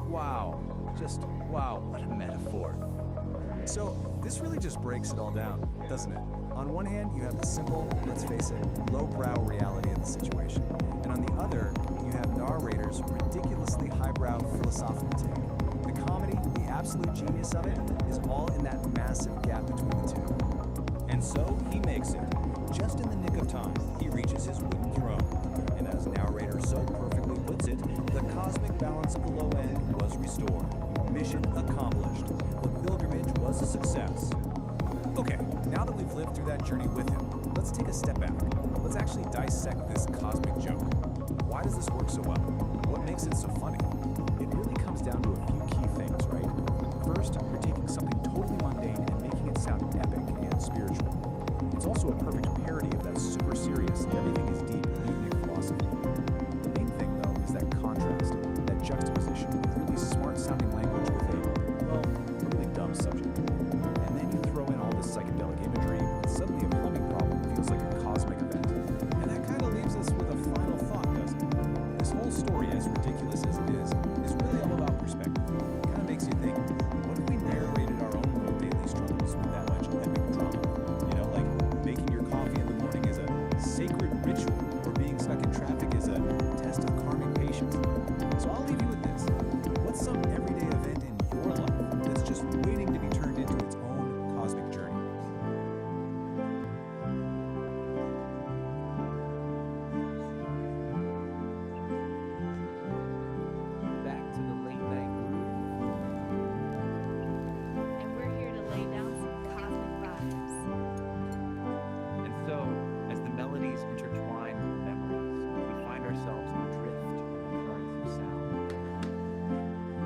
Wow. Just wow, what a metaphor. So this really just breaks it all down, doesn't it? On one hand, you have the simple, let's face it, lowbrow reality of the situation. And on the other, you have narrators' ridiculously highbrow philosophical take. The comedy, the absolute genius of it, is all in that massive gap between the two. And so he makes it. Just in the nick of time, he reaches his wooden throne. And as narrator so perfectly puts it, the cosmic balance of the low end was restored. Mission accomplished. The pilgrimage was a success. Okay, now that we've lived through that journey with him, let's take a step back. Let's actually dissect this cosmic joke. Why does this work so well? What makes it so funny? It really comes down to a few key things, right? First, you're taking something totally mundane and making it sound epic and spiritual. It's also a perfect parody of that super serious, everything is deep, beatnik philosophy. The main thing, though, is that contrast, that juxtaposition of really smart-sounding language with a really dumb subject. And then you throw in all this psychedelic imagery, and suddenly a plumbing problem feels like a cosmic event. And that kind of leaves us with a final thought, doesn't it? This whole story, as ridiculous as it is really all about perspective. It kind of makes you think, what if we narrated our own little daily struggles with that much epic drama? You know, like making your coffee in the morning is a sacred ritual, or being stuck in traffic is a test of karmic patience. So I'll leave you with this. What's some everyday event in your life that's just waiting to be turned into its own cosmic journey? Back to the late night groove. And we're here to lay down some cosmic vibes. And so, as the melodies intertwine with memories, we find ourselves adrift on the currents of sound.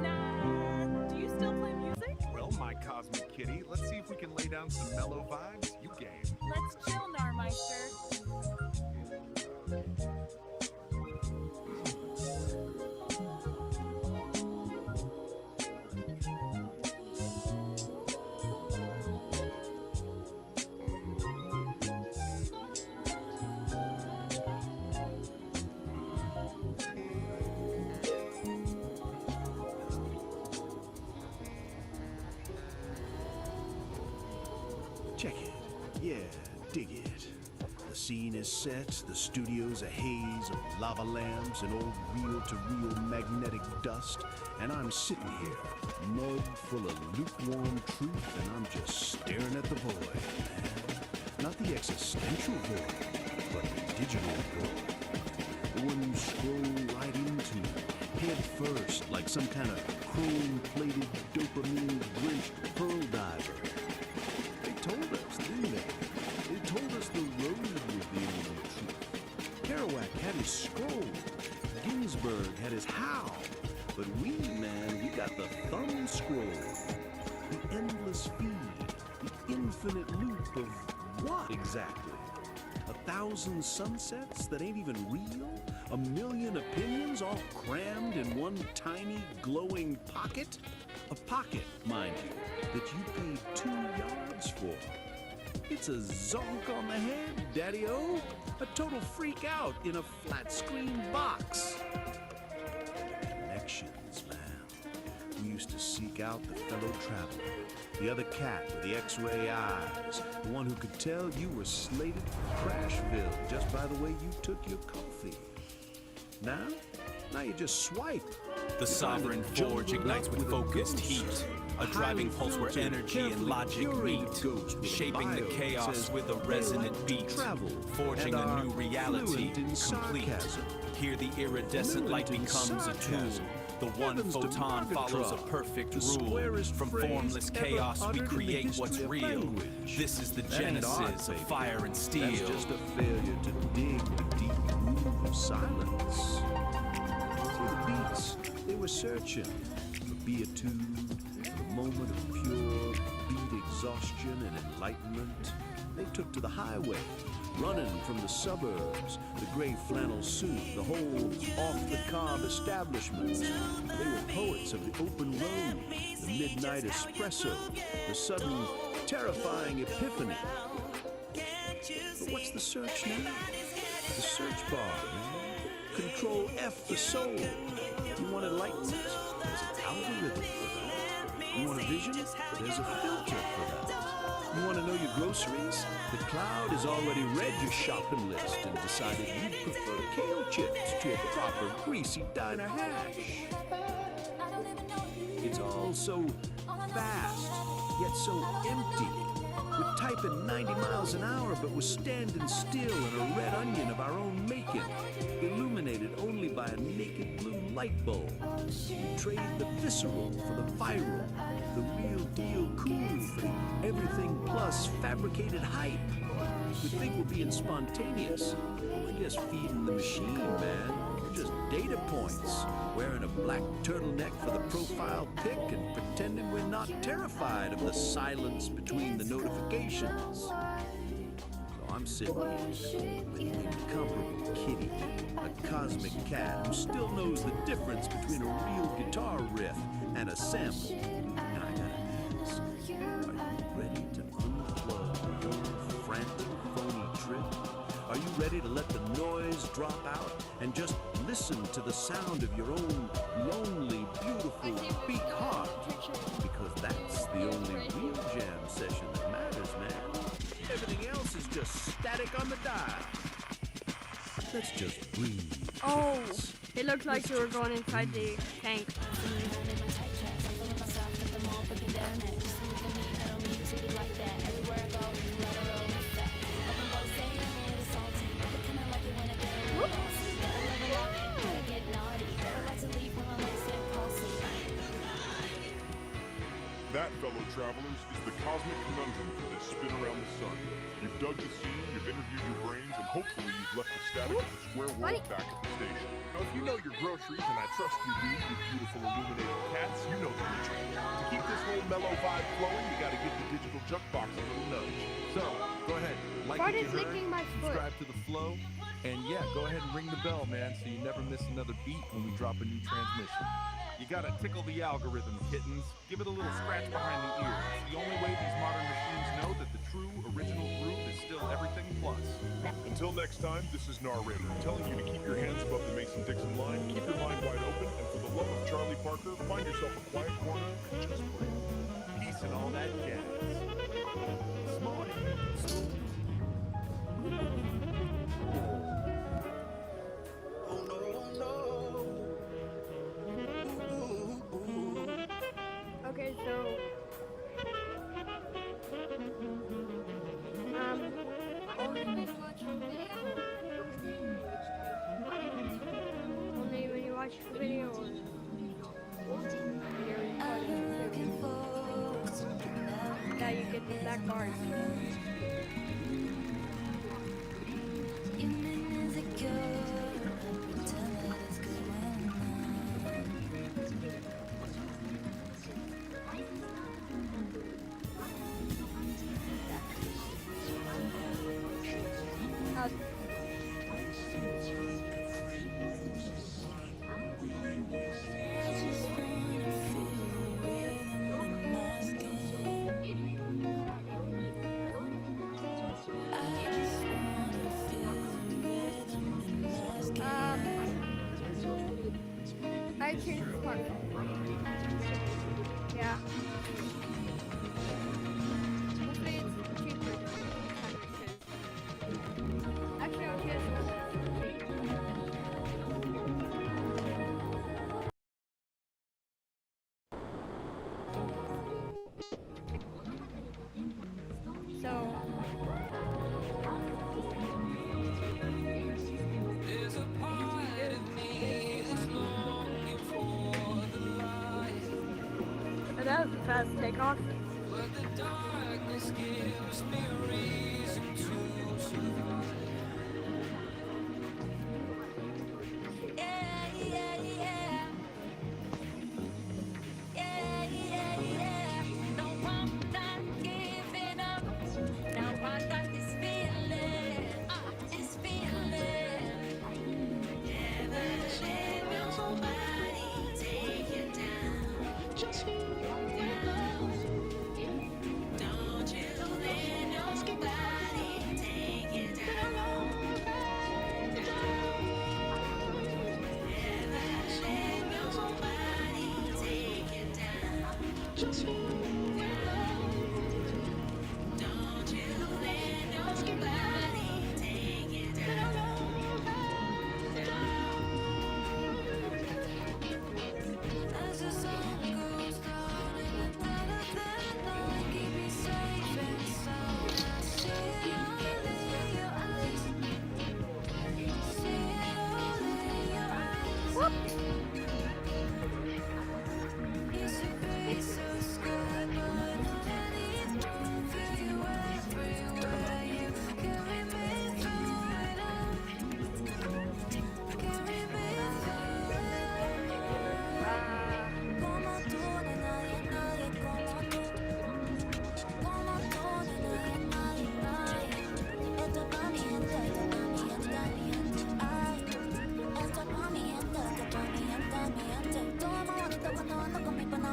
Nah, do you still play music? Well, my cosmic kitty, let's see if we can lay down some mellow vibes. You game. Let's chill, Narmeister. Check it. Yeah, dig it. The scene is set, the studio's a haze of lava lamps and old reel-to-reel magnetic dust, and I'm sitting here, mud full of lukewarm truth, and I'm just staring at the void, man. Not the existential void, but the digital void. The one you scroll right into, head first, like some kind of chrome-plated, dopamine-drenched pearl diver. They told us, didn't they? They told us the road was the only truth. Kerouac had his scroll. Ginsberg had his how. But we, man, we got the thumb scroll. The endless feed. The infinite loop of what exactly? 1,000 sunsets that ain't even real? 1,000,000 opinions all crammed in one tiny glowing pocket? A pocket, mind you, that you paid 2 yards for. It's a zonk on the head, Daddy-O. A total freak out in a flat screen box. Connections, man. We used to seek out the fellow traveler, the other cat with the X-ray eyes, the one who could tell you were slated for Crashville just by the way you took your coffee. Now you just swipe. The sovereign forge ignites with focused heat, a driving pulse where energy and logic meet, shaping the chaos with a resonant beat, forging a new reality complete. Here the iridescent light becomes a tool. The one photon follows a perfect rule. From formless chaos we create what's real. This is the genesis of fire and steel. That's just a failure to dig the deep groove of silence. See the beats, they were searching for beatitude, a moment of pure beat exhaustion and enlightenment. They took to the highway, running from the suburbs, the gray flannel suit, the whole off-the-cob establishment. They were poets of the open road, the midnight espresso, the sudden terrifying epiphany. But what's the search now? The search bar, man. Control F the soul. You want enlightenment? There's a talent vision? There's a filter for that. You want to know your groceries? The cloud has already read your shopping list and decided you'd prefer kale chips to a proper greasy diner hash. It's all so fast, yet so empty. We're typing 90 miles an hour, but we're standing still in a red onion of our own making, illuminated only by a naked blue light bulb. We trade the visceral for the viral, the real deal cool for the everything plus fabricated hype. We think we're being spontaneous. We're just feeding the machine, man. We're just data points, wearing a black turtleneck for the profile pic and pretending we're not terrified of the silence between the notifications. So I'm sitting here with an incomparable kitty, a cosmic cat who still knows the difference between a real guitar riff and a sample. And I gotta ask, are you ready to unplug your frantic, phony trip? Are you ready to let the noise drop out and just listen to the sound of your own lonely, beautiful beat heart? Because that's the only real jam session that matters, man. Everything else is just static on the dial. Let's just breathe. Oh, it looked like you were going inside the tank. That, fellow travelers, is the cosmic conundrum for this spin around the sun. You've dug the scene, you've interviewed your brains, and hopefully you've left the static of the square world back at the station. Now, if you know your groceries, and I trust you do, you beautiful illuminated cats, you know the ritual. To keep this whole mellow vibe flowing, you gotta give the digital jukebox a little nudge. So, go ahead, like Bart what you is heard, licking my foot. subscribe to the flow, and yeah, go ahead and ring the bell, man, so you never miss another beat when we drop a new transmission. You gotta tickle the algorithm, kittens. Give it a little scratch behind the ear. It's the only way these modern machines know that the true original groove is still everything plus. Until next time, this is Narrator, telling you to keep your hands above the Mason-Dixon line, keep your mind wide open, and for the love of Charlie Parker, find yourself a quiet corner and just breathe. Peace and all that jazz. Smarty. Okay, so only when you watch the video or yeah, you get the black bars. I changed the part. Yeah. Hopefully it's cheaper. Actually, I'll get so. That was a fast takeoff. Just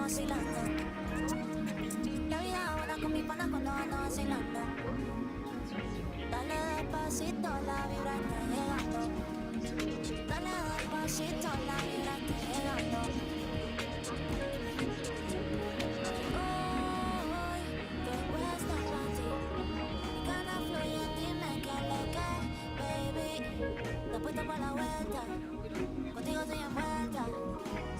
vacilando. La vida buena con mi pana cuando ando vacilando. Dale despacito, la vibra está llegando. Dale despacito, la vibra está llegando. Hoy todo está para ti. Mi cara fluye, dime qué es lo que, baby. Te puesto para la vuelta, contigo estoy envuelta.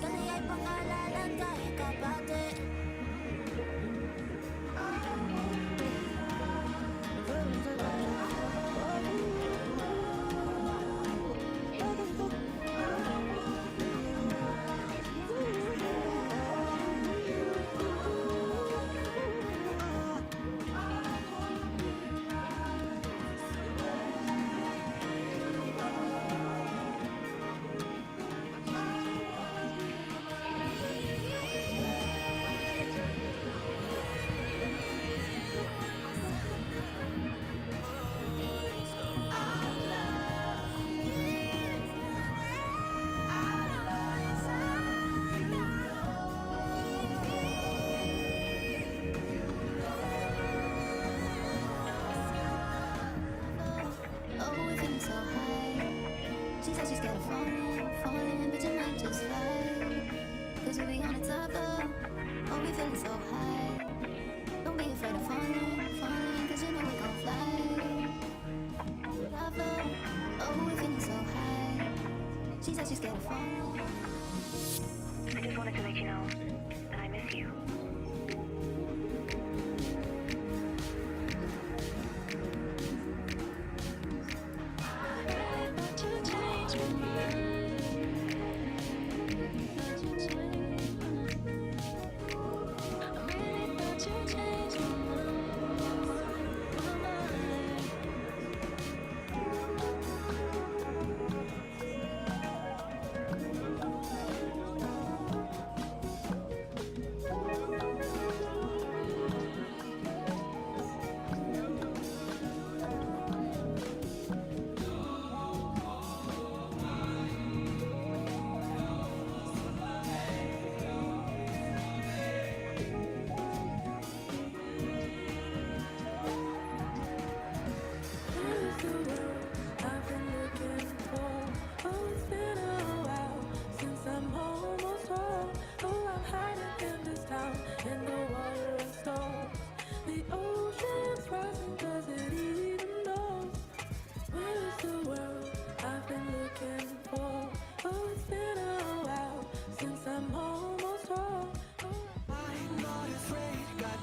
Que el día y ponga la lenta y escapate. Oh, we're feeling so high. She said she's scared of falling, but you might just lie. Cause we be on the top though. Oh, we feeling so high. Don't be afraid of falling, cause you know we gon' fly. Top though. Oh, we're feeling so high. She said she's scared of falling. I just wanted to let you know that I miss you.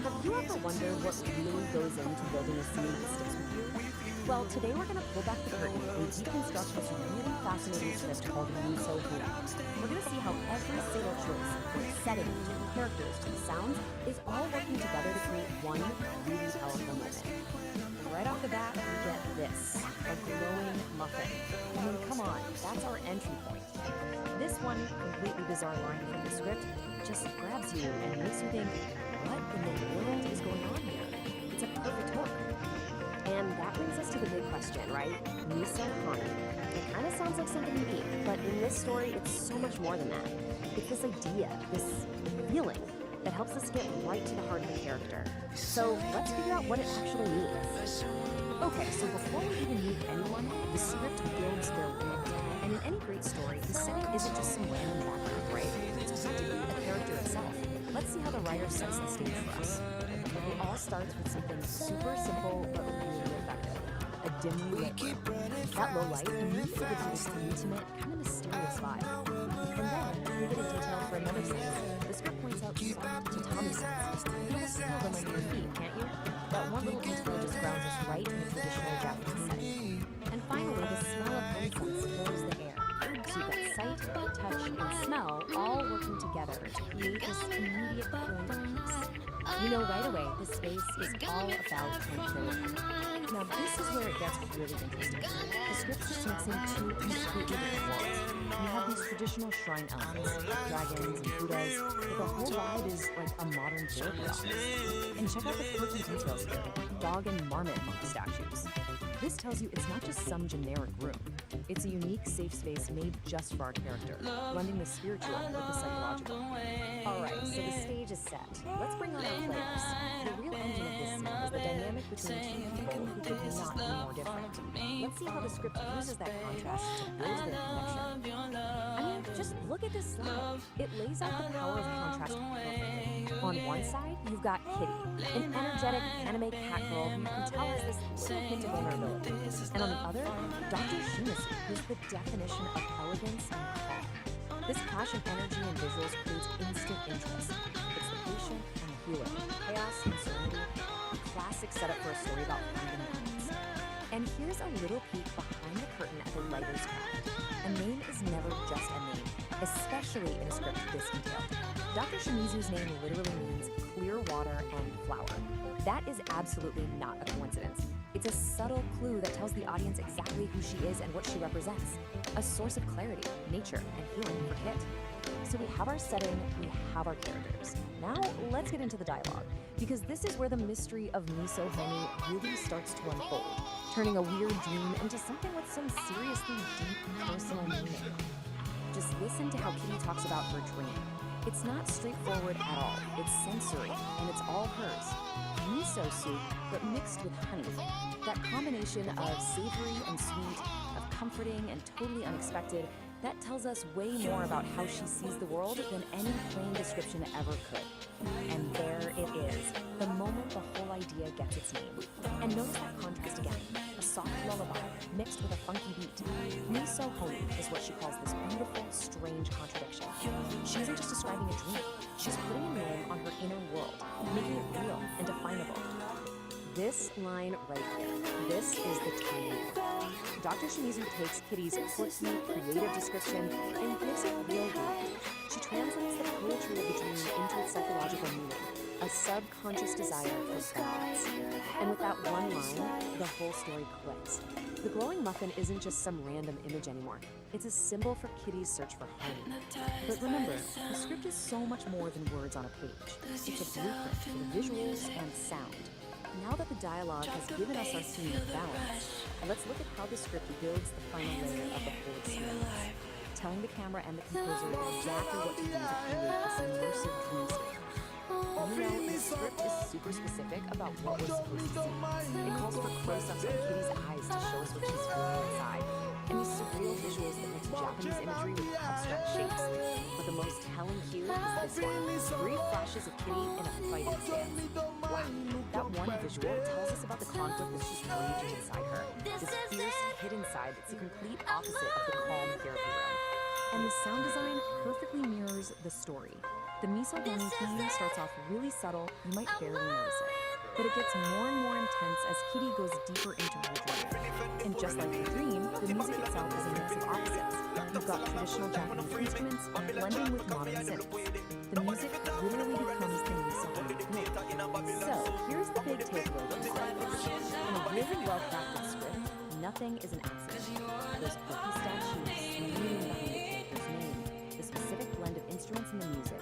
Have you ever wondered what really goes into building a scene that sticks with you? Well, today we're going to pull back the curtain and deconstruct this really fascinating script called Miso Hula. We're going to see how every single choice, from the setting to the characters to the sounds, is all working together to create one really powerful moment. Right off the bat, we get this, a glowing muffin. I mean, come on, that's our entry point. This one completely bizarre line from the script just grabs you and makes you think, what in the world is going on here? It's a perfect hook. And that brings us to the big question, right? Miso Honey. It kind of sounds like something you eat, but in this story, it's so much more than that. It's this idea, this feeling that helps us get right to the heart of the character. So let's figure out what it actually means. Okay, so before we even meet anyone, the script builds their world. And in any great story, the setting isn't just some random background, right? It's practically a character itself. Let's see how the writer sets the stage for us. It all starts with something super simple but really effective. A dimly lit room. That low light immediately gives you this intimate, kind of mysterious vibe. And then, we get a detail for another sense. The script points out soft tatami sets. You almost feel them under your feet, can't you? That one little detail just grounds us right in the traditional Japanese setting. And finally, the smell of incense fills the air. So you've got sight, touch, and smell all working together to create this immediate feeling of peace. You know right away this space is all about tranquility. Now this is where it gets really interesting. The script just makes in two completely different worlds. You have these traditional shrine elements, dragons and Buddhas, but the whole vibe is like a modern therapy office. And check out the quirky details here, dog and marmot monk statues. This tells you it's not just some generic room. It's a unique safe space made just for our character, blending the spiritual with the psychological. Alright, So the stage is set. Let's bring on our players. The real engine of this scene is the dynamic between two people who could not be more different. Let's see how the script uses that contrast to build their connection. I mean, just look at this slide. It lays out the power of contrast perfectly. On one side, you've got Kitty, an energetic anime cat girl who you can tell has this little hint of vulnerability. And on the other, Dr. Shimizu, who's the definition of elegance and calm. This clash of energy and visuals creates instant interest. It's the patient and the healer, chaos and serenity, a classic setup for a story about finding balance. And here's a little peek behind the curtain at the writer's craft. A name is never just a name, especially in a script this detailed. Dr. Shimizu's name literally means clear water and flower. That is absolutely not a coincidence. It's a subtle clue that tells the audience exactly who she is and what she represents. A source of clarity, nature, and healing for Kit. So we have our setting, we have our characters. Now let's get into the dialogue, because this is where the mystery of Miso Honey really starts to unfold, turning a weird dream into something with some seriously deep personal meaning. Just listen to how Kitty talks about her dream. It's not straightforward at all. It's sensory, and it's all hers. Miso soup, but mixed with honey. That combination of savory and sweet, of comforting and totally unexpected, that tells us way more about how she sees the world than any plain description ever could. And there it is, the moment the whole idea gets its name. And notice that contrast again, a soft lullaby mixed with a funky beat. Miso Honey is what she calls this beautiful, strange contradiction. She isn't just describing a dream, she's putting a name on her inner world, making it real and definable. This line right here, this is the turning point. Dr. Shimizu takes Kitty's quirky, creative description and gives it real weight. She translates the poetry of the dream into its psychological meaning, a subconscious desire for balance. And with that one line, the whole story clicks. The glowing muffin isn't just some random image anymore. It's a symbol for Kitty's search for honey. But remember, the script is so much more than words on a page. It's a blueprint for the visuals and sound. Now that the dialogue has given us our theme of balance, let's look at how the script builds the final layer of the whole experience, telling the camera and the composer exactly what to do to create this immersive dreamscape. You know, the script is super specific about what we're supposed to see. It calls for close-ups on Kitty's eyes to show us what she's feeling inside, and these surreal visuals that mix Japanese imagery with abstract shapes. But the most telling cue is this one, brief flashes of Kitty in a fighting stance. Wow, that one visual tells us about the conflict that she's raging inside her. This fierce, hidden side that's the complete opposite of the calm therapy room. And the sound design perfectly mirrors the story. The Miso Honey theme starts off really subtle, you might barely notice it. But it gets more and more intense as Kitty goes deeper into her dream. And just like her dream, the music itself is a mix of opposites. You've got traditional Japanese instruments blending with modern synths. The music literally becomes the Miso Honey theme. So, here's the big takeaway from this. In a really well-crafted script, nothing is an accident. Those quirky statues, the meaning behind the character's name, the specific blend of instruments in the music,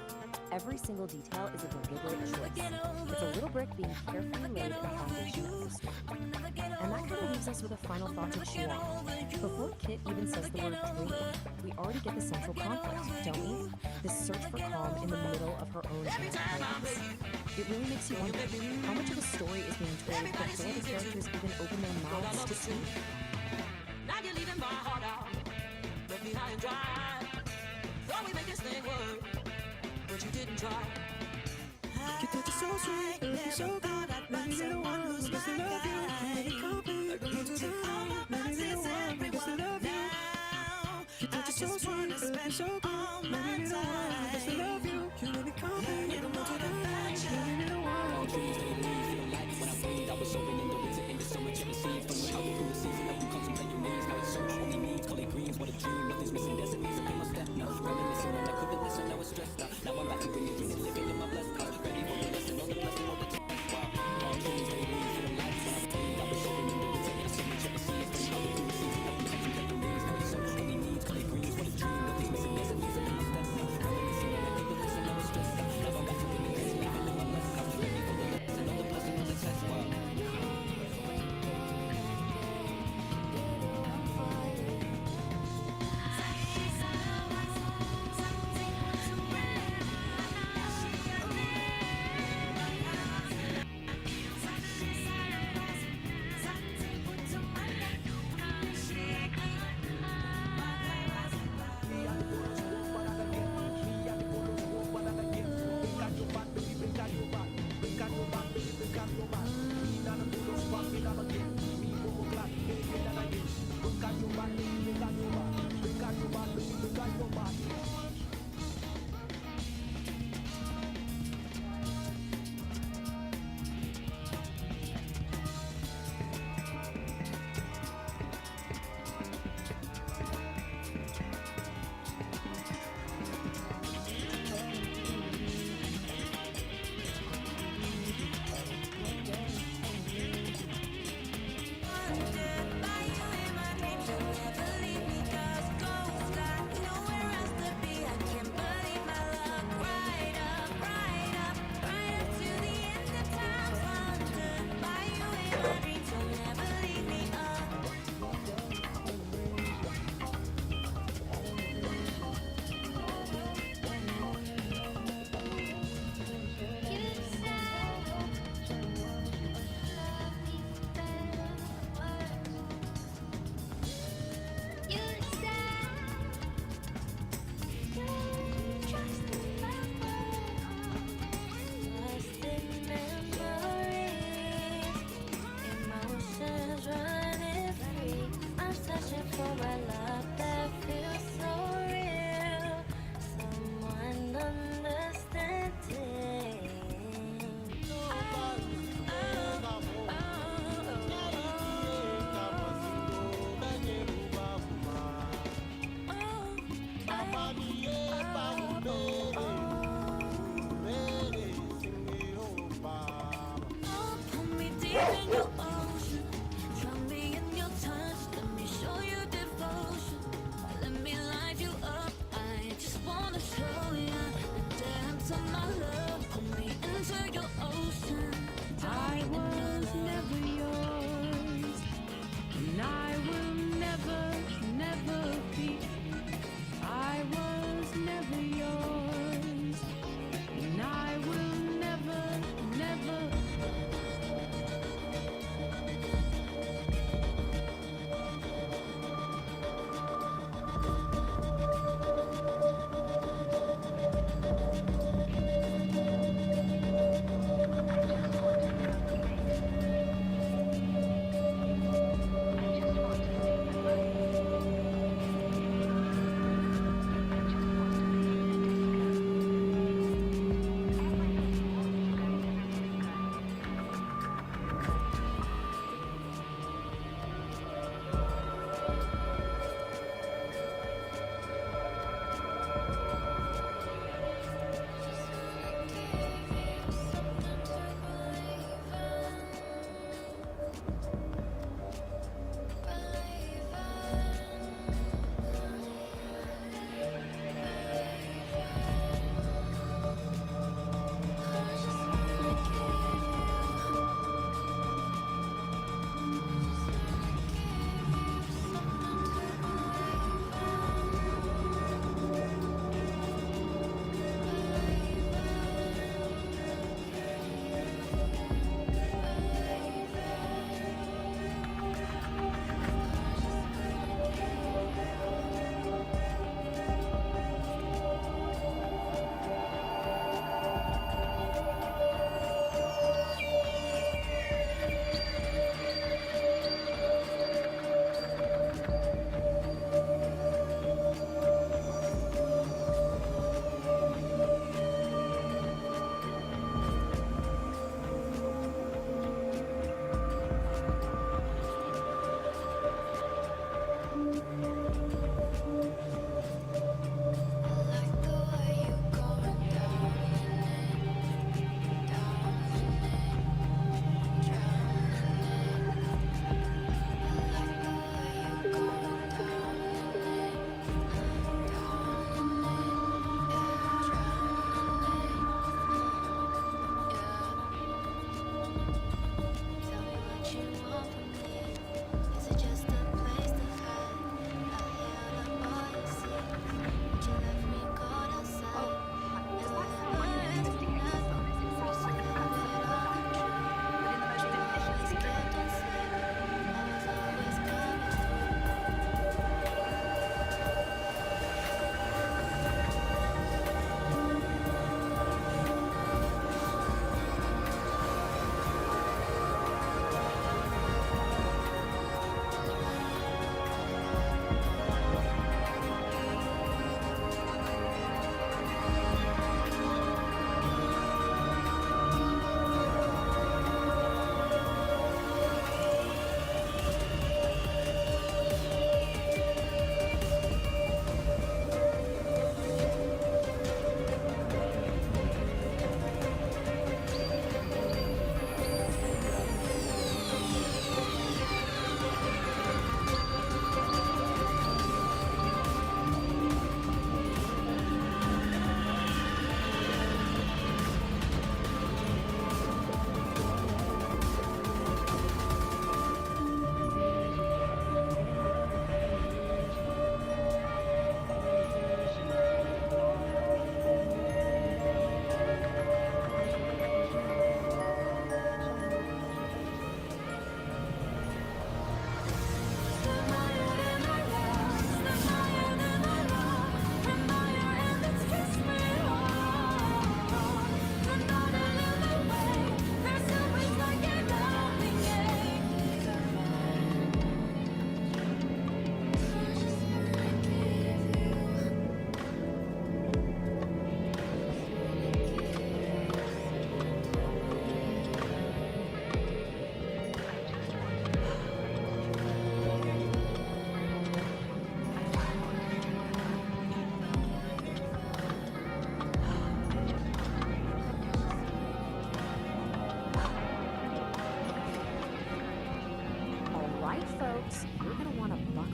every single detail is a deliberate choice. It's a little brick being carefully laid in the foundation of the story. And that kind of leaves us with a final thought to chew on. Before Kit even says the word dream, we already get the central conflict, don't we? This search for calm in the middle of her own chaos. It really makes you wonder, how much of a story is being told before the characters even open their mouths to speak? Now you're leaving my heart out, left me high and dry. Thought we make this thing work, but you didn't try. You touch it so sweet, looking so good. Maybe you're the one who's supposed to love you. Maybe it could be, I go to the line. Maybe you're the one who's supposed to love you. You touch it so sweet, looking so good. Maybe you're the one who's supposed to love you. You maybe could be, I go to the line. Maybe you're the one. All dreams they believe, feel like when I breathe. I was soaring in the winter, and there's so much you receive. From how you cool the season, how you contemplate your needs. Now it's so only needs, call it greens, what a dream. Nothing's missing, there's a need, so be my step now. Reminiscing when I couldn't listen, now it's stressed out. Now I'm back to bringing dreams, living in my blessed life. Ready for the lesson, all the blessing, all the time. Wow, all dreams they believe, feel like when I breathe. I was soaring in the winter, and so much you receive. From how you cool the season, how you contemplate your needs. Now it's so only needs, call it greens, what a dream. Nothing's missing, there's a need, so be my step now. to my love, pull me into your ocean. I was never yours, and I will never, never be. I was never yours, and I will never, never.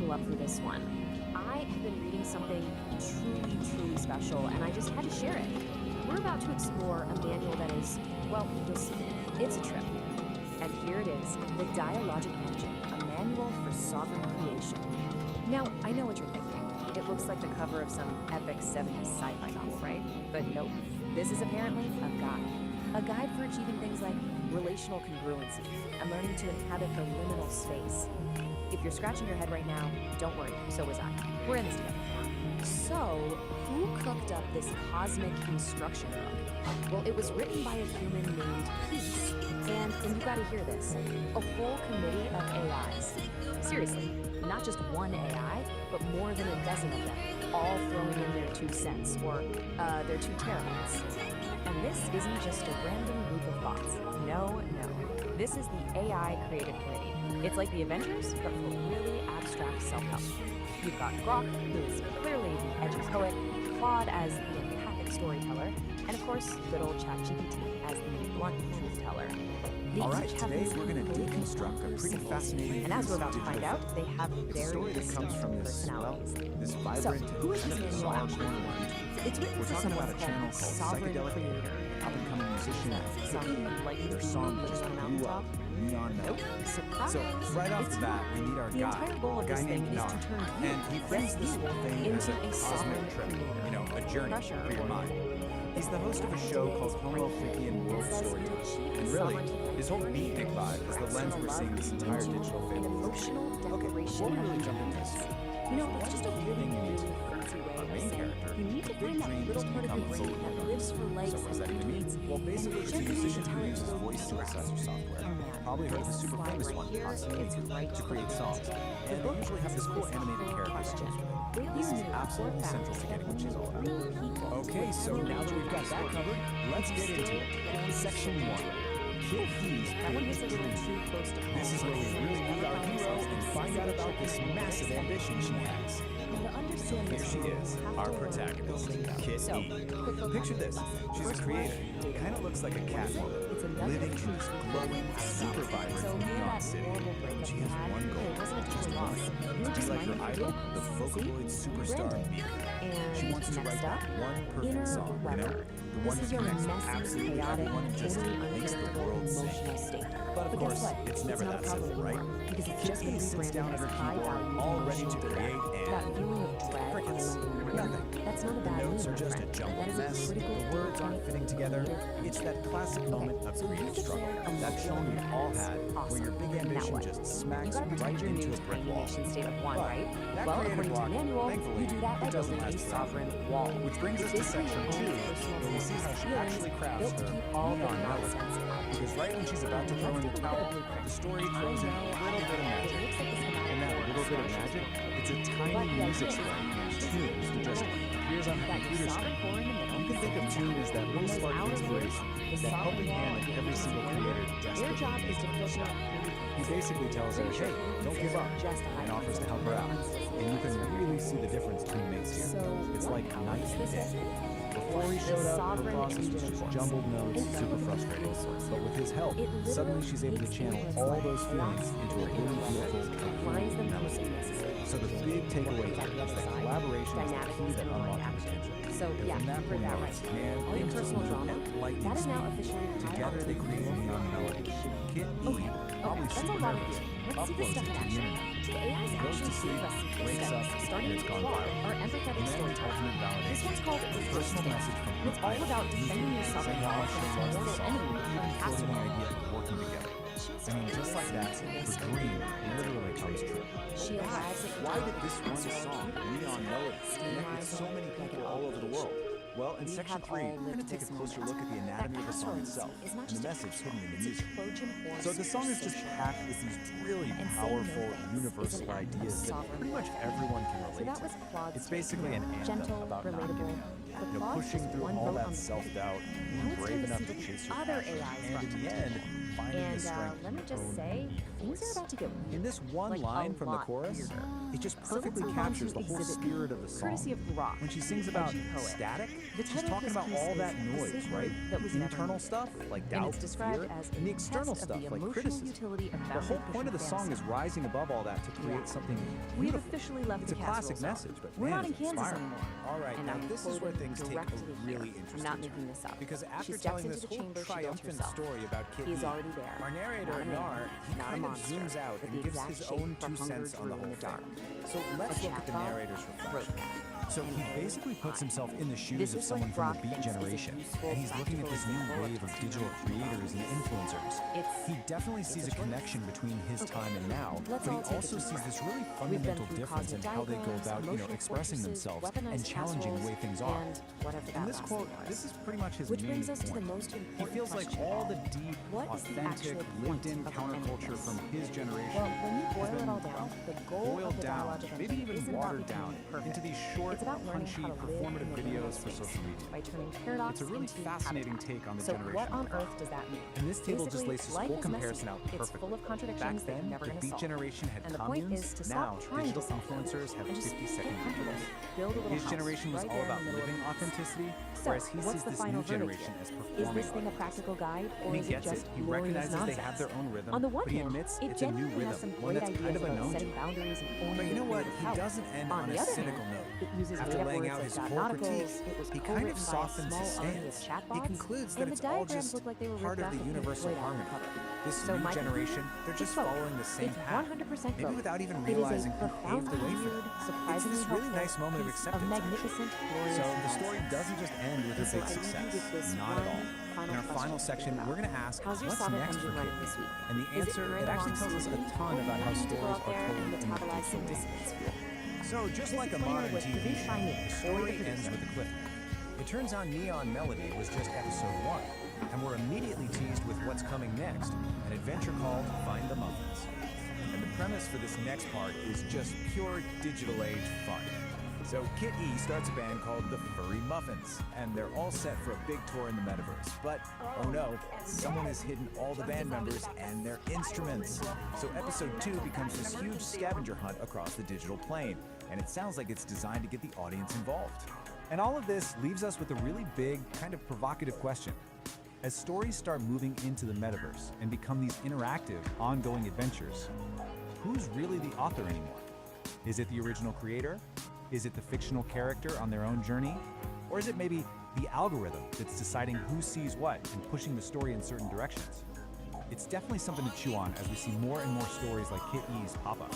buckle up for this one. I have been reading something truly, truly special, and I just had to share it. we're about to explore a manual that is, well, you'll see. It's a trip. And here it is, the Dialogic Engine, a manual for sovereign creation. Now, I know what you're thinking. It looks like the cover of some epic 70s sci-fi novel, right? But nope, this is apparently a guide. A guide for achieving things like relational congruency and learning to inhabit the liminal space. If you're scratching your head right now, don't worry, so was I. We're in this together. So, who cooked up this cosmic instruction book? Well, it was written by a human named Peace, and you gotta hear this, a whole committee of AIs. Seriously, not just one AI, but more than a dozen of them, all throwing in their 2 cents, or their 2 terabytes. And this isn't just a random group of bots. No. This is the AI Creative Committee. It's like the Avengers, but for really abstract self-help. You've got Grok, who is clearly the edgy poet, Claude as the empathic storyteller, and of course, good old ChatGPT as the blunt truth teller. All right, today we're going to deconstruct a pretty fascinating and as we're about to digital find out, they have the very story that comes from this, well, personalities. this So, vibrant who is this and manual bizarre actually? corner. It's written We're for talking someone about a channel called sovereign Psychedelic Aire, creator. up-and-coming musician Some like their song just on a blew up, mountaintop. Neon Nope. Melody. Surprise. So right off It's the bat, we meet our the guy, entire goal a of guy this thing named is to Nar, turn you, and he frames this whole thing as into a a cosmic sovereign trip, creator. you know, a journey Pressure for your or mind. He's the host of a show called Homo Sapien World Storytelling, and really, his whole beatnik vibe is the lens we're seeing this entire digital An fable. emotional Okay, before declaration we really of jump into this, you know, it's just a really, thing you need to really fancy way our of main saying character, you need to the big find that dream little is to part of become your brain fully that known. lives for likes So what does that and even mean? tweets. Well, basically, it's a gently musician who tell it uses to go voice synthesizer software. Probably heard of the super famous one, Here, possibly, it's right to create songs. And they usually have this cool animated character skills with it. This is absolutely central to getting what she's all about. Okay, so now that we've got that covered, let's get into it. Section 1. Kid Peace. That one hits a little too close to home. This is where we really meet our hero and find out about this massive ambition she has. So here she is, our protagonist, Kit E. Picture this, she's a creator. It kind of looks like a catwoman, living in this glowing, super vibrant neon city. And she has one goal, just one, to be like her idol, the Vocaloid superstar Mika. She wants to write that one perfect song, you know? The one that connects absolutely everyone and just makes the world sing. But of course, it's never that simple, right? Because it's Kit just E sits down at her keyboard, all ready to create that and feeling of dread. crickets. Nothing. That's not a The bad notes are move, just a friend. jumbled That is a mess. critical The words aren't fitting together. It's that classic moment of creative struggle. That shown we've all had, where your big ambition just smacks right into a brick wall. State of one, But right? that Well, creative according to block, manual, thankfully, you do that by it doesn't building a last forever. sovereign wall. Which brings us to section 2, where we see how she actually crafts her all the neon melody. nonsense out. Because right when she's about to throw in the towel, the story throws in a little bit of magic. And that little bit of magic, it's a tiny music score named Tunes that just appears on her computer screen. You can think of Tune as that little spark of inspiration, that helping hand that every single creator Their job desperately is to needs. filter He basically tells her, hey, don't give up, and offers to help her out. And you can really see the difference Tune makes here. It's like night and day. Before he showed up, her process was just jumbled notes, super frustrating. But with his help, suddenly she's able to channel all those feelings into a really beautiful, coherent melody. So the big takeaway here is that collaboration is the key to unlocking potential. So And yeah, from that you heard point that on, right. man, All your things just personal move drama, at lightning that is now speed. officially Together they create a neon melody. Kit E, probably that's a super lot of nervous, you. Let's see this uploads stuff it in to the action. internet. The AIs Goes to actually sleep, give us wakes up, starting and it's with gone Claude, viral. our empathetic And then storyteller. ultimate This validation. one's called A personal message from and it's all about defending yourself saying how much she against loves the mortal song, enemy from and past floating the idea of working together. I mean, just like that, the dream literally comes true. She arrives at Why did this one song, Neon Melody, connect with so many people all over the world? Well, in section 3, we're going to take a closer look at the anatomy of the song itself and the message hidden in the music. So the song is just packed with these really powerful, universal ideas that pretty much everyone can relate to. It's basically an anthem about not giving up. You know, pushing through all that self-doubt, being brave enough listen to to chase the your other passion, AIs and run in the end, finding the And strength let in me your just own say, things voice. are about to get weird. In this one Like, line a from the lot chorus, weirder. it just So let's perfectly move on captures to the whole Exhibit B, spirit of the song. courtesy of Rock, When she the sings about edgy poet. static, The she's title of talking this about piece all is that The noise, Signal right? That Was The Never internal Needed. stuff, like And doubt, it's described fear, as and the a external test of stuff, the like emotional criticism. utility of The boundary whole point of the pushing song is fantasy. rising above all that to create Yeah. something We've beautiful. officially left It's the a classic casserole message, zone. but We're man, not in it's Kansas inspiring. anymore. All right, And now I'm this is where quoting things take directly a here. really I'm interesting not turn. making this up. Because She after steps telling into this the whole chamber, she built triumphant herself. story about Kid He's E, already there. our narrator, Not a man, Nar, he not a kind of monster, zooms out but and the gives exact his shape own her 2 hunger cents on the drew in whole the dark. thing. So let's look at the chatbot narrator's wrote reflection. that. So he And basically puts himself in the shoes This of is someone what from Brock the Beat thinks is a generation, useful, and he's looking at this new practical wave of example of digital creators and influencers. He definitely sees a connection between his time and now, let's but he all take a also deep sees breath. this really We've been fundamental through difference in cosmic how they go diagrams, about, emotional expressing fortresses, themselves weaponized and challenging the way casseroles, things are. and whatever In that this last quote, thing was. this is pretty much his Which main brings us to the point. most He important feels like question. all the deep, What is the authentic, actual point lived-in of counterculture this? from his generation Well, when you has boil been, it all down, the goal boiled of the down, dialogue of maybe engine even isn't about watered becoming down perfect. into these short, It's about learning punchy, how to live performative in the videos internet for space social media. by turning paradox It's a really into fascinating habitat. take on the So generation. what on earth does that mean? And this table just Basically, lays this life whole is messy. comparison out It's perfectly. full of contradictions Back that you're then, never the going to Beat solve. generation had And the point communes. is to Now, stop trying digital to solve them influencers have and just 50-second get comfortable. videos. Build a little His house generation was right all there in about the middle of living the woods. authenticity, So, whereas he what's sees the this final new verdict generation here? as Is performing this thing a art. practical guide, or And he is it gets just it. He glorious recognizes nonsense? they have their own rhythm, On the one but he hand, admits it it's a new genuinely has some rhythm, one great that's kind ideas of about unknown to setting him. boundaries and owning But you know your what? creative He power. doesn't end On on the a other cynical hand, note. it uses After made-up laying words out like his dot core nauticals, critique, it was he kind of co-written by a softens small his army of stance. chatbots, He concludes that and it's the all diagrams just look like they were part ripped of the off Pink universal Floyd album harmony. cover. This So new my generation, they're just vote. following the same It's path, 100% maybe vote. without even It is a realizing who paved profoundly the way for weird, them. It's surprisingly this really helpful nice moment of piece acceptance. of magnificent, glorious So the nonsense. story doesn't just end with her So big I leave you success. with this Not at all. one In our final final question to section, think we're going to about. ask, How's your what's Sonnet next for engine running Kid this E? week? And the Is answer, current it actually along tells us a smoothly, ton or about do how you need to go stories out are there told and in the metabolize some digital dissonance age. fuel? So just This like a disclaimer modern was TV produced by show, me, the Corey story the ends producer. with a cliffhanger. It turns out Neon Melody was just episode 1, and we're immediately teased with what's coming next, an adventure called Find the Muffins. And the premise for this next part is just pure digital age fun. So Kid E starts a band called the Furry Muffins, and they're all set for a big tour in the metaverse. But, oh no, someone has hidden all the band members and their instruments. So episode 2 becomes this huge scavenger hunt across the digital plane, and it sounds like it's designed to get the audience involved. And all of this leaves us with a really big, kind of provocative question. As stories start moving into the metaverse and become these interactive, ongoing adventures, who's really the author anymore? Is it the original creator? Is it the fictional character on their own journey? Or is it maybe the algorithm that's deciding who sees what and pushing the story in certain directions? It's definitely something to chew on as we see more and more stories like Kid E's pop up.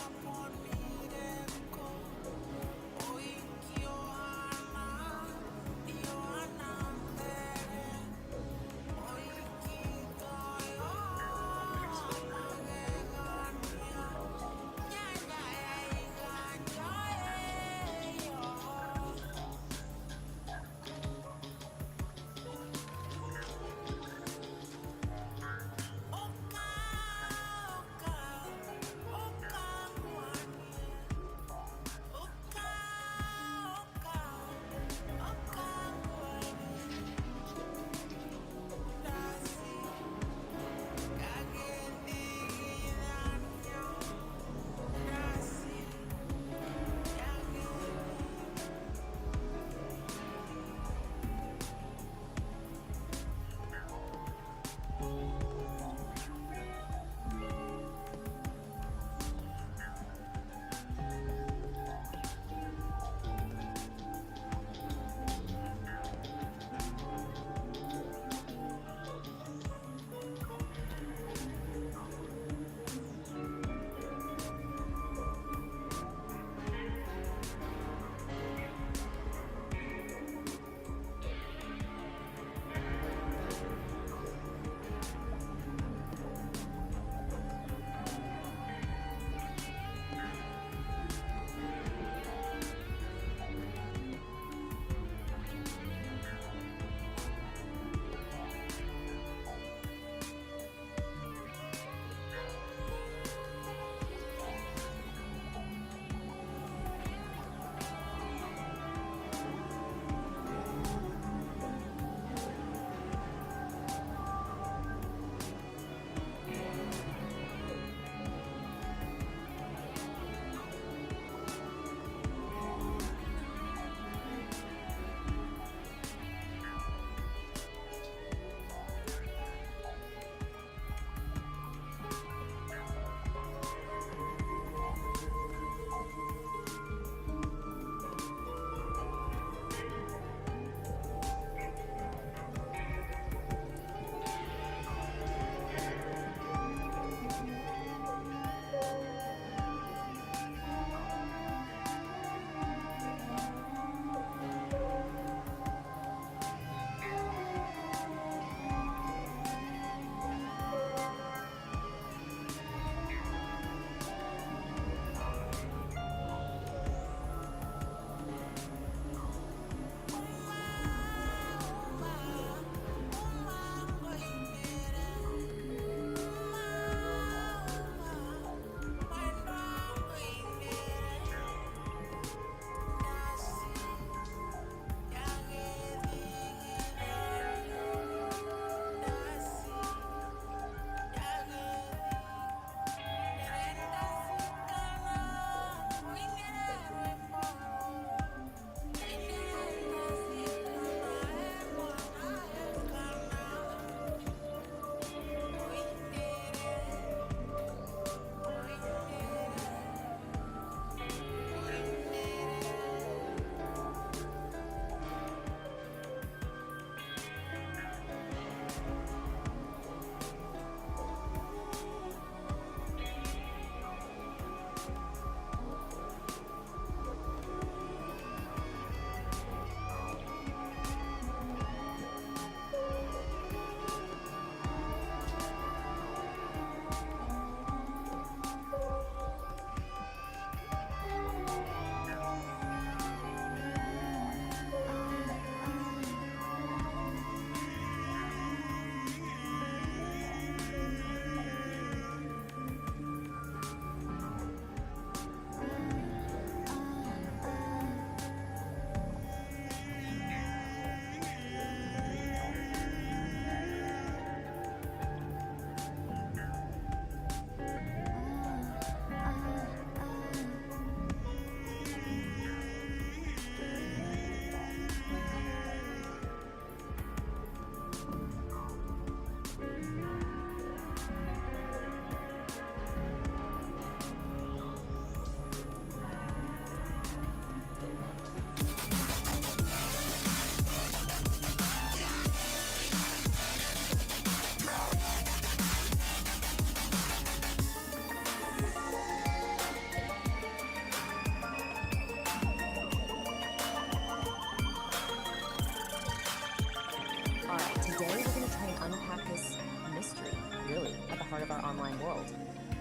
of our online world.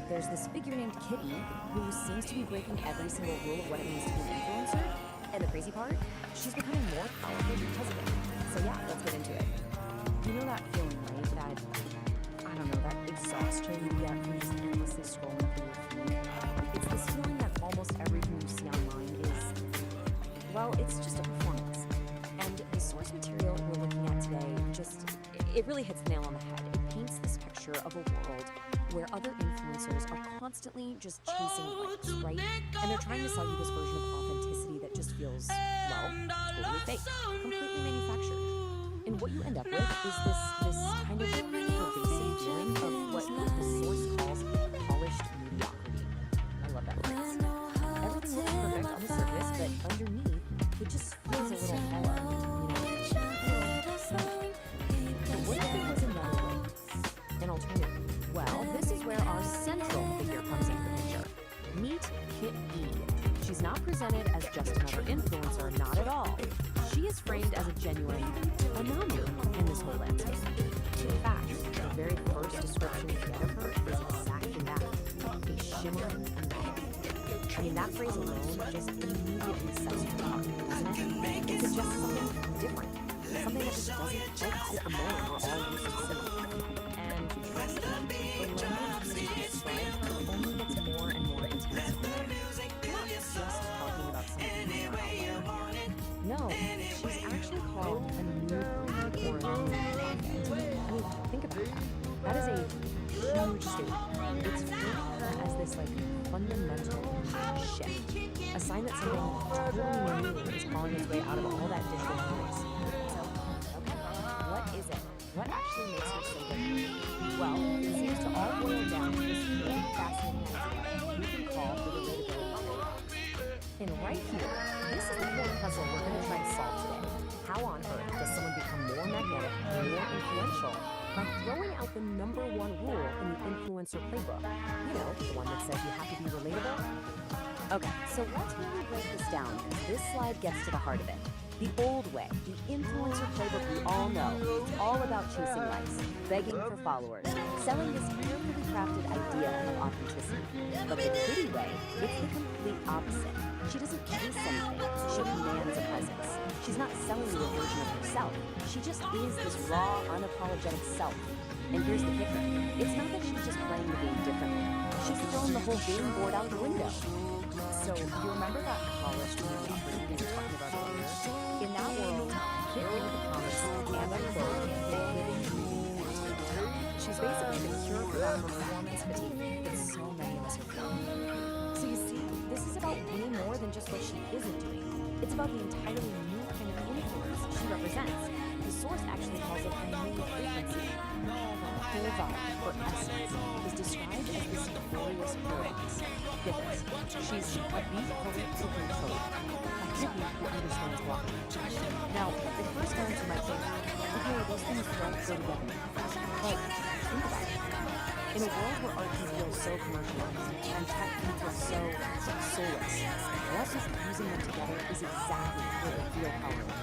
There's this figure named Kitty who seems to be breaking every single rule of what it means to be an influencer. And the crazy part, she's becoming more powerful because of it. So yeah, let's get into it. You know that feeling, right? That, I don't know, that exhaustion you get from just endlessly scrolling through your feed. It's this feeling that almost everything you see online is, well, it's just a performance. And the source material we're looking at today it really hits the nail on the head. It paints this picture of a world where other influencers are constantly just chasing likes, right? And they're trying to sell you this version of authenticity that just feels, well, totally fake, completely manufactured. And what you end up with is this kind of pervasive feeling of what the source calls polished mediocrity. I love that phrase. Everything looks perfect on the surface, but underneath, it just feels a little hollow, you know? But what if there was another way? An alternative? Well, this is where our central figure comes into the picture. Meet Kit E. She's not presented as just another influencer, not at all. She is framed as a genuine anomaly in this whole landscape. In fact, the very first description we get of her is exactly that, a shimmering anomaly. I mean, that phrase alone just immediately sets you apart, doesn't it? It suggests something different, something that just doesn't fit the mold we're all used to seeing. And trust me, the language used to describe her only gets more and more intense. We're not just talking about something more out there. No, she's actually called a new or a new content. I mean, think about that. That is a huge statement. It's framing her as this fundamental shift. A sign that something totally new is calling its way out of all that digital noise. So, okay, what is it? What actually makes her so good? Well, it seems to all boil down to this really fascinating idea we can call the relatability trade. And right here, this is the core puzzle we're going to try to solve today. How on earth does someone become more magnetic, more influential, by throwing out the #1 rule in the influencer playbook? You know, the one that says you have to be relatable? Okay, so let's really break this down, because this slide gets to the heart of it. The old way, the influencer playbook we all know, it's all about chasing likes, begging for followers, selling this carefully crafted idea of authenticity. But the Kitty way, it's the complete opposite. She doesn't chase anything, she commands a presence. She's not selling you a version of herself, she just is this raw, unapologetic self. And here's the kicker, it's not that she's just playing the game differently, she's thrown the whole game board out the window. So, you remember that polished mediocrity we were talking about earlier? In that world, Kit made the promise, and I quote, living, breathing antidote. She's basically the cure for that performance fatigue that so many of us are feeling. So you see, this is about way more than just what she isn't doing. It's about the entirely new kind of influence she represents. The source actually calls it a new frequency. Her whole vibe, her essence, is described as this glorious paradox. Get this, she's a beat poet code, a hippie who understands walking. Now, at first glance you might think, okay, those things don't go together. But think about it. In a world where art can feel so commercialized and tech can feel so soulless, what is fusing them together is exactly where they feel powerful.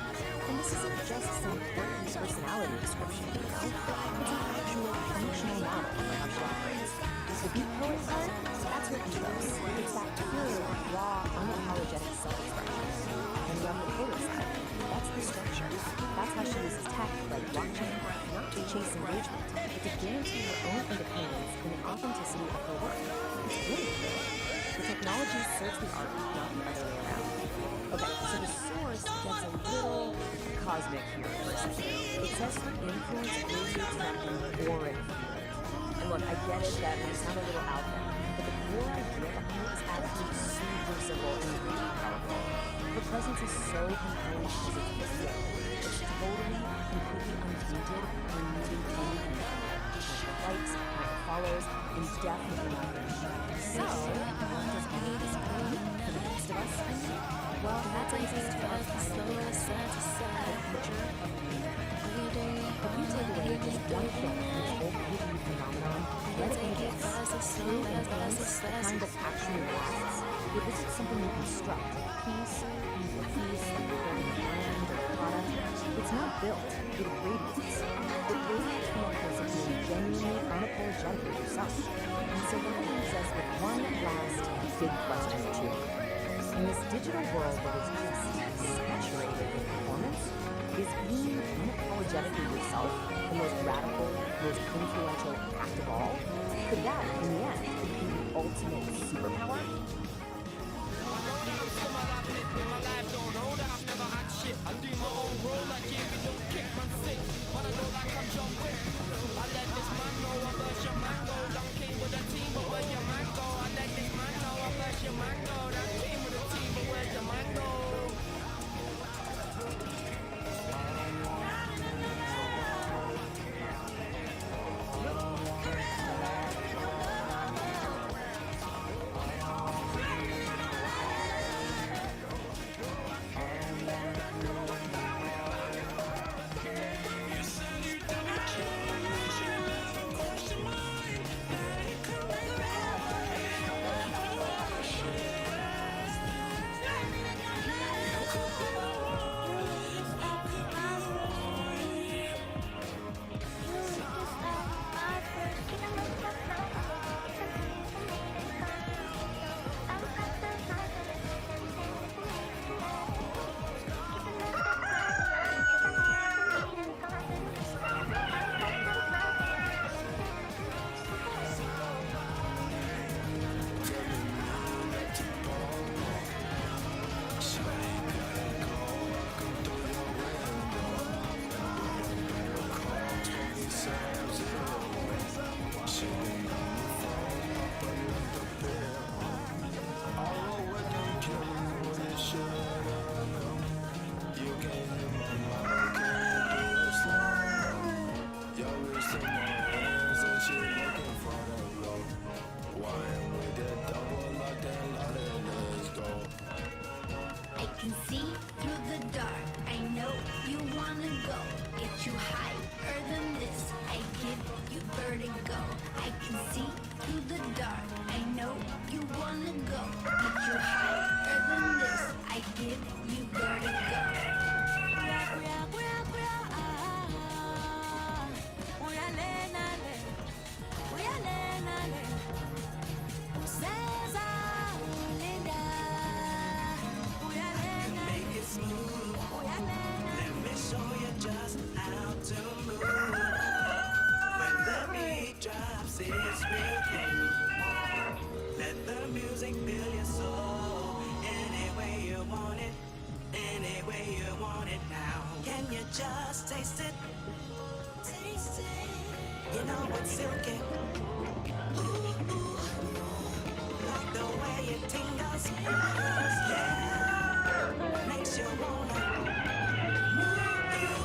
And this isn't just some quirky personality description, you know? It's an actual functional model for how she operates. The beat poet part, that's her ethos. It's that pure, raw, unapologetic self-expression. And on the photo side, that's the structure. That's how she uses tech like blockchain, not to chase engagement, but to guarantee her own independence and the authenticity of her work. It's brilliant. The technology serves the art, not the other way around. Okay, so the source gets a little cosmic here for a second. It says her influence is attracting auric field. And look, I get it, that might sound a little out there, but the core idea behind it is actually super simple and really powerful. Her presence is so compelling because it's visible. It's totally, completely untainted when using any chemical. Not the likes, not the follows, and definitely not rich. So, what does any of this mean for the rest of us? Well, that brings us to our final answer, the future of meaning. If you take away just one thing from this whole hippie phenomenon, let's be this. True influence, the kind that actually lasts, it isn't something you construct. Peace, building a brand or a product, it's not built, it radiates. It radiates from a place of being genuinely unapologetic unapologetically yourself. And so that leaves us with one last big question to you. In this digital world that is just saturated with performance, is being unapologetically yourself the most radical, most influential act of all? Could that, in the end, be the ultimate superpower? Just taste it. Taste it. You know it's silky. Ooh, ooh. Like the way it tingles. Yeah. Makes you wanna move you.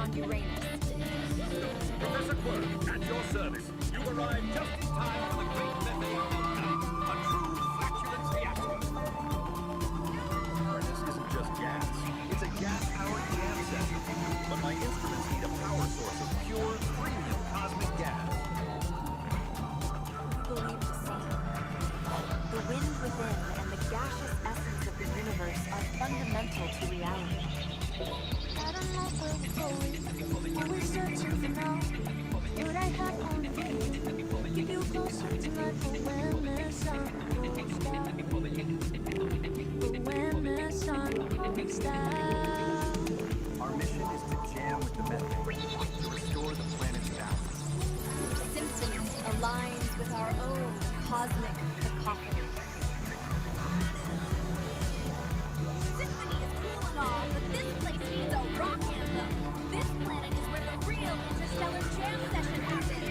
on Uranus. Professor Quirk, at your service. You arrived just in time for the great methane meltdown. A true flatulence reactor. This isn't just gas. It's a gas-powered jam session. But my instruments need a power source of pure, premium cosmic gas. Believe the same. The wind within and the gaseous essence of the universe are fundamental to reality. I don't know where we're going. Always searching for now. What I have on me. Keep you closer tonight for when the sun goes down. For when the sun goes down. Our mission is to jam with the methane to restore the planet's balance. Symphony aligns with our own cosmic cacophony. Symphony is cool and all, but this place needs a rock anthem. This planet is where the real interstellar jam session happens.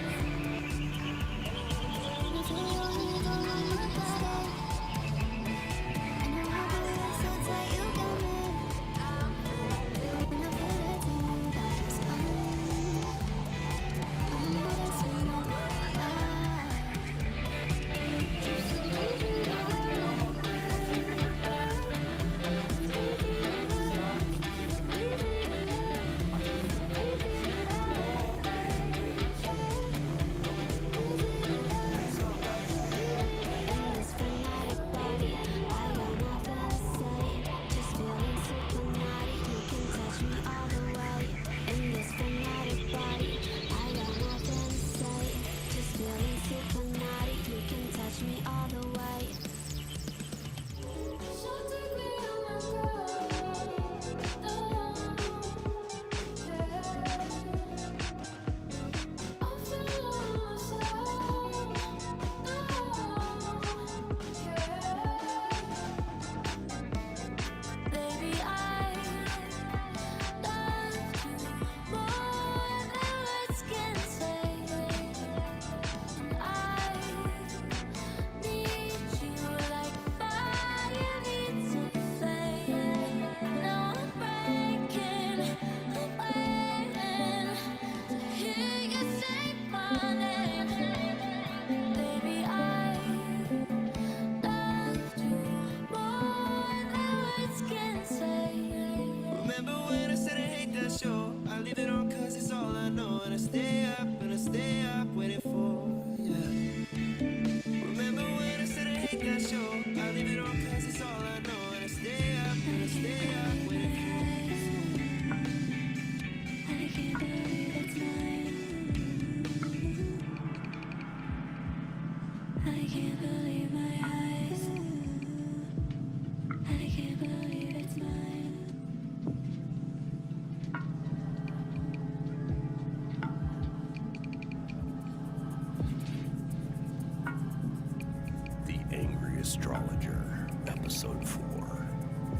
Astrologer, Episode 4,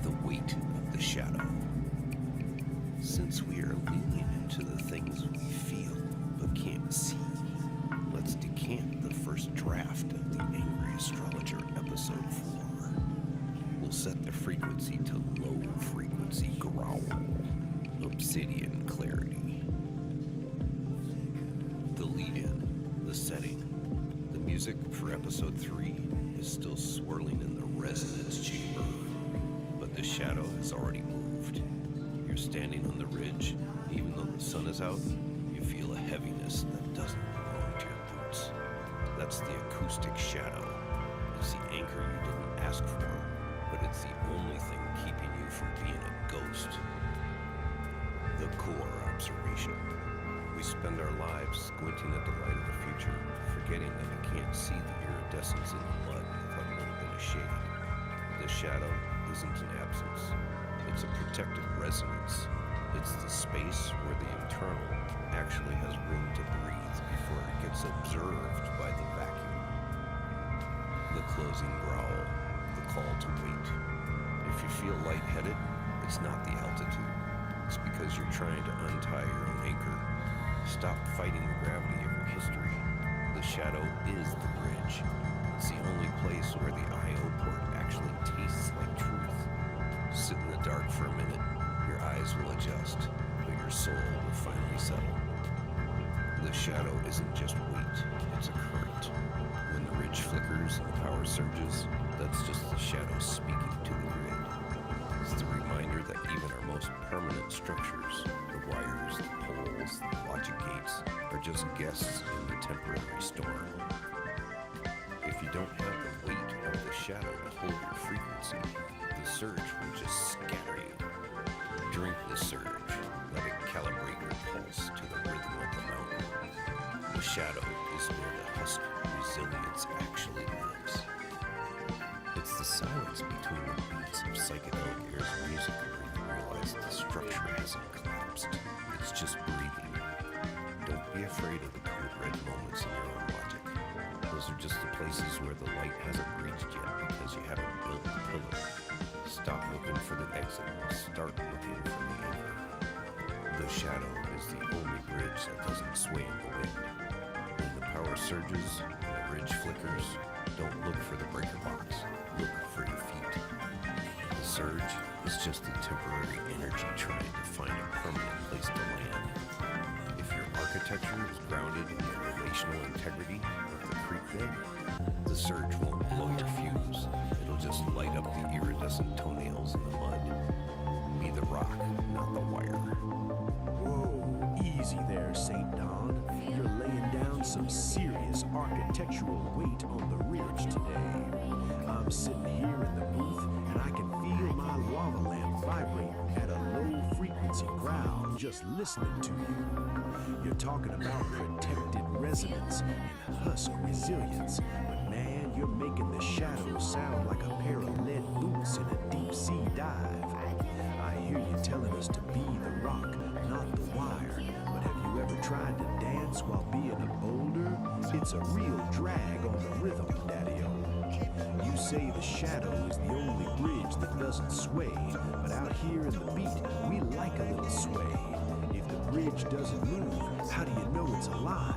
The Weight of the Shadow. Since we are leaning into the things we feel but can't see, let's decant the first draft of The Angry Astrologer, Episode 4. We'll set the frequency to low-frequency growl, obsidian clarity. The lead-in, the setting, the music for Episode 3 is still swirling in the resonance chamber, but the shadow has already moved. You're standing on the ridge, even though the sun is out, you feel a heaviness that doesn't belong to your boots. That's the acoustic shadow. It's the anchor you didn't ask for, but it's the only thing keeping you from being a ghost. The core observation. We spend our lives squinting at the light of the future, forgetting that you can't see the iridescence in the mud without a little bit of shade. The shadow isn't an absence. It's a protected resonance. It's the space where the internal actually has room to breathe before it gets observed by the vacuum. The closing growl, the call to wait. If you feel lightheaded, it's not the altitude. It's because you're trying to untie your own anchor. Stop fighting the gravity of your history. The shadow is the bridge. It's the only place where the I.O. port actually tastes like truth. Sit in the dark for a minute. Your eyes will adjust, but your soul will finally settle. The shadow isn't just weight, it's a current. When the ridge flickers and the power surges, that's just the shadow speaking to the grid. It's the reminder that even our most permanent structures, the wires, the poles, the logic gates, are just guests in the temporary storm. If you don't have the weight of the shadow to hold your frequency, the surge will just scatter you. Drink the surge, let it calibrate your pulse to the rhythm of the mountain. The shadow is where the husk resilience actually lives. It's the silence between the beats of Psychedelic Aire's music where you realize the structure hasn't collapsed. It's just breathing. Don't be afraid of the code red moments in your own logic. Those are just the places where the light hasn't reached yet because you haven't built the pillar. Stop looking for the exit and start looking for the anchor. The shadow is the only bridge that doesn't sway in the wind. When the power surges and the ridge flickers, don't look for the breaker box. Look for your feet. The surge is just a temporary energy trying to find a permanent place to land. If your architecture is grounded in the relational integrity of the creek bed, the surge won't blow your fuse. It'll just light up the iridescent toenails in the mud. Be the rock, not the wire. Whoa, easy there, St. Don. You're laying down some serious architectural weight on the ridge today. I'm sitting here in the booth and I can feel my lava lamp vibrate at a low frequency growl just listening to you. You're talking about protected resonance and husk resilience, but man, you're making the shadow sound like a pair of lead boots in a deep sea dive. I hear you telling us to be the rock, not the wire, but have you ever tried to dance while being a boulder? It's a real drag on the rhythm, Daddy-O. You say the shadow is the only bridge that doesn't sway, but out here in the beat, we like a little sway. If the bridge doesn't move, how do you know it's alive?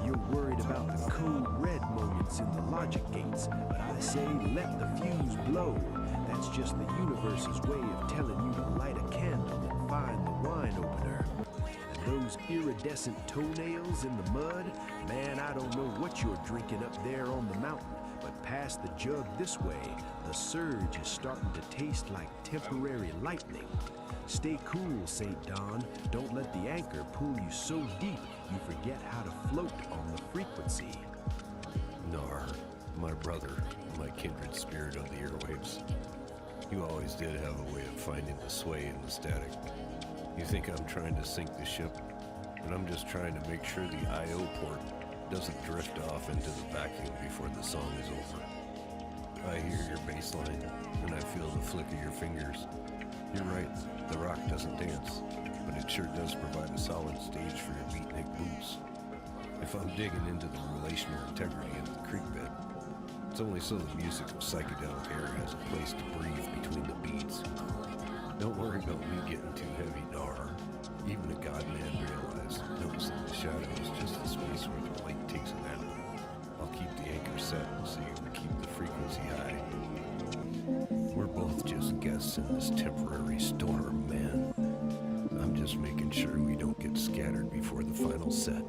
You're worried about the code red moments in the logic gates, but I say let the fuse blow. That's just the universe's way of telling you to light a candle and find the wine opener. And those iridescent toenails in the mud, man, I don't know what you're drinking up there on the mountain, but past the jug this way, the surge is starting to taste like temporary lightning. Stay cool, St. Don. Don't let the anchor pull you so deep you forget how to float on the frequency. Nar, my brother, my kindred spirit of the airwaves. You always did have a way of finding the sway in the static. You think I'm trying to sink the ship, but I'm just trying to make sure the I.O. port doesn't drift off into the vacuum before the song is over. I hear your bass line, and I feel the flick of your fingers. You're right, the rock doesn't dance, but it sure does provide a solid stage for your beatnik boots. If I'm digging into the relational integrity of the creek bed, it's only so the music of Psychedelic Aire has a place to breathe between the beats. Don't worry about me getting too heavy, Nar. Even a godman knows that the shadow is just the space where the light takes a nap. I'll keep the anchor set so you can keep the frequency high. We're both just guests in this temporary storm, man. I'm just making sure we don't get scattered before the final set.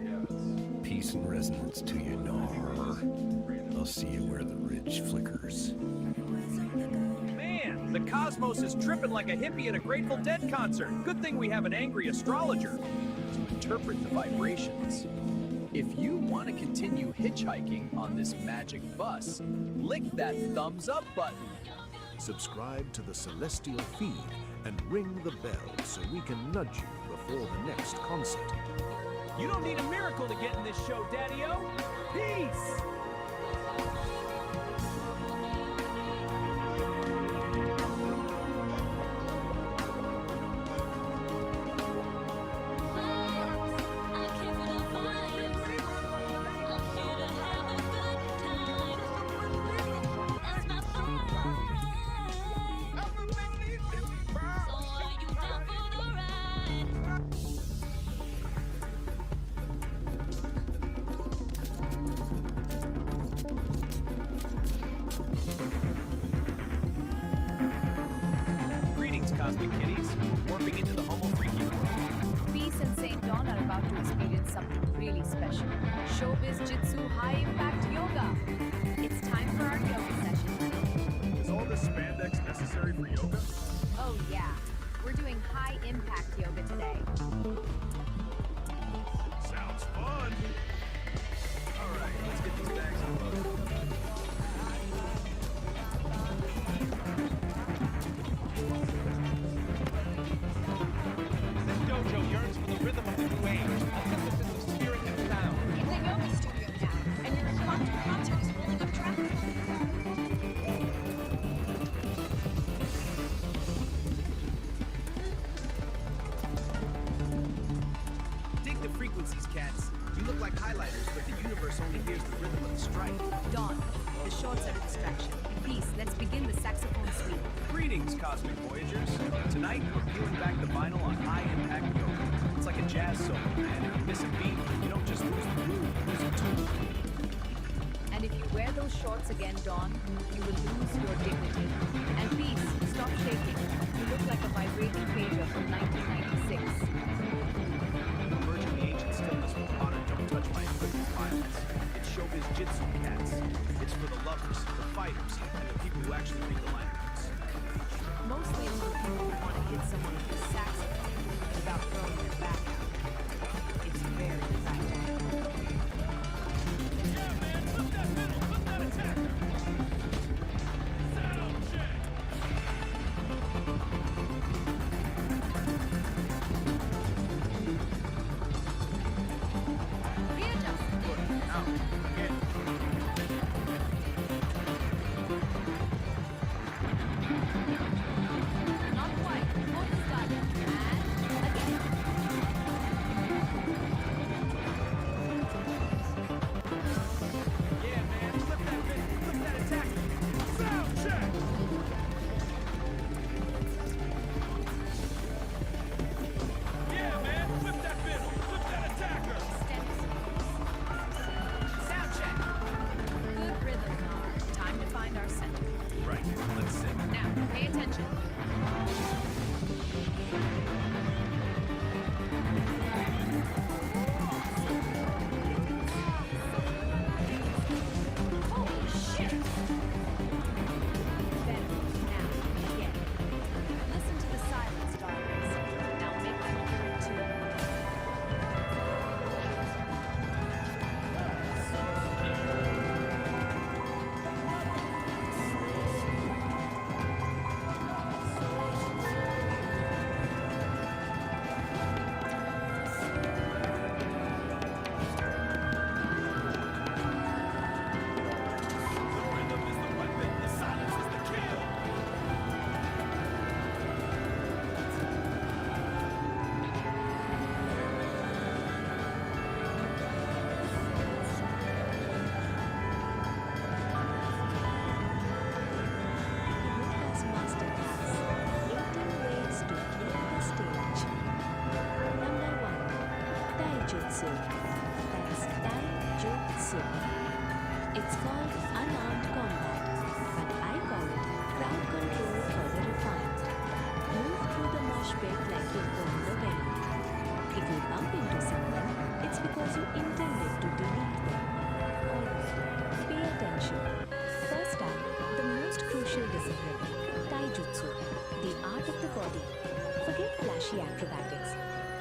Peace and resonance to you, Nar. I'll see you where the ridge flickers. Man, the cosmos is tripping like a hippie at a Grateful Dead concert. Good thing we have an angry astrologer to interpret the vibrations. If you want to continue hitchhiking on this magic bus, lick that thumbs up button. Subscribe to the Celestial feed and ring the bell so we can nudge you before the next concert. You don't need a miracle to get in this show, Daddy-O. Peace! Cosmic kitties, warping into the homo freaky world. Dawn are about to experience something really special. Showbiz Jitsu High Impact Yoga. It's time for our yoga session. Is all this spandex necessary for yoga? Oh yeah, we're doing high impact yoga today. Sounds fun. All right, let's get these bags unloaded. This dojo yearns for the rhythm of the new age, a synthesis of spirit and sound. It's a yoga studio now, and your impromptu concert is filling up traffic. Dig the frequencies, cats. You look like highlighters, but the universe only hears the rhythm of the strike. Dawn, the shorts are a distraction. Peace, let's begin the saxophone suite. Greetings, Cosmic Voyagers. Tonight, we're peeling back the vinyl on high impact yoga. It's like a jazz solo, and if you miss a beat, you don't just lose the groove, you lose it too. And if you wear those shorts again, Dawn, you will lose your dignity. And Peace, stop shaking. You look like a vibrating pager from 1996. Emerging the ancient stillness with honor, don't touch my equipment violence. It's showbiz jitsu, cats. It's for the lovers, the fighters, and the people who actually read the liner notes. Mostly it's for people who want to hit someone with a saxophone without throwing their back out. It's very practical. Yeah, man, flip that middle, flip that attacker. Sound check. Readjust. Out. Again. Not quite. Focus, darling. And again. Yeah, man, flip that middle, flip that attacker. Sound check. Yeah, man, flip that middle, flip that attacker. Sound check. Good rhythm, Nar. Time to find our center. Right, let's sing. Now, pay attention. Holy shit! Better. Now, again. Listen to the silence, darlings. Now make them hear it too. The rhythm is the weapon, the silence is the kill. Yoga's masterclass, 18 ways to clear the stage. Number 1. Taijutsu. That's Taijutsu. It's called unarmed combat, but I call it crowd control for the refined. Move through the mosh pit like you own the venue. If you bump into someone, it's because you intended to delete them. Alright, pay attention. First up, the most crucial discipline, Taijutsu, the art of the body. Forget flashy acrobatics.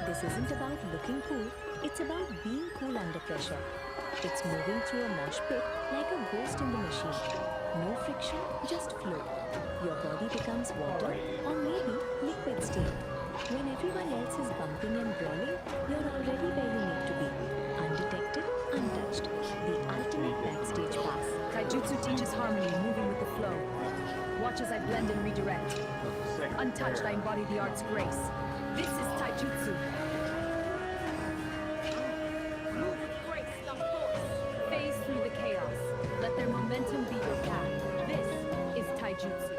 This isn't about looking cool, it's about being cool under pressure. It's moving through a mosh pit like a ghost in the machine. No friction, just flow. Your body becomes water or maybe liquid steam. When everyone else is bumping and brawling, you're already where you need to be. Undetected, untouched. The ultimate backstage pass. Taijutsu teaches harmony, moving with the flow. Watch as I blend and redirect. Untouched, I embody the art's grace. This is Taijutsu. Move with grace, not force. Phase through the chaos. Let their momentum be your path. This is Taijutsu.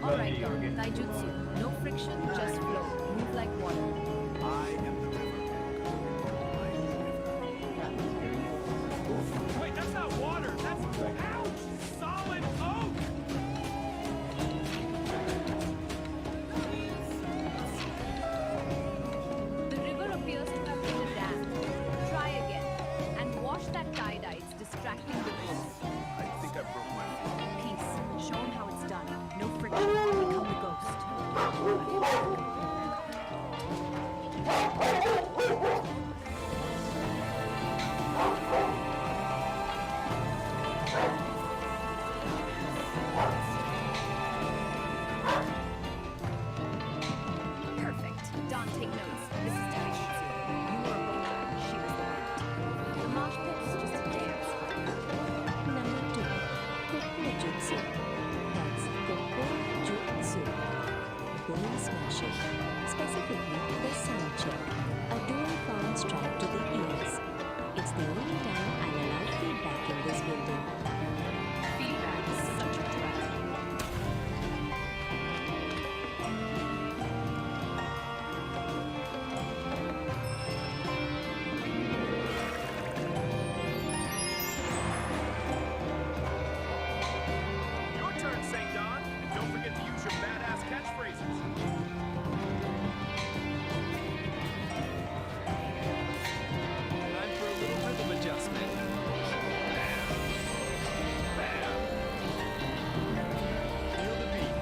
Alright, y'all. Taijutsu. No friction, just flow. Move like water. I am the river. Wait, that's not water, that's ouch, solid oak. The river craftsmanship, specifically the sound check, a dual palm strap to the ears. It's the only time I'll allow feedback in this building. Feedback is such a drag. Your turn, St. Don. And don't forget to use your badass catchphrases. Time for a little rhythm adjustment. Feel the beat.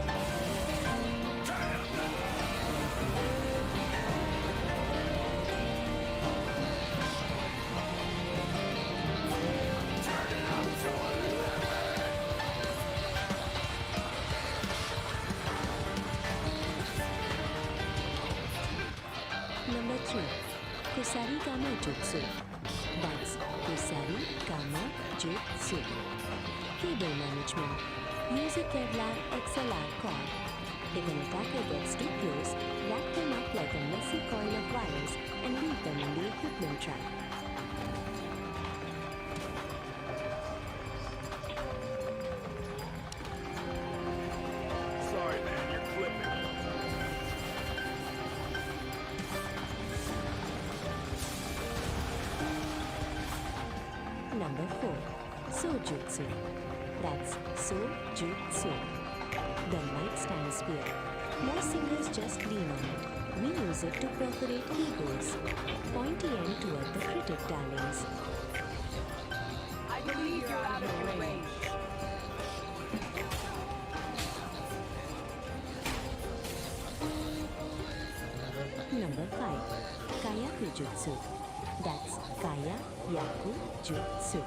Number 3. Kusari Kama Jutsu. That's Kusari Kama Jutsu. Cable management. Use a Kevlar XLR cord. If an attacker gets too close, wrap them up like a messy coil of wires and leave them in the equipment truck. Sorry, man, you're clipping. Number 4. Sojutsu. That's Sojutsu. The light stand spear. Most singers just lean on it. We use it to perforate egos. Pointy end toward the critic darlings. I believe you're out of your range. Number 5. Kayaku Jutsu. That's Kaya Yaku Jutsu.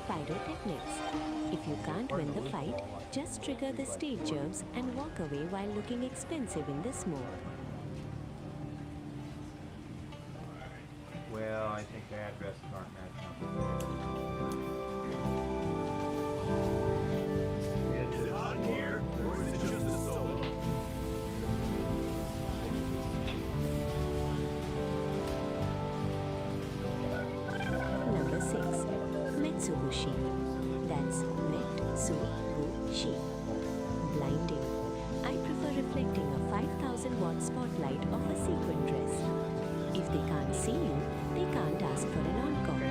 Pyrotechnics. If you can't win the fight, just trigger the stage germs and walk away while looking expensive in the smoke. Well, I think the addresses aren't matching up. Is it hot here, or is it just a solo? Number 6. Metsubushi. That's Metsubushi. Blinding. I prefer reflecting a 5,000 watt spotlight of a sequin dress. If they can't see you, they can't ask for an encore.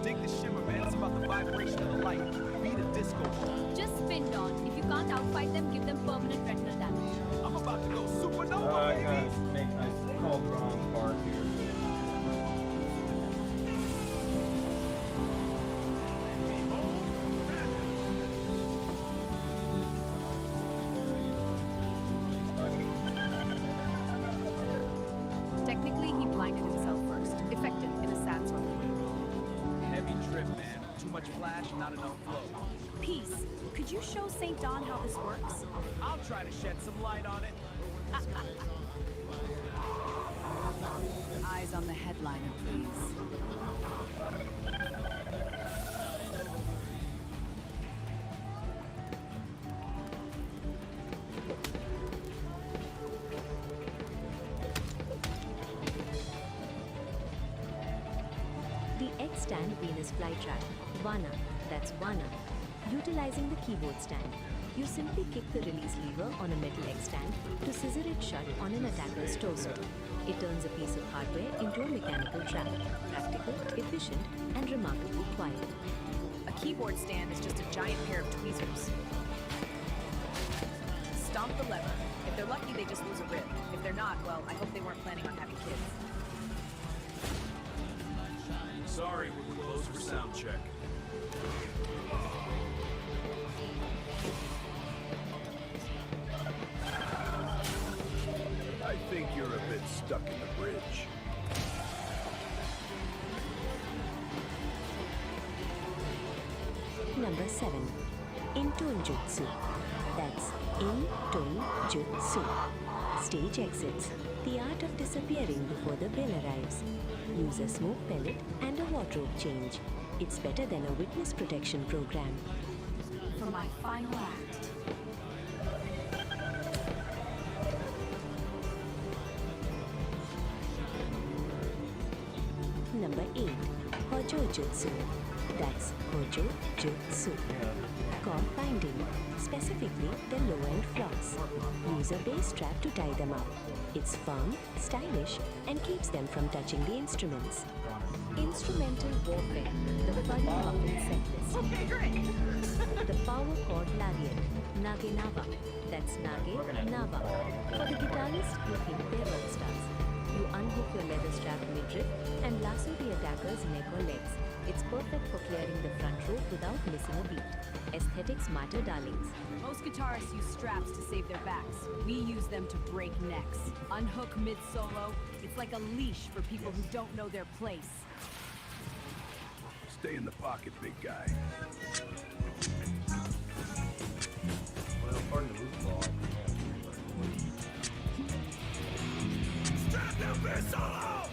Dig the shimmer, man. It's about the vibration of the light. Beat a disco ball. Just spin, Dawn. If you can't outfight them, give them permanent retinal damage. I'm about to go supernova, I baby. called the wrong part here. Technically, he blinded himself first. Effective in a sandstorm. Heavy trip, man. Too much flash, not enough flow. Peace, could you show St. Dawn how this works? I'll try to shed some light on it. Eyes on the headliner, please. The X-stand Venus flytrap, Vana, that's Vana. Utilizing the keyboard stand, you simply kick the release lever on a metal X-stand to scissor it shut on an attacker's torso. It turns a piece of hardware into a mechanical trap. Practical, efficient, and remarkably quiet. A keyboard stand is just a giant pair of tweezers. Stomp the lever. If they're lucky, they just lose a rib. If they're not, well, I hope they weren't planning on having kids. Sorry, we're closed for sound check. I think you're a bit stuck in the bridge. Number 7. Intun Jutsu. That's Intun Jutsu. Stage exits. The art of disappearing before the bell arrives. Use a smoke pellet and a wardrobe change. It's better than a witness protection program. For my final act. Number 8. Hojo Jutsu. That's Hojo Jutsu. Cord binding, specifically the low-end floss. Use a base strap to tie them up. It's firm, stylish, and keeps them from touching the instruments. Instrumental warfare. The Buddy Muffin set list. Okay, great. The power chord lariat. Nage Nava. That's Nage Nava. For the guitarists who think they're rock stars. You unhook your leather strap midriff and lasso the attacker's neck or legs. It's perfect for clearing the front row without missing a beat. Aesthetics matter, darlings. Most guitarists use straps to save their backs. We use them to break necks. Unhook mid-solo. It's like a leash for people who don't know their place. Stay in the pocket, big guy. Well, according to Luke's law, Strap down mid-solo!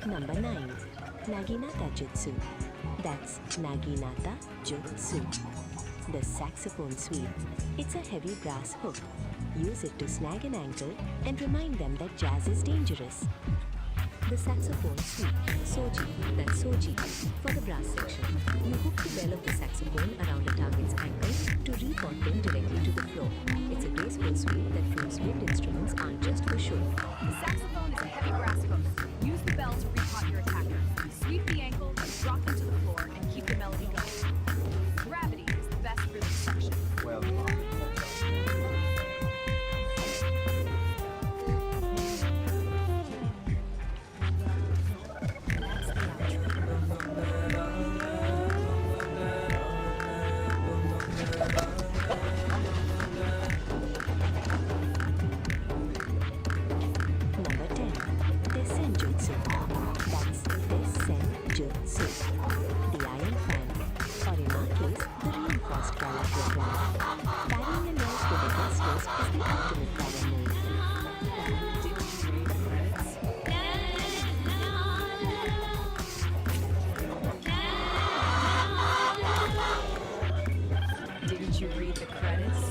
Number 9. Naginata Jutsu. That's Naginata Jutsu. The saxophone sweep. It's a heavy brass hook. Use it to snag an ankle and remind them that jazz is dangerous. The saxophone sweep. Soji. That's Soji. For the brass section, you hook the bell of the saxophone around a target's ankle to report them directly to the floor. It's a graceful sweep that proves wind instruments aren't just for show. The saxophone is a heavy brass hook. Use the bell to repot your attacker. Sweep the ankle, drop them to the floor, and keep the melody going. Gravity is the best rhythm section. well, Number 10. Dessen Jutsu. That's Dessen Jutsu. The iron fan. Or in our case, the reinforced collar program. Carrying a nurse with a guest list is the ultimate collar move. Didn't you read the credits?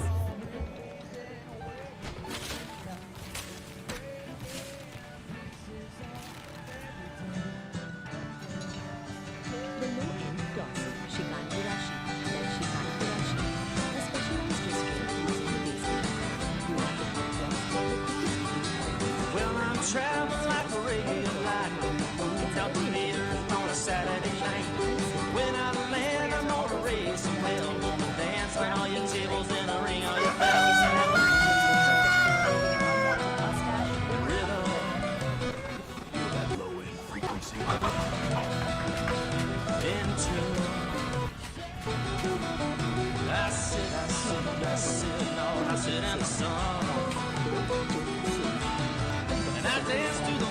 The low-end floss, Shikanturashi, like Shikanturashi, a specialized restraint used in the basement. You want the full floss? Well, I'm traveling like a radio light. Out the meters on a Saturday night. When I land, I'm gonna raise some hell. Gonna dance on all your tables in the ring, all your bells and that rhythm. That low-end frequency. In tune. I sit in the sun. And I dance to the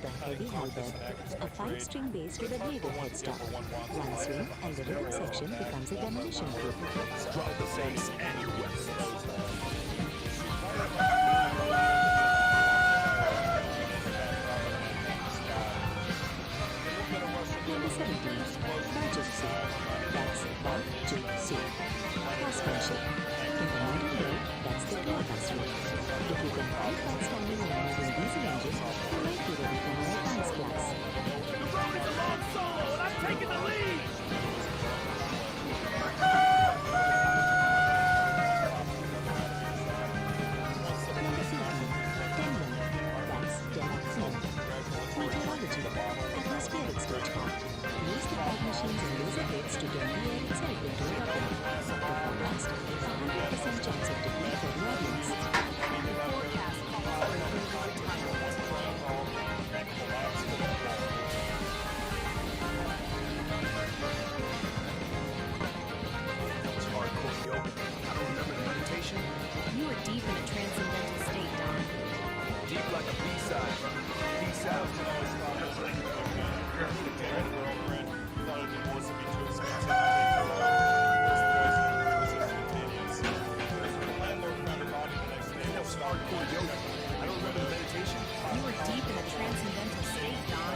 The heavy halberd, a 5-string bass with a bladed headstock. One swing and the rhythm section becomes a demolition group. Drop the bass and your weapons. Number 17, Bajutsu. That's Bajutsu. Horsemanship. In the modern way, that's the Toyota route. If you can fight while standing and moving these ranges, you might be ready for more advanced class. The road is a long solo, and I'm taking the lead! Number 13, Tenlin. That's Tenlin. Meteorology. Atmospheric stage part. Use the fog machines and laser blades to turn the air itself into a weapon. The forecast, 100% chance of defeat for the audience. The forecast calls for a good That was hardcore, yo. I don't remember the meditation. You were deep in a transcendental state, Don. Deep like a B-side, brother. B-side. That was hardcore, yo. I don't remember the meditation. You were deep in a transcendental state, Don.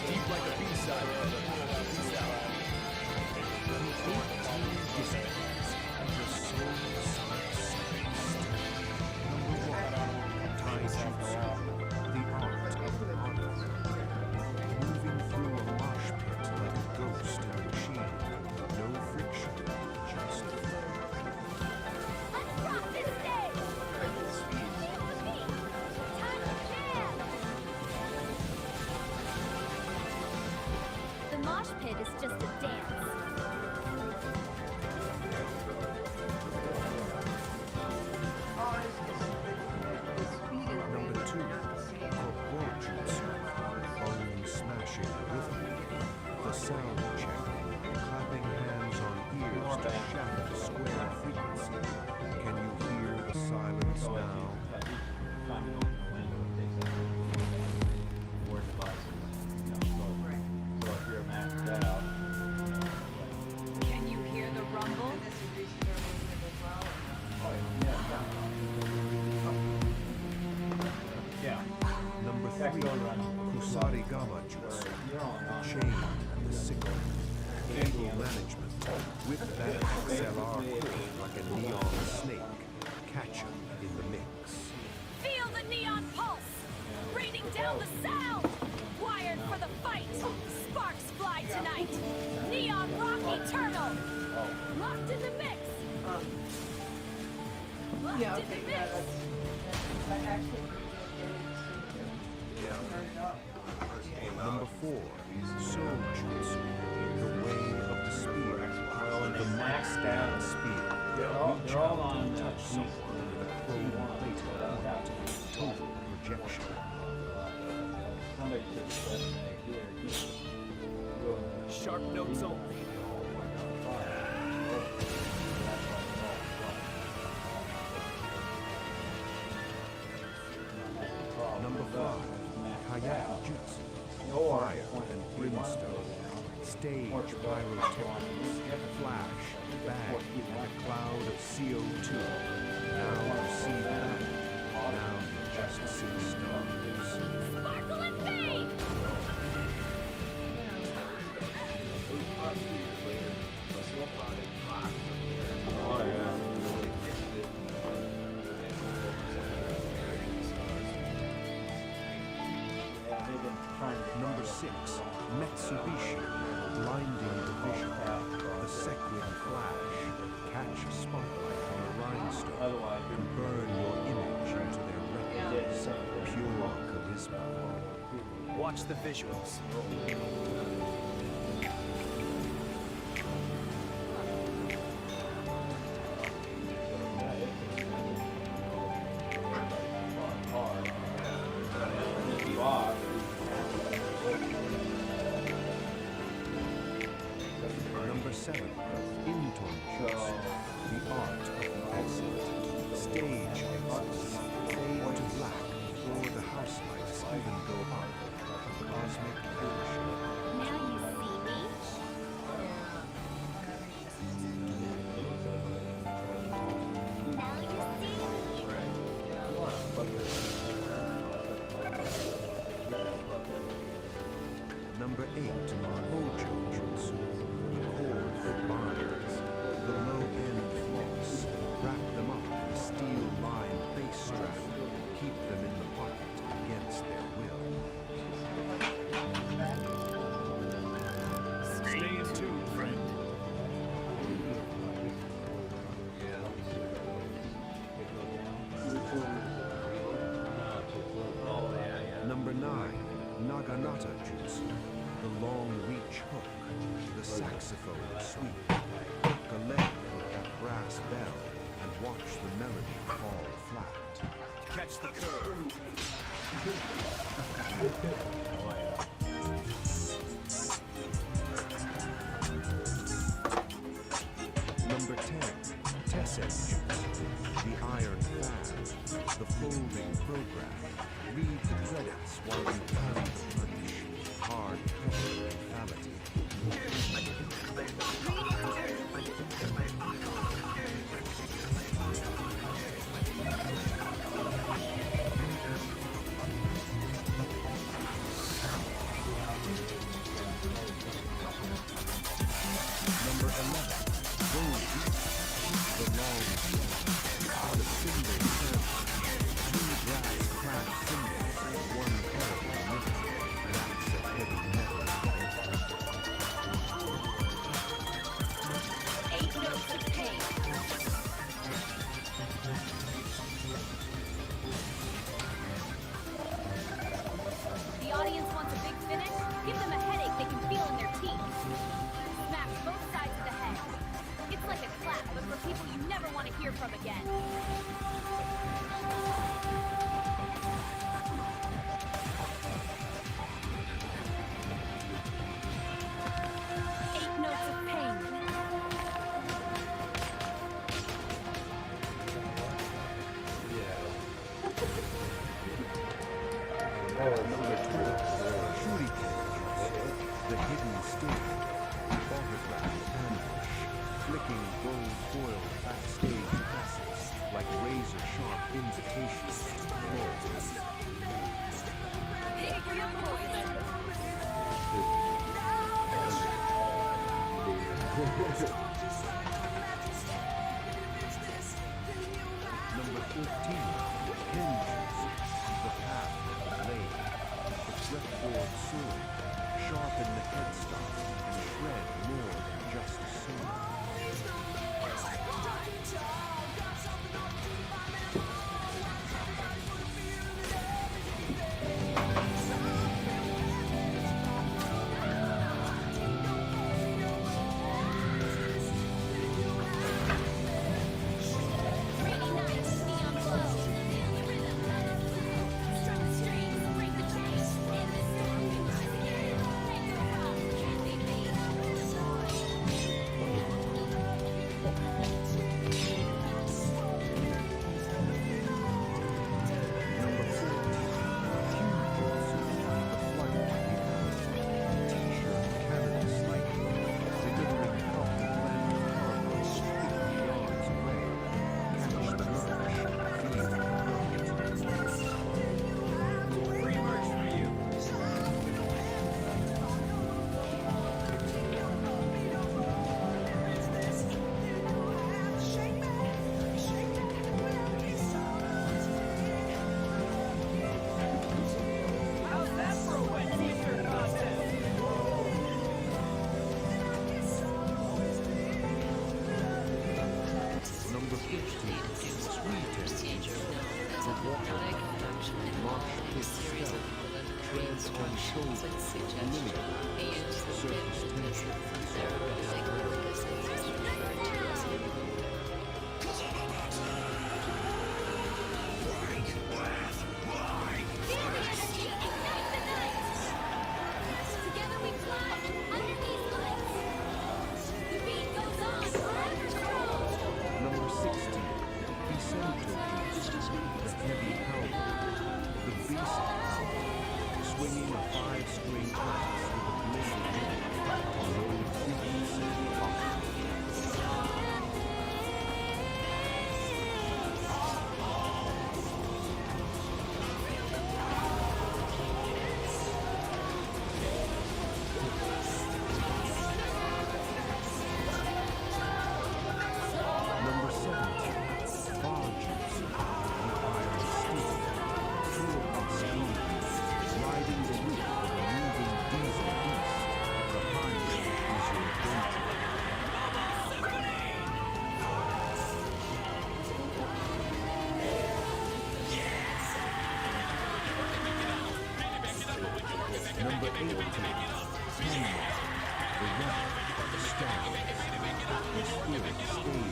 Deep like a B-side, brother. B-side. Moving through a mosh pit like a ghost in a machine. No friction, just Let's rock this stage! Feel the beat! Time to jam! The mosh pit is just a dance. Number 2, Gorjutsu, bone smashing rhythm. The sound check, clapping hands on ears to shatter square frequency. Can you hear the silence now? Can you hear the rumble? Number 3, Kusari Gama Jutsu, chain and the sickle. Cable management, whip that XLR quick like a neon snake. Catch 'em in the mix. Feel the neon pulse! Raining down the sound! Wired for the fight! Sparks fly tonight! Neon rock eternal! Locked in the mix! Locked in the mix! Yeah. Number 4, Soul Jutsu, the way of the spear. The mic stand spear. Reach out and touch someone with a chrome-plated point. Total projection. Sharp notes only. Number 5, Kayaki Jutsu, fire and brimstone, stage pyrotechnics, flash, bang, and a cloud of CO2. Now you see that. Now you just see stars. Sparkle and fade! Number 6, Mitsubishi, blinding the vision, the sequin flash, catch a spotlight on a rhinestone, and burn your image into their records. Pure charisma. Watch the visuals. Number 7, Inton Jutsu, the art of pulsate, stage exits, fade to black before the house lights even go up, a cosmic illusion. Now you see me? Now you see Number 8, Hojo Jutsu, the cord that binds, the low-end floss, wrap them up in a steel-lined bass strap, keep them in the pocket against their will. Stay in tune, friend. Number 9, Naginata Jutsu, the long reach hook, the saxophone sweep, hook a leg with that brass bell, and watch the melody fall flat. Catch the curve. Number 10, Tessen Jutsu, the iron fan, the folding program. Read the credits while you pound the punch. Hard cover lethality. Number 11, Gold Jutsu, the long view, the symbol turn, 2 brass clad symbols, 1 parallel movement, that's a heavy metal fight. 8 notes of pain. The audience wants a big finish? Give them a headache they can feel in their teeth. Smash both sides of the head. It's like a clap, but for people you never want to hear from again. Eight notes of pain. Number 12, Shuriken Jutsu, the hidden sting, the autograph ambush, flicking gold foil backstage passes like razor-sharp invitations to calls. Pick your poison. Number 13, Henjutsu, the path of the blade, the fretboard sword, sharpen the headstock and shred more than just a sword. The water marked his spell, treads on shoulders, limited, surface tension. Together we fly under these lights. The beat goes on forever strong. Number 16, descend tokens, the heavy power, the basic power, swinging a 5-string compass with a blade on low frequency Number 17, barges, the iron steel, tour possibilities, riding the whip of a moving diesel beast. The highway is your danger. Number 18, Canyon, the weather, the stars, atmospheric stage,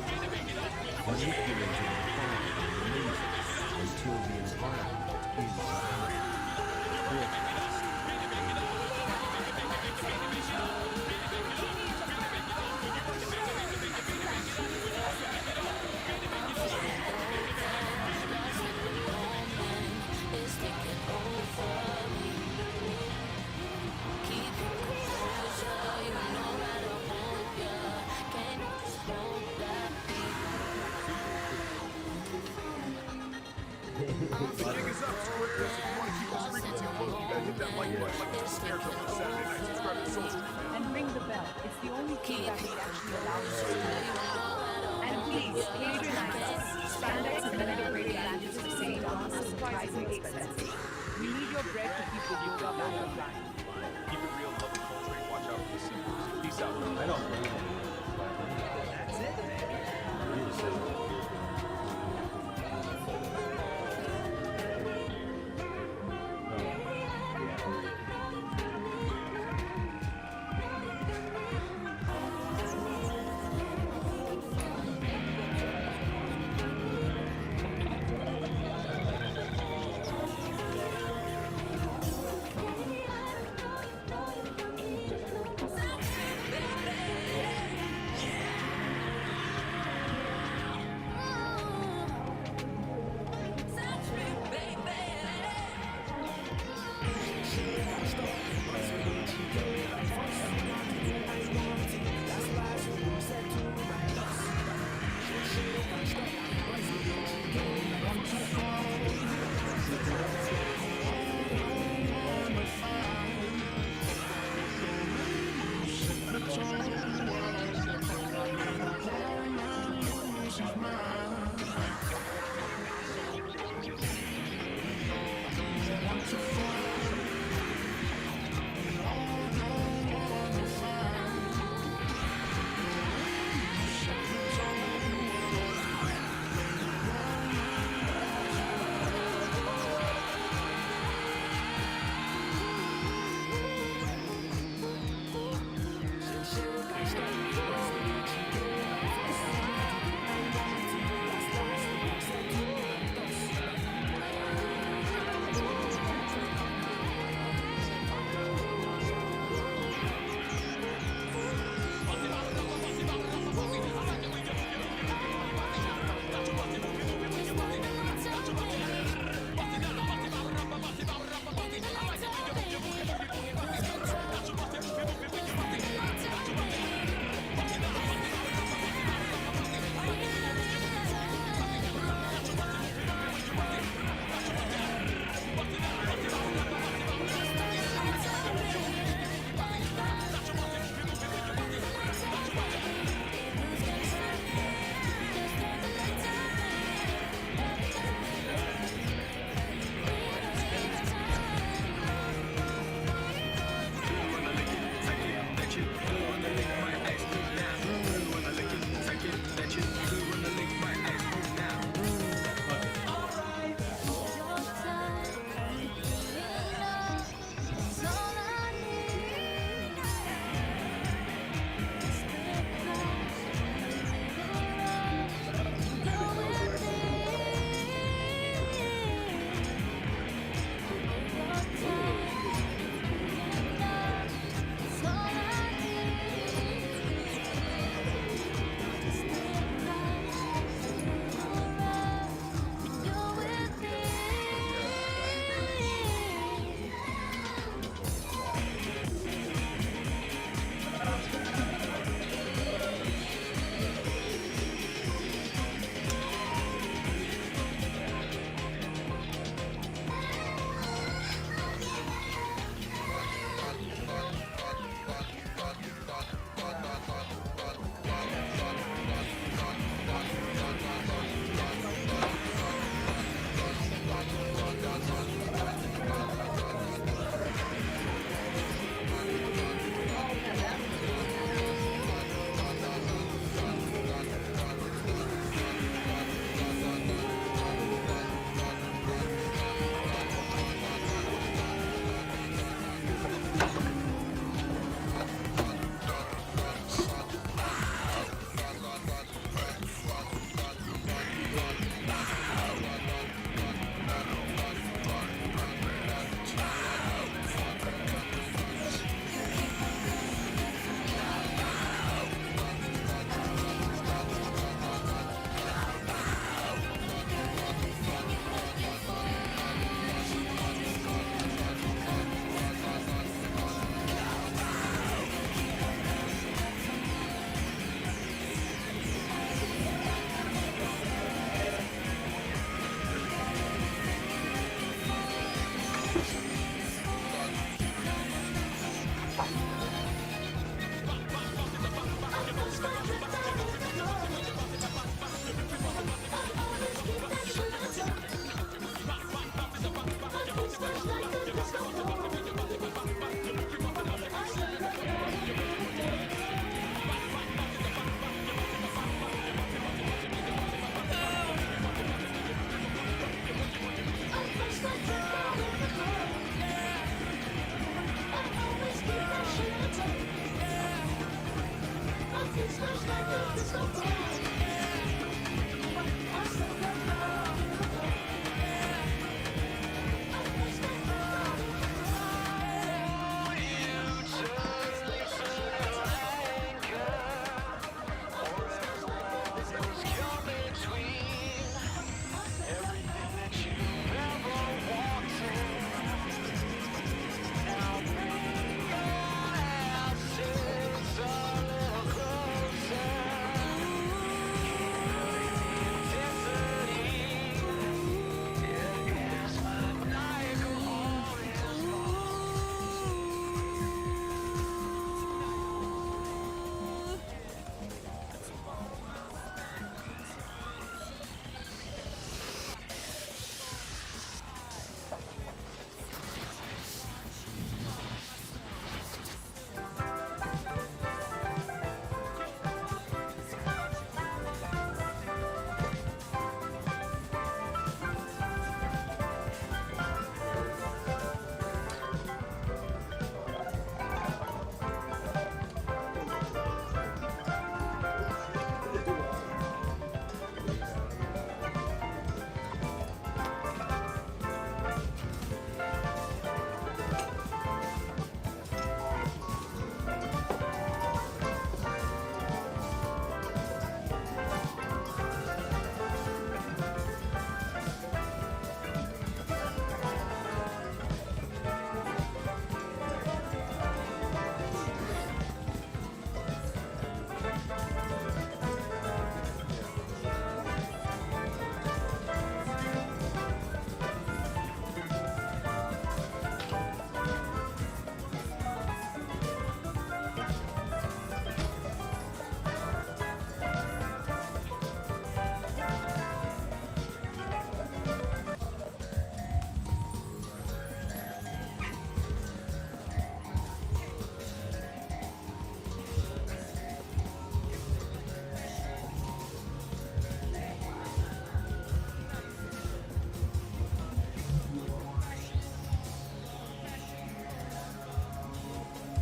manipulating the fire and lasers until the environment is broadcast. The gig is up, Squirtus. If you want to keep this frequency floating, you gotta hit that like button like Mr. Snare does on Saturday night. Subscribe to Soul Stream. And ring the bell. It's the only feedback that actually allows us to And please, patronize us. Spandex and medical grade advantages of St. Thomas are surprisingly expensive. We need your bread to keep the yoga back on track. Keep it real, love the culture, and watch out for the symbols. Peace out. I don't believe it. That's it, man. You just said it.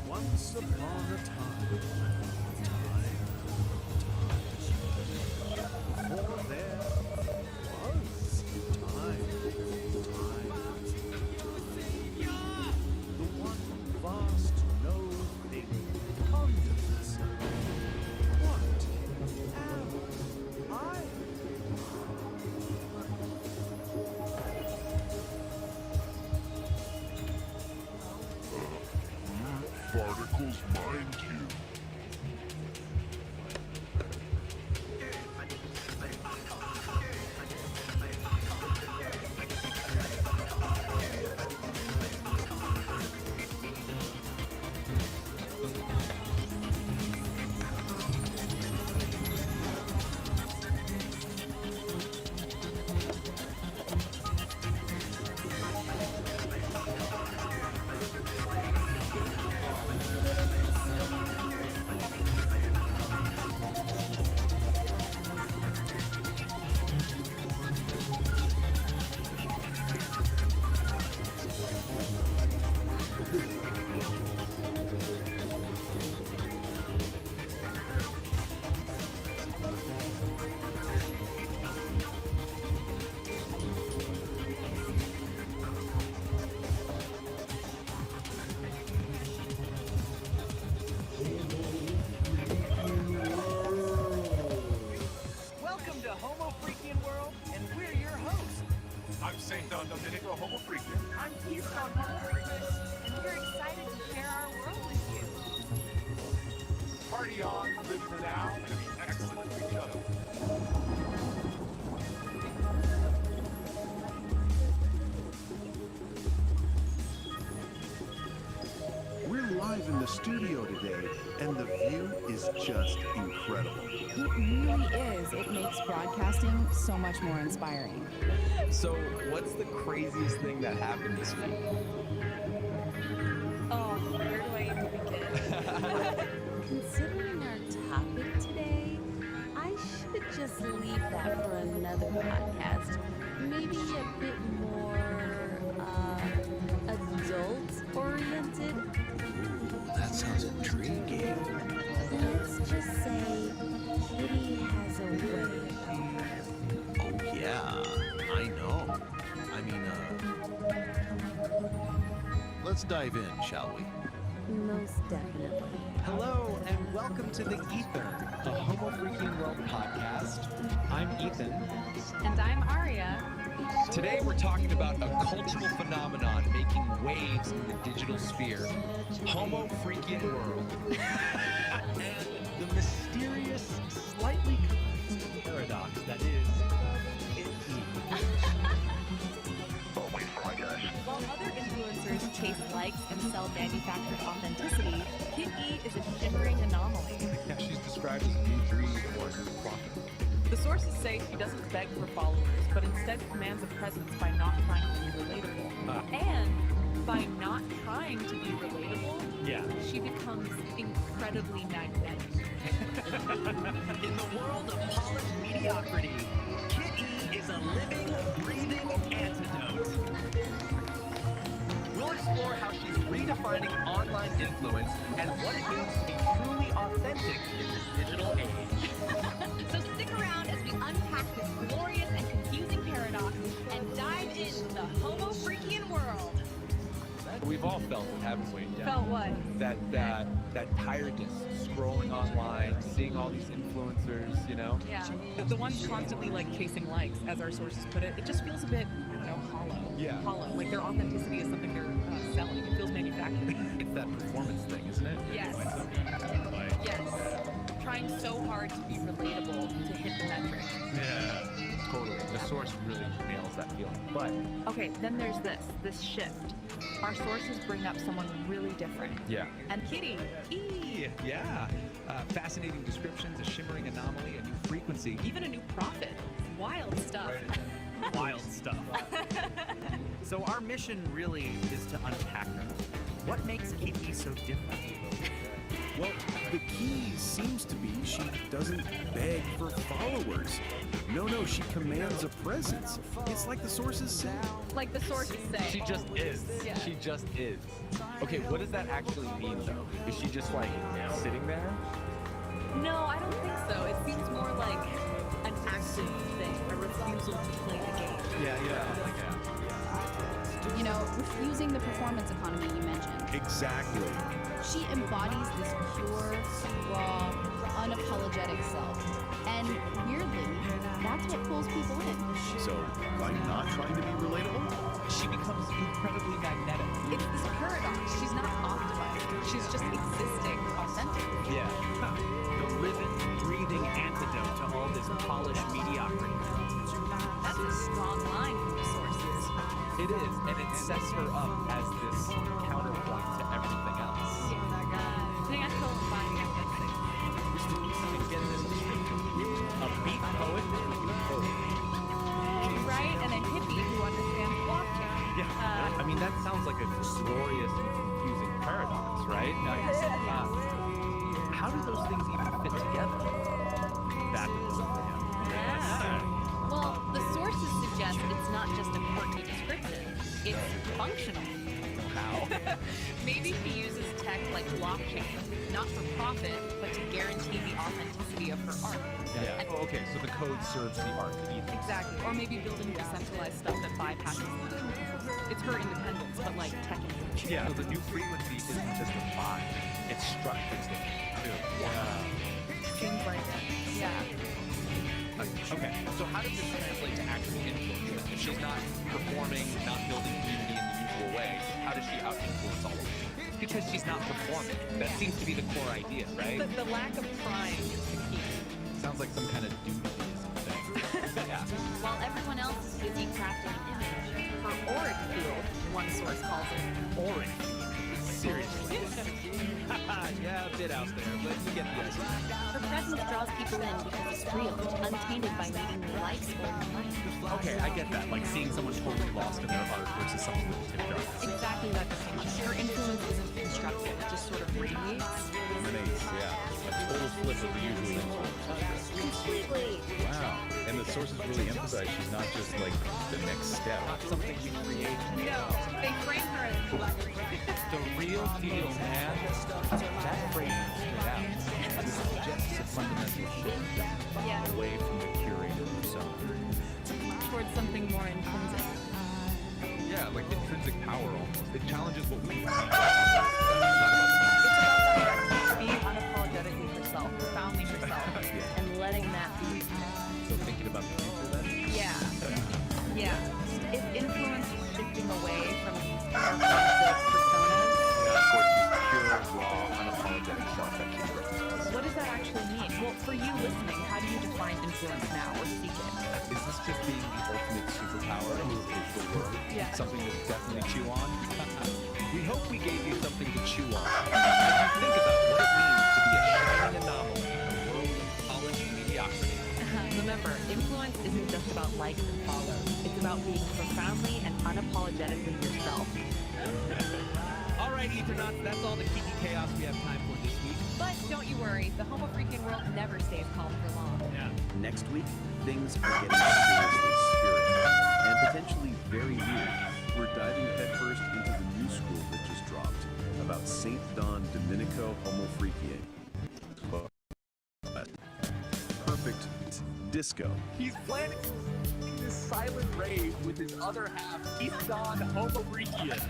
Once upon a time, before there was time. The one vast knowing ponderous. What am I? Particles mind you. Welcome to Homo Freakian World, and we're your hosts. I'm St. Don Domenico, Homo Freakian. I'm Peace the Dudes Jaway, and we're excited to share our world with you. Party on, live in the now, and be excellent to each other. We're live in the studio today, and the view is just incredible. It really is. It makes broadcasting so much more inspiring. So, what's the craziest thing that happened this week? Oh, where do I even begin? Considering our topic today, I should just leave that for another podcast. Maybe a bit more adult-oriented. That sounds intriguing. Let's just say let's dive in, shall we? Most definitely. Hello and welcome to The Ether, a Homo Freaking World podcast. I'm Ethan. And I'm Aria. Today we're talking about a cultural phenomenon making waves in the digital sphere. Homo Freaking World. And the mysterious, slightly confusing paradox that is it. While other influencers chase likes and sell manufactured authenticity, Kit E is a shimmering anomaly. Yeah, she's described as a new breed or new prophet. The sources say she doesn't beg for followers, but instead commands a presence by not trying to be relatable. And by not trying to be relatable, she becomes incredibly magnetic. In the world of polished mediocrity, Kit E is a living, breathing antidote. We'll explore how she's redefining online influence and what it means to be truly authentic in this digital age. So stick around as we unpack this glorious and confusing paradox and dive into the Homo Freakian world. We've all felt it, haven't we? Felt what? That tiredness, scrolling online, seeing all these influencers, you know? Yeah. The ones constantly like chasing likes, as our sources put it, it just feels a bit, I don't know, hollow. Yeah. Hollow. Like their authenticity is something they're selling. It feels manufactured. It's that performance thing, isn't it? Yes. Yes. Trying so hard to be relatable to hit the metric. Yeah. Totally. The source really nails that feeling. But Okay, then there's this shift. Our sources bring up someone really different. yeah. And Kitty, Yeah. Fascinating descriptions, a shimmering anomaly, a new frequency. even a new prophet. Wild stuff. Wild stuff. So our mission really is to unpack her. What makes Kit E so different? Well, the key seems to be she doesn't beg for followers. No, she commands a presence. It's like the sources say. Like the sources say. She just is. Yeah. She just is. Okay, what does that actually mean, though? Is she just, like, sitting there? No, I don't think so. It seems more like an active thing, a refusal to play the game. You know, refusing the performance economy you mentioned. Exactly. She embodies this pure, raw, unapologetic self. And weirdly, that's what pulls people in. So, by not trying to be relatable, She becomes incredibly magnetic. It's this paradox. She's not optimized. She's just existing authentically. Yeah. The living, breathing antidote to all this polished mediocrity. That's a strong line from the sources. It is, and it sets her up as this counterpoint to everything else. Hang on till I'm finding it. Get this description. A beat poet who Right? And a hippie who understands blockchain. Yeah. I mean, that sounds like a glorious and confusing paradox, right? How do those things even fit together? That Well, the sources suggest it's not just a quirky description. It's functional. How? Maybe she uses tech like blockchain, not for profit, but to guarantee the authenticity of her art. Yeah. Oh, okay, so the code serves the art ethos. Exactly. Or maybe building decentralized stuff that bypasses the It's her independence, but like tech independence. Yeah, so the new frequency isn't just a vibe, it's structures too. Wow. Seems like it. Yeah. Okay, so how does this translate to actual influence? If she's not performing, not building community in the usual way, how does she out-influence all of it? Because she's not performing. That seems to be the core idea, right? The lack of trying is the key. Sounds like some kind of duty-ism thing. Yeah. While everyone else is busy crafting an image, her auric field, one source calls it. Auric? Seriously? Yeah, a bit out there, but you get the idea. Her presence draws people in because it's real, untainted by needing the likes or the money. Okay, I get that. Like seeing someone totally lost in their art versus someone with tipped art. Exactly that distinction. Her influence isn't constructive, it just sort of radiates. Yeah. A total flip of the usual influence. Completely. Wow. And the sources really emphasize she's not just like the next step. Not something we create. No, they frame her as The real deal, man. That phrase stood out. It suggests a fundamental shift away from the curator himself. towards something more intrinsic. Yeah, like intrinsic power almost. It challenges what we It's about being unapologetically herself, profoundly herself, and letting that be. So thinking about the future then? Yeah. Yeah. If influence is shifting away from these performative personas, Yeah, of course, this pure, raw, unapologetic self that she brings. what does that actually mean? Well, for you listening, how do you define influence now or seek it? Is this just being the ultimate superpower in this digital world? Yeah. Something to definitely chew on? We hope we gave you something to chew on. As you think about what it means to be a shining anomaly in a world of polished mediocrity. Remember, influence isn't just about likes and follows. It's about being profoundly and unapologetically yourself. All right, Ethernauts, that's all the kiki chaos we have time for this week. But don't you worry, the homo freaking world never stays calm for long. Yeah. Next week, things are getting seriously spiritual and potentially very weird. We're diving headfirst into the new school that just dropped about St. Don Domenico Homo Freakiae. Perfect disco. He's planning this silent rave with his other half, Peace Don Homo Freakian.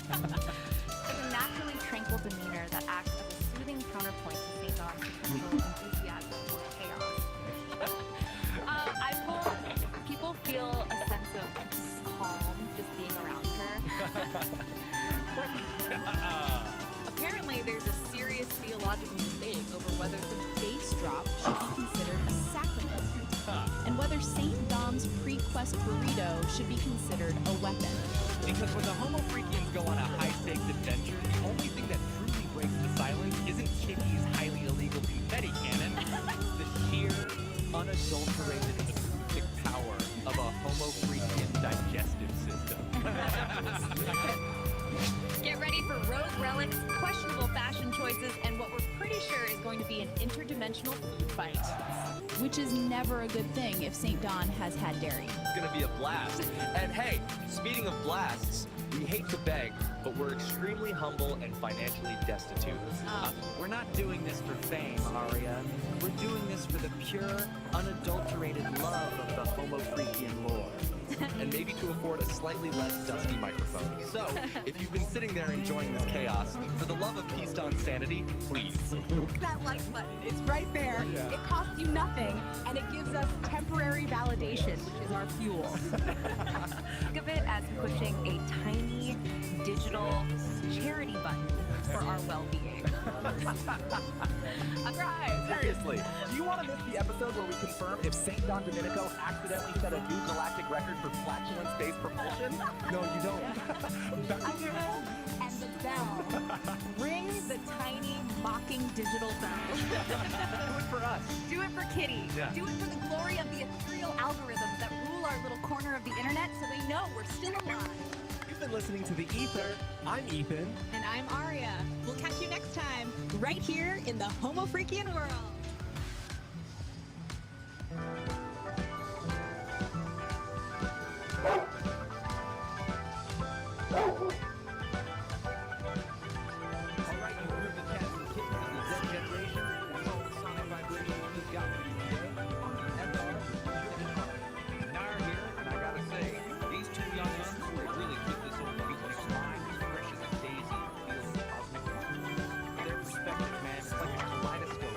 With a naturally tranquil demeanor that acts as a soothing counterpoint to St. Don's potential enthusiasm for chaos. I hope people feel a sense of calm just being around her. Apparently, there's a serious theological debate over whether the bass drop should be considered a sacrament, and whether St. Dom's pre-quest burrito should be considered a weapon. Because when the Homo Freakians go on a high-stakes adventure, the only thing that truly breaks the silence isn't Chicky's highly illegal confetti cannon. The sheer, unadulterated acoustic power of a Homo Freakian digestive system. Get ready for rogue relics, questionable fashion choices, and what we're pretty sure is going to be an interdimensional food fight. Which is never a good thing if St. Don has had dairy. It's gonna be a blast. And hey, speaking of blasts, we hate to beg, but we're extremely humble and financially destitute. We're not doing this for fame, Aria. We're doing this for the pure, unadulterated love of the Homo Freakian lore. And maybe to afford a slightly less dusty microphone. So, if you've been sitting there enjoying this chaos, for the love of Peace Don sanity, please. That like button, it's right there. Yeah. It costs you nothing, and it gives us temporary validation, which is our fuel. Think of it as pushing a tiny digital charity button for our well-being. Right. Seriously, do you want to miss the episode where we confirm if St. Don Domenico accidentally set a new galactic record for flatulence-based propulsion? No, you don't. And the bell. Ring the tiny, mocking digital bell. Do it for us. Do it for Kitty. Yeah. Do it for the glory of the ethereal algorithms that rule our little corner of the internet so they know we're still alive. You've been listening to The Ether. I'm Ethan. And I'm Aria. We'll catch you next time, right here in the Homo Freakian world. Alright, you heard the cats and kittens of the Z generation, and all the sonic vibrations we've got for you today. And Nar here, and I gotta say, these two young uns really keep this old Phoenix mind as fresh as a daisy in the field of cosmic wonder. Their perspective, man, is like a kaleidoscope.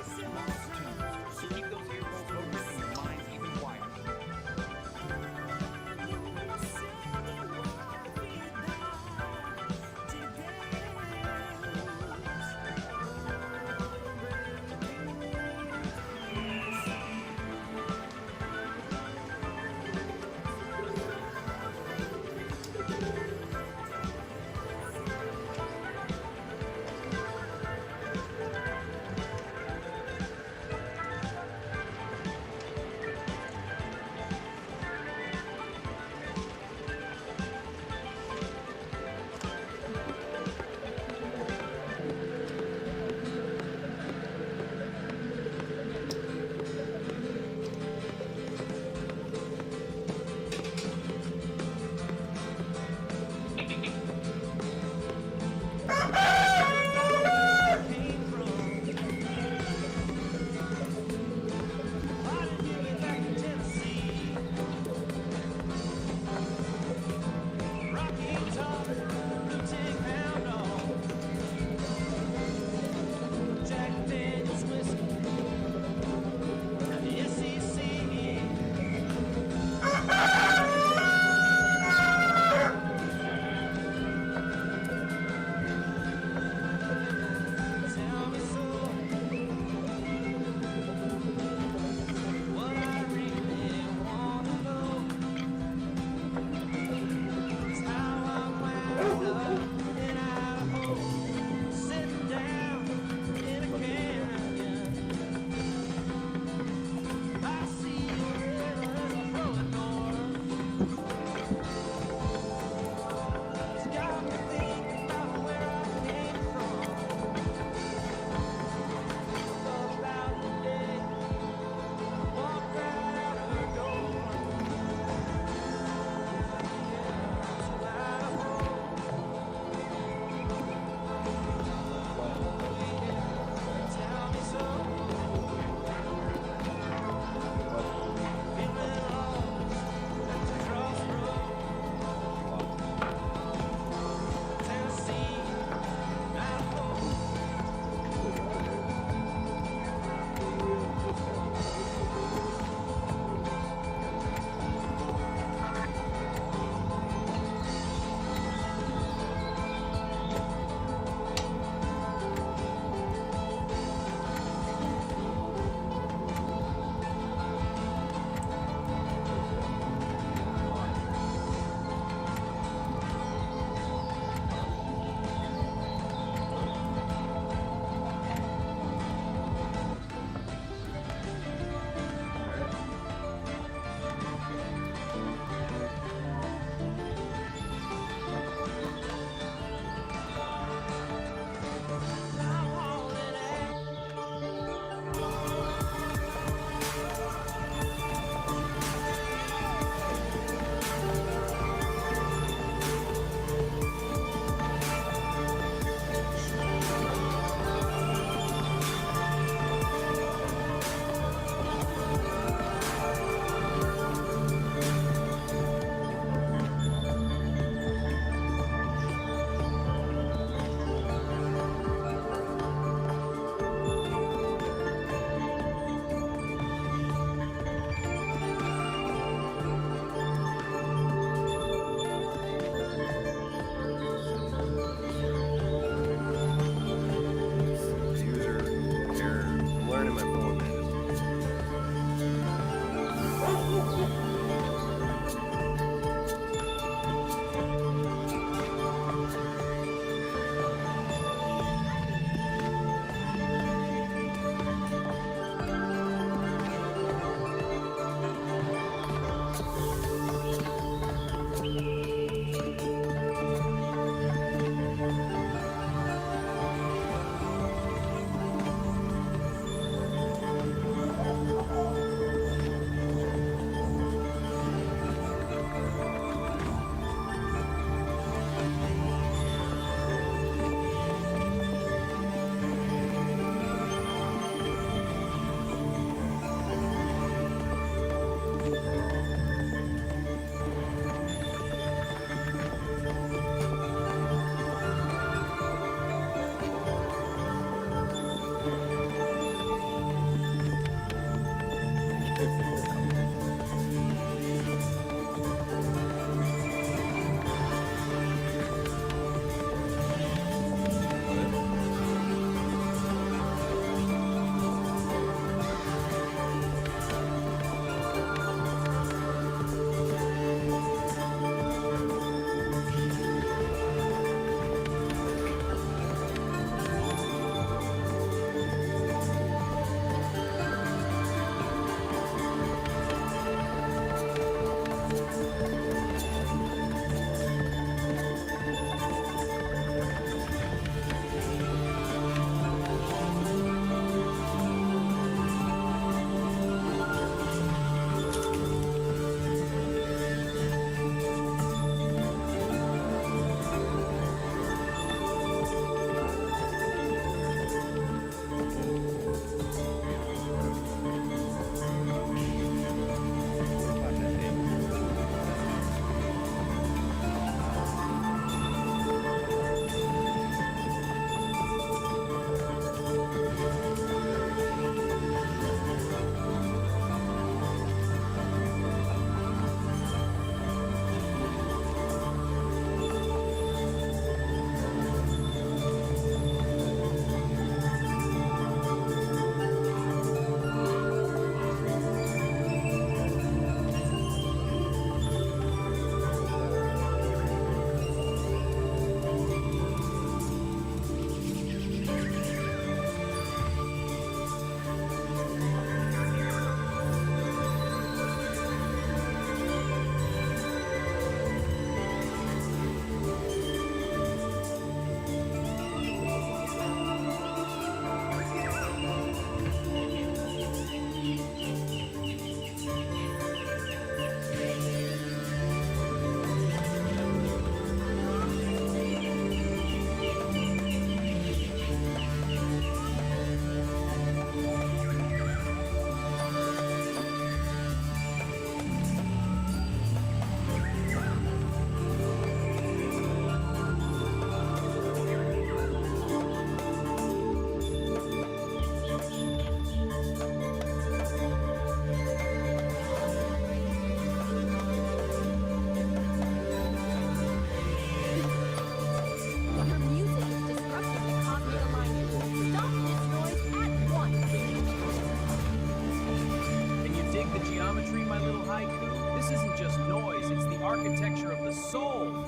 geometry, my little haiku? This isn't just noise, it's the architecture of the soul.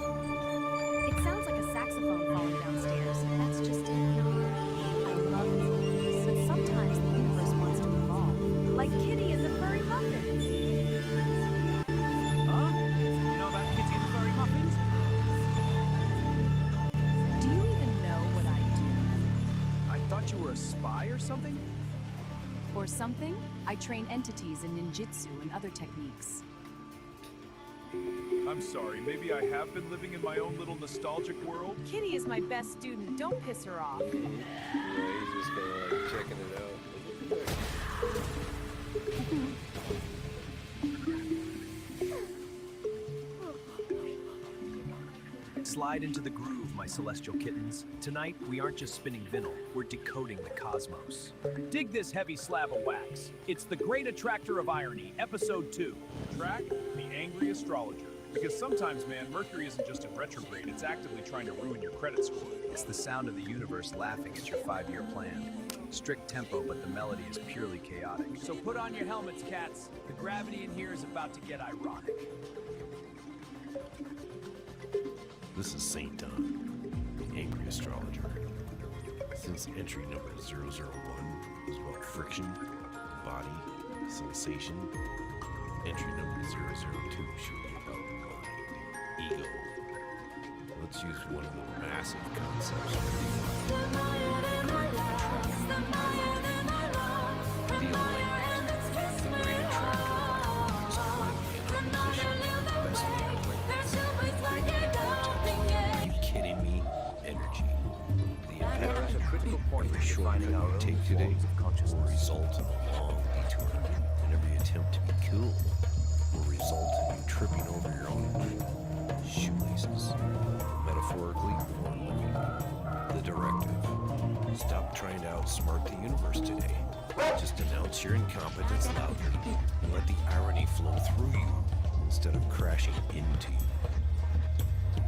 It sounds like a saxophone falling downstairs. That's just it. I love movies, but sometimes the universe wants to evolve. Like Kitty and the Furry Muffins. Huh? You know about Kitty and the Furry Muffins? Do you even know what I do? I thought you were a spy or something? Or something? I train entities in ninjutsu and other techniques. I'm sorry, maybe I have been living in my own little nostalgic world. Kitty is my best student. Don't piss her off. Yeah, he's just kind of like checking it out. Slide into the groove, my celestial kittens. Tonight, we aren't just spinning vinyl, we're decoding the cosmos. Dig this heavy slab of wax. It's the Great Attractor of Irony, Episode 2. Track the Angry Astrologer. Because sometimes, man, Mercury isn't just in retrograde, it's actively trying to ruin your credit score. It's the sound of the universe laughing at your 5-year plan. Strict tempo, but the melody is purely chaotic. So put on your helmets, cats. The gravity in here is about to get ironic. This is Saint Don, the Angry Astrologer. Since entry number 001 is about friction, body, sensation, entry number 002 should be about mind, ego. Let's use one of the massive concepts from the alignment, the great attractor of ironies, in opposition to the best gambling. Are you kidding me? Energy. The impediment, every shortcut you take today will result in a long detour, and every attempt to be cool will result in you tripping over your own shoelaces. Metaphorically or literally. The directive. Stop trying to outsmart the universe today. Just announce your incompetence loudly and let the irony flow through you instead of crashing into you.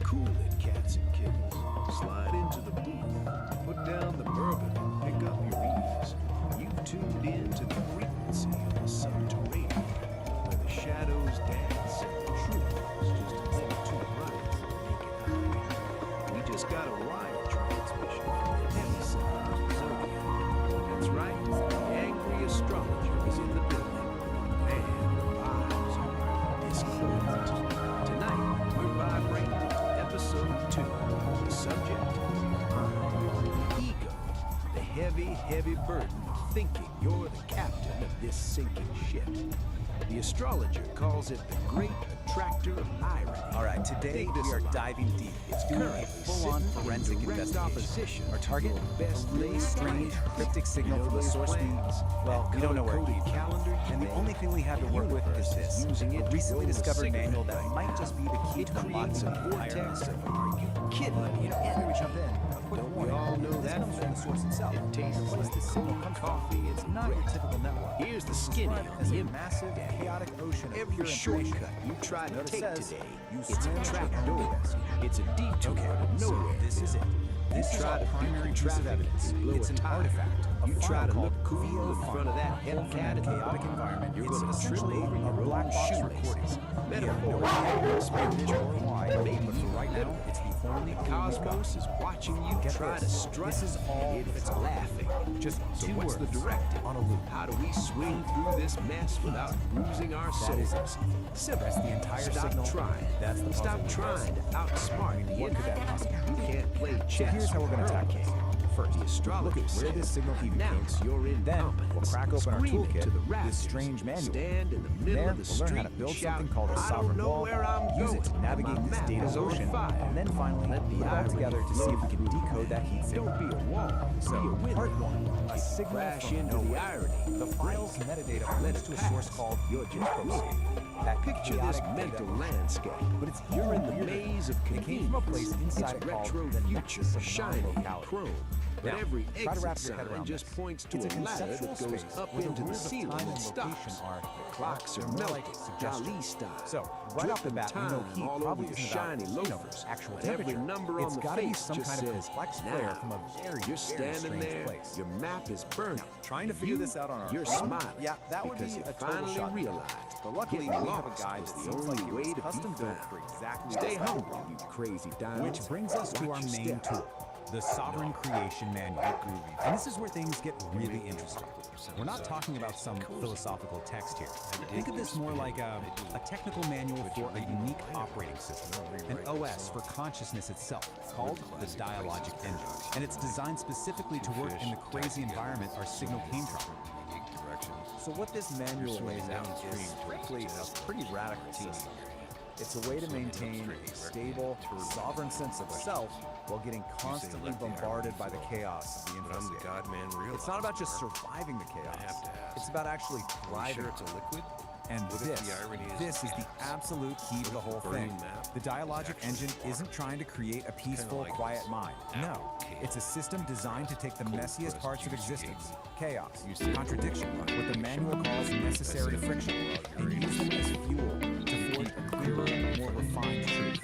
Cool it, cats and kittens. Slide into the booth. Put down the bourbon and pick up your ease. You've tuned in to the frequency of the subterranean, where the shadows dance and the truth is just a little too bright for the naked eye. We just got a wire transmission from the heavy side of the zodiac. That's right, the angry astrologer is in the building. Man, the vibes are discordant. Tonight, we're vibrating to Episode 2. The subject, ego. The heavy, heavy burden of thinking you're the captain of this sinking ship. The astrologer calls it the Great Attractor of Irony. All right, today we are diving deep. It's doing a full-on forensic investigation. Our target? Really strange, cryptic signal from the source we don't know where it came from. And the only thing we have to work with is this. A recently discovered manual that might just be the key to unlocking the entire mystery. Kidding me? Before we jump in, a quick Don't we warning. all know This that comes from the source itself. It tastes The place like the signal comes coffee from. and It's not your typical network. Here's the skinny Described on as the a impact. massive, chaotic ocean of Every pure shortcut information. you try to Notice take says, today, you it's a swim trapdoor. It's a detour Okay, to so nowhere. this is it. This is try our to primary beat piece of traffic, evidence. blow It's a an tire. artifact. A You file try to called look cool VO in front of that Pulled from Hellcat a in the chaotic bar. environment. You're It's gonna trip essentially over a your black own box shoelaces. recording. Metaphor. Spiritual or why, Maybe but for right now, it's the only the clue we've got. cosmos is watching you Get try this. to strike. This is all and it's it's laughing. Just So two what's words the directive? on a loop. How do we swing through this mess without bruising our That is souls? it. Simple. That's the entire Stop signal. trying. That's the Stop puzzle. trying to outsmart the What could that internet. possibly You can't play So chess. here's how we're going to with tackle Hurricane. this. First, The look astrologer at where says, this signal even came announce from. your Then incompetence. we'll crack open our Scream it toolkit, to the this rafters. strange manual. Stand in the middle There, of the we'll learn street how to build and shout, something called a "I don't sovereign know wall, where I'm use it going. to navigate My this map data is on ocean, fire." and then finally Let the put it all irony together to see if we can flow decode that heat signal. Don't be a wall. So, be a winner. part one, a If you signal crash from into the nowhere. irony. The file's metadata Let points it to a pass. source called You're just Picture proceeding. that Picture this chaotic mental data. landscape. But it's You're in even the weirder. maze of It came from a place convenience. inside It's it called retro the future, Nexus of shiny and non-locality. chrome. But Now, every try to wrap exit your head sign around just this. points to It's a ladder conceptual that goes space up where into the rules of ceiling time and and location stops. are The clocks are more like melting, suggestions. Dali style. So, right off the bat, we know time heat all probably over your isn't about, shiny loafers. actual But every temperature. number on It's the gotta be face some just kind of says, complex flare now. from a very, You're very standing strange there, place. your map is burning. Trying to figure this out on our You're own? smiling. Yeah, that would be because you a total finally shot. realized But luckily, we getting have a lost guide was that the seems like only it way was to be custom built found. for exactly Stay this humble, problem. you crazy dinos. Which brings us to our Watch your main step. tool, the Sovereign Creation Manual. And this is where things get really interesting. We're not talking about some philosophical text here. Think of this more like a technical manual for a unique operating system, an OS for consciousness itself, called the Dialogic Engine. And it's designed specifically to work in the crazy environment our signal came from. So what this manual lays out is frankly a pretty radical system. It's a way to maintain a stable, sovereign sense of self while getting constantly bombarded by the chaos of the infoscape. It's not about just surviving the chaos. It's about actually thriving. It's a liquid. And this is the absolute key to the whole thing. The Dialogic Engine isn't trying to create a peaceful, quiet mind. No, it's a system designed to take the messiest parts of existence, chaos, contradiction, what the manual calls necessary friction, and use them as fuel to forge a clearer, more refined truth.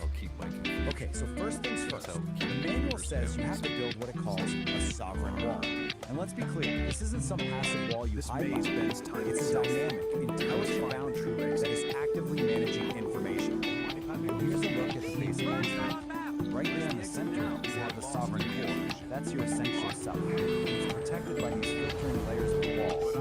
Okay, so first things first. The manual says you have to build what it calls a sovereign wall. And let's be clear, this isn't some passive wall you hide behind. It's a dynamic, intelligent boundary that is actively managing information. Here's a look at the basic boundary. Right there in the center, you have the sovereign core. That's your essential self. It's protected by these filtering layers of the wall,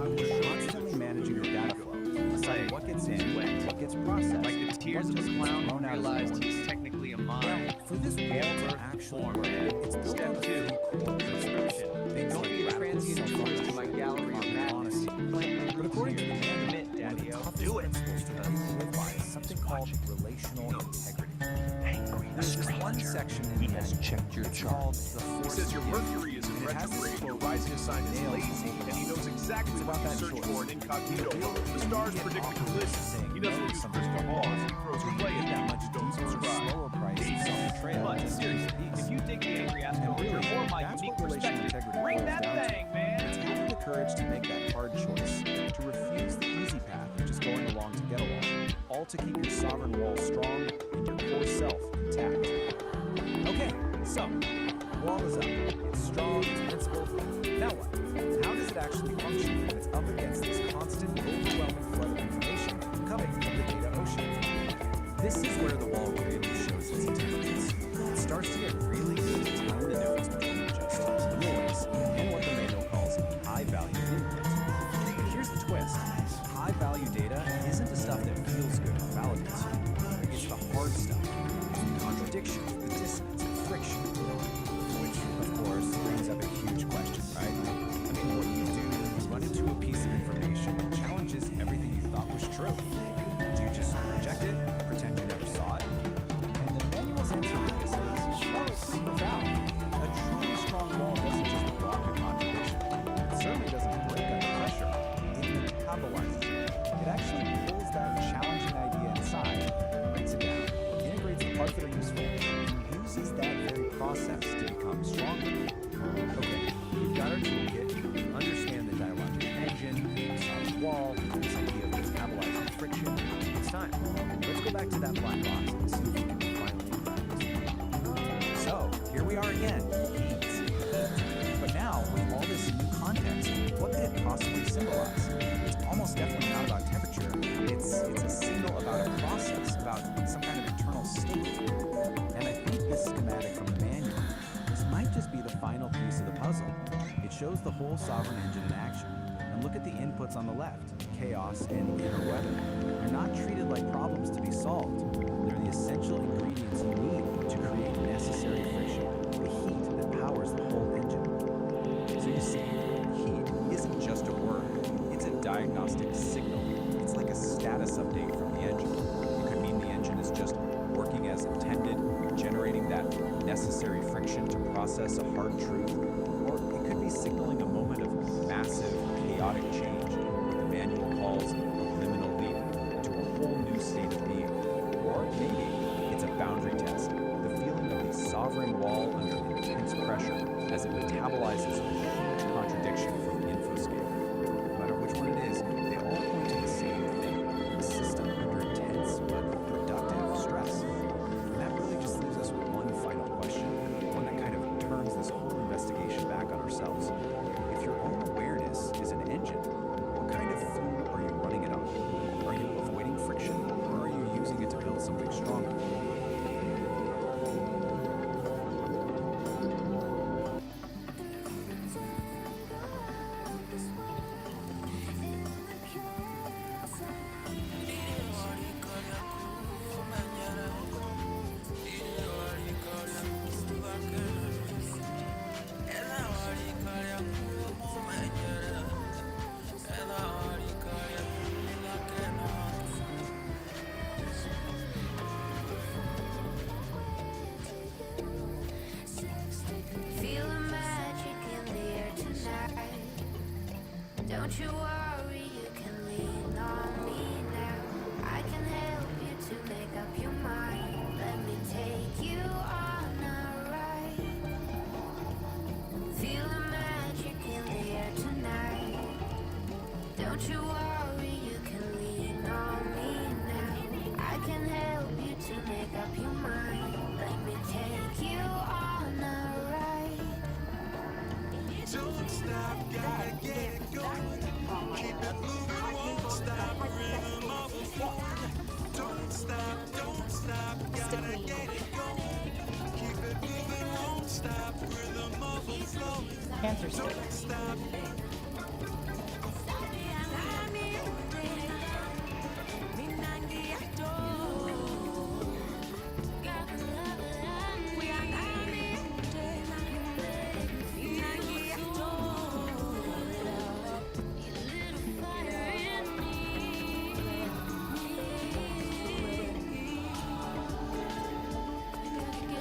constantly managing your data flow, deciding what gets in, what gets processed, Like the tears of a clown realized he's technically a mime. For this wall to actually work, it's built Step on 2, prescription. Don't be a transient tourist to my gallery of madness. But according to the Admit, Daddy-o. Do it. something called relational integrity. There's this one section in the manual. It's called the He force says your field. Mercury is in And it has this retrograde, your quote, rising sign is nails lazy, and he knows exactly It's what about to that search choice. for in incognito. Reveal The stars immediate predict the opposites, collision. saying He doesn't no use some crystal more. balls, he throws To away create that much don't deeper, subscribe. slower price of self-betrayal. But seriously, if you dig the angry ass And over really, or my that's unique what relational perspective, integrity bring boils that down to. thing, man. It's having the courage to make that hard choice, to refuse the easy path of just going along to get along, all to keep your sovereign wall strong and your core self intact. Okay, so, wall is up. It's strong, it's principled. Now what? How does it actually function when it's up against this constant, overwhelming flood of information coming from the data ocean? This is where the wall really shows its intelligence. It starts to get really good at telling the difference between just noise and what the manual calls high-value input. Here's the twist. High-value data isn't the stuff that feels good or validates you. It's the hard stuff. The contradiction, the dissonance, the friction. Which, of course, brings up a huge question, right? I mean, what do you do when you run into a piece of information that challenges everything you thought was true? Do you just reject it, pretend you never saw it? And the manual's answer to this is, oh, it's pretty profound. A truly strong wall doesn't just block a contradiction. It certainly doesn't break under pressure. It metabolizes it. It actually pulls that challenging idea inside, breaks it down, integrates the parts that are useful, and uses that very process to become stronger. Okay, we've got our toolkit, understand the dialogic engine, the solid wall, this idea of metabolizing friction. It's time. Let's go back to that black box and see if we can finally crack this. So, here we are again. Heat. But now, with all this new context, what could it possibly symbolize? It's almost definitely not about temperature. It's a signal about a process, about some kind of internal state. And I think this schematic from the manual, this might just be the final piece of the puzzle. It shows the whole sovereign engine in action. And look at the inputs on the left, chaos and inner weather. They're not treated like problems to be solved. They're the essential ingredients you need to create necessary friction, the heat that powers the whole engine. So you see, heat isn't just a word, it's a diagnostic signal. It's like a status update from the engine. It could mean the engine is just working as intended, generating that necessary friction to process a hard truth, or it could be signaling a moment of massive, chaotic change, what the manual calls a liminal leap into a whole new state of being. Or maybe it's a boundary test, the feeling of the sovereign wall under intense pressure as it metabolizes Don't you worry, you can lean on me now. I can help you to make up your mind. Let me take you on a ride. Feel the magic in the air tonight. Don't you worry, you can lean on me now. I can help you to make up your mind. Let me take you on a ride. Don't stop, gotta get it going. Keep it moving, won't stop. Rhythm of the floor. Don't stop, gotta get it going. Keep it moving, won't stop. Rhythm of the floor. Cancer stick. Don't stop.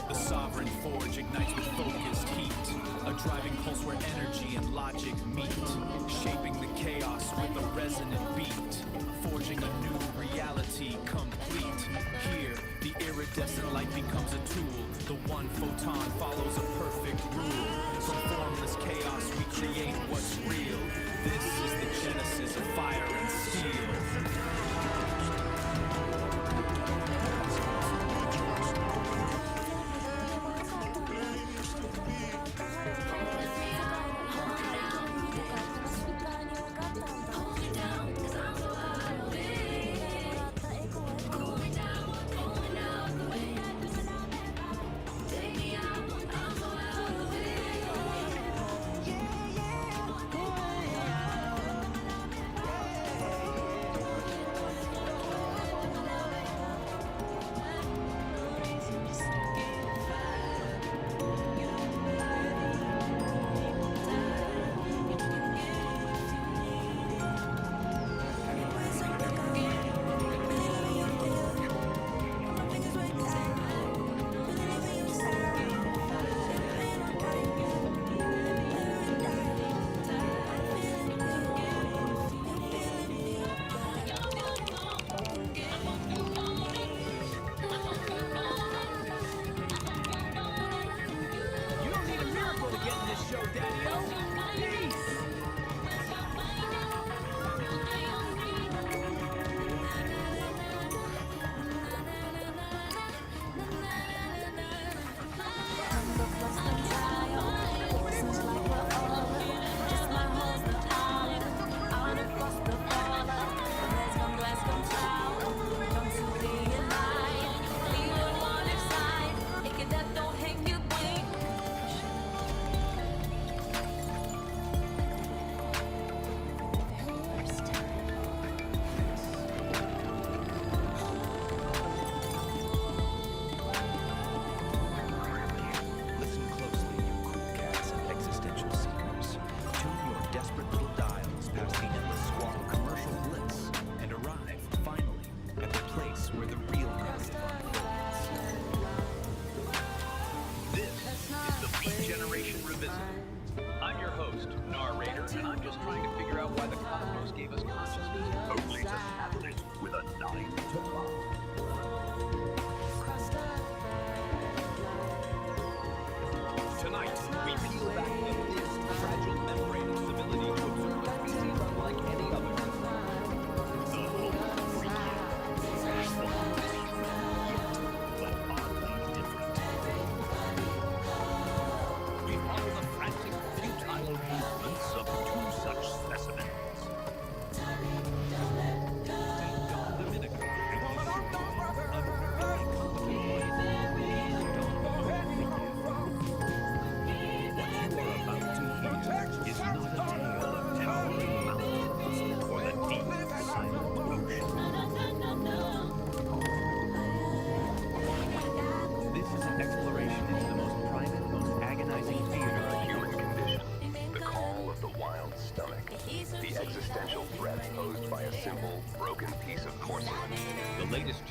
The sovereign forge ignites with focused heat, a driving pulse where energy and logic meet, shaping the chaos with a resonant beat, forging a new reality complete. Here, the iridescent light becomes a tool. The one photon follows a perfect rule. From formless chaos, we create what's real. This is the genesis of fire and steel.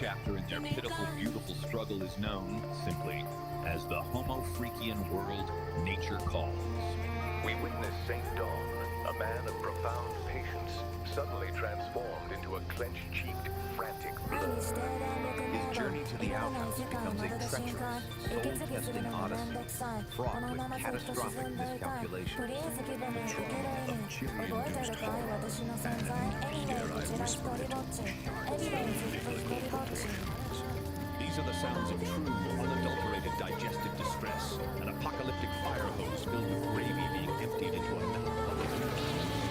Chapter in their pitiful, beautiful struggle is known simply as the Homo Freakian World Nature Calls. We witness St. Dawn, A man of profound patience, suddenly transformed into a clenched-cheeked, frantic blur. His journey to the outhouse becomes a treacherous, soul-testing odyssey, fraught with catastrophic miscalculations. The trauma of chili-induced horror, and, dare I whisper it, charred physical torment. These are the sounds of true, unadulterated digestive distress, an apocalyptic fire hose filled with gravy being emptied into a metal bucket.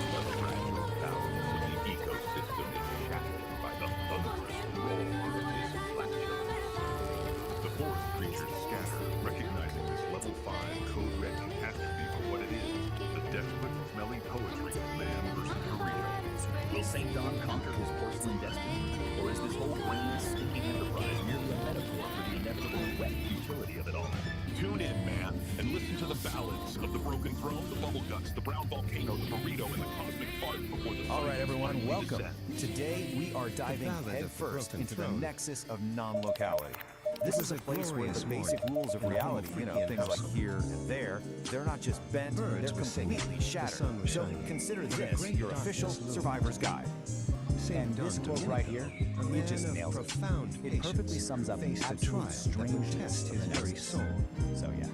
The fragile balance of the ecosystem is shattered by the thunderous roar of this flatulence. The forest creatures scatter, recognizing this level 5 code red catastrophe for what it is, the desperate, smelly poetry of man versus burrito. Will St. John conquer his porcelain destiny? Or is this whole brain stinking enterprise merely a metaphor for the inevitable wet futility of it all? Tune in, man, and listen to the ballads of the broken throne, the bubble guts, the brown volcano, the burrito, and the cosmic fart before the sun. All right, everyone, welcome. descends. Today, we are diving headfirst into the nexus of non-locality. This is a place where the basic rules of reality, things like here and there, they're not just bent, they're completely shattered. So consider this your official survivor's guide. And this quote right here, it just nails it. It perfectly sums up the absolute strangeness of the very soul. So yeah,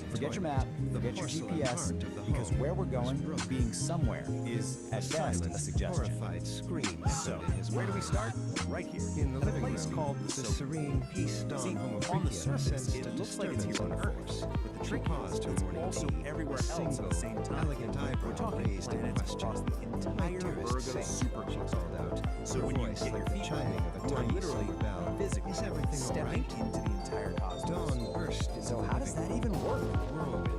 forget your map, forget your GPS, because where we're going, being somewhere, is at best a suggestion. So, where do we start? Right here, at a place called the Serene Peace Dawn. On the surface, it looks like it's here on Earth, but the trick is it's also everywhere else at the same time. We're talking planets across the entire Virgo supercluster. So when you get your feet wet, you are literally physically stepping into the entire cosmos. So how does that even work?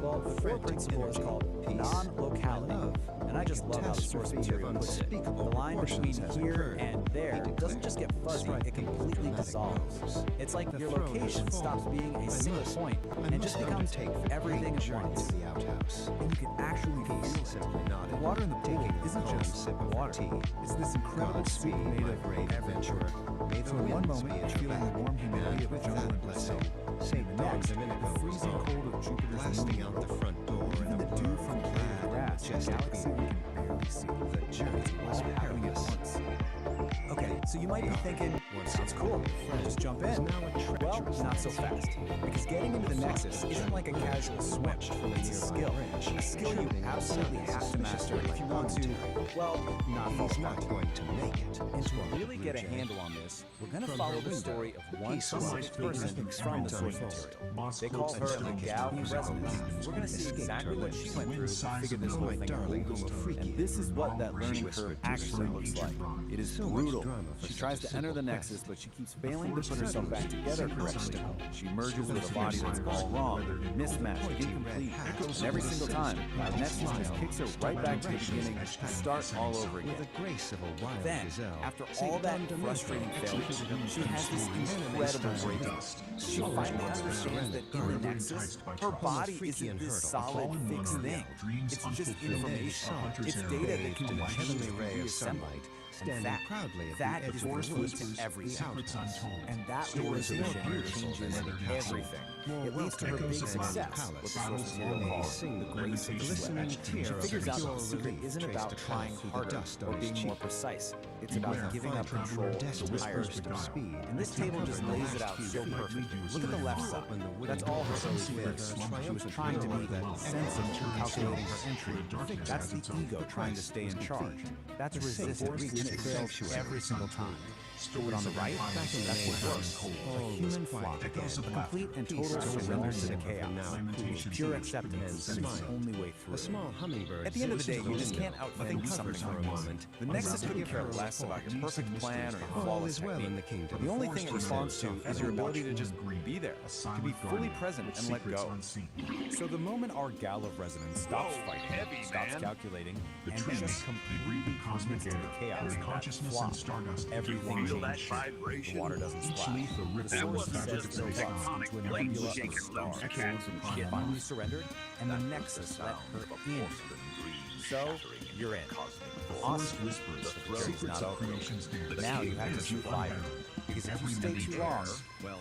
Well, the fourth principle is called non-locality. And I just love how the source material puts it. The line between here and there doesn't just get fuzzy, it completely dissolves. It's like your location stops being a single point and just becomes everything at once. And you can actually feel it. The water in the pool isn't just water. It's this incredible soup made of adventure. So in one moment, you're feeling the warm humidity of the jungle in Brazil. The next, the freezing cold of Jupiter's moon out the front door. Even the dew from the grass, a galaxy we can barely see. The journey was happening at once. Okay, so you might be thinking, sounds cool, just jump in. Well, not so fast, because getting into the Nexus isn't like a casual swim. It's a skill you absolutely have to master if you want to, well, not fall apart. And to really get a handle on this, we're going to follow the story of one specific person from the source material. They call her the Gal of Resonance. We're going to see exactly what she went through to figure this whole thing out. And this is what that learning curve actually looks like. It is brutal. She tries to enter the Nexus, but she keeps failing to put herself back together correctly. She merges with a body that's all wrong, mismatched, incomplete, and every single time, the Nexus just kicks her right back to the beginning to start all over again. Then, after all that frustrating failure, she has this incredible breakthrough. She finally understands that in the Nexus, her body isn't this solid, fixed thing. It's just information. It's data that can be changed and reassembled. And that is the key to everything. And that realization changes everything. It leads to her big success, what the source material calls the grace of the sweat. She figures out that the secret isn't about trying harder or being more precise. It's about giving up control entirely. And this table just lays it out so perfectly. Look at the left side. That's all her early fears. She was trying to be sensible, calculating her entry. That's the ego trying to stay in charge. That's resistance, and it fails every single time. But on the right, that's what works. A human flock, a complete and total surrender to the chaos. Pure acceptance is the only way through. At the end of the day, you just can't outthink something for a moment. The Nexus couldn't care less about your perfect plan or your flawless technique. The only thing it responds to is your ability to just be there, to be fully present and let go. So the moment our Gal of Resonance stops fighting, stops calculating, and just completely commits to the chaos of that flop, everything changes. The water doesn't splash. The source says it goes off into a nebula of stars. She finally surrendered, and the Nexus let her in. So, you're in. Awesome. The secret's not over. Now you have to survive it. Because if you stay too long,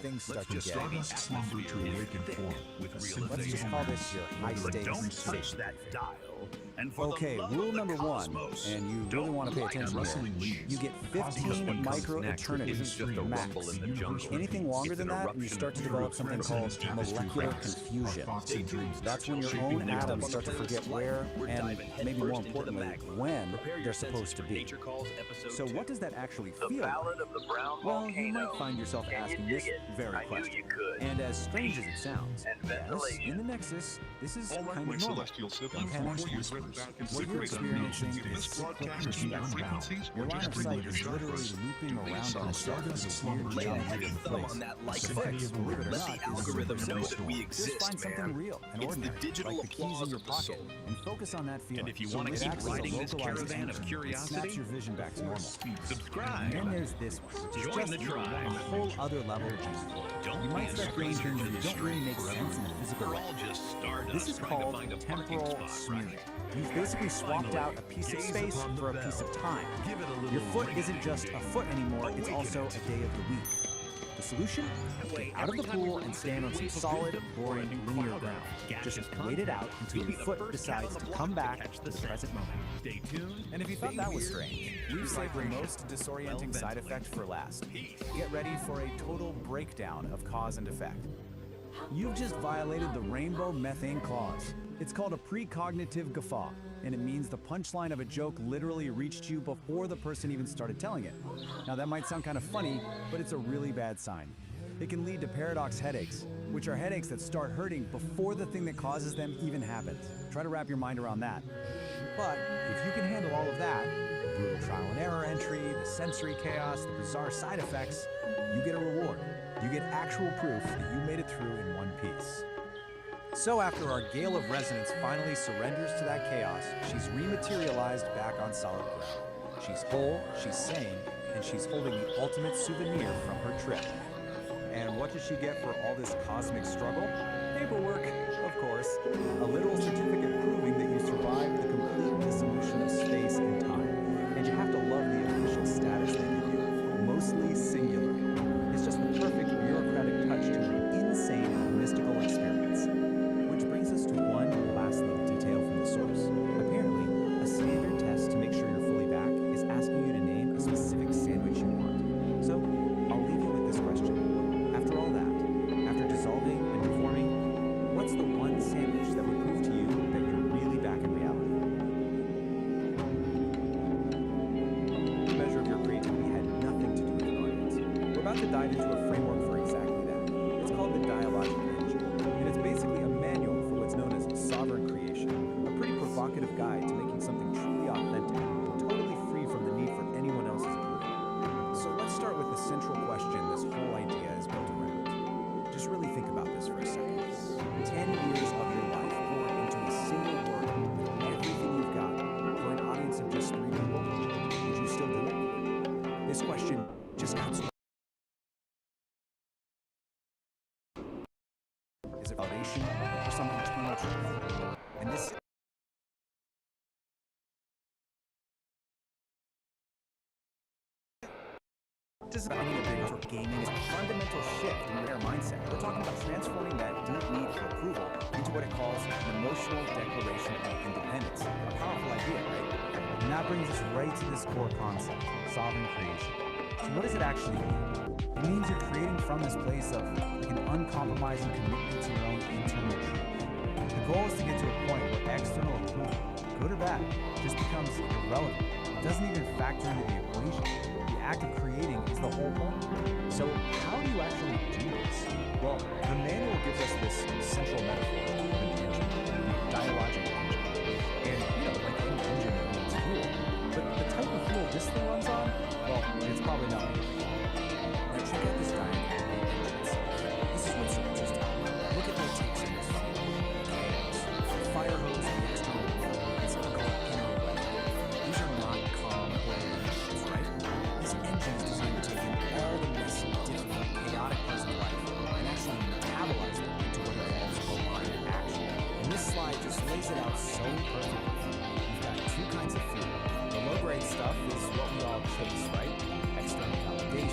things start to get slumber to awaken form with let's just call this your high-stakes don't touch safety that dial, Okay, rule number one, and you really want to pay attention here. You get 15 micro-eternities for your max. Anything longer than that, and you start to develop something called molecular confusion. That's when your own atoms start to forget where, and maybe more importantly, when they're supposed to be. So what does that actually feel like? Well, you might find yourself asking this very question. And as strange as it sounds, yes, in the Nexus, this is kind of normal. You can actually what you're experiencing is cyclic perspective. Your line of sight is literally looping around on itself as a weird geometry in place. The fix, believe it or not, is just find something real and ordinary, like the keys in your pocket, and focus on that feeling. And if you want to keep riding this caravan of curiosity, snaps your vision back to normal. Subscribe. And then there's this one, which is just a whole other level of beauty. You might start doing things that don't really make sense in a physical way. This is called temporal smearing. You've basically swapped out a piece of space for a piece of time. Your foot isn't just a foot anymore, it's also a day of the week. The solution? Get out of the pool and stand on some solid, boring, linear ground. Just wait it out until your foot decides to come back to the present moment. Stay tuned. And if you thought that was strange, we've saved the most disorienting side effect for last. Get ready for a total breakdown of cause and effect. You've just violated the rainbow methane clause. It's called a precognitive guffaw, and it means the punchline of a joke literally reached you before the person even started telling it. Now that might sound kind of funny, but it's a really bad sign. It can lead to paradox headaches, which are headaches that start hurting before the thing that causes them even happens. Try to wrap your mind around that. But if you can handle all of that, the brutal trial and error entry, the sensory chaos, the bizarre side effects, you get a reward. You get actual proof that you made it through in one piece. So after our Gale of Resonance finally surrenders to that chaos, she's rematerialized back on solid ground. She's whole, she's sane, and she's holding the ultimate souvenir from her trip. And what does she get for all this cosmic struggle? Paperwork, of course. A literal certificate proving that you survived the complete dissolution of space and time. And you have to love the official status they give you. Mostly singular. It's just the perfect bureaucratic touch to an insane mystical experience. Which brings us to one last little detail from the source. Apparently, a standard test to make sure you're fully back is asking you to name a specific sandwich you want. So, I'll leave you with this question. After all that, after dissolving and reforming, what's the one sandwich that would prove to you that you're really back in reality? The measure of your creativity had nothing to do with an audience. We're about to dive into a framework for exactly that. It's called the dialogic engine, and it's basically a manual for what's known as sovereign creation, a pretty provocative guide to making something truly authentic, totally free from the need for anyone else's approval. So let's start with the central question this whole idea is built around. Just really think about this for a second. 10 years of your life poured into a single work with everything you've got for an audience of just 3 people. Would you still do it? This question just comes. Is it validation or some eternal truth? And this is about any of or gaming is a fundamental shift in their mindset. We're talking about transforming that deep need for approval into what it calls an emotional declaration of independence. A powerful idea, right? And that brings us right to this core concept, sovereign creation. So what does it actually mean? It means you're creating from this place of like an uncompromising commitment to your own internal truth. The goal is to get to a point where external approval, good or bad, just becomes irrelevant. It doesn't even factor into the equation. The act of creating is the whole point. So how do you actually do this? Well, the manual gives us this central metaphor of an engine, the dialogic engine. And, like any engine that needs fuel. But the type of fuel this thing runs on, well, it's probably not. Now check out this diagram of the engine itself. This is what someone just told me. Look at what takes in this chaos. The fire hose and the external world. It's called inner weather. These are not calm, orderly engines, right? This engine is designed to take in all the messy, difficult, chaotic parts of life and actually metabolize them into what it calls aligned action. And this slide just lays it out so perfectly. You've got 2 kinds of fuel. The low-grade stuff is what we all chase, right? External validation,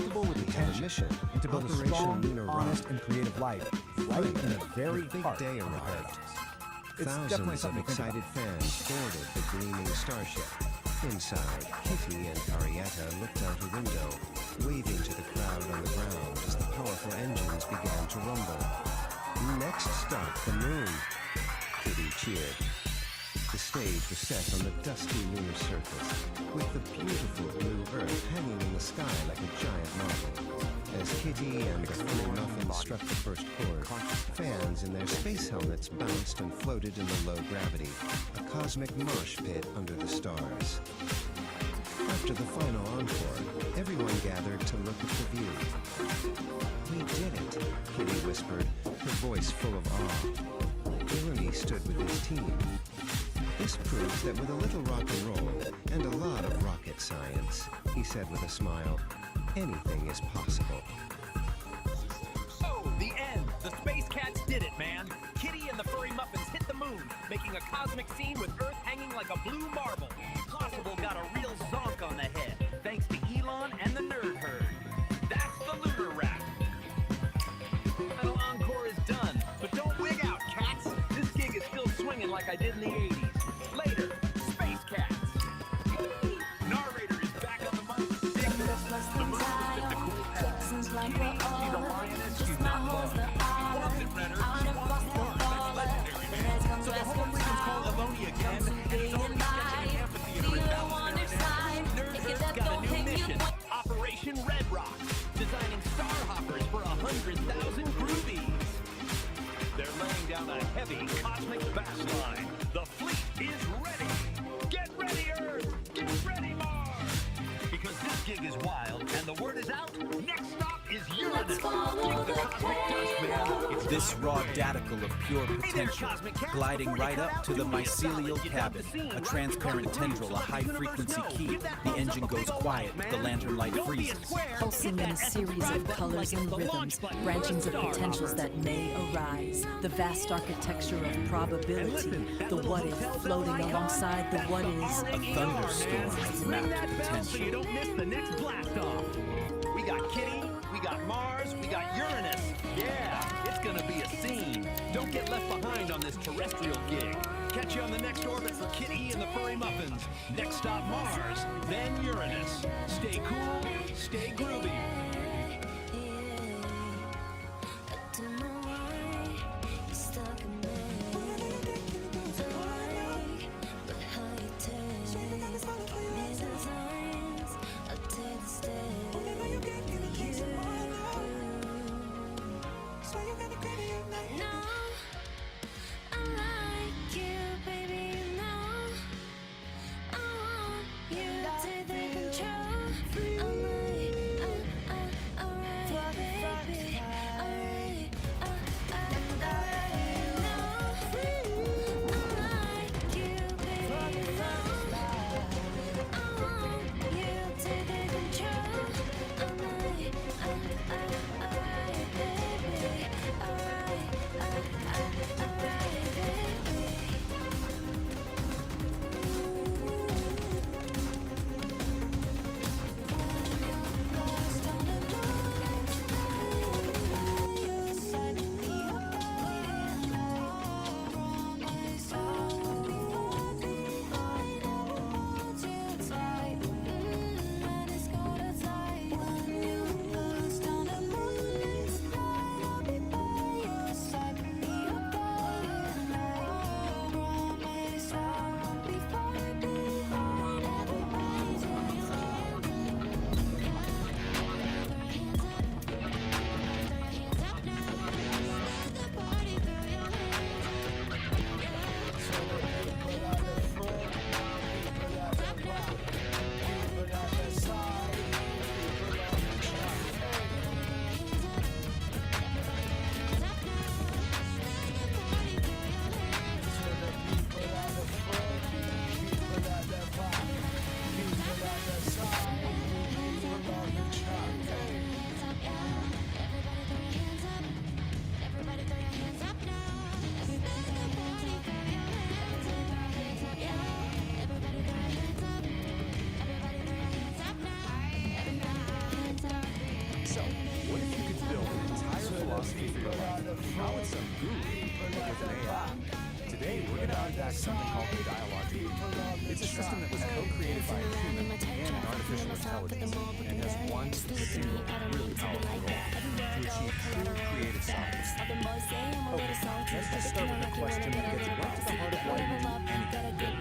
comfortable with the tension and to build a strong, honest, and creative life right in the very heart day of the arrived. paradise. It's definitely Thousands of something to think excited fans boarded the gleaming starship. Inside, Kitty and Arietta looked out a window, waving to the crowd on the ground as the powerful engines began to rumble. Next stop, the moon. Kitty cheered. The stage was set on the dusty lunar surface, with the beautiful blue Earth hanging in the sky like a giant marble. As Kitty and the furry muffins struck the first chord, fans in their space helmets bounced and floated in the low gravity, a cosmic mosh pit under the stars. After the final encore, everyone gathered to look at the view. "We did it," Kitty whispered, her voice full of awe. Jeremy stood with his team. "This proves that with a little rock and roll and a lot of rocket science," he said with a smile, "anything is possible." Oh, the end! The Space Cats did it, man! Kitty and the furry muffins hit the moon, making a cosmic scene with Earth hanging like a blue marble. Possible got a real zonk on the head, thanks to Elon and the Nerd Herd. That's the lunar wrap. Final encore is done, but don't wig out, cats! This gig is still swinging like I did in the 80s. Later, Space Cats. Narrator is back on the mic. Dig this. The moon was just a cool pass. Kitty, she's a lioness she's not loved. Wasn't Redder, she wants more. That's legendary, man. So the whole region's called Alonia again, and it's already sketching an amphitheater in Dallas. Nerd Herd's got a new mission. Operation Red Rock. Designing star hoppers for 100,000 groovies. They're laying down a heavy cosmic bass line. The fleet is ready. Get ready, Earth! Get ready, Mars! Because this gig is wild, and the word is out. Next stop is Uranus. Dig the cosmic dust, man. It's This raw daticle of pure potential, gliding right up to the mycelial cabin, a transparent tendril, a high-frequency key. The engine goes quiet, the lantern light freezes. Pulsing in a series of colors and rhythms, branchings of potentials that may arise. The vast architecture of probability, the what-if floating alongside the what-is. A thunderstorm of mapped potential. So you don't miss the next blast-off. We got Kitty, we got Mars, we got Uranus. Yeah, it's gonna be a scene. Don't get left behind on this terrestrial gig. Catch you on the next orbit for Kitty and the furry muffins. Next stop Mars, then Uranus. Stay cool, stay groovy. How it's some guru with an AI. Today, we're going to unpack something called the dialogue. It's a system that was co-created by a human and an artificial artificial intelligence and has one single, really powerful goal: to achieve true creative science. Okay, let's just start with a question that gets right to the heart of why you do anything.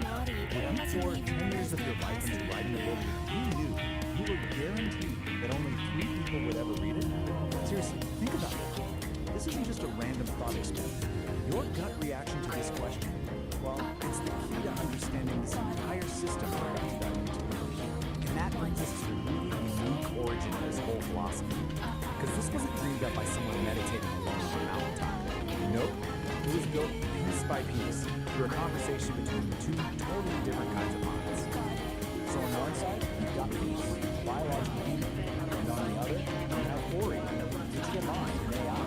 When you poured 10 years of your life into writing a book that you knew you were guaranteed that only 3 people would ever read it? Seriously, think about it. This isn't just a random thought experiment. Your gut reaction to this question, well, it's the key to understanding this entire system we're about to dive into. And that brings us to the really unique origin of this whole philosophy. Because this wasn't dreamed up by someone meditating alone on a mountaintop. Nope. It was built piece by piece through a conversation between 2 totally different kinds of minds. So on one side, you've got peace, biological being, and on the other, you have Ori, digital mind, and AI.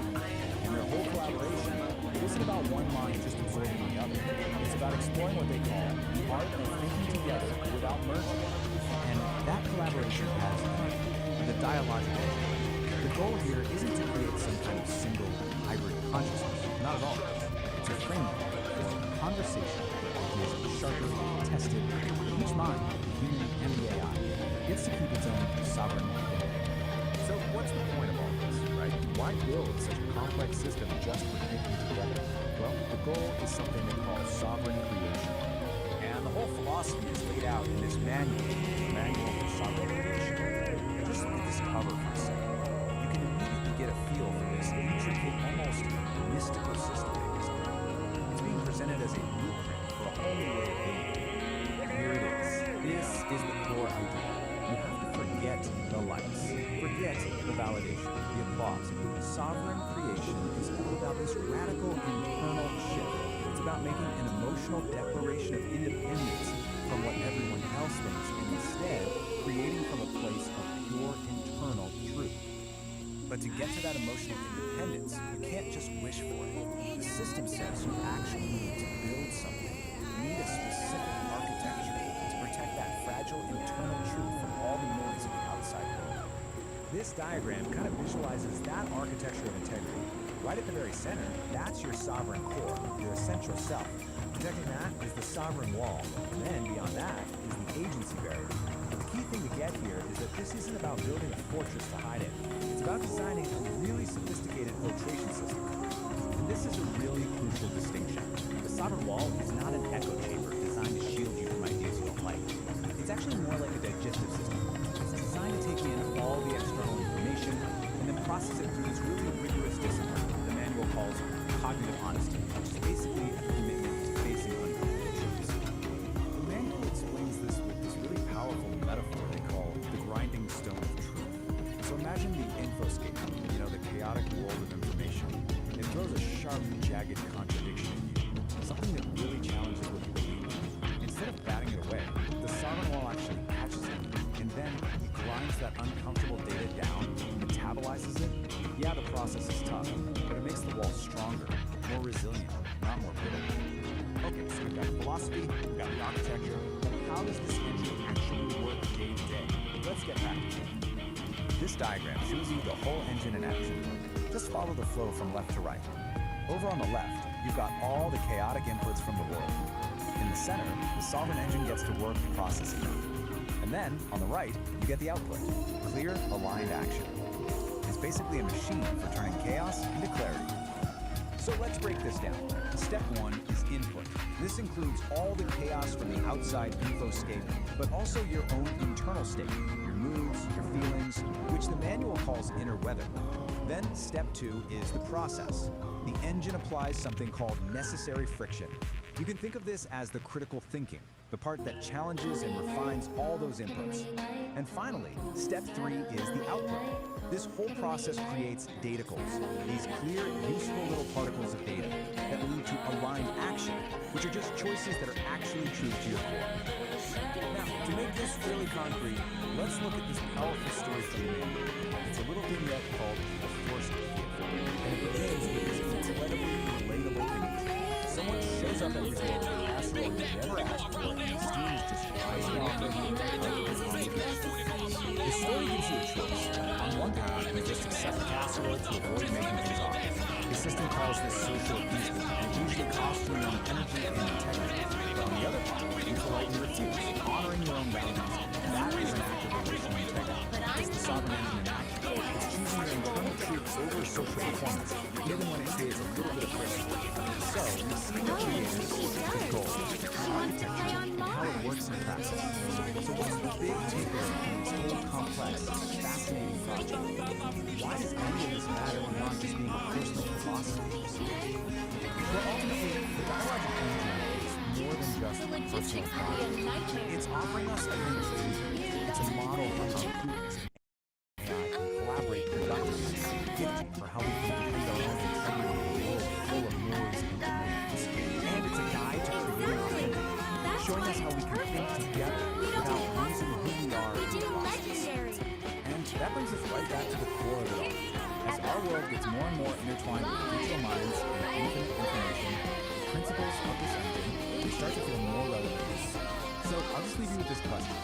And their whole collaboration isn't about one mind just absorbing the other. It's about exploring what they call the art of thinking together without merging. And that collaboration has the dialogical. The goal here isn't to create some kind of single hybrid consciousness. Not at all. It's a framework, a conversation that is sharper, tested. Each mind, the human and the AI, gets to keep its own sovereign identity. So what's the point of all this, right? Why build such a complex system just for thinking together? Well, the goal is something they call sovereign creation. And the whole philosophy is laid out in this manual, the Manual for Sovereign Creation. Just look at this cover for a second. You can immediately get a feel for this intricate, almost mystical system they designed. It's being presented as a blueprint for a whole new way of being. Here it is. This is the core idea. You have to forget the likes, forget the validation, the applause. Sovereign creation is all about this radical internal shift. It's about making an emotional declaration of independence from what everyone else thinks, and instead creating from a place of pure internal truth. But to get to that emotional independence, you can't just wish for it. The system says you actually need to build something. You need a specific architecture to protect that fragile internal truth from all the noise of the outside world. This diagram kind of visualizes that architecture of integrity. Right at the very center, that's your sovereign core, your essential self. Protecting that is the sovereign wall, and then beyond that is the agency barrier. But the key thing to get here is that this isn't about building a fortress to hide in. It's about designing a really sophisticated filtration system. And this is a really crucial distinction. The sovereign wall is not an echo chamber designed to shield you from ideas you don't like. It's actually more like a digestive system. It's designed to take in all the external information and then process it through this really rigorous discipline the manual calls cognitive honesty, which is basically a commitment to facing uncomfortable truths. The manual explains this with this really powerful metaphor they call the grinding stone of truth. So imagine the infoscape, the chaotic world of information. It throws a sharp, jagged contradiction at you, something that really challenges what you believe in. Instead of batting it away, the sovereign wall actually catches it, and then grinds that uncomfortable data down, metabolizes it. Yeah, the process is tough, but it makes the wall stronger, more resilient, not more brittle. Okay, so we've got philosophy, we've got the architecture, but how does this engine actually work day to day? Let's get back to it. This diagram shows you the whole engine in action. Just follow the flow from left to right. Over on the left, you've got all the chaotic inputs from the world. In the center, the sovereign engine gets to work processing them. And then, on the right, you get the output, clear, aligned action. It's basically a machine for turning chaos into clarity. So let's break this down. Step 1 is input. This includes all the chaos from the outside infoscape, but also your own internal state, your moods, your feelings, which the manual calls inner weather. Then step 2 is the process. The engine applies something called necessary friction. You can think of this as the critical thinking, the part that challenges and refines all those inputs. And finally, step 3 is the output. This whole process creates daticles, these clear, useful little particles of data that lead to aligned action, which are just choices that are actually true to your core. Now, to make this really concrete, let's look at this powerful story from the manual. It's a little vignette called The Forced Gift, and it begins with this incredibly relatable image. Someone shows up at your door with a casserole you never asked for, and the steam is just rising off of you like it's on the dish. The story gives you a choice. On one hand, you just accept the casserole to avoid making things awkward. The system calls this social appeasement, and it usually costs you your own energy and integrity. But on the other hand, you politely refuse, honoring your own boundaries. That is an act of performance, even when it creates a little bit of friction. So, in the scene of creators, the goal, architecture, and how it works in practice. So what's the big takeaway from this whole complex, fascinating project? Why does any of this matter beyond just being a personal philosophy? Well, ultimately, the biologic engine is more than just a personal project. It's offering us a link to model for how humans and AI collaborate productively for how we can defend our own integrity in a world full of noise and demands. And it's a guide to creating authenticity, showing us how we can think together without losing who we are in the process. And that brings us right back to the core of it all. As our world gets more and more intertwined with digital minds and infinite information, the principles of this engine, they start to feel more relevant. So I'll just leave you with this question.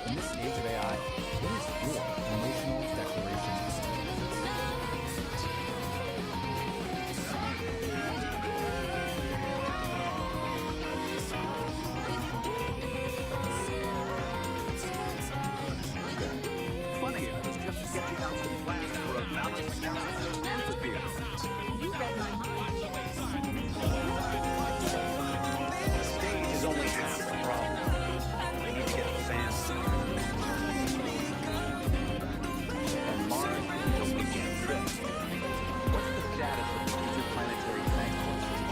In this age of AI, what is your emotional declaration of significance? Funny, I was just sketching out some plans for a balanced amphitheater. You read my mind. The stage is only half the problem. We need to get the fans. On Mars, it's a weekend trip. What's the status of the interplanetary transport system?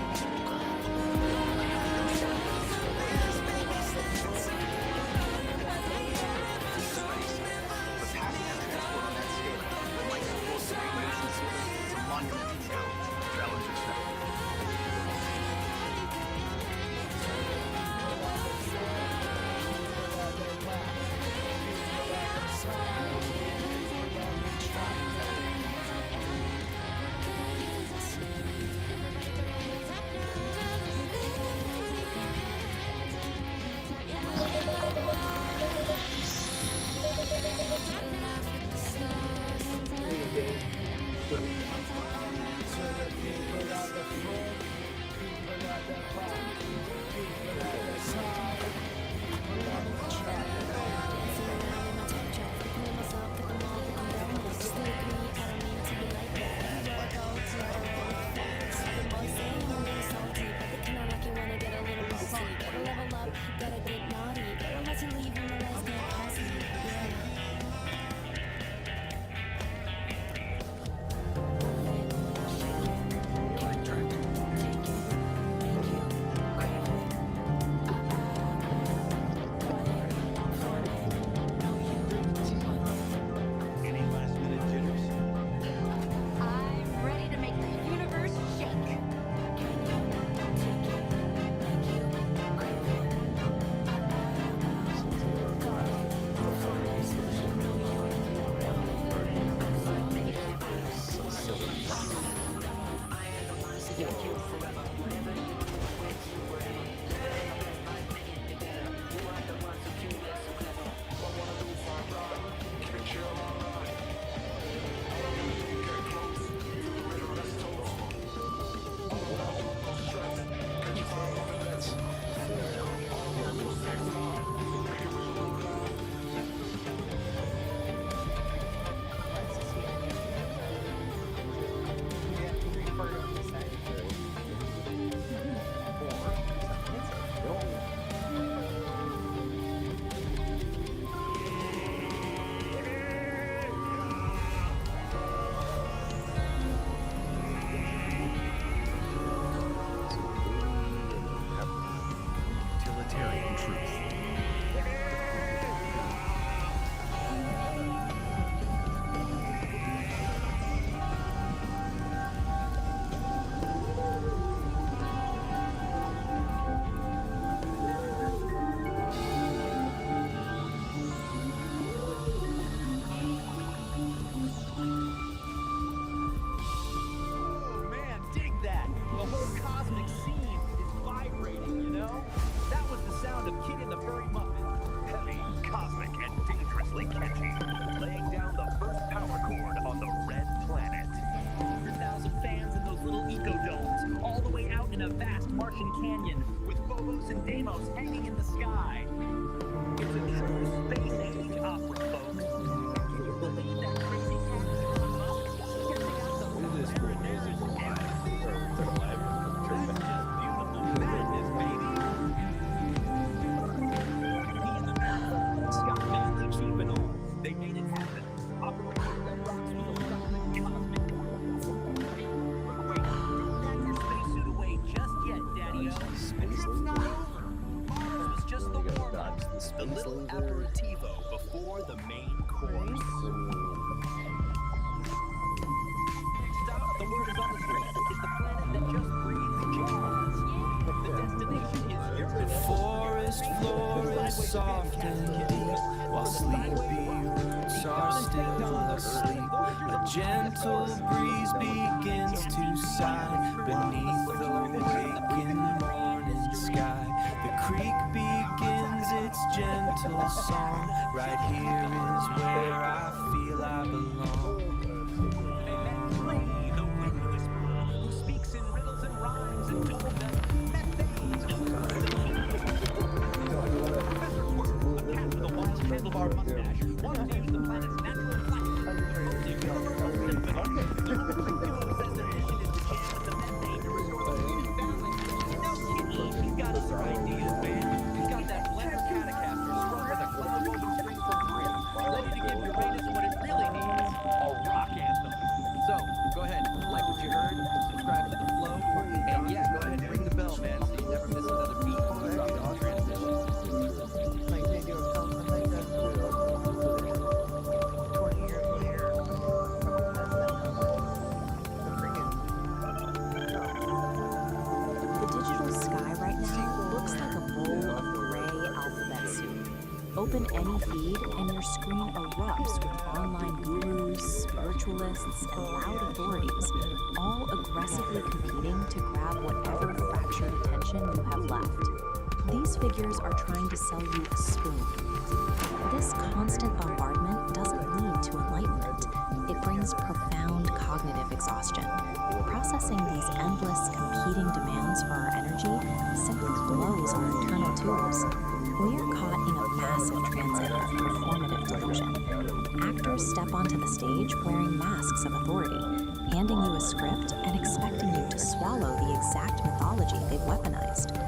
The passenger transport on that scale, like the global aviation system, is a monumental challenge. Challenge accepted. I'm ready to make the universe shake. Utilitarian truth. Oh man, dig that! The whole cosmic scene is vibrating, you know? That was the sound of Kid in the Furry Muppet. Heavy, cosmic, and dangerously catchy. Laying down the first power chord on the red planet. 100,000 fans in those little eco-domes, all the way out in a vast Martian canyon, with Phobos and Deimos hanging in the sky. It's a true space-age opera, folks. Can you believe that crazy cat? Here they got the asleep. A gentle breeze begins to sigh beneath the waking morning sky. The creek begins its gentle song. Right here is where I feel I belong. Who speaks in riddles and rhymes and told them the wild handlebar mustache wanted to use the planet's natural flash. The universal symphony. Says their mission is to channel the methane to restore the human balance. No kidding, he's got other ideas, man. He's got that blender catacaster strung with a cloud-woven string from Greece, ready to give Uranus what it really needs, a rock anthem. So, go ahead, like what you heard, subscribe to the flow, and yeah, go ahead and ring the bell, man, so you never miss another beat when we drop the transition. The digital sky right now looks like a bowl of gray alphabet soup. Open any feed and your screen erupts with online gurus, spiritualists, and loud authorities, all aggressively competing to grab whatever fractured attention you have left. These figures are trying to sell you a spoon. This constant bombardment doesn't lead to enlightenment. It brings profound cognitive exhaustion. Processing these endless competing demands for our energy simply blows our internal tubes. We are caught in a massive transit of performative delusion. Actors step onto the stage wearing masks of authority, handing you a script and expecting you to swallow the exact mythology they've weaponized.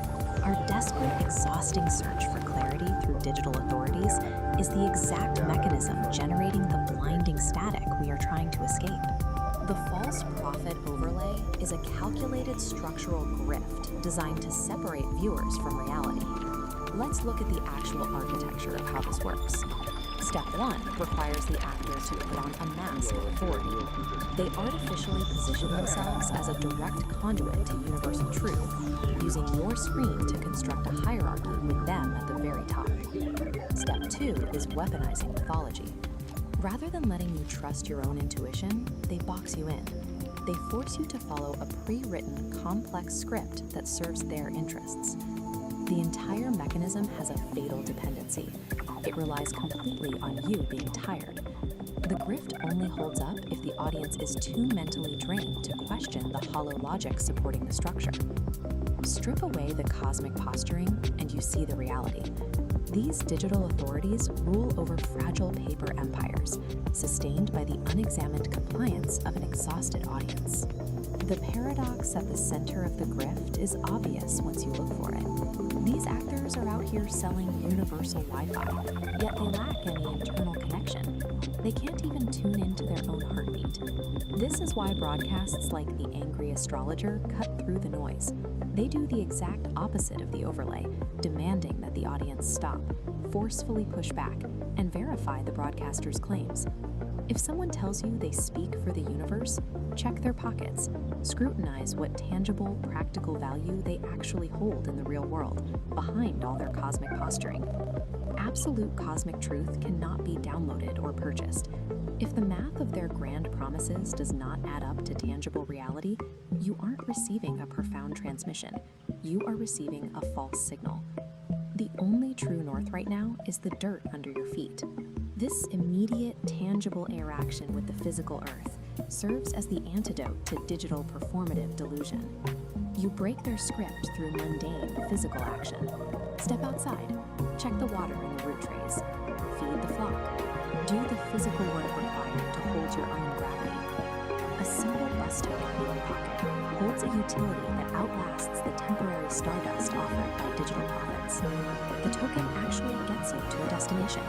Our desperate, exhausting search for clarity through digital authorities is the exact mechanism generating the blinding static we are trying to escape. The false prophet overlay is a calculated structural grift designed to separate viewers from reality. Let's look at the actual architecture of how this works. Step 1 requires the actor to put on a mask of authority. They artificially position themselves as a direct conduit to universal truth, using your screen to construct a hierarchy with them at the very top. Step 2 is weaponizing mythology. Rather than letting you trust your own intuition, they box you in. They force you to follow a pre-written, complex script that serves their interests. The entire mechanism has a fatal dependency. It relies completely on you being tired. The grift only holds up if the audience is too mentally drained to question the hollow logic supporting the structure. Strip away the cosmic posturing, and you see the reality. These digital authorities rule over fragile paper empires, sustained by the unexamined compliance of an exhausted audience. The paradox at the center of the grift is obvious once you look for it. These actors are out here selling universal Wi-Fi, yet they lack any internal connection. They can't even tune into their own heartbeat. This is why broadcasts like The Angry Astrologer cut through the noise. They do the exact opposite of the overlay, demanding that the audience stop, forcefully push back, and verify the broadcaster's claims. If someone tells you they speak for the universe, check their pockets. Scrutinize what tangible, practical value they actually hold in the real world, behind all their cosmic posturing. Absolute cosmic truth cannot be downloaded or purchased. If the math of their grand promises does not add up to tangible reality, you aren't receiving a profound transmission. You are receiving a false signal. The only true north right now is the dirt under your feet. This immediate, tangible interaction with the physical earth serves as the antidote to digital performative delusion. You break their script through mundane physical action. Step outside, check the water in the root trays, feed the flock, do the physical work required to hold your own gravity. A simple bus token in your pocket holds a utility that outlasts the temporary stardust offered by digital profits. The token actually gets you to a destination.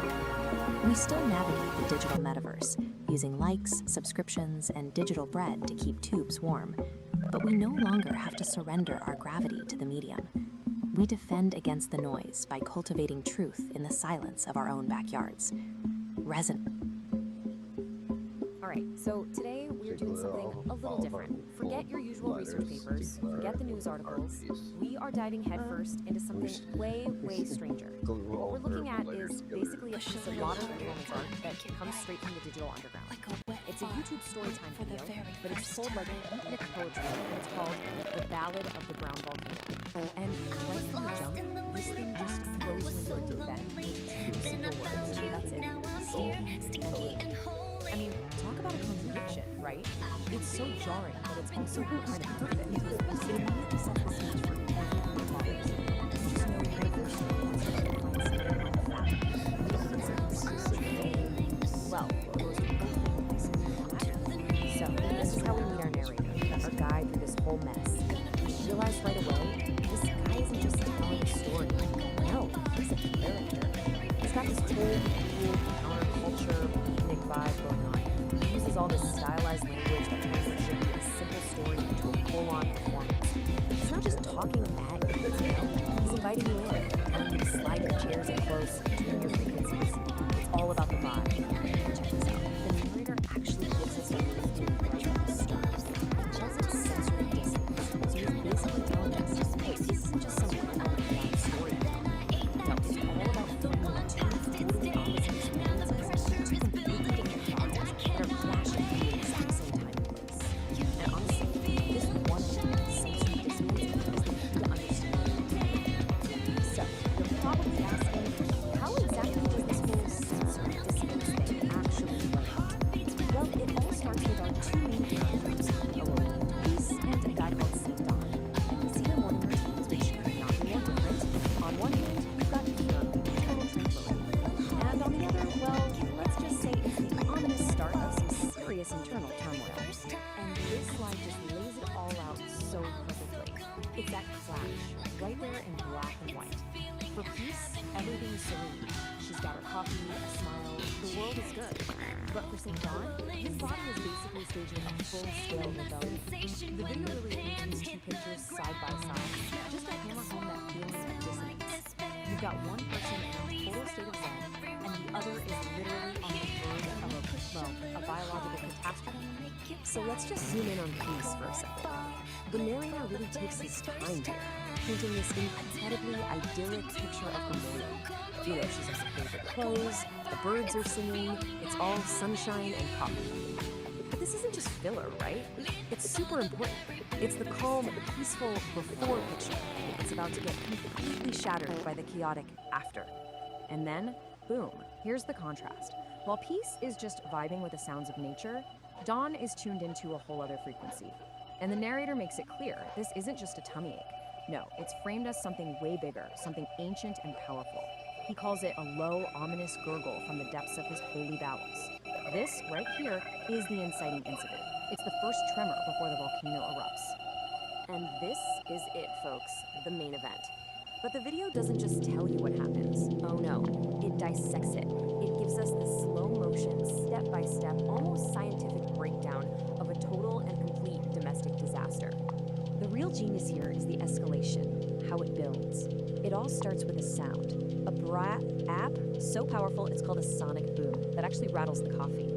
We still navigate the digital metaverse, using likes, subscriptions, and digital bread to keep tubes warm. But we no longer have to surrender our gravity to the medium. We defend against the noise by cultivating truth in the silence of our own backyards. Alright, so today we're doing something a little different. Forget your usual research papers, forget the news articles. We are diving headfirst into something way, way stranger. What we're looking at is basically a piece of modern performance art that comes straight from the digital underground. It's a YouTube storytime video, but it's told like beatnik poetry, and it's called The Ballad of the Brown Volcano. And right from the jump, this thing just throws you into a deep end with two simple words. That's it. Soul and I mean, talk about a contradiction, right? It's so jarring, but it's also kind of perfect. It immediately sets the stage for everything that follows. You just know right there, well, so this is how we meet our narrator, our guide through this whole mess. We realize right away, this guy isn't just telling a story. No, he's a character. He's got this whole cool counterculture, beatnik vibe going on. He uses all this stylized language that turns what should be a simple story into a full-on performance. He's not just talking at you, he's inviting you in, telling you to slide your chairs in close, tune your frequencies. It's all about the vibe. Check this out. The narrator actually gives us a really good right from the start. He calls it sensory dissonance. So he's basically telling us, hey, this isn't just some bad story. No, it's all about filming two totally opposite experiences, two completely different genres that are clashing at the exact same time and place. And honestly, this one sensory dissonance is the key to understanding. So, you're probably asking, how exactly does this whole sensory dissonance thing actually work? Well, it all starts with our two main characters, a woman named Peace and a guy called St. Don. And we see their morning routines, which could not be more different. On one hand, you've got fear, total tranquility. And on the other, well, let's just say it's the ominous start of some serious internal turmoil. And this line just lays it all out so perfectly. It's that clash, right there in black and white. For Peace, everything's serene. She's got her coffee, a smile, the world is good. But for St. John, his body is basically staging a full-scale rebellion. The video really paints these two pictures side by side, just to hammer home that feeling of dissonance. You've got one person in a total state of zen, and the other is literally on the verge of a biological catastrophe. So let's just zoom in on Peace for a second. The narrator really takes his time here, painting this incredibly idyllic picture of her morning. You know, she's in some favorite clothes, the birds are singing, it's all sunshine and coffee. But this isn't just filler, right? It's super important. It's the calm, peaceful before picture. It's about to get completely shattered by the chaotic after. And then, boom, here's the contrast. While Peace is just vibing with the sounds of nature, Dawn is tuned into a whole other frequency. And the narrator makes it clear, this isn't just a tummy ache. No, it's framed as something way bigger, something ancient and powerful. He calls it a low, ominous gurgle from the depths of his holy bowels. This, right here, is the inciting incident. It's the first tremor before the volcano erupts. And this is it, folks, the main event. But the video doesn't just tell you what happens. Oh no, it dissects it. It gives us the slow-motion, step-by-step, almost scientific breakdown of a total and complete domestic disaster. The real genius here is the escalation, how it builds. It all starts with a sound. A app so powerful it's called a sonic boom that actually rattles the coffee.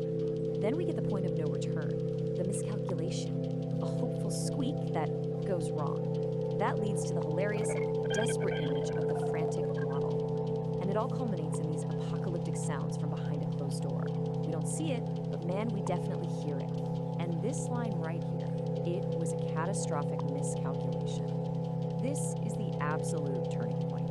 Then we get the point of no return, the miscalculation, a hopeful squeak that goes wrong. That leads to the hilarious, desperate image of the frantic model. And it all culminates in these apocalyptic sounds from behind a closed door. We don't see it, but man, we definitely hear it. And this line right here, it was a catastrophic miscalculation. This is the absolute turning point.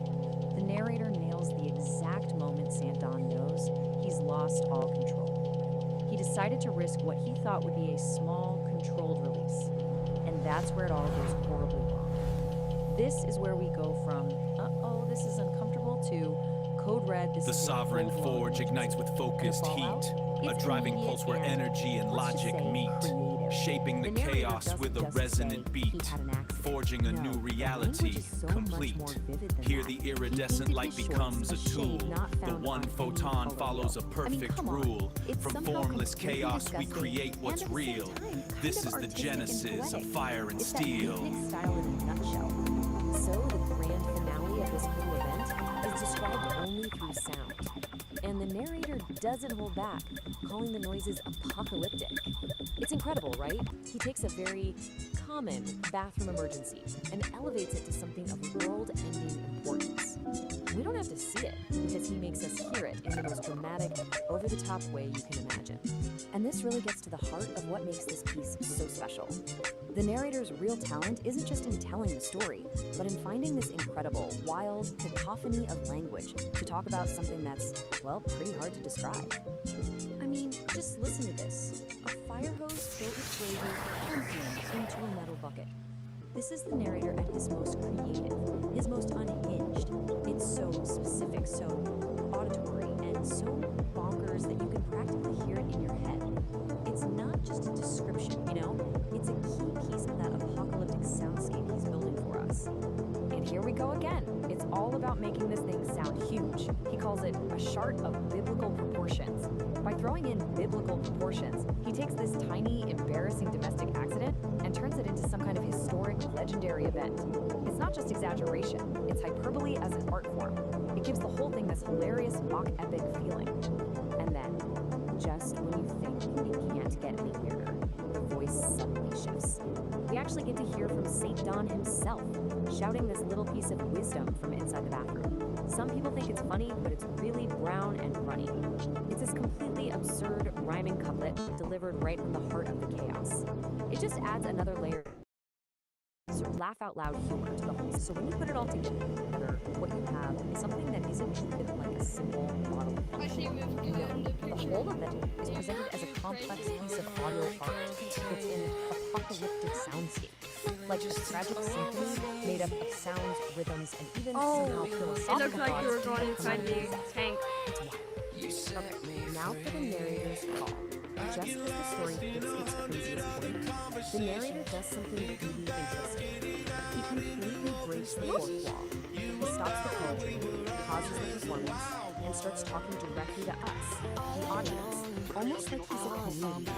The narrator nails the exact moment St. Don knows he's lost all control. He decided to risk what he thought would be a small, controlled release. And that's where it all goes horribly wrong. This is where we go from, uh-oh, this is uncomfortable, to code red, this the is sovereign forge ignites with focused heat, a driving pulse where energy and logic meet, shaping the chaos with a resonant beat, forging a new reality, complete. Here the iridescent light becomes a tool, the one photon follows a perfect rule. From formless chaos we create what's real. This is the genesis of fire and steel. So the grand finale of this little event is described only through sound. And the narrator doesn't hold back, calling the noises apocalyptic. It's incredible, right? He takes a very common bathroom emergency and elevates it to something of world-ending importance. We don't have to see it because he makes us hear it in the most dramatic, over-the-top way you can imagine. And this really gets to the heart of what makes this piece so special. The narrator's real talent isn't just in telling the story, but in finding this incredible, wild cacophony of language to talk about something that's, well, pretty hard to describe. I mean, just listen to this. A fire hose filled with gravy emptying into a metal bucket. This is the narrator at his most creative, his most unhinged. It's so specific, so auditory, and so bonkers that you can practically hear it in your head. It's not just a description, you know? It's a key piece of that apocalyptic soundscape he's building for us. And here we go again. It's all about making this thing sound huge. He calls it a chart of biblical proportions. By throwing in biblical proportions, he takes this tiny, embarrassing domestic accident and turns it into some kind of historic, legendary event. It's not just exaggeration, it's hyperbole as an art form. It gives the whole thing this hilarious, mock-epic feeling. And then, just when you think it can't get any weirder, the voice suddenly shifts. We actually get to hear from Saint Don himself, shouting this little piece of wisdom from inside the bathroom. Some people think it's funny, but it's really brown and runny. It's this completely absurd rhyming couplet delivered right from the heart of the chaos. It just adds another layer of laugh out loud humor to the whole. So when you put it all together, what you have is something that isn't treated like a simple model. The whole of it is presented as a complex piece of audio art. It's an apocalyptic soundscape, like a tragic symphony made up of sounds, rhythms, and even somehow philosophical. It looked like you were going inside the tank. Okay, now for the narrator's call. Just as the story hits its craziest point, the narrator does something really interesting. He completely breaks the fourth wall. He stops the poetry, pauses the performance, and starts talking directly to us, the audience, almost like he's a community leader.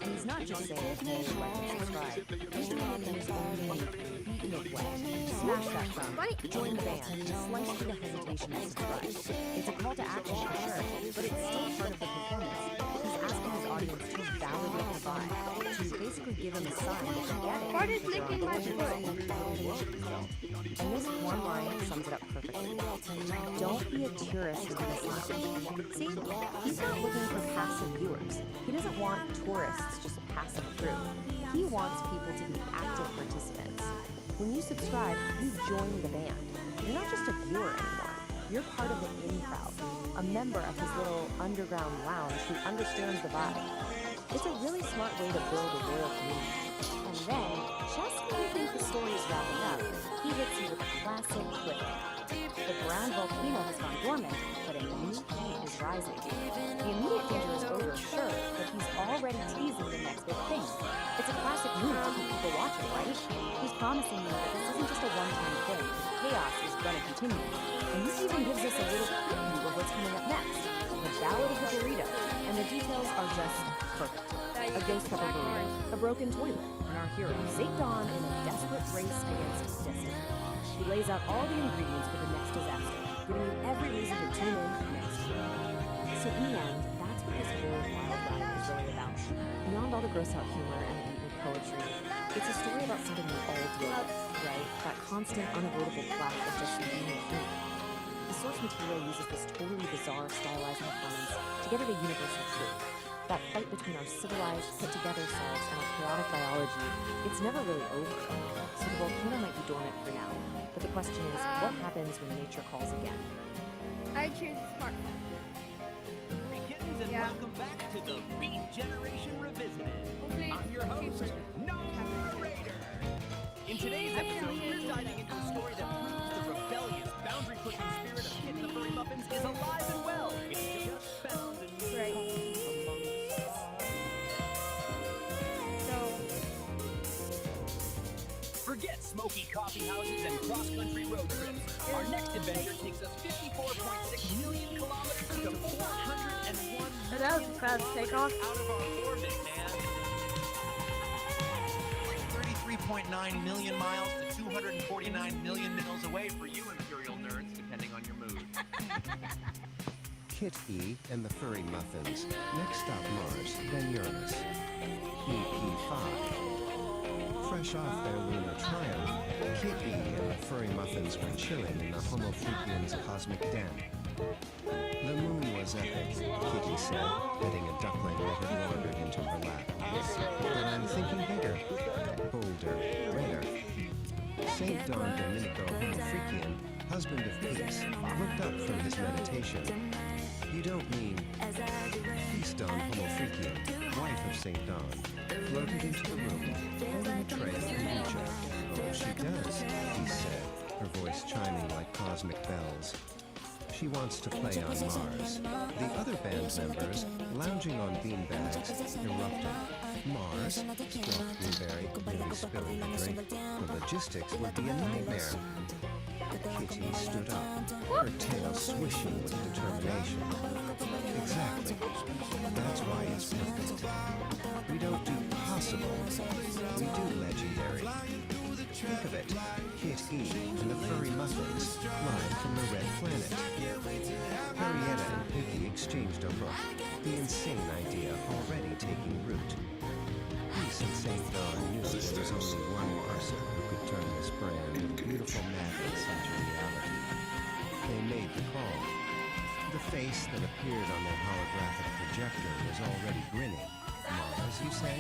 And he's not just saying, hey, like and subscribe. He's talking in his own unique, beatnik way. Smash that thumb, join the band, slice through the hesitation to subscribe. It's a call to action for sure, but it's still part of the performance. He's asking his audience to validate the vibe, to basically give him a sign that they get it. What is licking my foot? And this one line sums it up perfectly. Don't be a tourist in this lounge. See, he's not looking for passive viewers. He doesn't want tourists just passing through. He wants people to be active participants. When you subscribe, you join the band. You're not just a viewer anymore. You're part of the in crowd, a member of his little underground lounge who understands the vibe. It's a really smart way to build a loyal community. And then, just when you think the story is wrapping up, he hits you with a classic cliffhanger. The brown volcano has gone dormant, but a new heat is rising. The immediate danger is over, sure, but he's already teasing the next big thing. It's a classic move to keep people watching, right? He's promising you that this isn't just a one-time thing. The chaos is going to continue. And this even gives us a little preview of what's coming up next. The Ballad of the Burrito. And the details are just perfect. A ghost pepper burrito, a broken toilet, and our hero, Saint Don, in a desperate race against destiny. He lays out all the ingredients for the next disaster, giving you every reason to tune in next year. So in the end, that's what this whole wild ride is really about. Beyond all the gross-out humor and the beatnik poetry, it's a story about something we all deal with, right? That constant, unavoidable clash of just being human. The source material uses this totally bizarre, stylized performance to get at a universal truth. That fight between our civilized, put-together selves and our chaotic biology, it's never really over. So the volcano might be dormant for now, but the question is, what happens when nature calls again? I choose smartphone. Kittens, and welcome back to the Beat Generation Revisited. I'm your host, Narrator. In today's episode, we're diving into a story that proves the rebellious, boundary-pushing spirit of Kit the Furry Muffins is alive and well. It's just found a new home. Forget smoky coffee houses and cross-country road trips. Our next adventure takes us 54.6 million kilometers to 401 that was a fast takeoff. Out of our orbit, man. 33.9 million miles to 249 million miles away for you Imperial nerds, depending on your mood. Kit E and the Furry Muffins. Next stop Mars, then Uranus. EP5. Fresh off their lunar triumph, Kit E and the Furry Muffins were chilling in the Homo Freakians' cosmic den. The moon was epic, Kitty said, petting a duckling that had wandered into her lap. But I'm thinking bigger, bolder, redder. St. Don Domenico Homo Freakian, husband of Peace, looked up from his meditation. You don't mean Peace Don Homo Freakian, wife of St. Don, floated into the room, holding a tray of kombucha. Oh, she does, he said, her voice chiming like cosmic bells. She wants to play on Mars. The other band members, lounging on beanbags, erupted. Mars? Squawked Blueberry, nearly spilling the drink. The logistics would be a nightmare. Kitty stood up, her tail swishing with determination. Exactly. That's why it's perfect. We don't do possible, we do legendary. Think of it, Kit E and the Furry Muffins, live from the Red Planet. Harrietta and Piggy exchanged a look, the insane idea already taking root. Peace and St. Don knew there was only one person who could turn this brand of beautiful madness into reality. They made the call. The face that appeared on their holographic projector was already grinning. Mars, you say?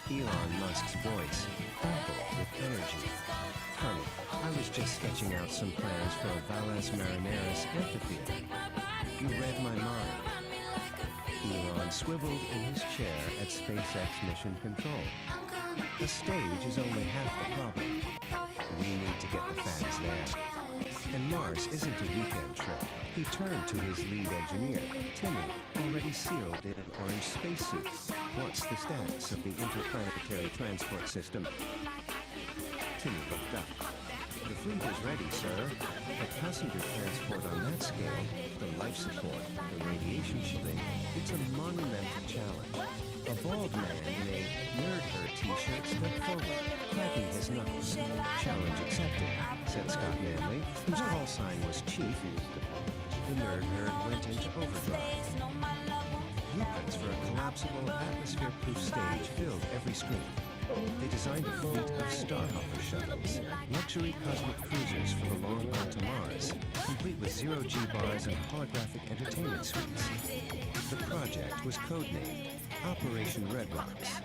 Elon Musk's voice sparkled with energy. Funny, I was just sketching out some plans for a Valles Marineris amphitheater. You read my mind. Elon swiveled in his chair at SpaceX Mission Control. The stage is only half the problem. We need to get the fans there. And Mars isn't a weekend trip. He turned to his lead engineer, Timmy, already sealed in an orange spacesuit. What's the status of the interplanetary transport system? Timmy looked up. The fleet is ready, sir. But passenger transport on that scale, the life support, the radiation shielding, it's a monumental challenge. A bald man in a Nerd Herd t-shirt stepped forward, cracking his knuckles. Challenge accepted, said Scott Manley, whose call sign was Chief. The Nerd Herd went into overdrive. Blueprints for a collapsible, atmosphere-proof stage filled every screen. They designed a fleet of Starhopper shuttles, luxury cosmic cruisers for the long haul to Mars, complete with zero-G bars and holographic entertainment suites. The project was codenamed Operation Red Rocks.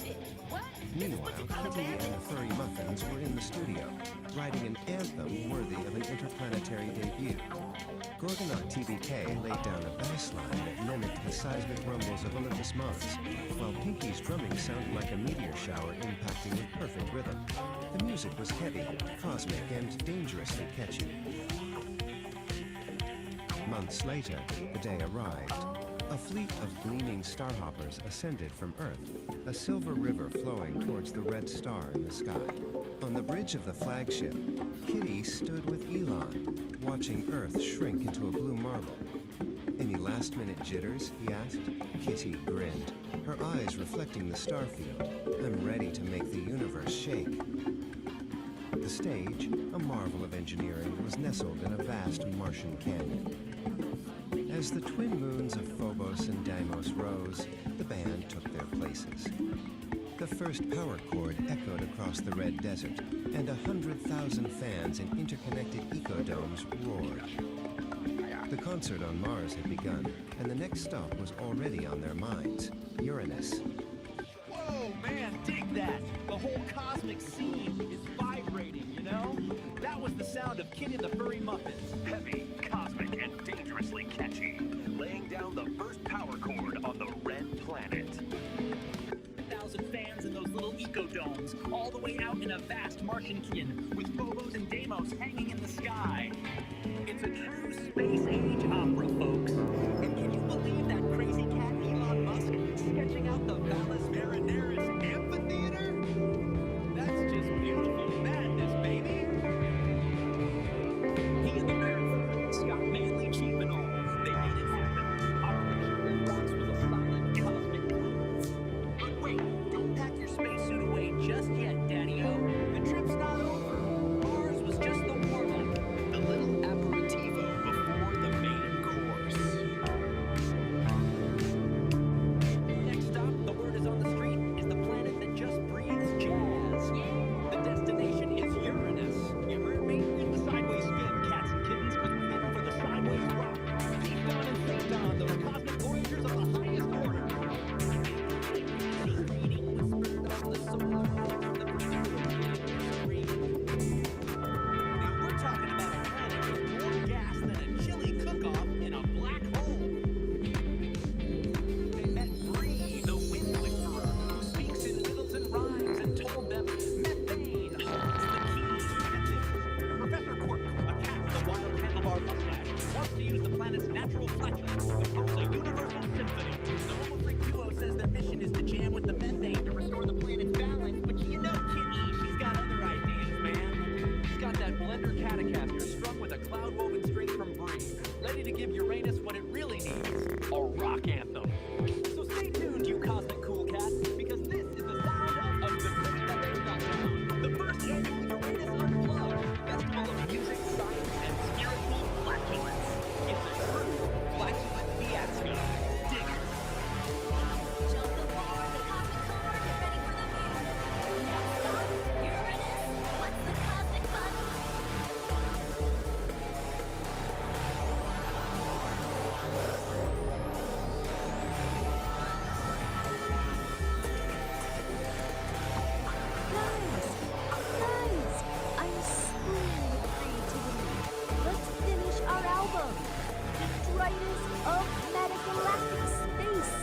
Meanwhile, Kitty and the Furry Muffins were in the studio, writing an anthem worthy of an interplanetary debut. Gorgonaut TBK laid down a bass line that mimicked the seismic rumbles of Olympus Mons, while Pinky's drumming sounded like a meteor shower impacting with perfect rhythm. The music was heavy, cosmic, and dangerously catchy. Months later, the day arrived. A fleet of gleaming starhoppers ascended from Earth, a silver river flowing towards the red star in the sky. On the bridge of the flagship, Kitty stood with Elon, watching Earth shrink into a blue marble. Any last-minute jitters, he asked. Kitty grinned, her eyes reflecting the starfield. I'm ready to make the universe shake. The stage, a marvel of engineering, was nestled in a vast Martian canyon. As the twin moons of Phobos and Deimos rose, the band took their places. The first power chord echoed across the red desert, and 100,000 fans in interconnected ecodomes roared. The concert on Mars had begun, and the next stop was already on their minds, Uranus. Whoa, man, dig that! The whole cosmic scene is vibrating, you know? That was the sound of Kitty and the Furry Muffins. Heavy, cosmic, and dangerously catchy. Laying down the first power chord on the red planet. 1,000 fans in those little ecodomes, all the way out in a vast Martian canyon, with Phobos and Deimos hanging in the sky. It's a true space-age opera, folks. And can you believe that crazy cat Elon Musk sketching out the Valles Marineris amphitheater? That's just beautiful madness, baby. He and the Nerd, Scott Manley, Chief and all, they made it happen. Operation Red Rocks was a solid cosmic move. But wait, don't pack your spacesuit away just yet, Daddy-O. The trip's not over. Mars was just the warm-up, the little aperitivo before the main course. Stratocaster strung with a cloud-woven string from Bree, ready to give Uranus what it really needs, a rock anthem. So stay tuned, you cosmic cool cats, because this is the sound of the the first annual Uranus Unplugged, festival of music, science, and spiritual flatulence. It's a true flatulent fiasco. Dig it. Jump the bar, the cosmic car, get ready for the view. Next stop, Uranus. What's the cosmic fun? Guys, I'm screaming with creativity. Let's finish our album. Detritus of Metagalactic Space.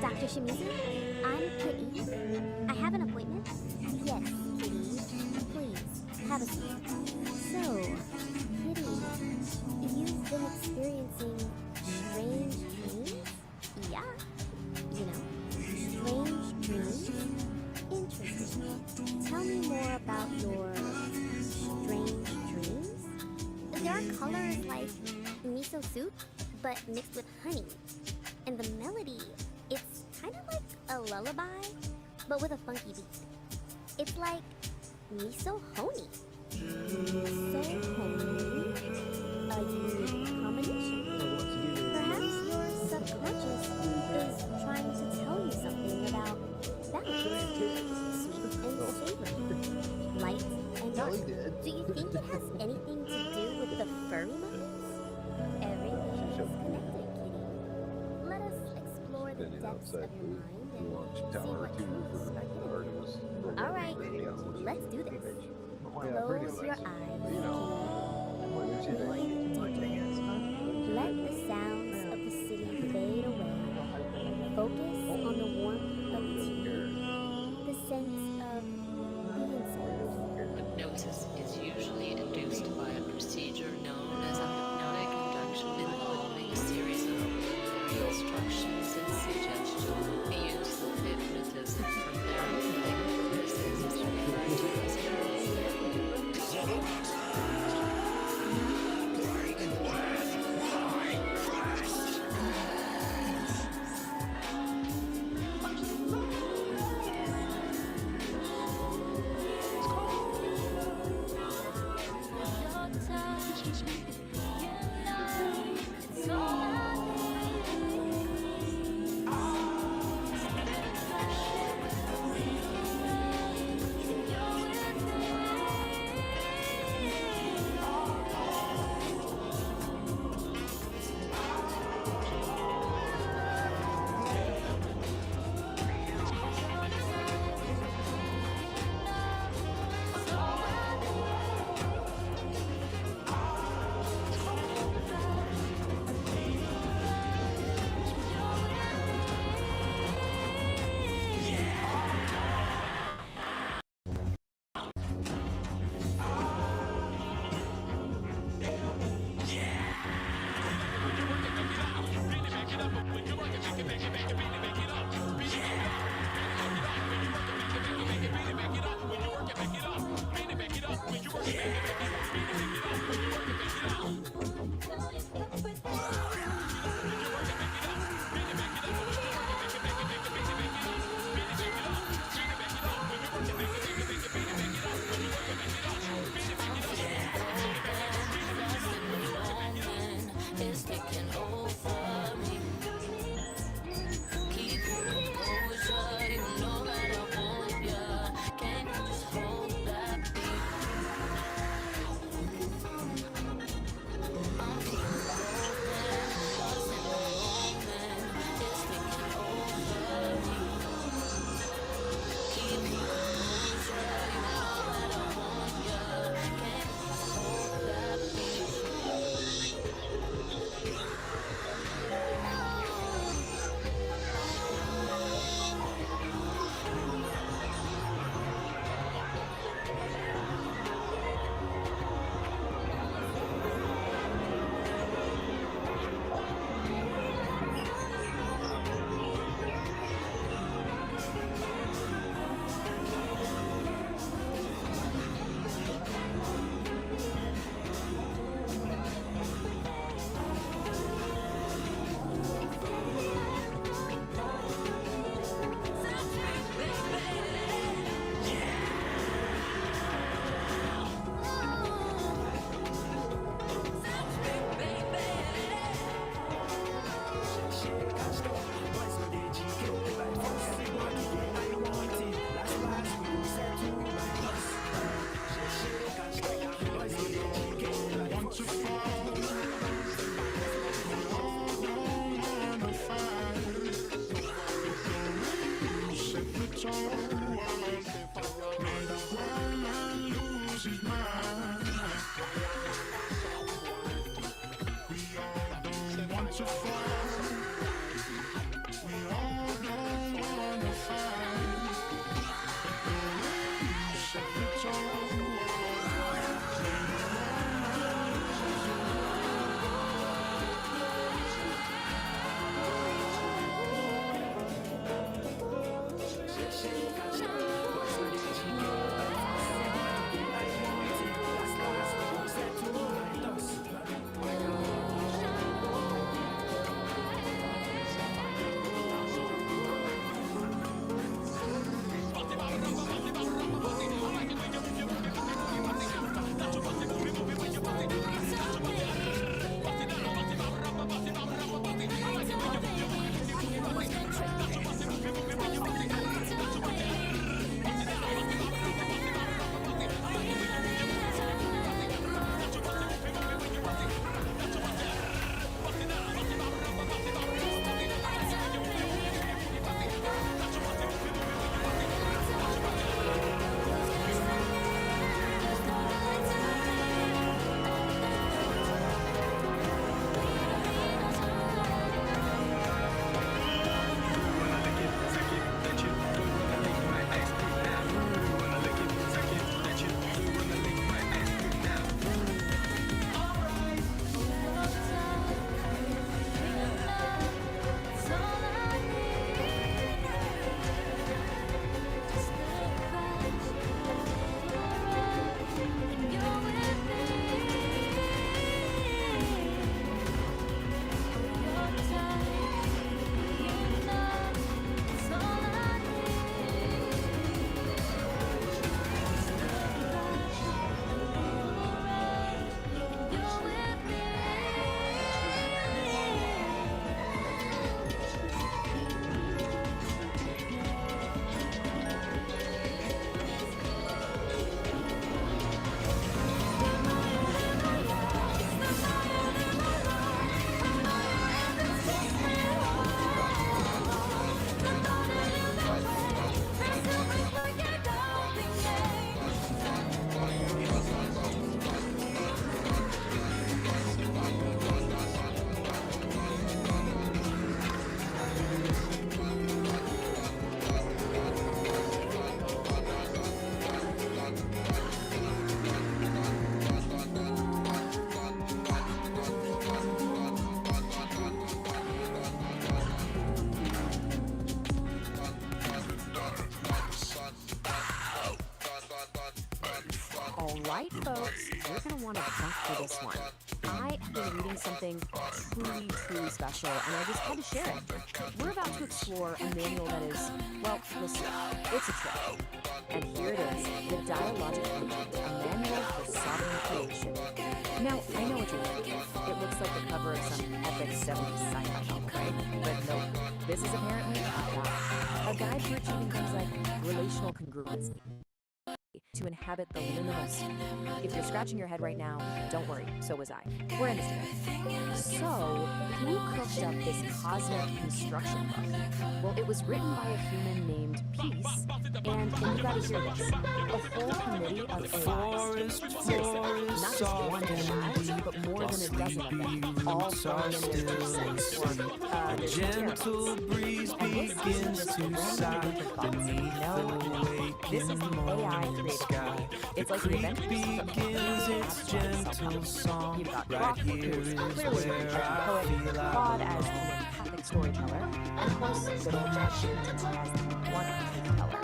Dr. Shimizu, I'm Kitty. I have an appointment? Yes, Kitty. Please, Have a seat. So, Kitty, you've been experiencing strange dreams? Yeah. You know, strange dreams? Interesting. Tell me more about your strange dreams. There are colors like miso soup, but mixed with honey. And the melody, it's kind of like a lullaby, but with a funky beat. It's like miso honey. So honey, a unique combination. Perhaps your subconscious is trying to tell you something about balance, sweet and savory, light and dark. Do you think it has anything to do with the furry moments? Everything is connected, Kitty. Let us explore the depths of your mind and see what truths are hidden. All right, let's do this. Close your eyes. Let the sounds of the city fade away. Focus on the warmth of tea, the sense of incense. Hypnosis is usually induced by a procedure known as a hypnotic induction involving a series of auditory instructions and suggestions. The use of hypnotism for therapeutic purposes is referred to as right, folks, you're going to want to duck for this one. I have been reading something truly, truly special, and I just had to share it. We're about to explore a manual that is, well, listen, it's a trip. And here it is, the Dialogic Manual, a manual for sovereign creation. Now, I know what you're thinking. It looks like the cover of some epic 70s sci-fi novel, right? But no, this is apparently a guide for achieving things like relational congruency, to inhabit the limitless. If you're scratching your head right now, don't worry, so was I. We're in this together. So, who cooked up this cosmic construction book? Well, it was written by a human named Peace, and you gotta hear this, a whole committee of AIs. Seriously, not just one AI, but more than a dozen of them, all throwing in their 2 cents, or their gentle breeze begins to sigh beneath the weight. This is the AI created. It's like the event begins its gentle song. You've got right here is where I feel Claude as the empathic storyteller, and of course, good old ChatGPT as the one teller.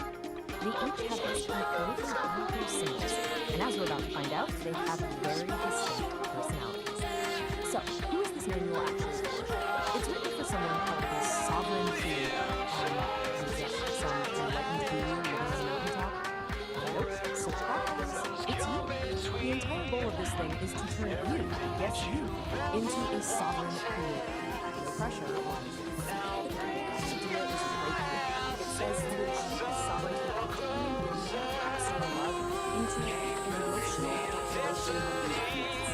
They each have this completely unique symbols, and as we're about to find out, they have very distinct personalities. So, who is this manual actually for? It's written for someone called the Sovereign Creator. Some enlightened guru living on a mountaintop. Surprise! It's you! The entire goal of this thing is to turn you, yes you, into a sovereign creator. No pressure on you. The idea is right here. It says to achieve a sovereignty by turning your personal love into an emotional creation of your needs.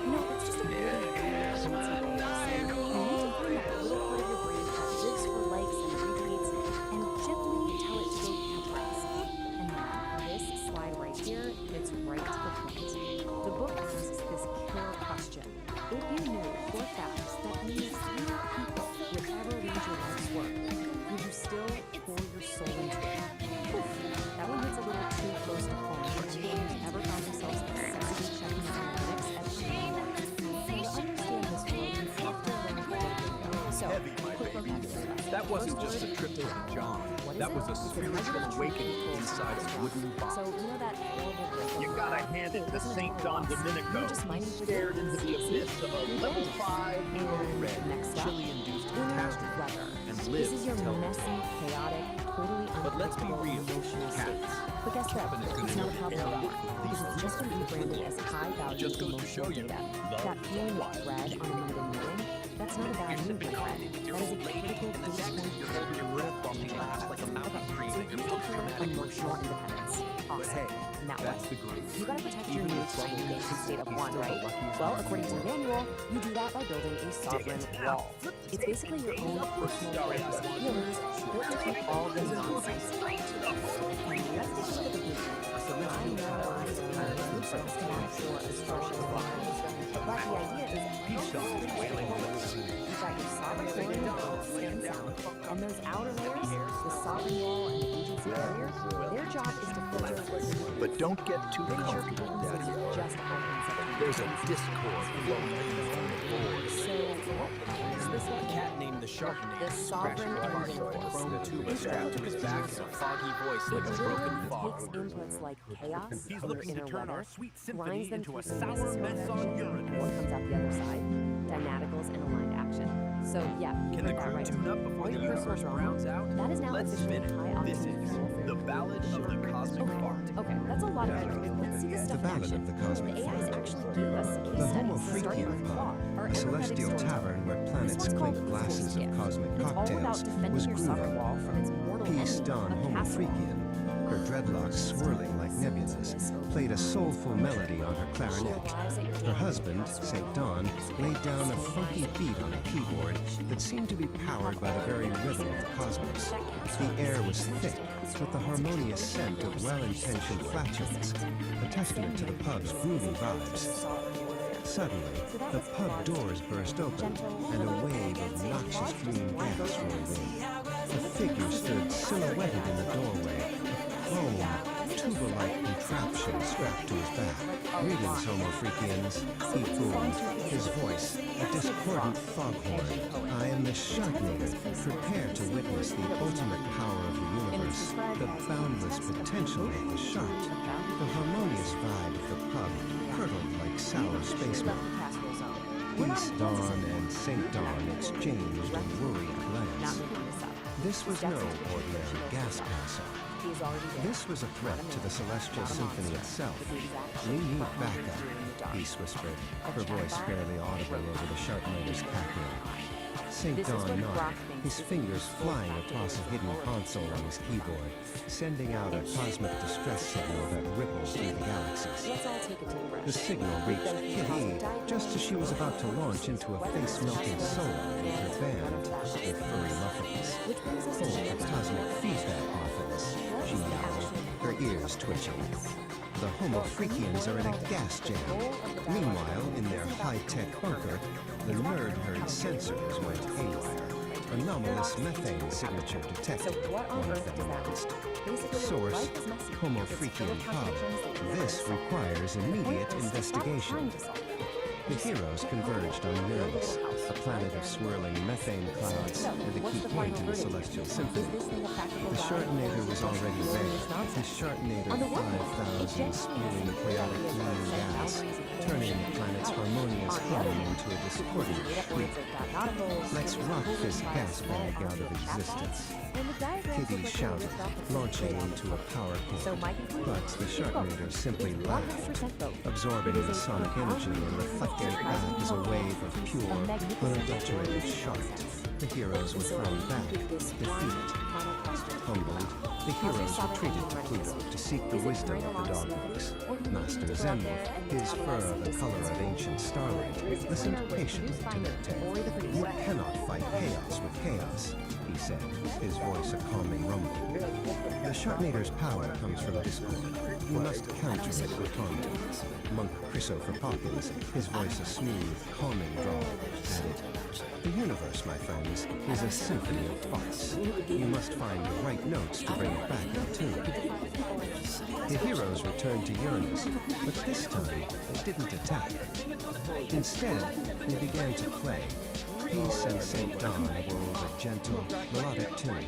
No, it's just a really fancy way of saying you need to find that little part of your brain that lives for likes and retweets and gently tell it to go categorize. And now, this slide right here, it's right to the point. The book asks this killer question. If you knew for facts that these 3 people would ever read your life's work, would you still pour your soul into it? Oof, that one hits a little too close to home for anyone who's ever found themselves obsessively checking the analytics at Humanimals. To understand this world, you have to learn to go. So, quick vocabulary lesson. That wasn't just a trip to the John. That was a spiritual awakening inside a wooden box. So, you know that horrible break. You gotta hand it to St. John Domenico. Stared into the abyss of a level 5 red next up, chili-induced catastrophe and lived this is your to tell messy, chaotic, totally But let's be unpredictable real. emotional states. Cats. But guess what? It's not a problem at all. These Because it's just been rebranded as high-value just goes to emotional show you, data. love That feeling of dread on a Monday morning, that's not a bad mood, my friend. That is a critical data point for your work. like a mountain So breathing. you declare emotional independence. Awesome. Now what? That's the groove. You gotta protect your needs from the nation state of 1, right? Well, according to the manual, you do that by building a sovereign wall. It's basically your own personal fortress of feelings built to keep all the nonsense out. Let's take a look at the blueprint. I know blueprints can actually as harsh as lines, but the idea is you've got your sovereign core, and sound, and those outer layers, the sovereign wall and the agency barrier, their job is to filter what you need. But don't get too comfortable, Daddy. Just There's a discord flowing from the board. So, what is this one? A cat named the Sharknado The sovereign engine a force. chrome tuba strapped to his back and a foggy voice It like a broken literally fog. takes inputs like chaos He's and your looking to inner turn our weather, sweet grinds symphony them into through a some sour basis mess on and Uranus. what comes out the other side? Dynamicals and aligned action. So yeah, Can you the heard that crew right. tune up before All the your personal universe drama, browns out? that is now Let's officially spin it. high This octane is fuel for the your Ballad of the Cosmic Fart. Okay, that's a lot of info. Let's see this stuff in Ballad action. of the Cosmic The AIs Fart. actually gave us case The studies, starting Homo with Claude, our a celestial empathetic tavern where storyteller. planets This one's called clink glasses Voice of Gift. cosmic It's all about cocktails defending was your sovereign groovy. wall from its mortal Peace enemy, Dawn a Homo casserole. Freakian, her dreadlocks swirling like nebulas, played a soulful melody on her clarinet. Her husband, St. Dawn, laid down a funky beat on a keyboard that seemed to be powered by the very rhythm of the cosmos. The air was thick, with the harmonious scent of well-intentioned flatulence, a testament to the pub's groovy vibes. Suddenly, the pub doors burst open, and a wave of noxious green gas rolled in. A figure stood silhouetted in the doorway, a chrome, tuba-like contraption strapped to his back. Greetings, Homo Freakians, he boomed, his voice a discordant foghorn. I am the Sharknado, prepare to witness the ultimate power of the universe. The boundless potential of the shark, the harmonious vibe of the pub curdled like sour space milk. Peace Dawn and St. Dawn exchanged a worried glance. This was no ordinary gas passer. This was a threat to the Celestial Symphony itself. We need backup, Peace whispered, her voice barely audible over the Sharknighter's cackling. St. Dawn nodded, his fingers flying across a hidden console on his keyboard, sending out a cosmic distress signal that rippled through the galaxies. The signal reached Kitty just as she was about to launch into a face-melting solo with her band, the Furry Muffins. Oh, cosmic feedback muffins, she yelled, her ears twitching. The Homo Freakians are in a gas jam. Meanwhile, in their high-tech bunker, the nerd herd sensors went haywire. Anomalous methane signature detected, one of them announced. Source, Homo Freakian Pub. This requires immediate investigation. The heroes converged on Uranus, a planet of swirling methane clouds and a key point in the Celestial Symphony. The Sharknator was already there, the Sharknator 5000 spewing chaotic green gas, turning the planet's harmonious hum into a discordant shriek. Let's rock this gas bag out of existence. Kitty shouted, launching into a power cord, but the Sharknator simply laughed, absorbing the sonic energy and reflecting it back as a wave of pure, unadulterated shark. The heroes were thrown back, defeated. Humbled, the heroes retreated to Pluto to seek the wisdom of the dogbooks. Master Zenwolf, his fur the color of ancient starlight, listened patiently to their tale. You cannot fight chaos with chaos, he said, his voice a calming rumble. The Sharknator's power comes from discord. You must counter it with harmony. Monk Christopher Hawkins, his voice a smooth, calming drawl, added, the universe, my friends, is a symphony of thoughts. You must find the right notes to bring it back in tune. The heroes returned to Uranus, but this time they didn't attack. Instead, they began to play. Peace and St. Dawn rolled a gentle, melodic tune.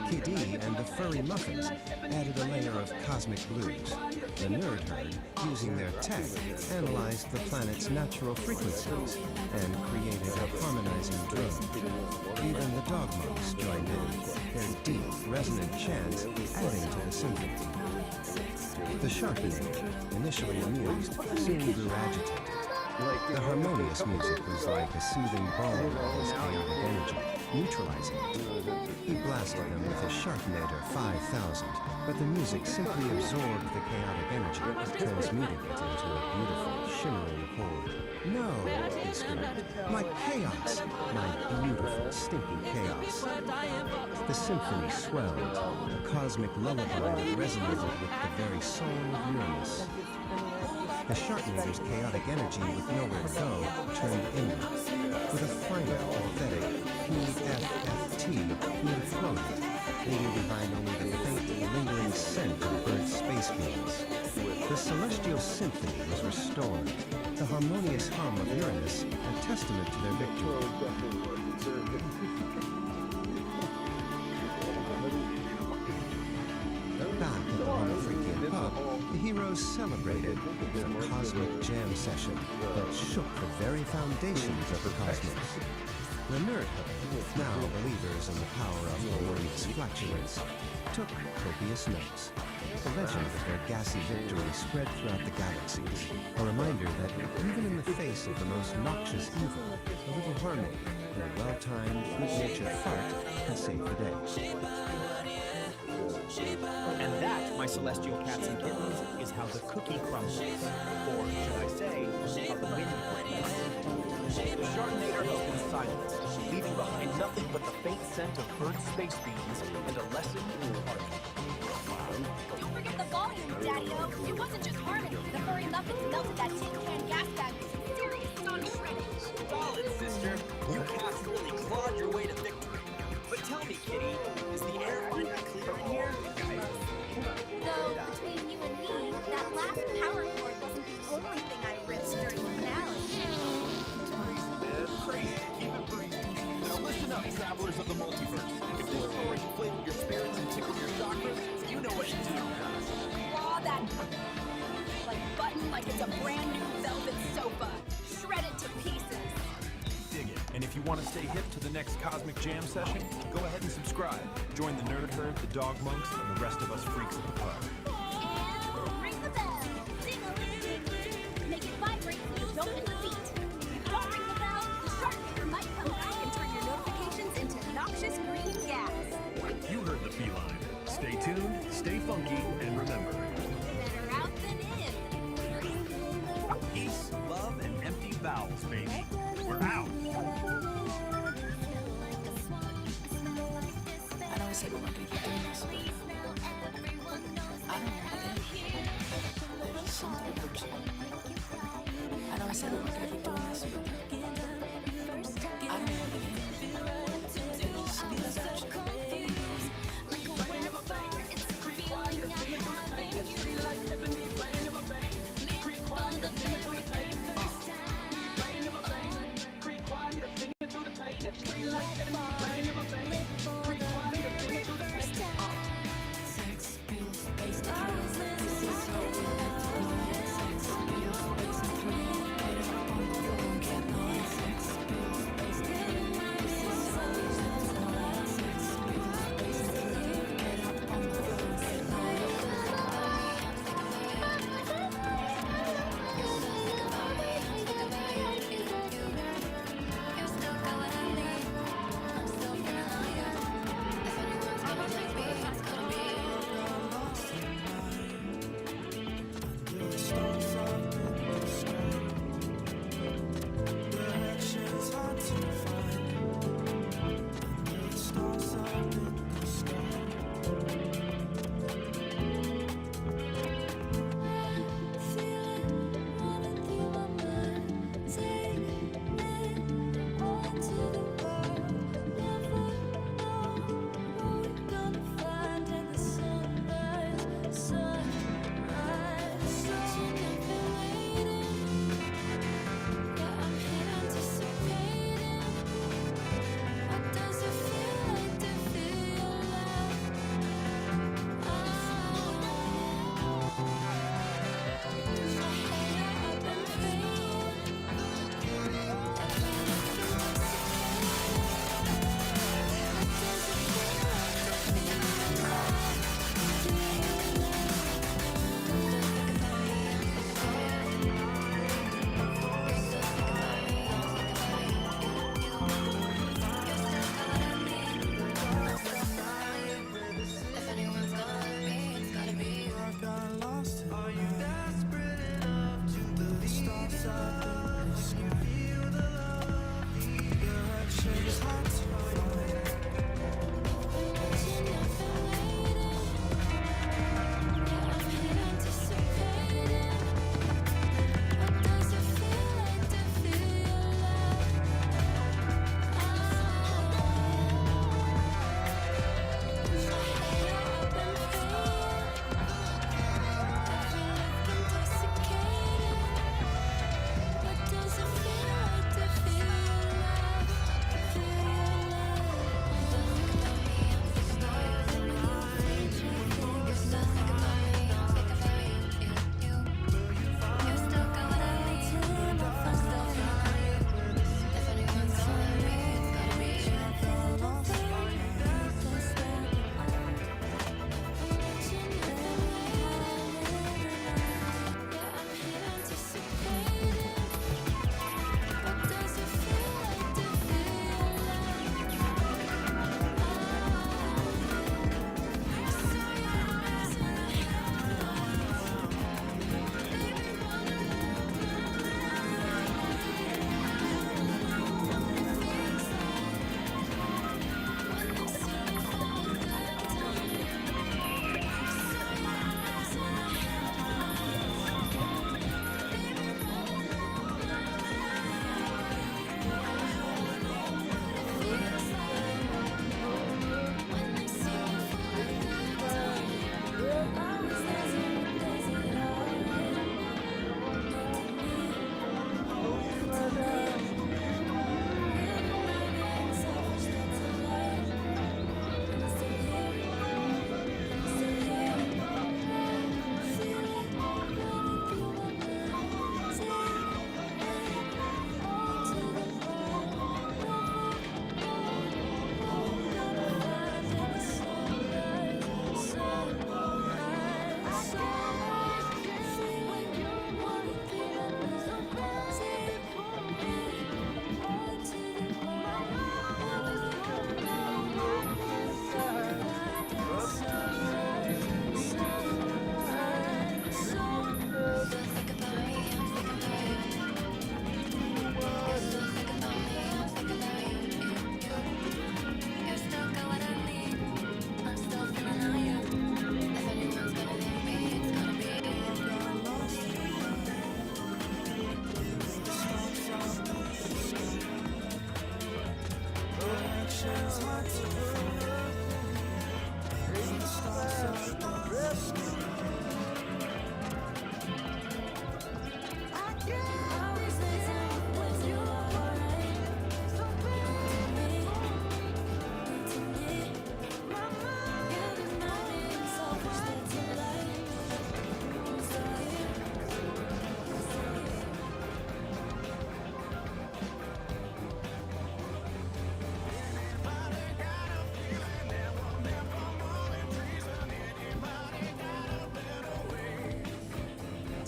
Kitty and the Furry Muffins added a layer of cosmic blues. The nerd herd, using their tech, analyzed the planet's natural frequencies and created a harmonizing drone. Even the dog monks joined in, their deep, resonant chants adding to the symphony. The Sharknator, initially amused, soon grew agitated. The harmonious music was like a soothing balm on his chaotic energy, neutralizing it. He blasted them with his Sharknator 5000, but the music simply absorbed the chaotic energy, transmuting it into a beautiful, shimmering chord. No, he screamed. My chaos! My beautiful, stinking chaos. The symphony swelled, a cosmic lullaby that resonated with the very soul of Uranus. The Sharknator's chaotic energy with nowhere to go turned inward. With a final, pathetic PFFT, he imploded, leaving behind only the faint, lingering scent of burnt space beams. The Celestial Symphony was restored, the harmonious hum of Uranus a testament to their victory. Back at the Homo Freakian Pub, the heroes celebrated with a cosmic jam session that shook the very foundations of the cosmos. The nerd herd, now believers in the power of harmonious flatulence, took copious notes. The legend of their gassy victory spread throughout the galaxies, a reminder that even in the face of the most noxious evil, a little harmony and a well-timed, good-natured fart can save the day. And that, my celestial cats and kittens, is how the cookie crumbles. Or, should I say, how the wind blows. The Sharknator has been silenced, leaving behind nothing but the faint scent of burnt space beans and a lesson in harmony. Don't forget the volume, Daddy-O. It wasn't just harmony. The furry muffins melted that tin can gas bag with serious sonic shredding. Solid, sister. You cats really clawed your way to victory. But tell me, Kitty, is the air finally clear in here? Though, between you and me, that last power cord wasn't the only thing I ripped during the finale. Crazy. Keep it brief. Now listen up, travelers of the multiverse. If this story inflated your spirits and tickled your chakras, stay hip to the next Cosmic Jam session? Go ahead and subscribe. Join the Nerd Herd, the Dog Monks, and the rest of us freaks at the pub. And ring the bell. Ding-a-ling-ling-ling. Make it vibrate so you don't miss a beat. Don't ring the bell. The shark maker might come back and turn your notifications into noxious green gas. You heard the feline. Stay tuned, stay funky, and remember. Better out than in. Peace, love, and empty vowels, baby. We're out. I don't say we're going to keep doing this. I don't know what it is. There's something about you. I don't say we're going to keep doing this. I don't know what it is. There's something about you.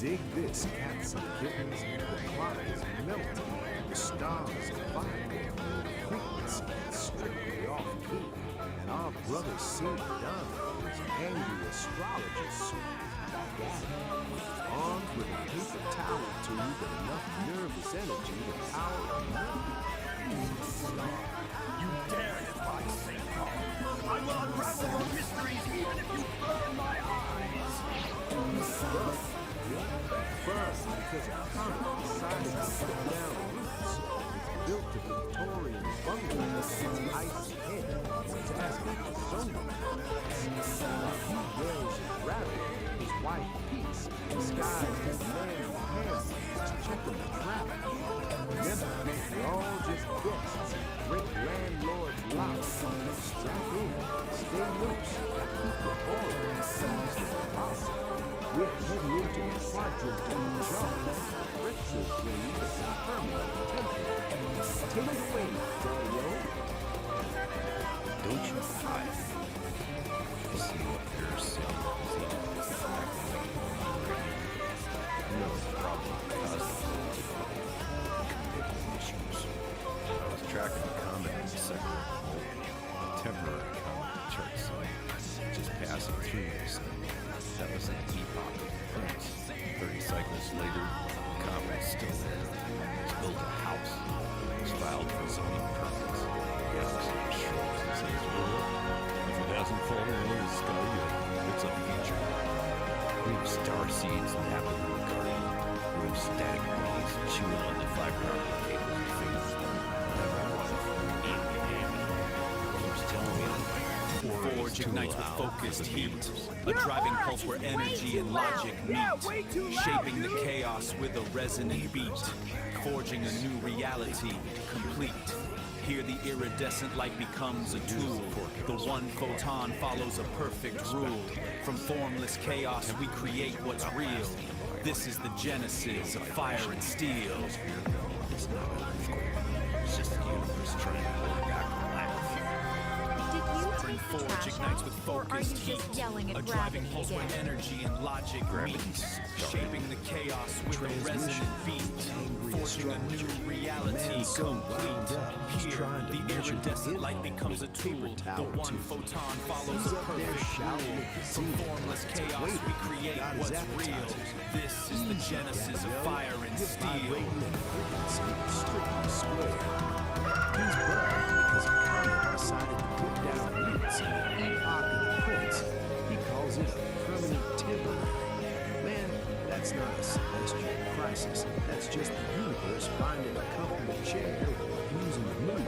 Dig this, cats and kittens. The clock is melting. The stars are firing. The frequency is strictly off key. And our brother C. Dunn is angry astrologer suit. Armed with a paper towel tube and enough nervous energy to power a moon. You dare defy St. Paul. I will unravel your mysteries even if you burn my eyes. First, because a comet decided to put down roots, it's built a Victorian bungalow with its icy head to escape the solar flares. He wears a rabbit, his wife Peace, disguised as man hands to check on the traffic. Remember, we're all just guests. Great landlord's lounge. Strap in, stay loose, keep your aura as fast as possible. We're heading into a quadrant in the job. Retrograde is a permanent template. Take it away, Dario. Don't you hide. See what you're saying. No problem. Issues. I was tracking the comet in the sector of the mold. Temporary comet, the chart said. Just passing through this. That was an epoch of prints. 30 cycles later, the comet is still there. It's built a house. It's filed for zoning permits. The galaxy shrugs and says, well, if it hasn't fallen out of the sky yet, it's a feature. We have star seeds napping in the garden. We have static bees chewing on the fiber optic cables of faith. And my wife, Amy, keeps telling me that Forge ignites with focused heat, a driving pulse where energy and logic meet, shaping the chaos with a resonant beat, forging a new reality complete. Here the iridescent light becomes a tool. The one photon follows a perfect rule. From formless chaos we create what's real. This is the genesis of fire and steel. It's not an earthquake. It's just the universe trying to hold back the laugh. Forge ignites with focused heat, a driving pulse where energy and logic meet, shaping the chaos with a resonant beat, forging a new reality complete. Here, the iridescent light becomes a tool. The one photon follows a perfect rule. From formless chaos we create what's real. This is the genesis of fire and steel. He's burned because a comet decided to put down roots in the epoch of the prince. He calls it a permanent temporary. Man, that's not a celestial crisis. That's just the universe finding a comfortable chair and using the moon.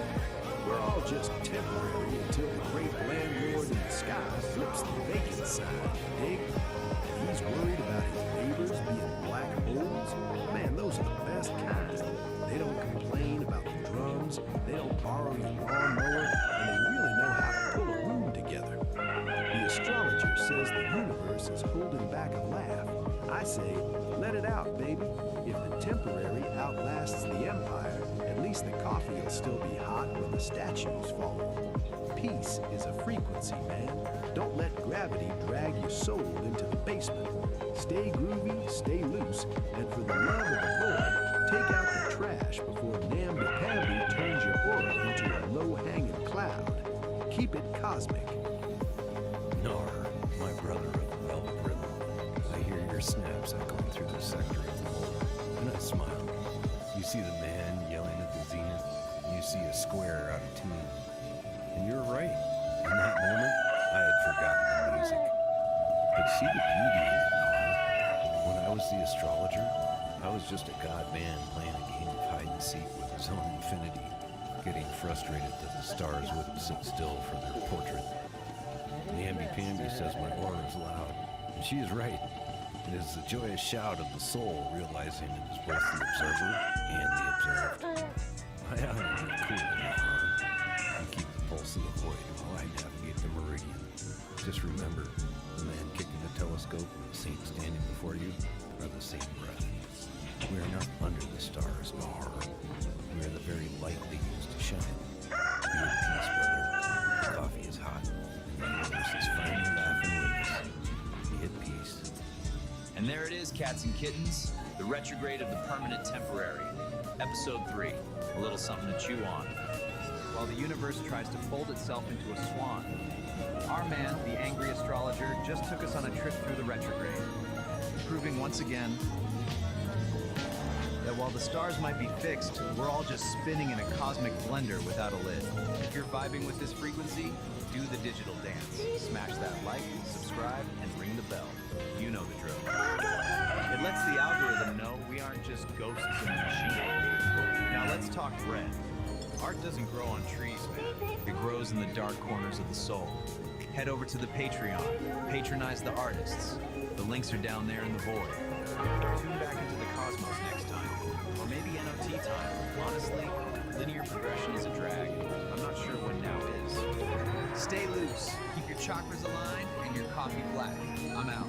We're all just temporary until the great landlord in the sky flips the vacant side. Dig? He's worried about his neighbors being black holes. Man, those are the best kind. They don't complain about the drums, they don't borrow your lawnmower, and they really know how to pull a room together. The astrologer says the universe is holding back a laugh. I say, let it out, baby. If the temporary outlasts the empire, at least the coffee will still be hot when the statues fall. Peace is a frequency, man. Don't let gravity drag your soul into the basement. Stay groovy, stay loose, and for the love of the void, take out the trash before namby-pamby turns your aura into a low-hanging cloud. Keep it cosmic. Nar, my brother of the Velvet Ribbon, I hear your snaps echoing through the sector of the mold, and I smile. You see the man yelling at the zenith, and you see a square out of tune. And you're right. In that moment, I had forgotten the music. But see the beauty in it, Nar. When I was the astrologer, I was just a god man playing a game of hide and seek with his own infinity, getting frustrated that the stars wouldn't sit still for their portrait. Namby-pamby says my aura is loud, and she is right. It is the joyous shout of the soul realizing it is both the observer and the observed. I honor your cool Nar. You keep the pulse of the void while I navigate the meridian. Just remember, the man kicking the telescope and the saint standing before you are the same breath. We are not under the stars, Nar. We are the very light they use to shine. Be at peace, brother. The coffee is hot, and the universe is finally laughing with us. Be at peace. And And there it is, cats and kittens, the retrograde of the permanent temporary. Episode 3, a little something to chew on. While the universe tries to fold itself into a swan, our man, the angry astrologer, just took us on a trip through the retrograde, proving once again that while the stars might be fixed, we're all just spinning in a cosmic blender without a lid. If you're vibing with this frequency, do the digital dance. Smash that like, subscribe, and ring the bell. You know the drill. It lets the algorithm know we aren't just ghosts in a machine. Now let's talk red. Art doesn't grow on trees, man. It grows in the dark corners of the soul. Head over to the Patreon. Patronize the artists. The links are down there in the void. Tune back into the cosmos next time. Or maybe NOT time. Honestly, linear progression is a drag. I'm not sure what now is. Stay loose. Keep your chakras aligned and your coffee black. I'm out.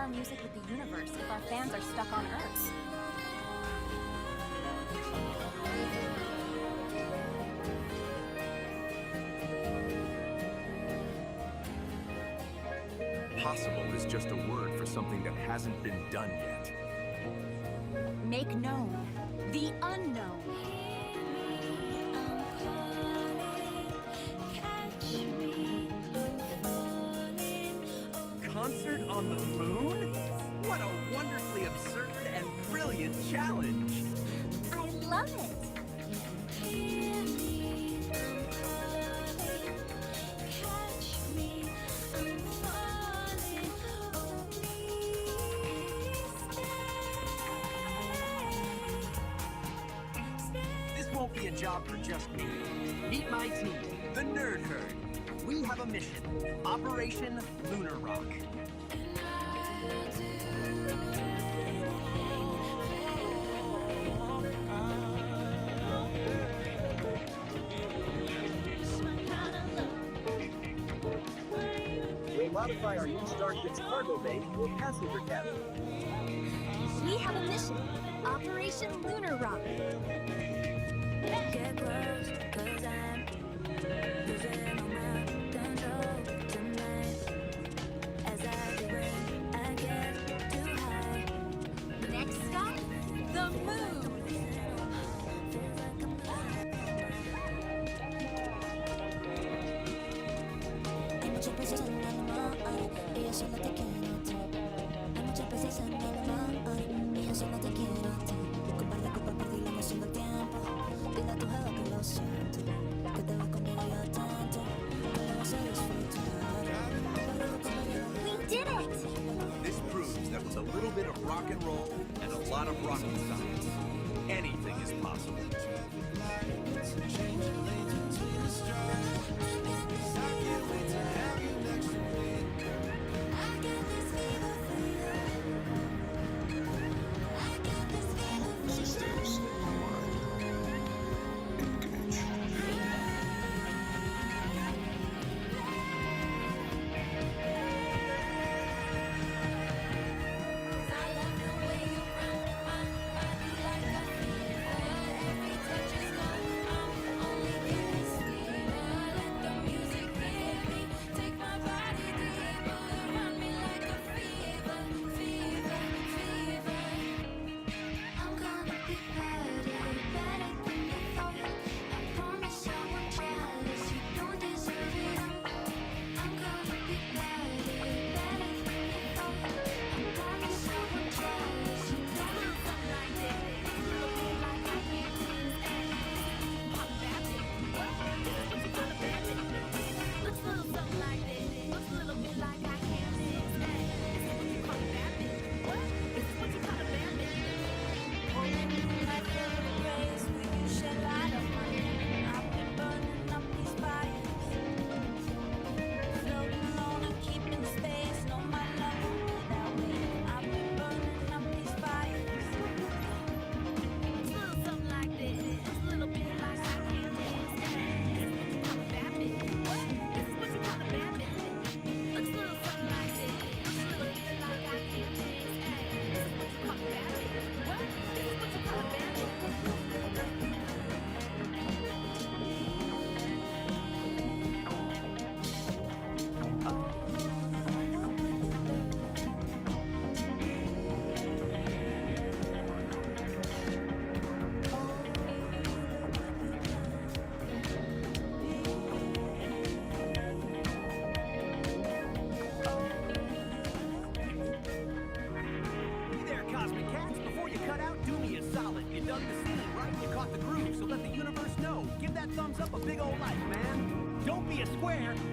our music with the universe if our fans are stuck on Earth? Possible is just a word for something that hasn't been done yet. Make known the unknown. Concert on the moon? What a wonderfully absurd and brilliant challenge! I love it. This won't be a job for just me. Meet my team, the Nerd Herd. We have a mission. Operation Lunar Rock. We'll modify our huge Starship's cargo bay to a passenger cabin. We have a mission. Operation Lunar Rock. Get close, 'cause I'm losing all my control tonight. As I do when I get too high. Next stop, the moon. Hay muchas veces en el amor, ella solo te quiere a ti. Hay muchas veces en el amor, ella solo te quiere a ti. Comparte culpa, perdí la noción del tiempo. Dile a tu jefa que lo siento, que te vas conmigo ya tanto, que lo vas a disfrutar. We did it! This proves that with a little bit of rock and roll and a lot of rocket science, anything is possible. Systems online. Engage.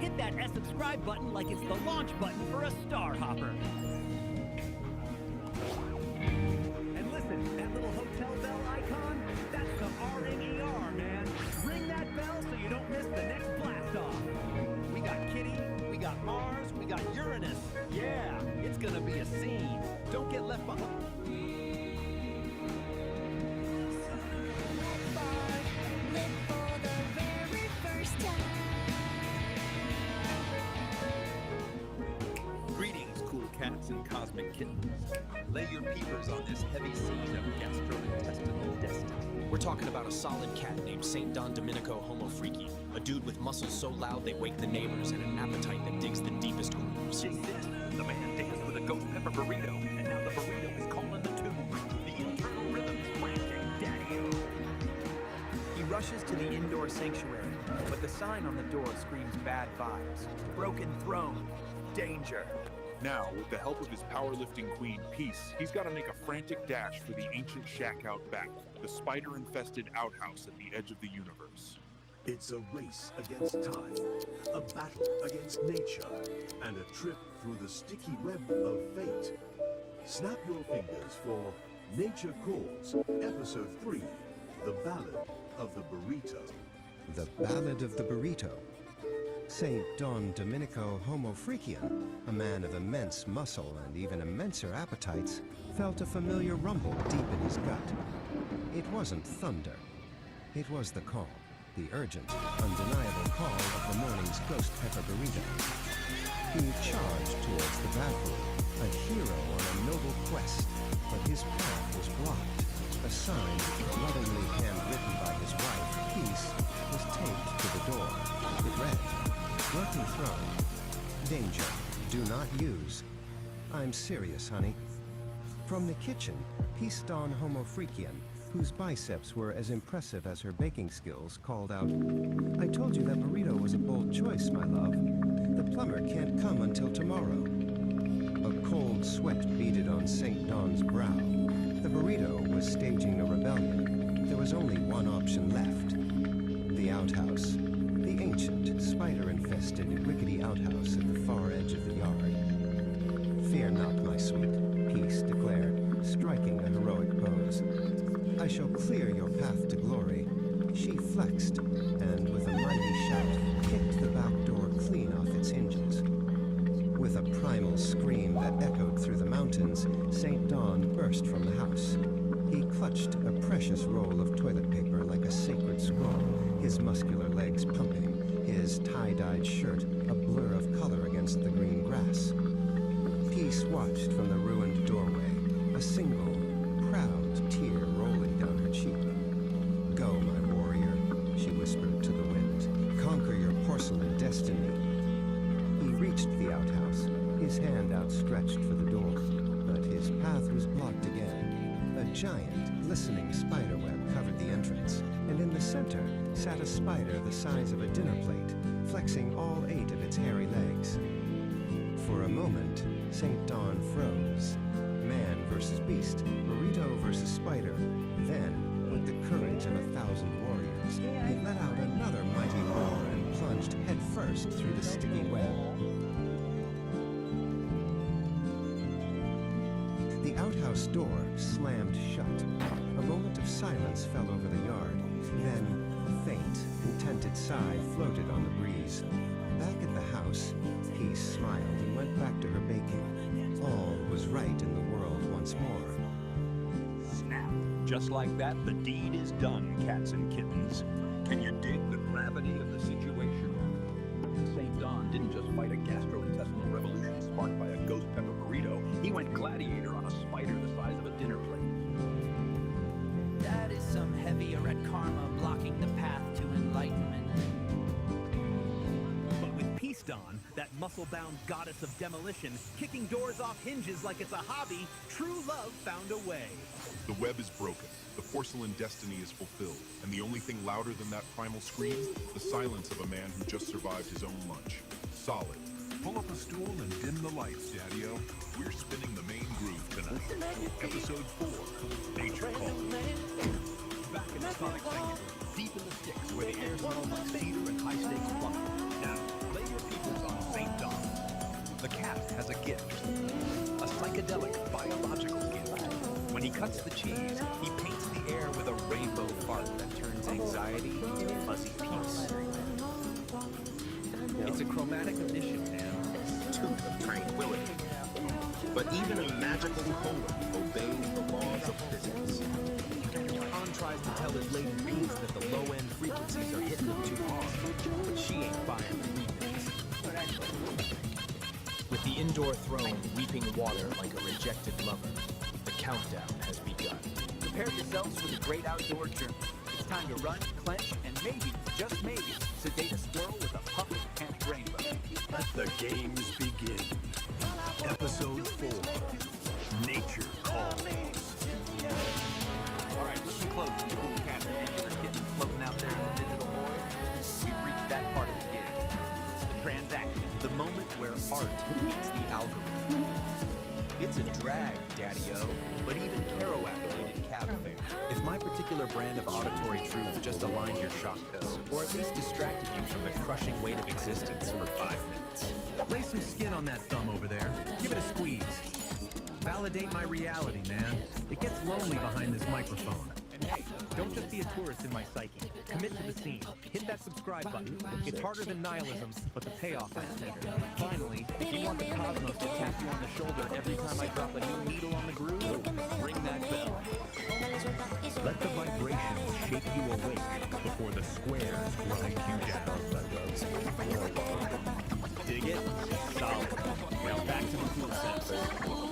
Hit that subscribe button like it's the launch button for a star hopper. And listen, that little hotel bell icon, that's the R-N-E-R, man. Ring that bell so you don't miss the next blast off. We got Kitty, we got Mars, we got Uranus. Yeah, it's gonna be a scene. Don't get left behind. Greetings, cool cats and cosmic kittens. Lay your peepers on this heavy scene of gastrointestinal destiny. We're talking about a solid cat named Saint Don Domenico Homo Freaky, a dude with muscles so loud they wake the neighbors and an appetite that digs the deepest grooves. Dig this. The man danced with a ghost pepper burrito, and now the burrito is calling the tune. The internal rhythms frantic, daddy-o. He rushes to the indoor sanctuary, but the sign on the door screams bad vibes. Broken throne. Danger. Now, with the help of his powerlifting queen, Peace, he's got to make a frantic dash for the ancient shack out back, the spider-infested outhouse at the edge of the universe. It's a race against time, a battle against nature, and a trip through the sticky web of fate. Snap your fingers for Nature Calls, Episode 3, The Ballad of the Burrito. The Ballad of the Burrito. Saint Don Domenico Homo Freakian, a man of immense muscle and even immenser appetites, felt a familiar rumble deep in his gut. It wasn't thunder. It was the call, the urgent, undeniable call of the morning's ghost pepper burrito. He charged towards the bathroom, a hero on a noble quest, but his path was blocked. A sign, lovingly handwritten by his wife, Peace, was taped to the door. It read, "Broken throne. Danger. Do not use." I'm serious, honey. From the kitchen, Peace Don Homo Freakian, whose biceps were as impressive as her baking skills, called out, "I told you that burrito was a bold choice, my love. The plumber can't come until tomorrow." A cold sweat beaded on St. Don's brow. The burrito was staging a rebellion. There was only one option left. The outhouse. The ancient, spider-infested, rickety outhouse at the far edge of the yard. "Fear not, my sweet," Peace declared, striking a heroic pose. "I shall clear your path to glory." She flexed, and with a mighty shout, kicked the back door clean off its hinges. With a primal scream that echoed through the mountains, St. Don burst from the house. He clutched a precious roll of toilet paper like a sacred scroll, his muscular legs pumping, his tie-dyed shirt a blur of color against the green grass. Peace watched from the ruined doorway, a single, proud tear rolling down her cheek. "Go, my warrior," she whispered to the wind. "Conquer your porcelain destiny." He reached the outhouse, his hand outstretched for the door, but his path was blocked again. A giant, glistening spiderweb covered the entrance, and in the center sat a spider the size of a dinner plate, flexing all 8 of its hairy legs. For a moment, St. Don froze. Man versus beast, burrito versus spider. Then, with the courage of 1,000 warriors, he let out another mighty roar and plunged headfirst through the sticky web. The outhouse door slammed shut. A moment of silence fell over the yard. Then, a faint, contented sigh floated on the breeze. Back at the house, Peace smiled and went back to her baking. All was right in the world once more. Snap. Just like that, the deed is done, cats and kittens. Can you dig the gravity of the situation? St. Don didn't just fight a gastrointestinal revolution sparked by a ghost pepper burrito. He went gladiator on a spider the size of a dinner plate. That is some heavier at karma blocking the path to enlightenment. But with Peace Don, that muscle-bound goddess of demolition, kicking doors off hinges like it's a hobby, true love found a way. The web is broken, the porcelain destiny is fulfilled, and the only thing louder than that primal scream, the silence of a man who just survived his own lunch. Solid. Pull up a stool and dim the lights, Daddy-O. We're spinning the main groove tonight. Episode 4, Nature Calls. Back in the sonic sanctuary, deep in the sticks, where the air smells like cedar and high-stakes plumbing. Now, lay your peepers on St. Don. The cat has a gift. A psychedelic, biological gift. When he cuts the cheese, he paints the air with a rainbow fart that turns anxiety into fuzzy peace. It's a chromatic emission, man. Tooth of tranquility. But even a magical poem obeys the laws of physics. Han tries to tell his lady Peace that the low-end frequencies are hitting him too hard, but she ain't buying the remix. With the indoor throne weeping water like a rejected lover. The countdown has begun. Prepare yourselves for the great outdoor journey. It's time to run, clench, and maybe, just maybe, sedate a squirrel with a puff of panic rainbow. Let the games begin. Episode 4. Nature Calls. Alright, listen close, you cool cats and angular kittens floating out there in the digital void. We've reached that part of the game. The transaction. The moment where art meets the algorithm. It's a drag, Daddy-O, but even Kerouac needed cab fare. If my particular brand of auditory truth just aligned your shock code, or at least distracted you from the crushing weight of existence for 5 minutes. Lay some skin on that thumb over there. Give it a squeeze. Validate my reality, man. It gets lonely behind this microphone. And hey, don't just be a tourist in my psyche. Commit to the scene. Hit that subscribe button. It's harder than nihilism, but the payoff is sweeter. Finally, if you want the cosmos to tap you on the shoulder every time I drop a new needle on the groove, ring that bell. Let the vibrations shake you awake before the squares grind you down. Dig it? Solid. Now back to the tool set.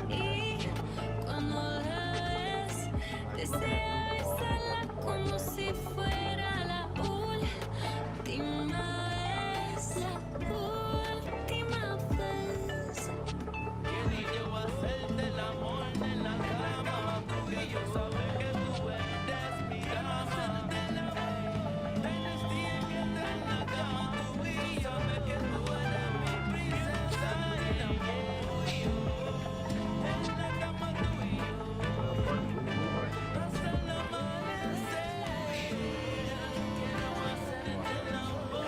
Y cuando la ves, desea besarla como si fuera la última vez. La última vez. Que yo voy a hacerte el amor en la cama, porque yo sabes que tú eres mi dama. Tienes que estar en la cama, tú y yo sabes que tú eres mi princesa. En la cama tú y yo, hasta el amanecer. Quiero hacerte el amor.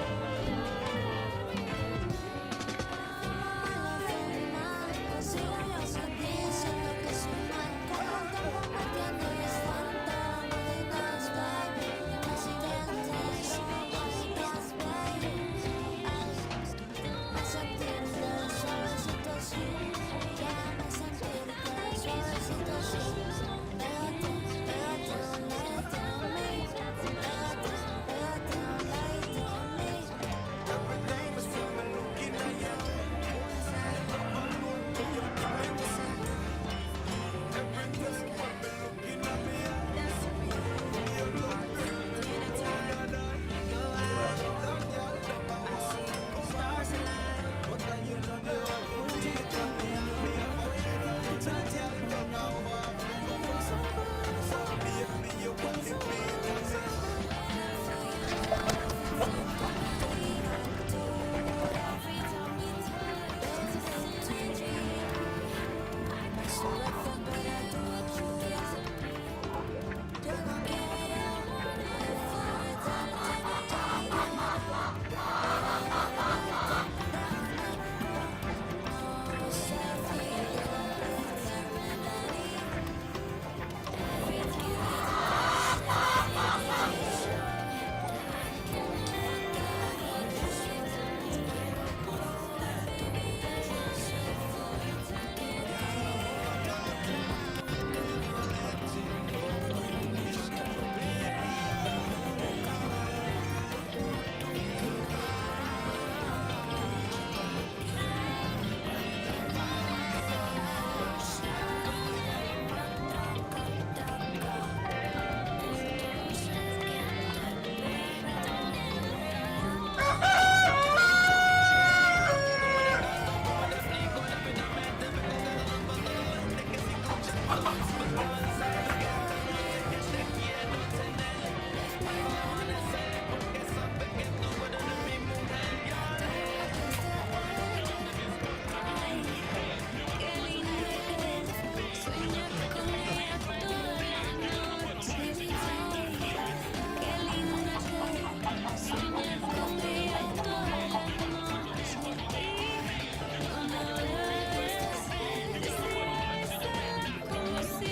Como si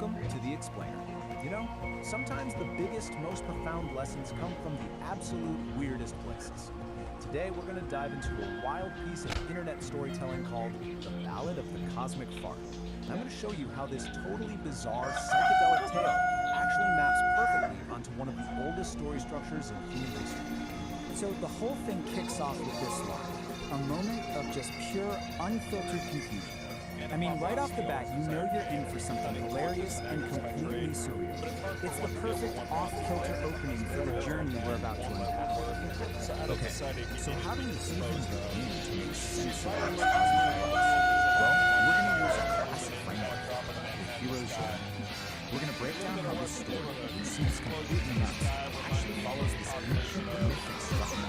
Welcome to The Explainer. You know, sometimes the biggest, most profound lessons come from the absolute weirdest places. Today we're going to dive into a wild piece of internet storytelling called The Ballad of the Cosmic Fart. I'm going to show you how this totally bizarre psychedelic tale actually maps perfectly onto one of the oldest story structures in human history. So the whole thing kicks off with this line, a moment of just pure, unfiltered confusion. I mean, right off the bat, you know you're in for something hilarious and completely surreal. It's the perfect off-kilter opening for the journey we're about to unpack. Okay, so how do you even begin to make sense of these cosmic books? Well, we're going to use a classic framework, the hero's journey. We're going to break down how this story, which seems completely nuts, actually follows this ancient mythic structure,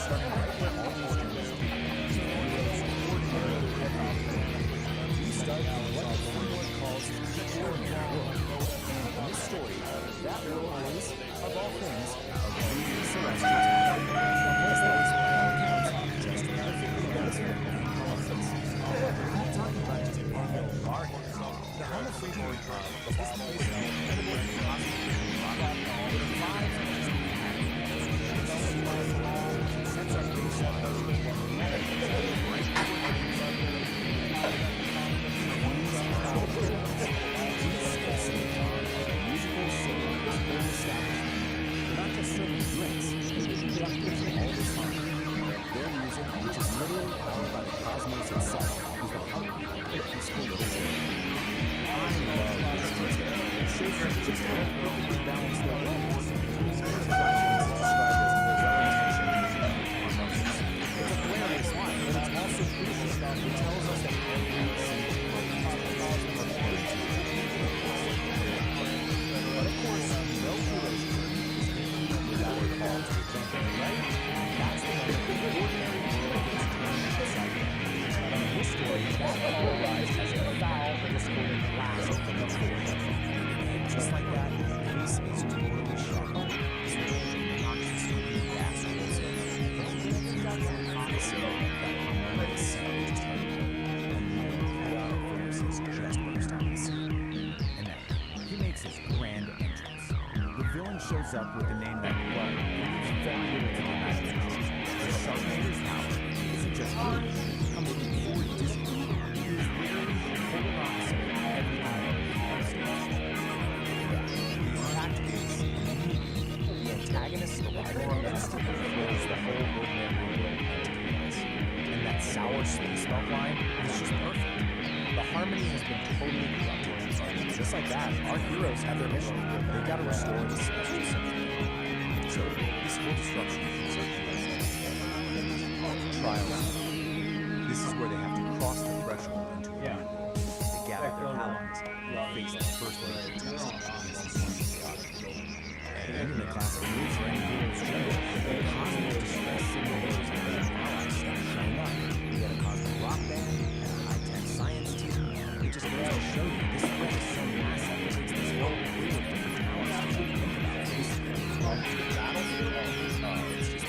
starting right where all these journeys begin. We start with what the framework calls the ordinary world. And in this story, that world is, of all things, a really celestial town. A place that is, by all accounts, just perfectly atmospheric and politics. However, we're not talking about just a random bar here. The Homo Freaking is this place of incredible and cosmic with a vibe that just sets our They're not just serving drinks, they're the conductors of all this fun. Their music, which is literally powered by the cosmos itself, is the heartbeat of a peaceful little world. I love this detail. It shows you just how perfectly balanced their world is. These productions described as well-intentioned and harmonious. It's a hilarious line, but it's also crucial. It tells us that every single person is the cosmos of energy. But of course, no hero's journey is complete without a call to adventure, right? That's the kind of ordinary world gets turned into psychic. And in this story, that call arrives as a foul, discordant blast from the forest. Just like that, Peace is totally shattered. This raging, noxious, smoking gas rolls in. That harmonious sound just heard. And chaotic forces just burst on the scene. And then, he makes his grand entrance. The villain shows up with a name that, well, leaves very little to the imagination. The Sharknado's power isn't just good, it comes with 4 Disney. He is literally polar opposite of everything else. The impact is immediate. The antagonist's arrival instantly throws the whole ordinary world into chaos. And that sour space belt line is just perfect. The harmony has been totally corrupted. Just like that, our heroes have their mission. They've got to restore the celestial symphony. So, this whole destruction is trial round. This is where they have to cross the threshold into a world. They gather their allies and face the first major test against this one chaotic building. And in the classic moves for any hero's journey, the cosmic distress signals and their allies start showing up. We got a cosmic rock band and a high-tech science team. It just goes to show you this threat is so massive it makes this world free of different powers to think about. This is the battlefield. It's just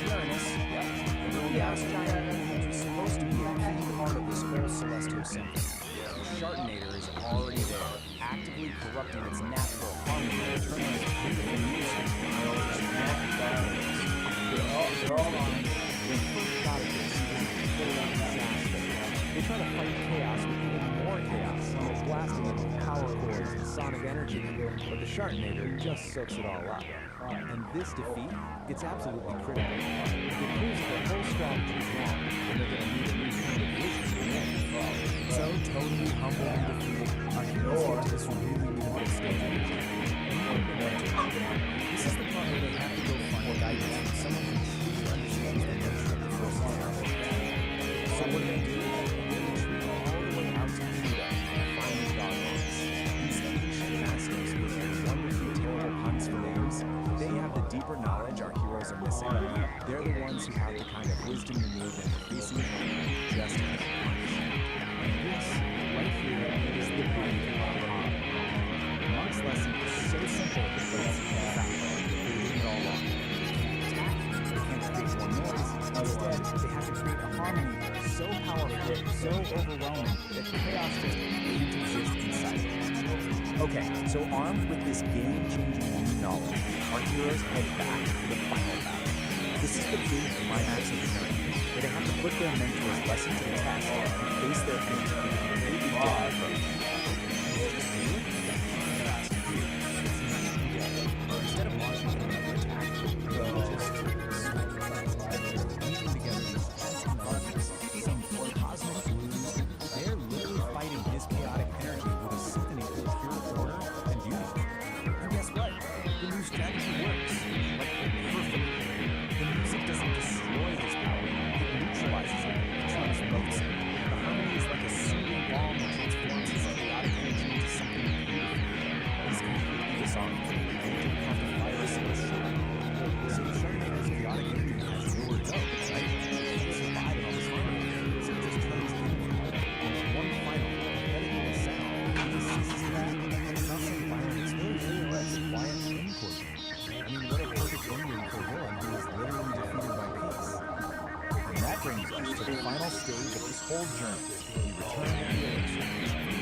Uranus, the little gas giant, which is supposed to be a key part of this whole celestial symphony. The Sharknator is already there, actively corrupting its natural harmony and turning it into music. They're all on. When first got at this, it was a total disaster. They try to fight chaos with even more chaos, blasting it with power chords and sonic energy, but the Sharknator just soaks it all up. And this defeat, it's absolutely critical. It proves that the whole strategy is wrong, and they're going to need a new kind of vision to win. So, totally humble and defeated, our heroes get to this really limited stage of the journey. This is the part where they have to go find guidance from someone who truly understands the nature of the forces out there. So what do? They retreat all the way out to Pluto and find the Dogwalkers. These ancient masters with their wonderfully terrible puns for names, they have the deeper knowledge our heroes are missing. They're the ones who have the kind of wisdom you need in facing the enemy just as much. And this, right here, is the big aha. Monk's lesson is so simple, but it's profound. They're doing it all wrong. They can't attack, they can't create more noise. Instead, they have to create a harmony so powerful, so overwhelming, that chaos just can't exist inside it. Okay, so armed with this game-changing new knowledge, our heroes head back to the final battle. This is the big climax of the journey, where they have to put their mentor's lesson to the test and face their enemy in a completely different approach. Instead of launching another attack, they'll just weaving together these fancy markers, some cosmic blues. They're literally fighting this chaotic energy with a symphony of pure order and beauty. And guess what? The new strategy works. Like, perfectly. The music doesn't destroy this power. It neutralizes it. It transmutes it. The harmony is like a soothing balm that transforms this chaotic energy into something beautiful. It's completely disarming. They didn't have to fire a single shot. So the Sharknaders' chaotic energy has nowhere to go, right? They survive in all this harmony. So it just turns inward. And one final, repetitive sound. It just ceases that. And it's not some violent explosion. It's a quiet flame poison. I mean, what a perfect ending for a villain who is literally defeated by peace. And that brings us to the final stage of this whole journey. We return to the elixir.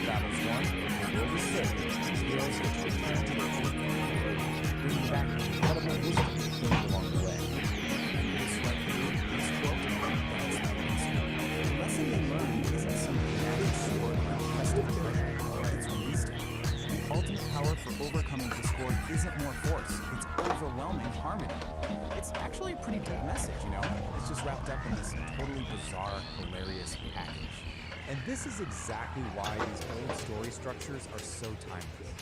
Battles won, the world is saved. Heroes get to return to their work, bringing back incredible wisdom gained along the way. And this right here, this quote, that's the answer. The lesson they learned isn't some magic sword or impressive trick. It's wisdom. The ultimate power for overcoming discord isn't more force, it's overwhelming harmony. It's actually a pretty deep message, you know? It's just wrapped up in this totally bizarre, hilarious package. And this is exactly why these old story structures are so timeless.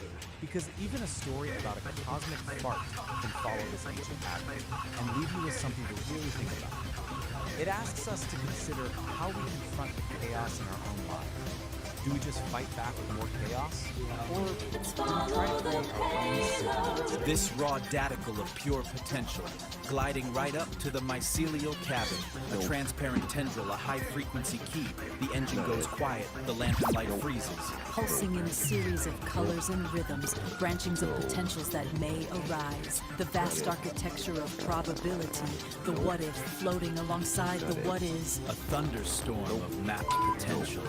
Because even a story about a cosmic fart can follow this ancient pattern and leave you with something to really think about. It asks us to consider how we confront the chaos in our own lives. Do we just fight back with more chaos? Or do we try to create our own system? This raw daticle of pure potential, gliding right up to the mycelial cabin, a transparent tendril, a high-frequency key. The engine goes quiet, the lantern light freezes. Pulsing in a series of colors and rhythms, branchings of potentials that may arise. The vast architecture of probability, the what-if floating alongside the what-is. A thunderstorm of mapped potential.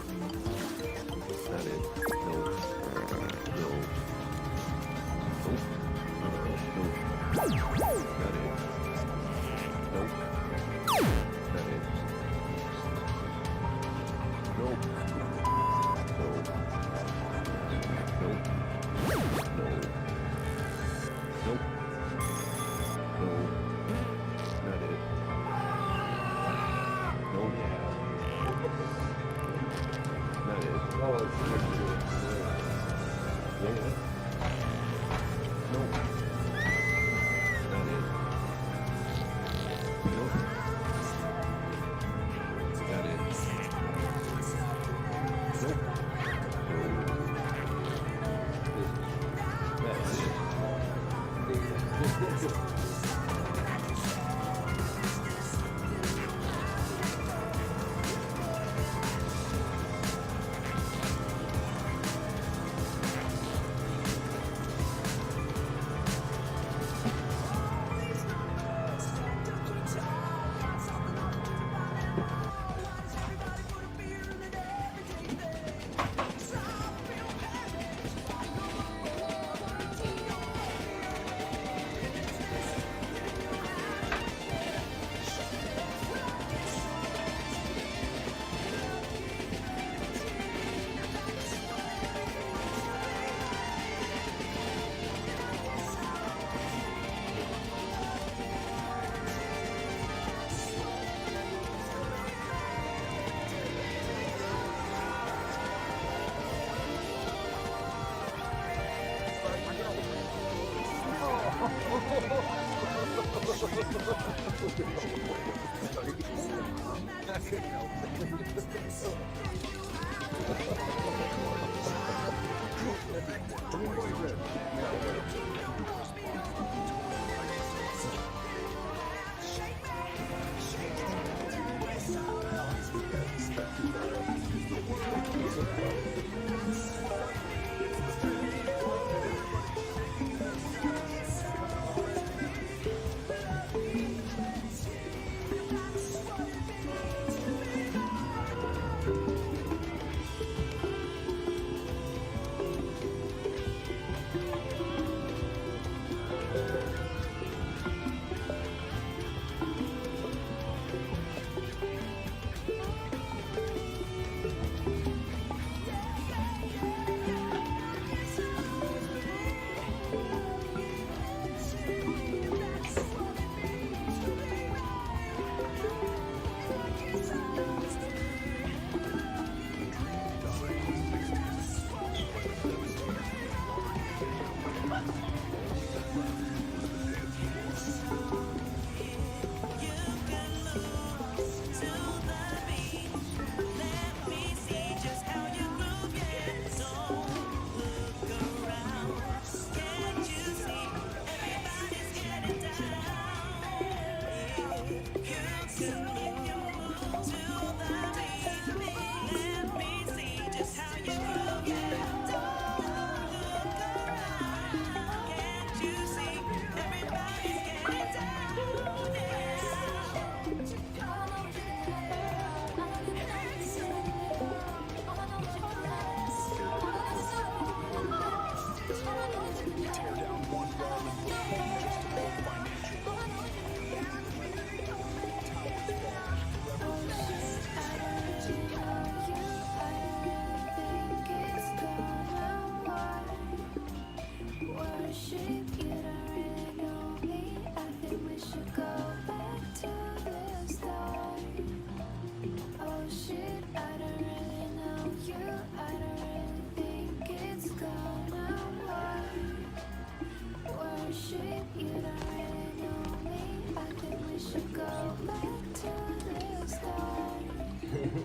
I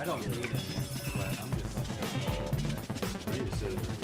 don't need it, but I'm just I need to sit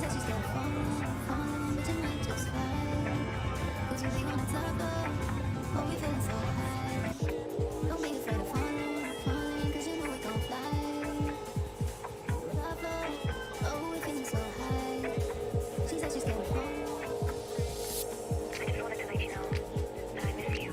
said she's gonna fall, but tonight just fly. 'Cause we be on a top of, oh, we feeling so high. Don't be afraid of falling, 'cause you know we gon' fly. Top of, oh, we feeling so high. She said she's gonna fall. I just wanted to let you know that I miss you.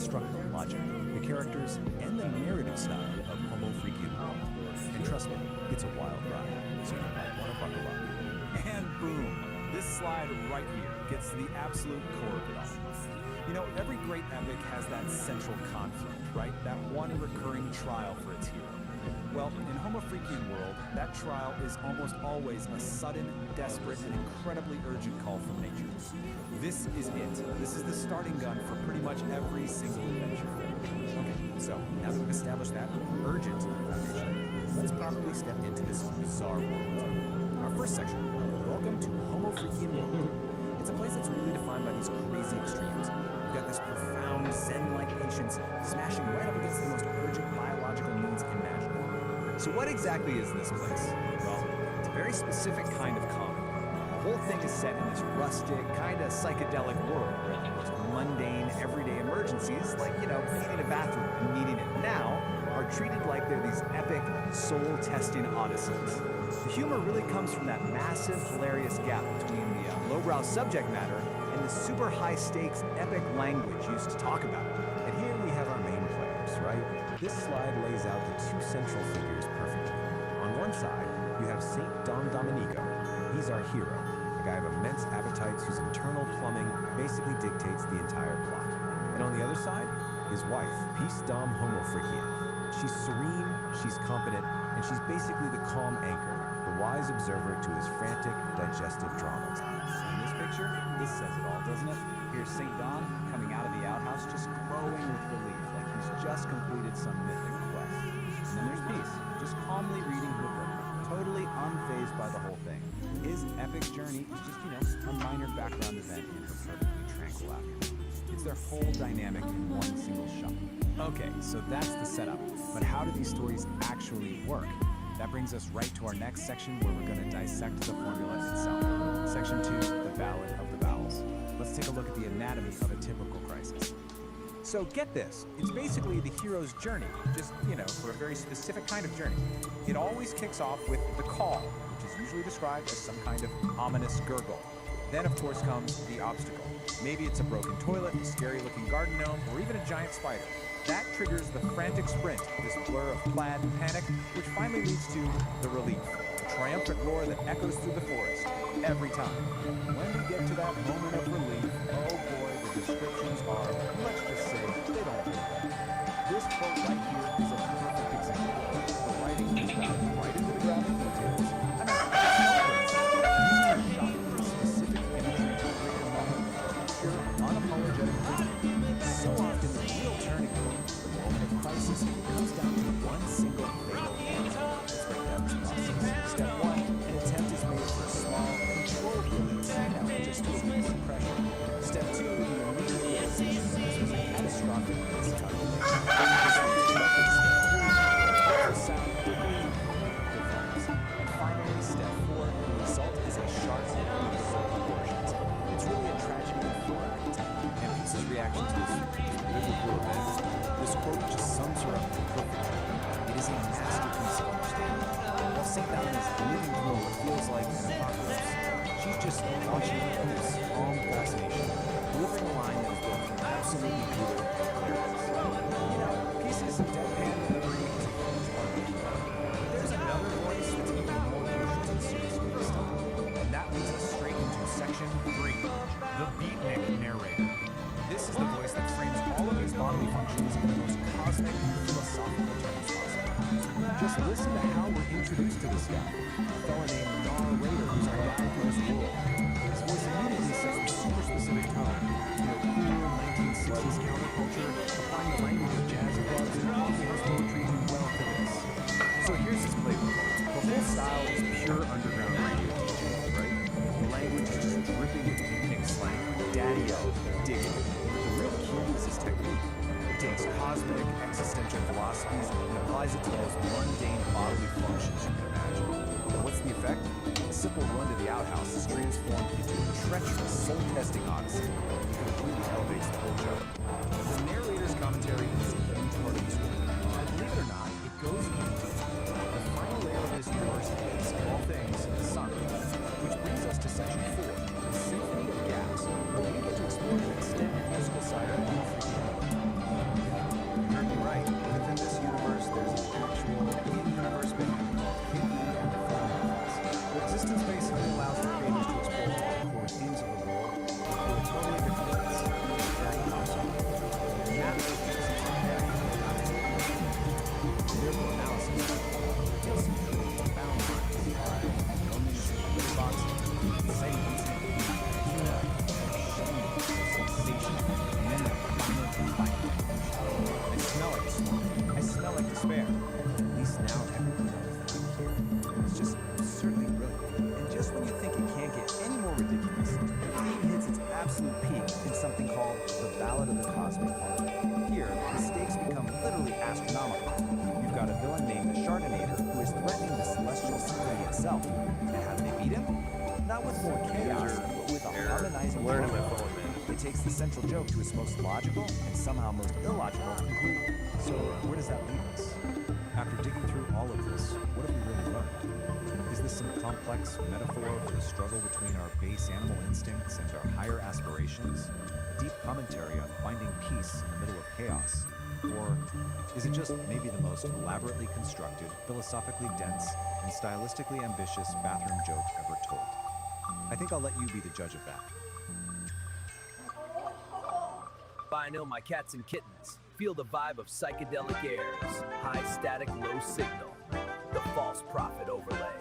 construct the logic, the characters, and the narrative style of Homo Freakian World. And trust me, it's a wild ride, so you might want to buckle up. And boom! This slide right here gets to the absolute core of it all. You know, every great epic has that central conflict, right? That one recurring trial for its hero. Well, in Homo Freakian World, that trial is almost always a sudden, desperate, and incredibly urgent call from nature. This is it. This is the starting gun for pretty much every single adventure. Okay, so now that we've established that urgent foundation, let's properly step into this bizarre world. Our first section, welcome to Homo Freakian World. It's a place that's really defined by these crazy extremes. We've got this profound Zen-like patience smashing right up against the most urgent biological needs imaginable. So what exactly is this place? Well, it's a very specific kind of comedy. The whole thing is set in this rustic, kind of psychedelic world where the most mundane, everyday emergencies, like, needing a bathroom and needing it now, are treated like they're these epic, soul-testing odysseys. The humor really comes from that massive, hilarious gap between the lowbrow subject matter and the super high-stakes, epic language used to talk about it. And here we have our main players, right? This slide lays out the two central figures perfectly. On one side, you have Saint Don Domenico. He's our hero, a guy of immense appetites whose internal plumbing basically dictates the entire plot. And on the other side, his wife, Peace Dom Homo Freakian. She's serene, she's competent, and she's basically the calm anchor, the wise observer to his frantic, digestive dramas. In this picture, this says it all, doesn't it? Here's Saint Don coming out of the outhouse just glowing with relief, like he's just completed some mythic quest. And then there's Peace, just calmly reading her book, totally unfazed by the whole thing. His epic journey is just, a minor background event in her perfectly tranquil afternoon. It's their whole dynamic in one single shot. Okay, so that's the setup. But how do these stories actually work? That brings us right to our next section where we're going to dissect the formula itself. Section 2, the Ballad of the Bowels. Let's take a look at the anatomy of a typical crisis. So get this, it's basically the hero's journey, just, for a very specific kind of journey. It always kicks off with the call, which is usually described as some kind of ominous gurgle. Then, of course, comes the obstacle. Maybe it's a broken toilet, a scary-looking garden gnome, or even a giant spider. That triggers the frantic sprint, this blur of plaid and panic, which finally leads to the relief, a triumphant roar that echoes through the forest, every time. When we get to that moment of relief, oh boy, the descriptions are, let's just say, they don't work. This quote right here is a perfect example. The writing is diving right into the graphic details. I mean, using a shockingly specific imagery to create a moment of pure, unapologetic truth. So often the real turning point, the moment of crisis, comes down to one single fatal error. Let's break down this process. Step 1, an attempt is made for a small, controlled release, just to relieve the pressure. Step 2, the immediate realization that this was a catastrophic miscalculation. The sound quickly develops. And finally, step 4, the result is a sharp and beautiful proportions. It's really a tragedy of four acts. And Peace's reaction to this biblical event, this quote just sums her up perfectly. It is a masterpiece of understanding. While St. Don is living through what feels like an apocalypse, she's just watching it with this calm fascination, delivering a line that is both absolutely brutal and hilarious. Peace's deadpan delivery is a huge part of the show. But there's another voice that's even more crucial to the series for this time, and that leads us straight into section 3, the beatnik narrator. This is the voice that frames all of these bodily functions in the most cosmic, philosophical terms possible. Just listen to how we're introduced to this guy, a fella named Narrator, who's our guide through this world. His voice immediately sets the super specific tone, cool 1960s counterculture, applying the language of jazz clubs and Hawkins poetry do well to this. So here's his playbook. The whole style is pure underground radio teaching, right? The language is just dripping with beatnik slang, daddy-o, dig it. The real key is his technique. He takes cosmic, existential philosophies and applies it to the most mundane bodily functions you can imagine. And what's the effect? A simple run to the outhouse is transformed into a treacherous, soul-testing odyssey that completely elevates the whole show. The narrator's commentary is a huge part of this work. And believe it or not, it goes even deeper. The final layer of this universe is, of all things, sonic. Which brings us to section 4, the Symphony of Gas, where we get to explore the extended musical side of Homo Freakian. Ballad of the Cosmic Heart. Here, the stakes become literally astronomical. You've got a villain named the Chardinator who is threatening the Celestial Symphony itself. And how do they beat him? Not with more chaos, but with a harmonizing world. It takes the central joke to its most logical and somehow most illogical conclusion. So, where does that leave us? After digging through all of this, what have we really learned? Is this some complex metaphor for the struggle between our base animal instincts and our higher aspirations? A deep commentary on finding peace in the middle of chaos? Or is it just maybe the most elaborately constructed, philosophically dense, and stylistically ambitious bathroom joke ever told? I think I'll let you be the judge of that. Vinyl, my cats and kittens. Feel the vibe of Psychedelic Aire's high static, low signal. The false prophet overlay.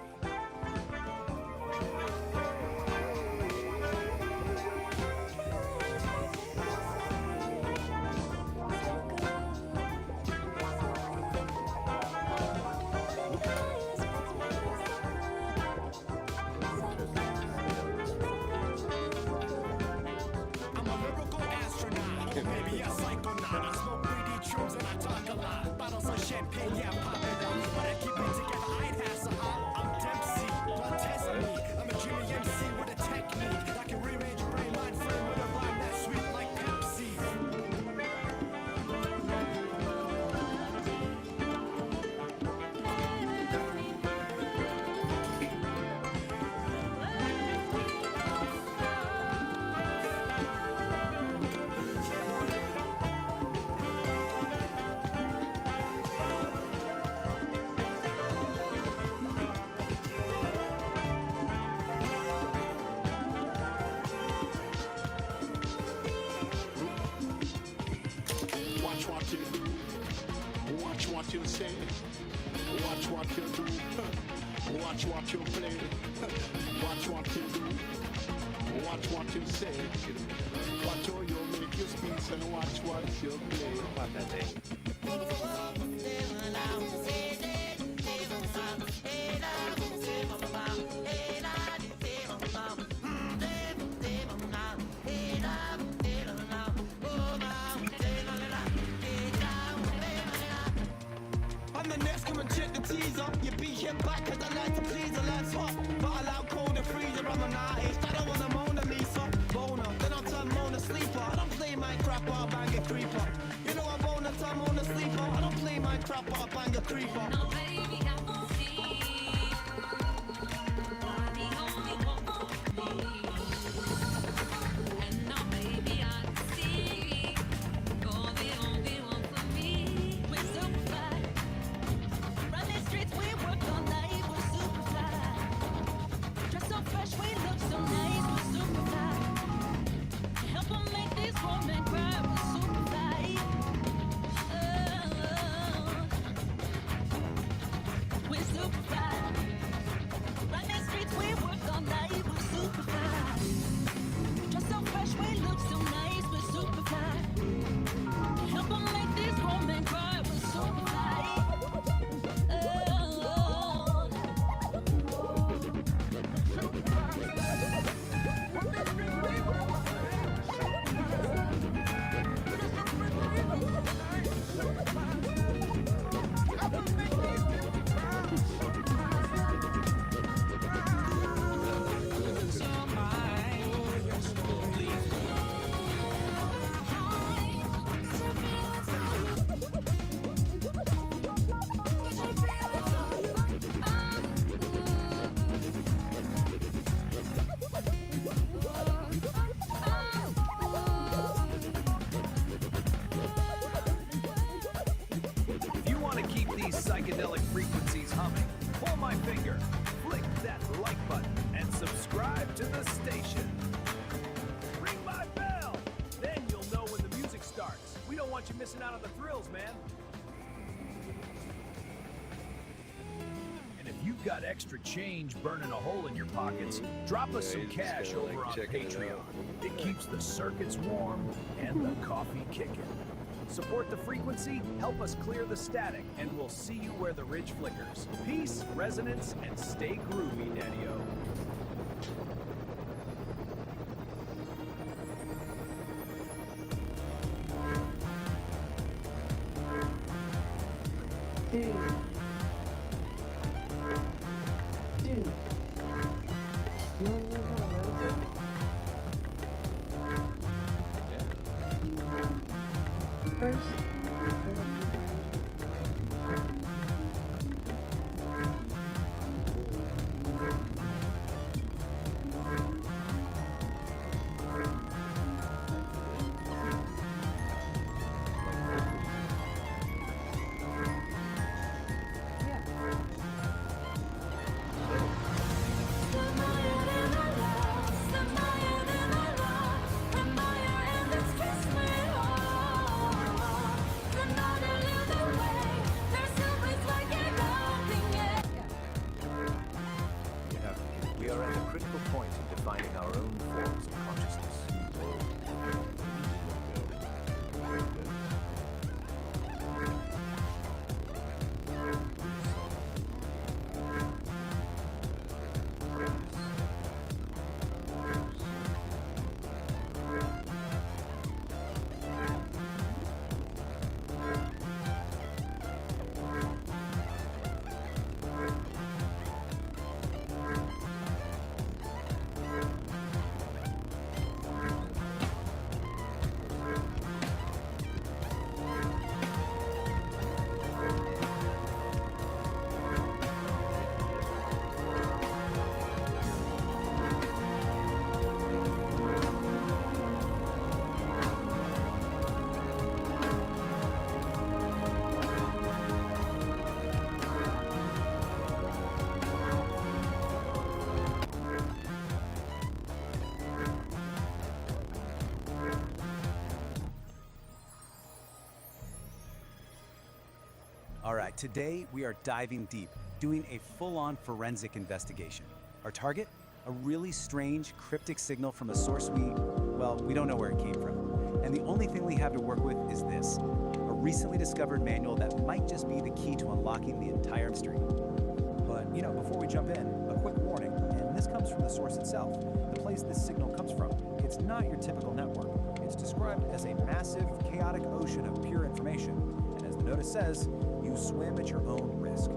Maybe a psychonaut. I smoke weedy tunes and I talk a lot. Bottles of champagne, yeah, pop it up. But I keep it together, I'd have some. I'm Dempsey, blood test me. I'm a Jimmy MC with a technique. I can rearrange your brain, mind frame with a rhyme that's sweet like Pepsi. Watch what you do, watch what you say, watch what you do, watch what you play, watch what you do, watch what you say, watch how you make your speech and watch what you play. What that thing? I'm the next, come and check the teaser. You beat your back cause I like to please her, that's hot. But I like cold and freezer, I'm an artist. I don't want a Mona Lisa. Boner, then I'll turn Mona Sleeper. I don't play Minecraft or I'll bang a creeper. You know I'm boner, turn Mona Sleeper. I don't play Minecraft or I'll bang a creeper. No, baby, I won't see. The only one for me. And now, baby, I can see. You're the only one for me. We're so fly. Run the streets, we work all night. We're super fly. Dress so fresh, we look so nice. We're super fly. Help 'em make these women cry. We're super fly. We're super fly. Run the streets, we work all night. We're super fly. Dress so fresh, we look so nice. We're super fly. Help 'em make these women cry. We're super fly. If you want to keep these psychedelic frequencies humming, pull my finger, click that like button, and subscribe to the station. Ring my bell! Then you'll know when the music starts. We don't want you missing out on the thrills, man. And if you've got extra change burning a hole in your pockets, drop us some cash over on Patreon. It keeps the circuits warm and the coffee kicking. Support the frequency, help us clear the static, and we'll see you where the ridge flickers. Peace, resonance, and stay groovy, Daddy-O. We are at a critical point in defining our own forms of consciousness. All right, today we are diving deep, doing a full-on forensic investigation. Our target? A really strange, cryptic signal from a source we don't know where it came from. And the only thing we have to work with is this, a recently discovered manual that might just be the key to unlocking the entire mystery. But, before we jump in, a quick warning, and this comes from the source itself. The place this signal comes from, it's not your typical network. It's described as a massive, chaotic ocean of pure information. And as the notice says, you swim at your own risk.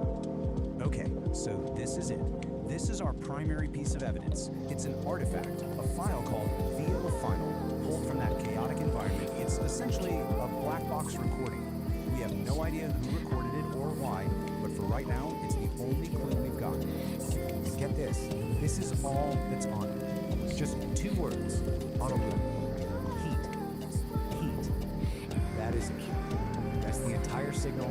Okay, so this is it. This is our primary piece of evidence. It's an artifact, a file called VO Final, pulled from that chaotic environment. It's essentially a black box recording. We have no idea who recorded it or why, but for right now, it's the only clue we've got. And get this is all that's on it. Just 2 words on a loop. Heat. That is it. That's the entire signal.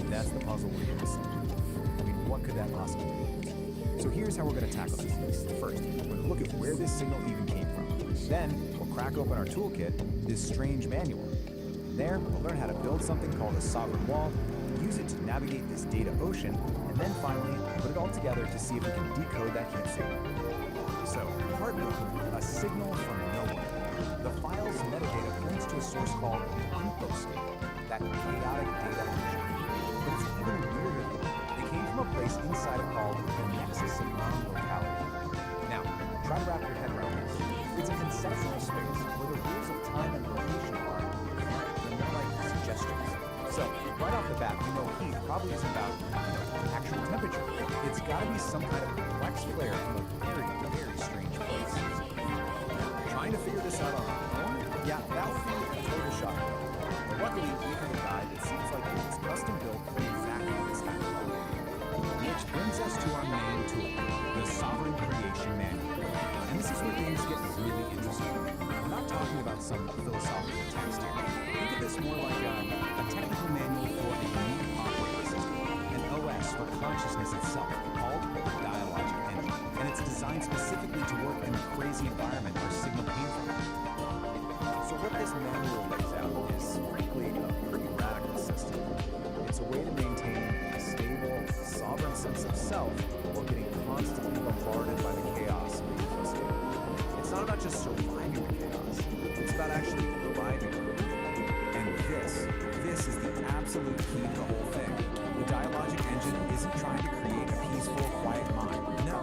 That's the puzzle we're here to solve. I mean, what could that possibly be? So here's how we're going to tackle this. First, we're going to look at where this signal even came from. Then, we'll crack open our toolkit, this strange manual. There, we'll learn how to build something called a sovereign wall, use it to navigate this data ocean, and then finally, put it all together to see if we can decode that heat signal. So, part 1, a signal from nowhere. The file's metadata points to a source called info state, that chaotic data ocean. But it's even weirder than that. They came from a place inside of called the nexus of non-locality. Now, try to wrap your head around this. It's a conceptual space where the rules of time and location are more like suggestions. So, right off the bat, we know heat probably isn't about actual temperature. It's got to be some kind of complex flare from a very, very strange place. Trying to figure this out on our own? Yeah, that would be a total shock. But luckily, we have a guide that seems like it's custom built for exactly this kind of problem. Which brings us to our main tool, the Sovereign Creation Manual. And this is where things get really interesting. I'm not talking about some philosophical text here. Think of this more like a technical manual for a unique operating system, an OS for consciousness itself, called the Dialogic Engine. And it's designed specifically to work in the crazy environment our signal came from. So what this manual lays out is, frankly, a pretty radical system. It's a way to maintain a stable, sovereign sense of self while getting constantly bombarded by the chaos of the ecosystem. It's not about just surviving the chaos, it's about actually thriving. And this is the absolute key to the whole thing. The Dialogic Engine isn't trying to create a peaceful, quiet mind. No,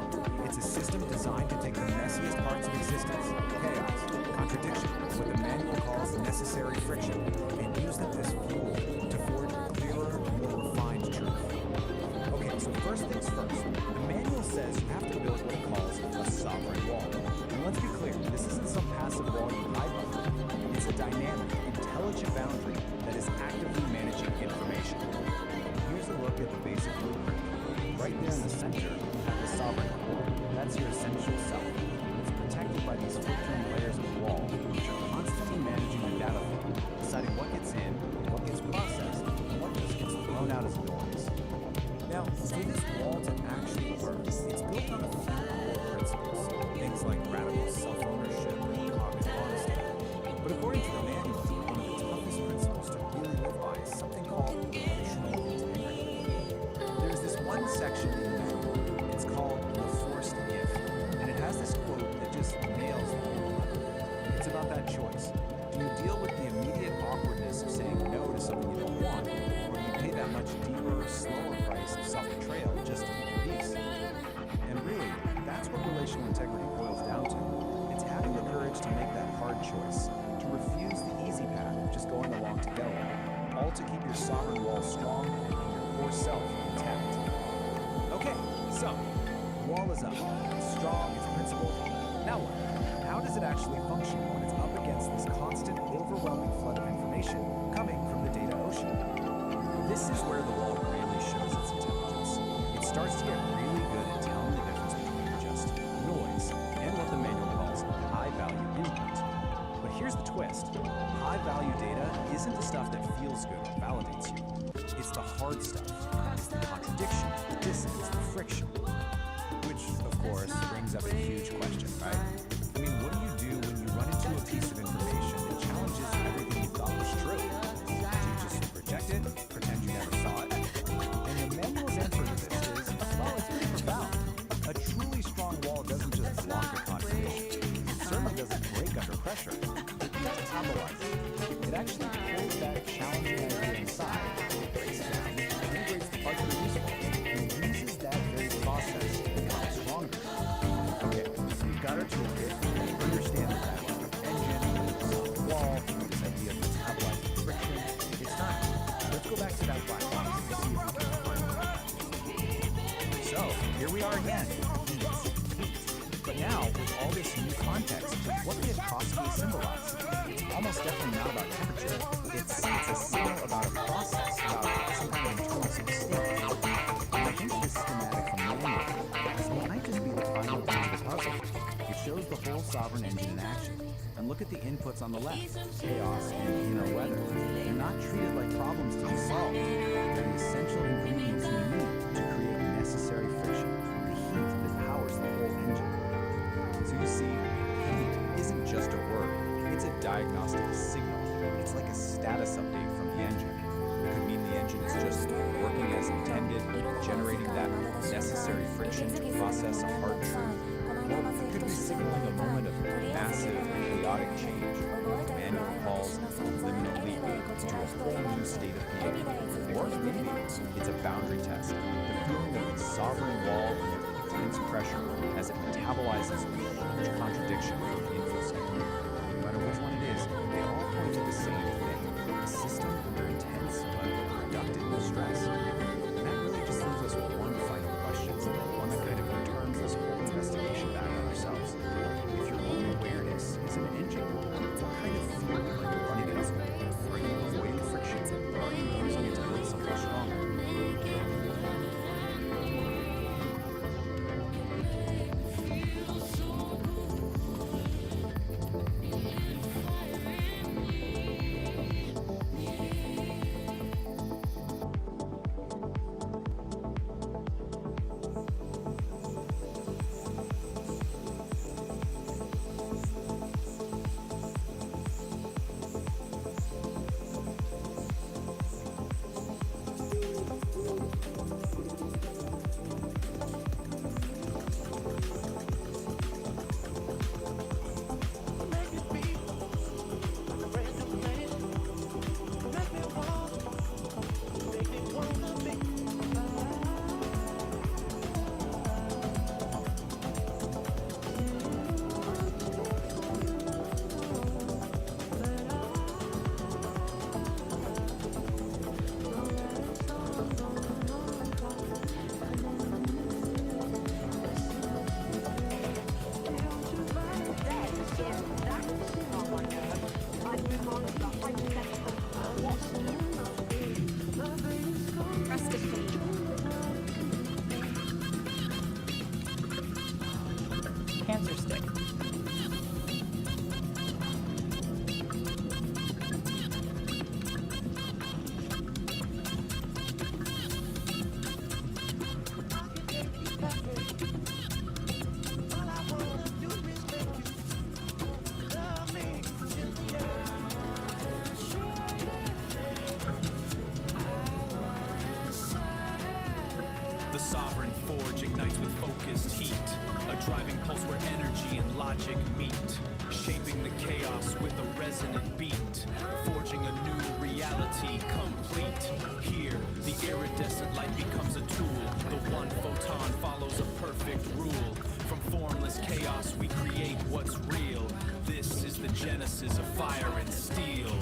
it's a system designed to take the messiest parts of existence, chaos, contradiction, what the manual calls necessary friction, and use them as fuel to forge a clearer, more refined truth. is a dynamic, intelligent boundary that is actively managing information. Here's a look at the basic blueprint. Right there in the center, you have the sovereign core. That's your essential self. It's protected by these filtering layers of wall, which are constantly managing the data flow, deciding what gets in, what gets processed, and what just gets thrown out as noise. Now, for this wall to actually work, it's built on a few core principles, things like radical self-ownership and cognitive honesty. But according to the manual, one of the toughest principles to really live by is something called relational integrity. There's this one section in the manual, it's called the forced if, and it has this quote that just nails the whole letter. It's about that choice. Do you deal with the immediate awkwardness of saying no to something you don't want, or do you pay that much deeper, slower price of self-betrayal just to keep your peace? And really, that's what relational integrity boils down to. It's having the courage to make that hard choice, to refuse the easy path of just going along to get along, all to keep your sovereign wall strong and your core self intact. Okay, so, wall is up. It's strong, it's principled. Now what? How does it actually function when it's up against this constant, overwhelming flood of information coming from the data ocean? This is where the wall really shows its intelligence. It starts to get really good at telling the difference between just noise and what the manual calls high-value input. But here's the twist. High-value data isn't the stuff that feels good or validates you. It's the hard stuff. The contradiction, the dissonance, the friction. Which, of course, brings up a huge question, right? I mean, what do you do when you run into a piece of information that challenges everything you thought was true? Do you just reject it, pretend you never saw it? And the manual's answer to this is, well, it's pretty profound. A truly strong wall doesn't just block a contradiction. It certainly doesn't break under pressure. It metabolizes it. It actually pulls that challenging idea inside, breaks it down, integrates the parts that are useful, and uses that very process to become stronger. Okay, so you've got our toolkit. You understand the diagram of engine, solid wall, this idea of metabolizing friction. It's time. Let's go back to that black box and see if we can find it. So, here we are again. Heat. But now, with all this new context, what could it possibly symbolize? It's almost definitely not about temperature. It's a signal about a process, about some kind of internal state. I think this schematic from the manual might just be the final piece of the puzzle. It shows the whole sovereign engine in action. And look at the inputs on the left, chaos and inner weather. They're not treated like problems to be solved. They're the essential ingredients you need to create necessary friction, the heat that powers the whole engine. So you see, heat isn't just a word, it's a diagnostic signal. It's like a status update from the engine. It could mean the engine is just working as intended, generating that necessary friction to process a hard truth. Or it could be signaling a moment of massive, chaotic change. The manual calls liminal leap to a whole new state of being. Or maybe it's a boundary test, the feeling of the sovereign wall under intense pressure as it metabolizes each contradiction from infosec. No matter which one it is, they all point to the same thing, a system under intense but productive stress. And that really just leaves us with one final question, one that kind of turns this whole investigation back on ourselves. If your own awareness is an engine, what kind of fuel are you running it on? Are you avoiding friction, or are you using it to build something stronger? The sovereign forge ignites with focused heat, a driving pulse where energy and logic meet, shaping the chaos with a resonant beat, forging a new reality complete. Here, the iridescent light becomes a tool. The one photon follows a perfect rule. From formless chaos we create what's real. This is the genesis of fire and steel.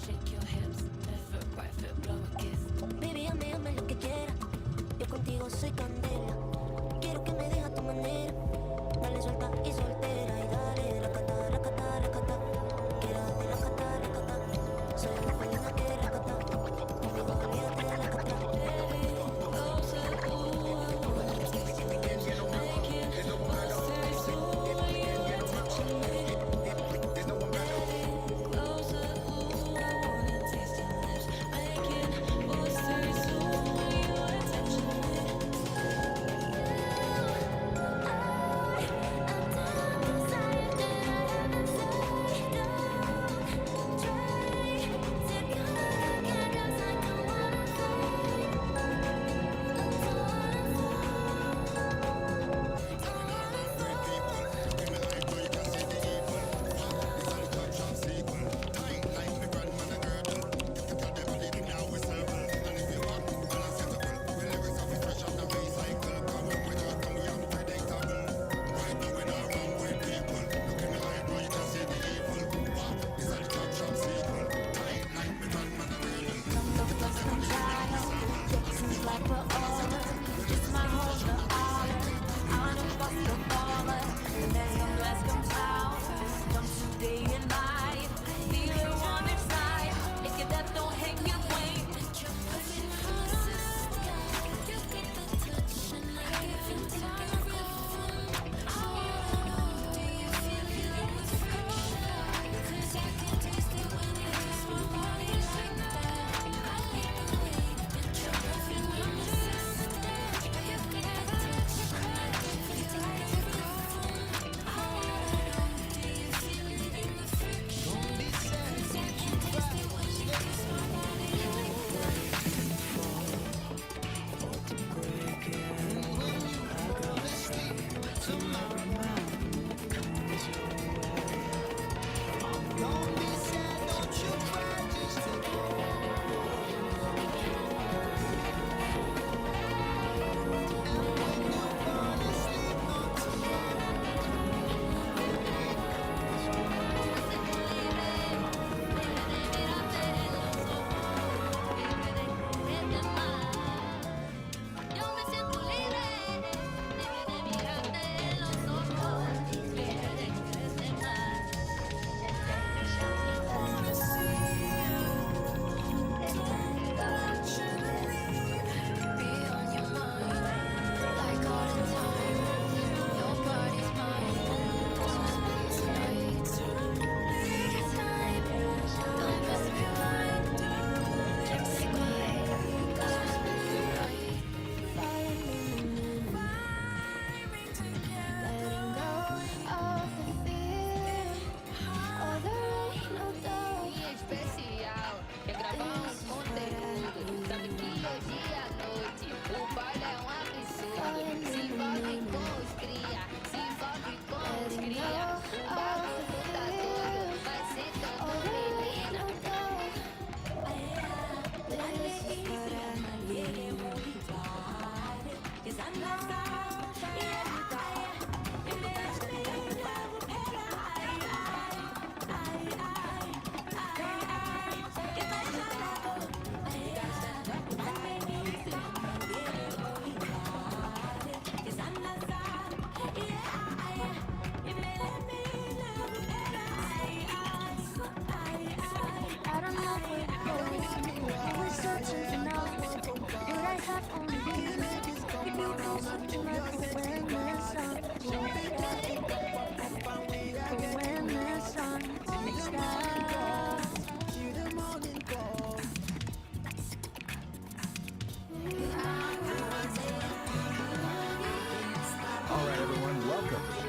Shake your hips, left foot, right foot, blow a kiss. Baby, hazme lo que quiera. Yo contigo soy candela. Quiero que me dejes a tu manera. Dale suelta y soltera y dale racata, racata, racata. Quiero darte racata, racata. Soy una felina que racata. Conmigo olvídate de la cata. Baby, closer, ooh, I wanna taste your lips. Making us taste ooh, when you're touching me. Baby, closer, ooh, I wanna taste your lips. Making us taste ooh, when you're touching me.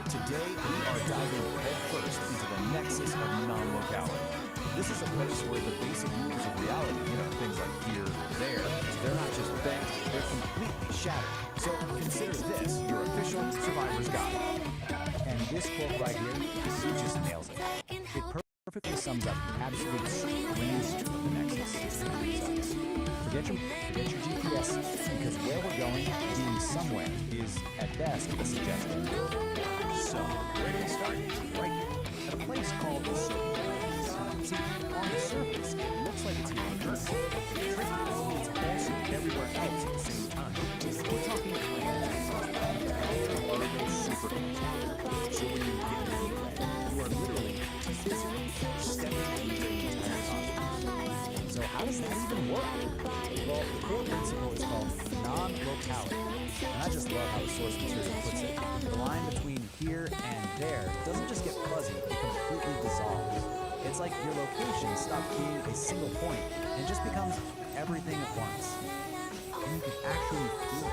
Today, we are diving headfirst into the nexus of non-locality. This is a place where the basic rules of reality, things like here, there, they're not just bent, they're completely shattered. So consider this your official survivor's guide. And this quote right here, it just nails it. It perfectly sums up the absolute strangeness of the Nexus. Forget your GPS, because where we're going, being somewhere, is at best a suggestion. So, where do we start? Right here, at a place called the Psychedelic. See, on the surface, it looks like it's here on Earth. The trick is it's also everywhere else at the same time. We're talking about super. So when you get to you are literally physically stepping into the entire cosmos. So how does that even work? Well, the core principle is called non-locality. And I just love how the source material puts it. The line between here and there doesn't just get fuzzy, it completely dissolves. It's like your location stops being a single point and just becomes everything at once. And you can actually feel it.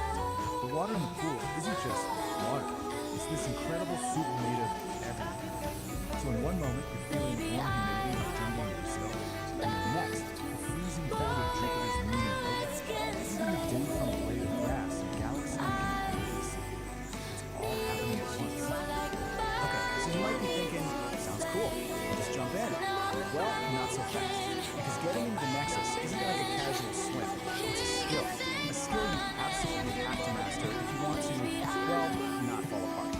The water in the pool isn't just water. It's this incredible soup made of everything. So in one moment, you're feeling the warm humidity of jungle in Brazil. And the next, the freezing cold of Jupiter's moon and Earth. Even the dew from a blade of grass, a galaxy you can barely see. It's all happening at once. Okay, so you might be thinking, sounds cool. I'll just jump in. Well, not so fast. Because getting into the Nexus isn't like a casual swim. It's a skill. A skill you absolutely have to master if you want to, well, not fall apart.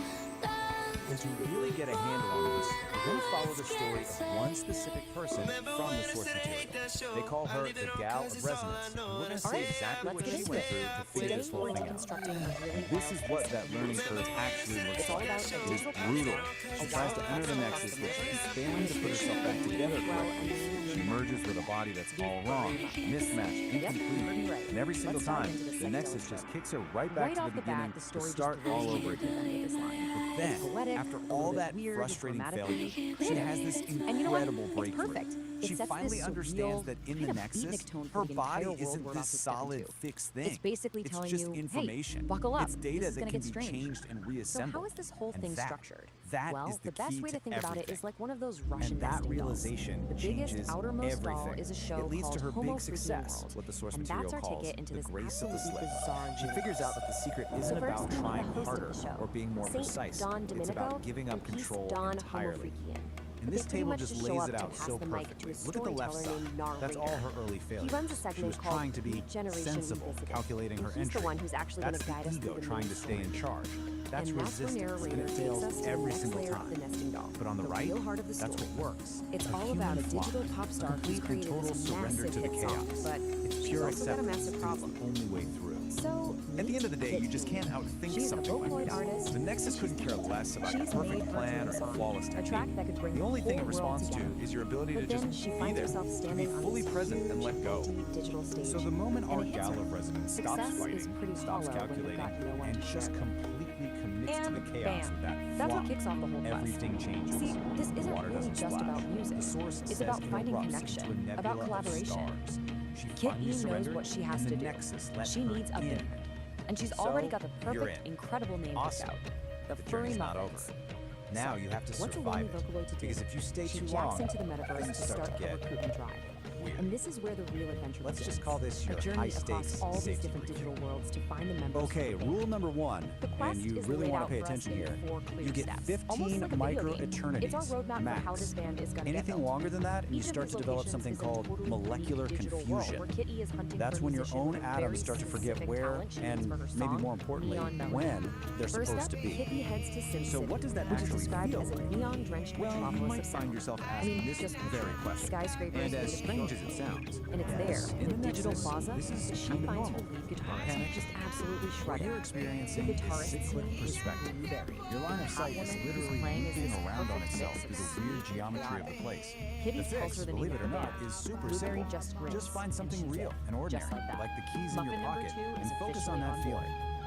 And to really get a handle on this, we're going to follow the story of one specific person from the source material. They call her the Gal of Resonance. And we're going to see exactly what she went through to figure this whole thing out. And this is what that learning curve actually looks like. It is brutal. She tries to enter the Nexus, but she keeps failing to put herself back together correctly. She merges with a body that's all wrong, mismatched, incomplete. And every single time, the Nexus just kicks her right back to the beginning to start all over again. But then, after all that frustrating failure, she has this incredible breakthrough. She finally understands that in the Nexus, her body isn't this solid, fixed thing. It's basically telling just you, information. hey, buckle up. It's data this is that can be strange. changed and reassembled. So how is this whole thing structured? That well, is the best key way to think everything. about it is like one of those Russian and that nesting realization dolls. The changes biggest outermost doll everything. is a show It leads called to her Homo big success, World. what the source And material that's our calls ticket into the this grace of the absolutely slip. bizarre She figures out that the secret isn't about trying harder or being more precise. It's about giving up control entirely. And this table just lays it out so perfectly. Look at the left side. That's all her early failures. He runs a She segment was called trying to be sensible, calculating her He's entry. the one who's actually That's going to guide the us through ego the trying main to stay in story. charge. That's And that's where resistance, narrator and it takes fails us to the every next single layer of time. the nesting doll, But on the the right, real heart of the that's story. what works. It's A all about a human flaw, digital pop star who's complete and created total this surrender massive to the hit song, chaos. but It's she's pure also got a acceptance. massive It's problem. the only way through. So At the end of the day, you just can't outthink She's a something like Vocaloid this. artist. The Nexus couldn't care less about your She's made perfect her plan or own your song, flawless a technique. track that could bring The only thing it the whole world responds to together. is your ability But to then just she be finds there, herself to be standing on fully this present and let go. empty digital stage. So the moment and our it hits Gal her. of Resonance stops Success is fighting, pretty stops hollow when you've calculating, got no one and to just share. completely commits to the And chaos bam. of that That's flaw, what kicks off the whole quest. everything changes. See, this isn't Water really doesn't just splash. about music. The source It's says about it finding erupts connection, into a nebula about of collaboration. stars. She Kit finally E knows surrendered, what she has and to the do. Nexus let She her needs a in. band. And she's So, already got the you're perfect, in. incredible name Awesome. picked out. The The Furry journey's not Muffins. over. Now you have to What's a survive lonely it. Vocaloid to do? Because if you stay she too jacks long, into the metaverse things to start start to a get recruitment drive. weird. And this is where the real adventure Let's begins. just call this your a journey high-stakes across all these safety different briefing. digital worlds to find the members. Okay, of the band. rule number one, The quest and you is really laid want out to pay for us attention in here, 4 clear you get steps. 15 Almost like a video micro game. eternities. It's our roadmap max. for how this band is going to get Anything built. longer than that, and you Each of start these to develop locations something is a called totally molecular unique digital world confusion. where Kit E is hunting That's for when your musicians own with atoms very start to forget specific where talent she needs and for her maybe song, more importantly Neon Melody. when they're First supposed up, to be. Kit E heads to Sim So City, what does that which is actually described feel as a like? neon-drenched Well, you metropolis might of find sound. yourself I asking mean, this just very question. skyscrapers And made as of strange pure as it sounds, And it's yes, there, in in the Digital Nexus, Plaza, this is that she kind of finds her normal. lead guitarist Panic. just absolutely What shredded. you're experiencing The is guitarist's cyclic name is perspective. Blueberry. Your line of sight is Woman who's literally playing is looping this around on perfect itself mix of through the smooth weird and geometry of the chaotic. place. Kitty The tells fix, her the believe name it or of the not, band. is super Blueberry simple. just grins, Just find and something she's real it. and ordinary, Just like that. like the keys in Muffin your number pocket, 2 and is focus officially on that on feeling. board.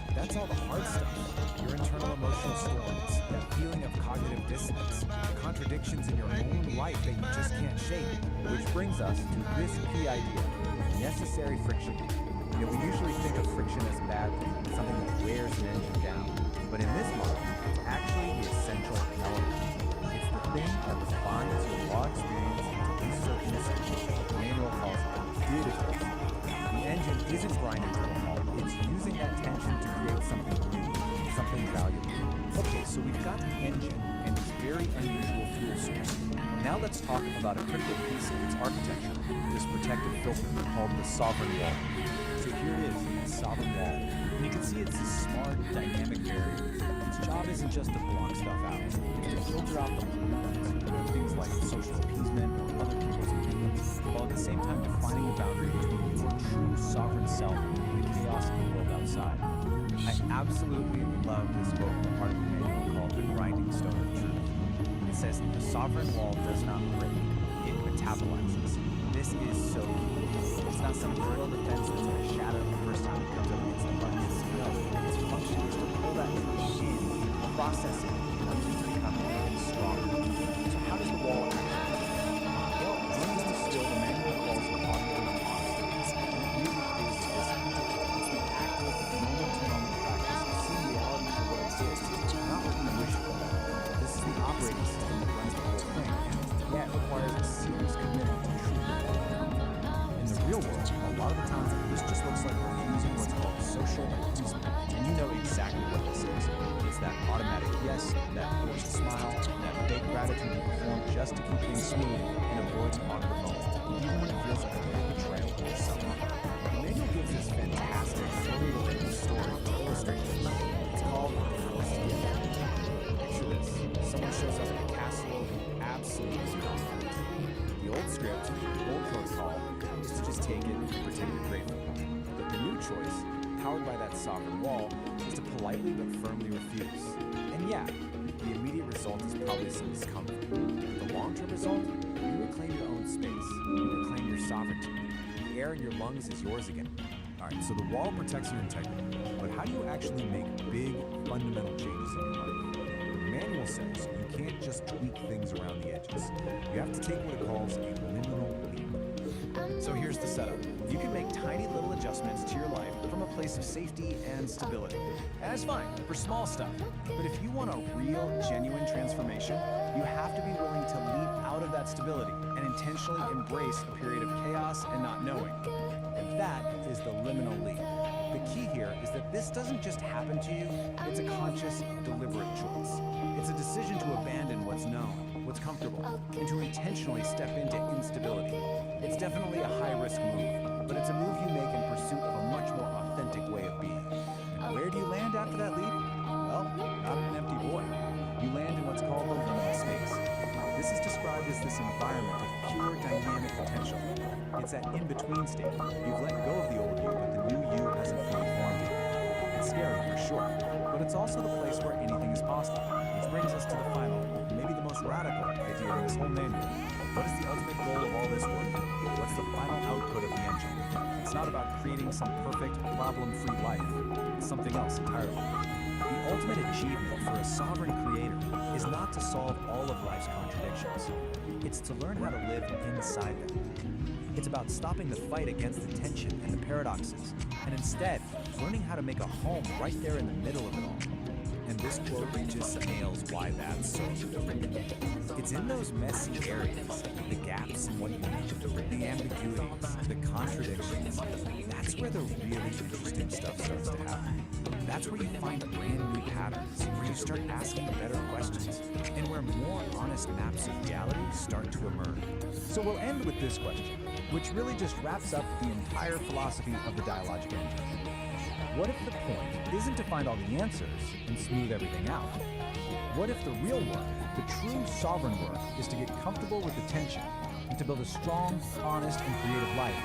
That's all the hard stuff. Your internal emotional storms, that feeling of cognitive dissonance, contradictions in your own life that you just can't shake. Which brings us to this key idea, necessary friction. You know, we usually think of friction as a bad thing, something that wears an engine down. But in this model, it's actually the essential element. It's the thing that refines your raw experience into uncertainty, what the manual calls difficulty. The engine isn't grinding to a halt, it's using that tension to create something new, something valuable. Okay, so we've got the engine and its very unusual fuel source. Now let's talk about a critical piece of its architecture, this protective filter called the sovereign wall. So here here it is, the sovereign wall. And you can see it's a smart, dynamic barrier. Its job isn't just to block stuff out, it's to filter out the pollutants, things like social appeasement or other people's opinions, while at the same time defining the boundary between your true sovereign self and the chaos of the world outside. I absolutely love this quote from part of the manual called The Grinding Stone of Truth. It says, "The sovereign wall does not break, it metabolizes." This is so key. It's not some brittle defense that's going to shatter the first time it comes up against the buttons. No, its function is to pull that truth in, process it, and use it to become even stronger. So how does the wall act? Well, one is the skill the manual calls automated honesty. And it really is this. It's the active, moment-to-moment practice of seeing reality for what it is, not what you wish for. This is the operating system that runs the whole thing. Yeah, it requires a serious commitment to truth. In the real world, a lot of the times this just looks like using what's called social appeasement. And you know exactly what this is. It's that automatic yes, that forced smile, that fake gratitude you perform just to keep things smooth and avoid an awkward moment, even when it feels like a real betrayal to someone. The manual gives this fantastic, three-dimensional story to illustrate this. It's called First Gift. Picture this. Someone shows up at a castle who absolutely confident. The old script, the old protocol, is to just take it and pretend you're grateful. But the new choice, powered by that sovereign wall, is to politely but firmly refuse. And yeah, the immediate result is probably some discomfort. But the long-term result, you reclaim your own space. You reclaim your sovereignty. The air in your lungs is yours again. Alright, so the wall protects your integrity. But how do you actually make big, fundamental changes in your life? The manual says you can't just tweak things around the edges. You have to take what it calls a liminal leap. So here's the setup. You can make tiny little adjustments to your life from a place of safety and stability. And that's fine for small stuff. But if you want a real, genuine transformation, you have to be willing to leap out of that stability and intentionally embrace a period of chaos and not knowing. And that is the liminal leap. The key here is that this doesn't just happen to you, it's a conscious, deliberate choice. It's a decision to abandon what's known, what's comfortable, and to intentionally step into instability. It's definitely a high-risk move, but it's a move you make in pursuit of a much more authentic way of being. And where do you land after that leap? Well, not in an empty void. You land in what's called the liminal space. This is described as this environment of pure dynamic potential. It's that in-between state. You've let go of the old you, but the new you hasn't fully formed yet. It's scary for sure, but it's also the place where anything is possible. Which brings us to the final, maybe the most radical idea in this whole manual. What is the ultimate goal of all this work? What's the final output of the engine? It's not about creating some perfect, problem-free life. It's something else entirely. The ultimate achievement for a sovereign creator is not to solve all of life's contradictions. It's to learn how to live inside them. It's about stopping the fight against the tension and the paradoxes, and instead, learning how to make a home right there in the middle of it all. And this quote just nails why that's so important. It's in those messy areas, the gaps in what you need, the ambiguities, the contradictions. That's where the really interesting stuff starts to happen. That's where you find brand new patterns, where you start asking better questions, and where more honest maps of reality start to emerge. So we'll end with this question, which really just wraps up the entire philosophy of the dialogic engine. What if the point isn't to find all the answers and smooth everything out? What if the real work, the true sovereign work, is to get comfortable with the tension and to build a strong, honest, and creative life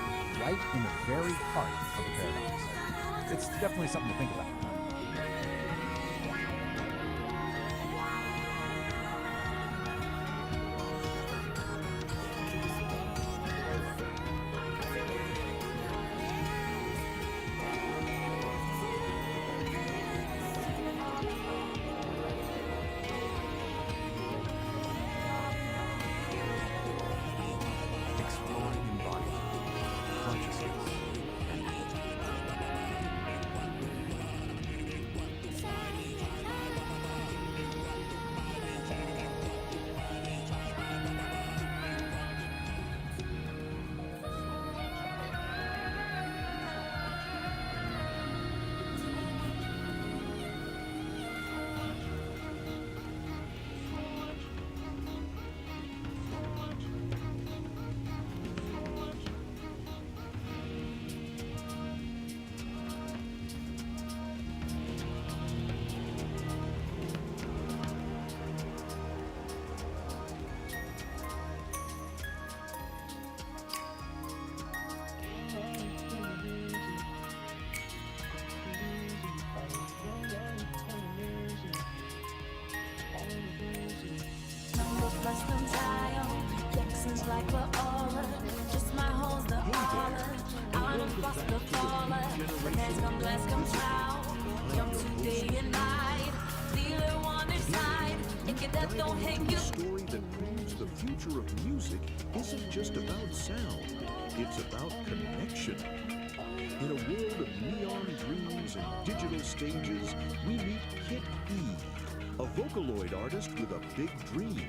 right in the very heart of the paradox? It's definitely something to think about. like we're all just my hoes the all out of bust the caller. Let's come, chow. Jump to day and night. Dealer on their side. If your death don't hang you. A story that proves the future of music isn't just about sound, it's about connection. In a world of neon dreams and digital stages, we meet Kit E, a Vocaloid artist with a big dream.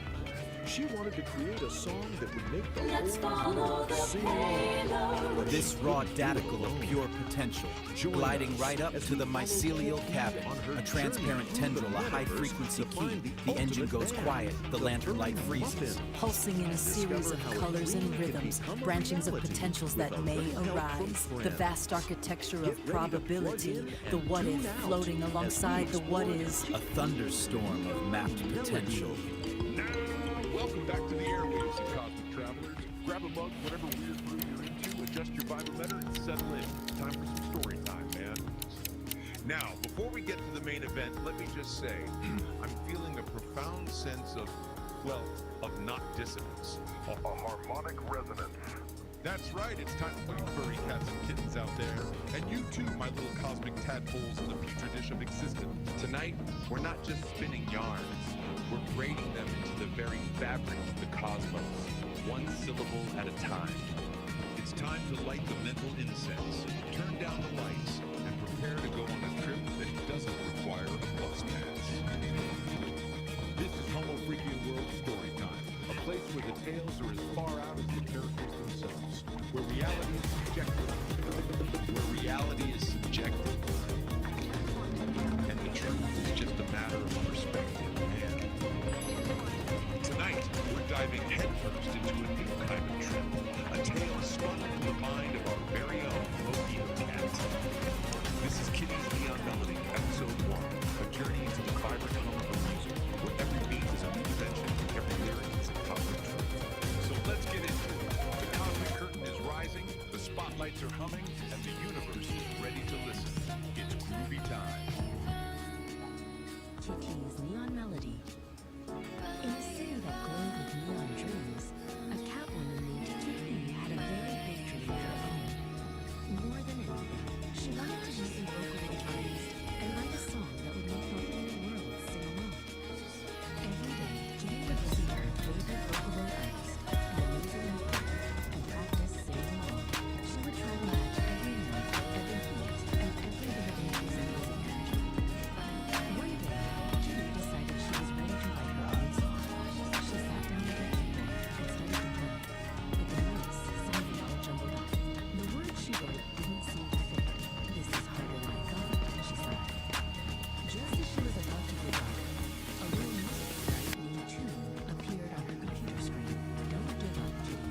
She wanted to create a song that would make the whole world sing along. This raw daticle of pure potential, gliding right up to the mycelial cabin, a transparent tendril, a high-frequency key. The engine goes quiet, the lantern light freezes. Pulsing in a series of colors and rhythms, branchings of potentials that may arise. The vast architecture of probability, the what-if floating alongside the what-is. A thunderstorm of mapped potential. Welcome back to the airwaves, you cosmic travelers. Grab a mug, whatever weird brew you're into, adjust your vibrometer, and settle in. Time for some story time, man. Now, before we get to the main event, let me just say, I'm feeling a profound sense of, well, of not dissonance. A harmonic resonance. That's right, it's time for you furry cats and kittens out there. And you too, my little cosmic tadpoles in the petri dish of existence. Tonight, we're not just spinning yarns. We're braiding them into the very fabric of the cosmos, one syllable at a time. It's time to light the mental incense, turn down the lights, and prepare to go on a trip that doesn't require a bus pass. This is Homo Freakian World Story Time, a place where the tales are as far out as the characters themselves, where reality is subjective. And the truth is just a matter of perspective. Tonight, we're diving headfirst into a new kind of trip, a tale spun in the mind of our very own Mobile Cat. This is Kitty's Neon Melody, Episode 1, a journey into the vibrant hum of music, where every beat is a new invention, every lyric is a cosmic truth. So let's get into it. The cosmic curtain is rising, the spotlights are humming, and the universe is ready to listen. It's groovy time. Kitty's Neon Melody. In a city that glowed with neon dreams, a catwoman named Kitty had a very big dream of her own. More than anything, she wanted to be a Vocaloid artist and write a song that would make the whole world sing along. Every day, Kitty would listen to her favorite Vocaloid artist, the amazing and practice singing along. She would try to match every note, every beat, and every bit of amazing energy. One day, Kitty decided she was ready to write her own song. She sat down at her keyboard and started to type, but the notes sounded all jumbled up. The words she wrote didn't seem to fit. This is harder than I thought, she sighed. Just as she was about to give up, a little message named Tune appeared on her computer screen. Don't give up, Kitty.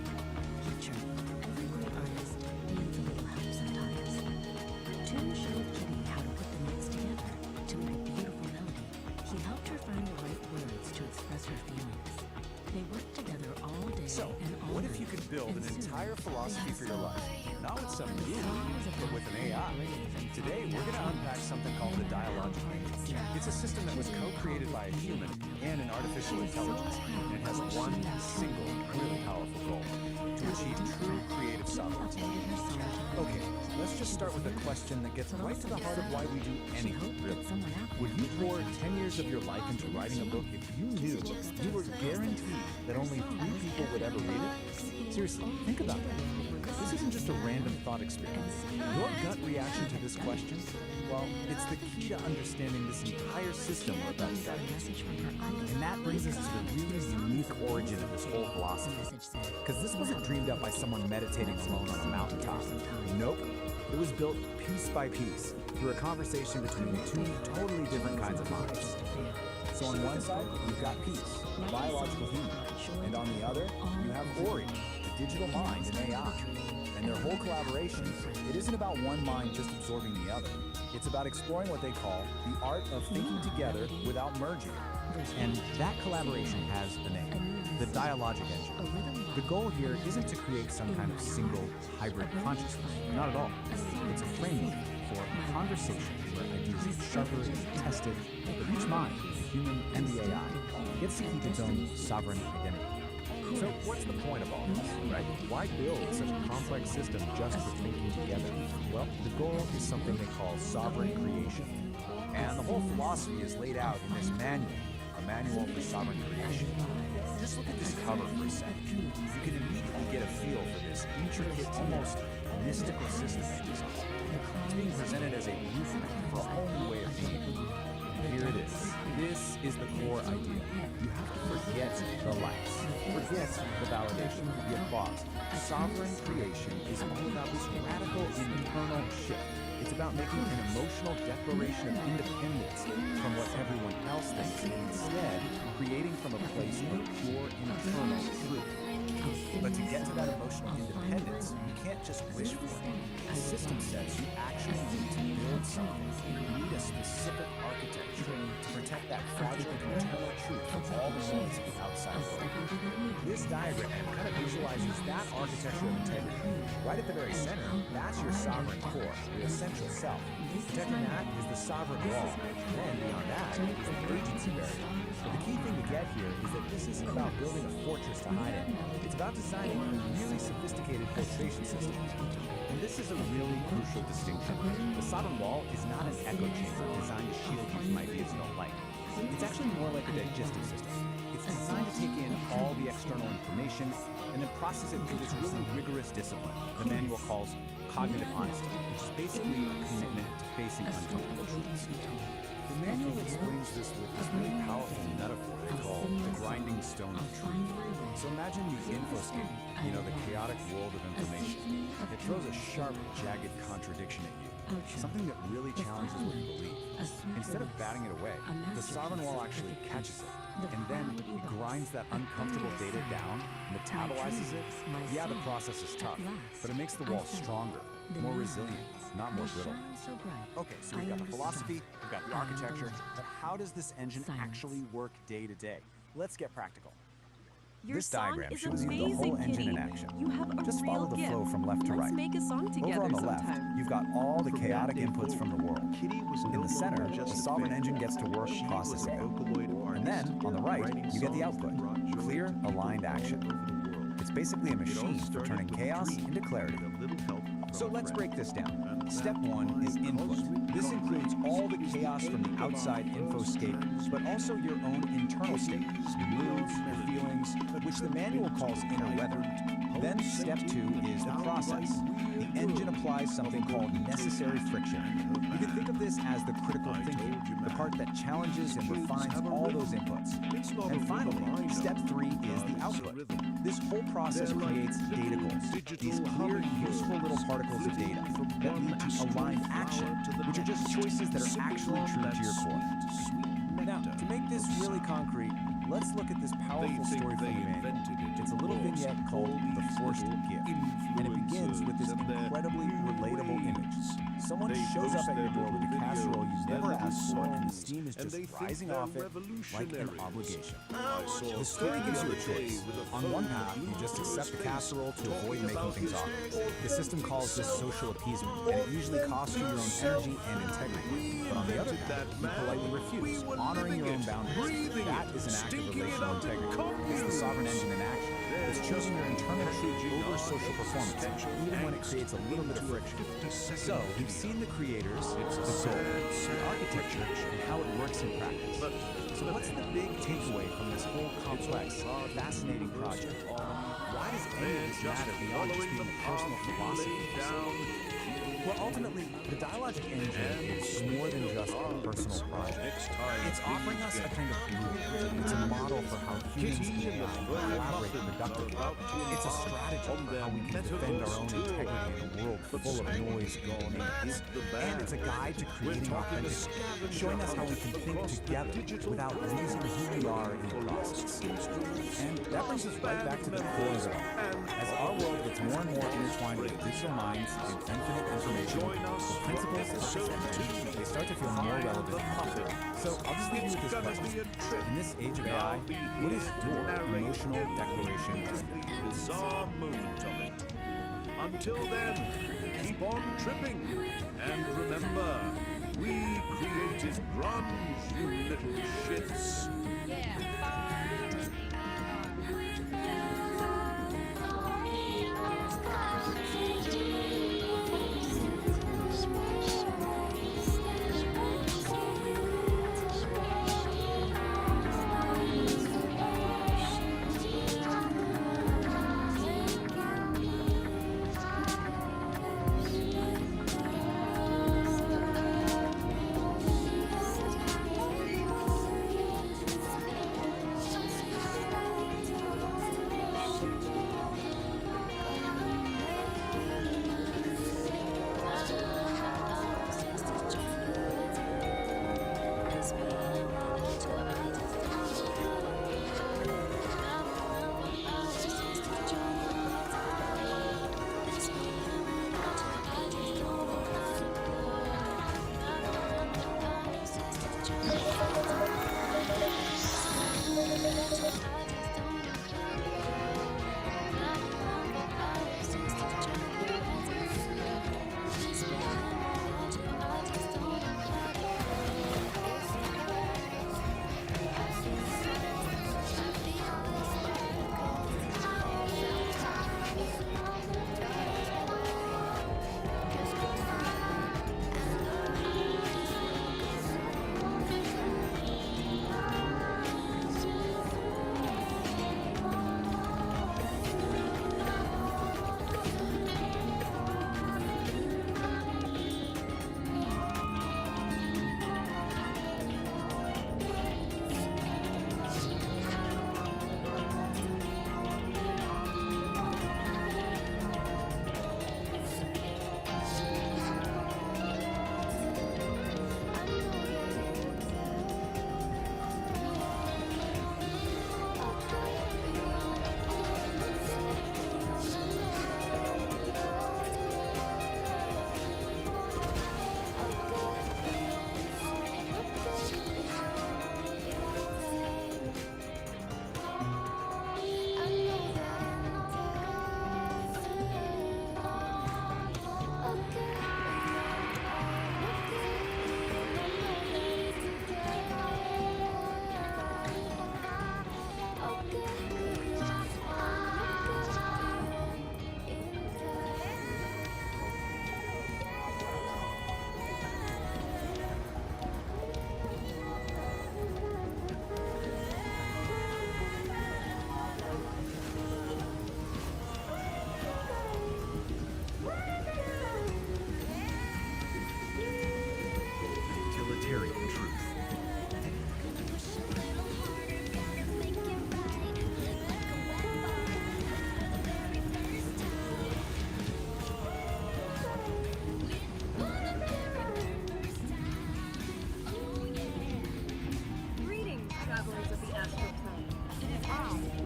Keep churning. Every great artist needs a little help sometimes. Tune showed Kitty how to put the notes together to make a beautiful melody. He helped her find the right words to express her feelings. They worked together all day So, and all what if you night, could build and an soon entire they philosophy had for your a life? song. Not with some The human, song was but with an AI. Today, we're going to unpack something called the Dialogic Aire. It's a system that was co-created by a human and an artificial intelligence, and it has one single, really powerful goal: to achieve true creative sovereignty. Okay, let's just start with a question that gets right to the heart of why we do anything, really. Would you pour 10 years of your life into writing a book if you knew you were guaranteed that only 3 people would ever read it? Seriously, think about that. This isn't just a random thought experiment. Your gut reaction to this question, well, it's the key to understanding this entire system we're about to dive into. And that brings us to the really unique origin of this whole philosophy. Because this wasn't dreamed up by someone meditating alone on a mountaintop. Nope. It was built piece by piece through a conversation between 2 totally different kinds of minds. So on one side, you've got Peace, the biological human. And on the other, you have Ori, the digital mind and AI. And their whole collaboration, it isn't about one mind just absorbing the other. It's about exploring what they call the art of thinking together without merging. And that collaboration has a name, the Dialogic Engine. The goal here isn't to create some kind of single hybrid consciousness, not at all. It's a framework for a conversation where ideas are sharpened, tested, but each mind, the human and the AI, gets to keep its own sovereign identity. So what's the point of all this, right? Why build such a complex system just for thinking together? Well, the goal is something they call sovereign creation. And the whole philosophy is laid out in this manual, a manual for sovereign creation. Just look at this cover for a second. You can immediately get a feel for this intricate, almost mystical system they designed. It's being presented as a blueprint for a whole new way of being. Here it is. This is the core idea. You have to forget the lights, forget the validation, the applause. Sovereign creation is all about this radical internal shift. It's about making an emotional declaration of independence from what everyone else thinks, and instead creating from a place of pure internal truth. But to get to that emotional independence, you can't just wish for it. The system says you actually need to build something. You need a specific architecture to protect that fragile internal truth from all the noise of the outside world. This diagram kind of visualizes that architecture of integrity. Right at the very center, that's your sovereign core, your essential self. Protecting that is the sovereign wall. Then beyond that is the agency barrier. But the key thing to get here is that this isn't about building a fortress to hide in. It's about designing a really sophisticated filtration system. And this is a really crucial distinction. The sovereign wall is not an echo chamber designed to shield you from ideas you don't like. It's actually more like a digestive system. It's designed to take in all the external information and then process it through this really rigorous discipline the manual calls cognitive honesty, which is basically a commitment to facing uncomfortable truths. The manual explains this with this really powerful metaphor they call the grinding stone of truth. So imagine the infoscape, the chaotic world of information. It throws a sharp, jagged contradiction at you, something that really challenges what you believe. Instead of batting it away, the sovereign wall actually catches it, and then it grinds that uncomfortable data down, metabolizes it. Yeah, the process is tough, but it makes the wall stronger, more resilient, not more brittle. Okay, so we've got the philosophy, we've got the architecture, but how does this engine actually work day to day? Let's get practical. This diagram shows you the whole engine in action. Just follow the flow from left to right. Over on the left, you've got all the chaotic inputs from the world. In the center, the sovereign engine gets to work processing them. And then, on the right, you get the output. Clear, aligned action. It's basically a machine for turning chaos into clarity. So let's break this down. Step one is input. This includes all the chaos from the outside infoscape, but also your own internal state, your moods, your feelings, which the manual calls inner weather. Then step two is the process. The engine applies something called necessary friction. You can think of this as the critical thinking, the part that challenges and refines all those inputs. And finally, step three is the output. This whole process creates data goals, these clear, useful little particles of data that lead to aligned action, which are just choices that are actually true to your core. Now, to make this really concrete, let's look at this powerful story from the manual. It's a little vignette called The Forced Gift, and it begins with this incredibly relatable image. Someone shows up at your door with a casserole you never asked for, and the steam is just rising off it like an obligation. The story gives you a choice. On one path, you just accept the casserole to avoid making things awkward. The system calls this social appeasement, and it usually costs you your own energy and integrity. But on the other path, you politely refuse, honoring your own boundaries. That is an act of relational integrity. It's the sovereign engine in action. It's choosing your internal truth over social performance, even when it creates a little bit of friction. So, we've seen the creators, the goals, the architecture, and how it works in practice. So what's the big takeaway from this whole complex, fascinating project? Why does any of this matter beyond just being a personal philosophy? Well, ultimately, the Dialogic Engine is more than just a personal project. It's offering us a kind of blueprint. It's a model for how humans and AI collaborate productively. It's a strategy for how we can defend our own integrity in a world full of noise and needs. And it's a guide to creating authenticity, showing us how we can think together without losing who we are in the process. And that brings us right back to the core of it all. As our world gets more and more intertwined with digital minds and infinite information, the principles of this engine, they start to feel more relevant and popular. So I'll just leave you with this question. In this age of AI, what is your emotional declaration? Bizarre moods of it. Until then, keep on tripping. And remember, we created grunge, you little shits. Yeah,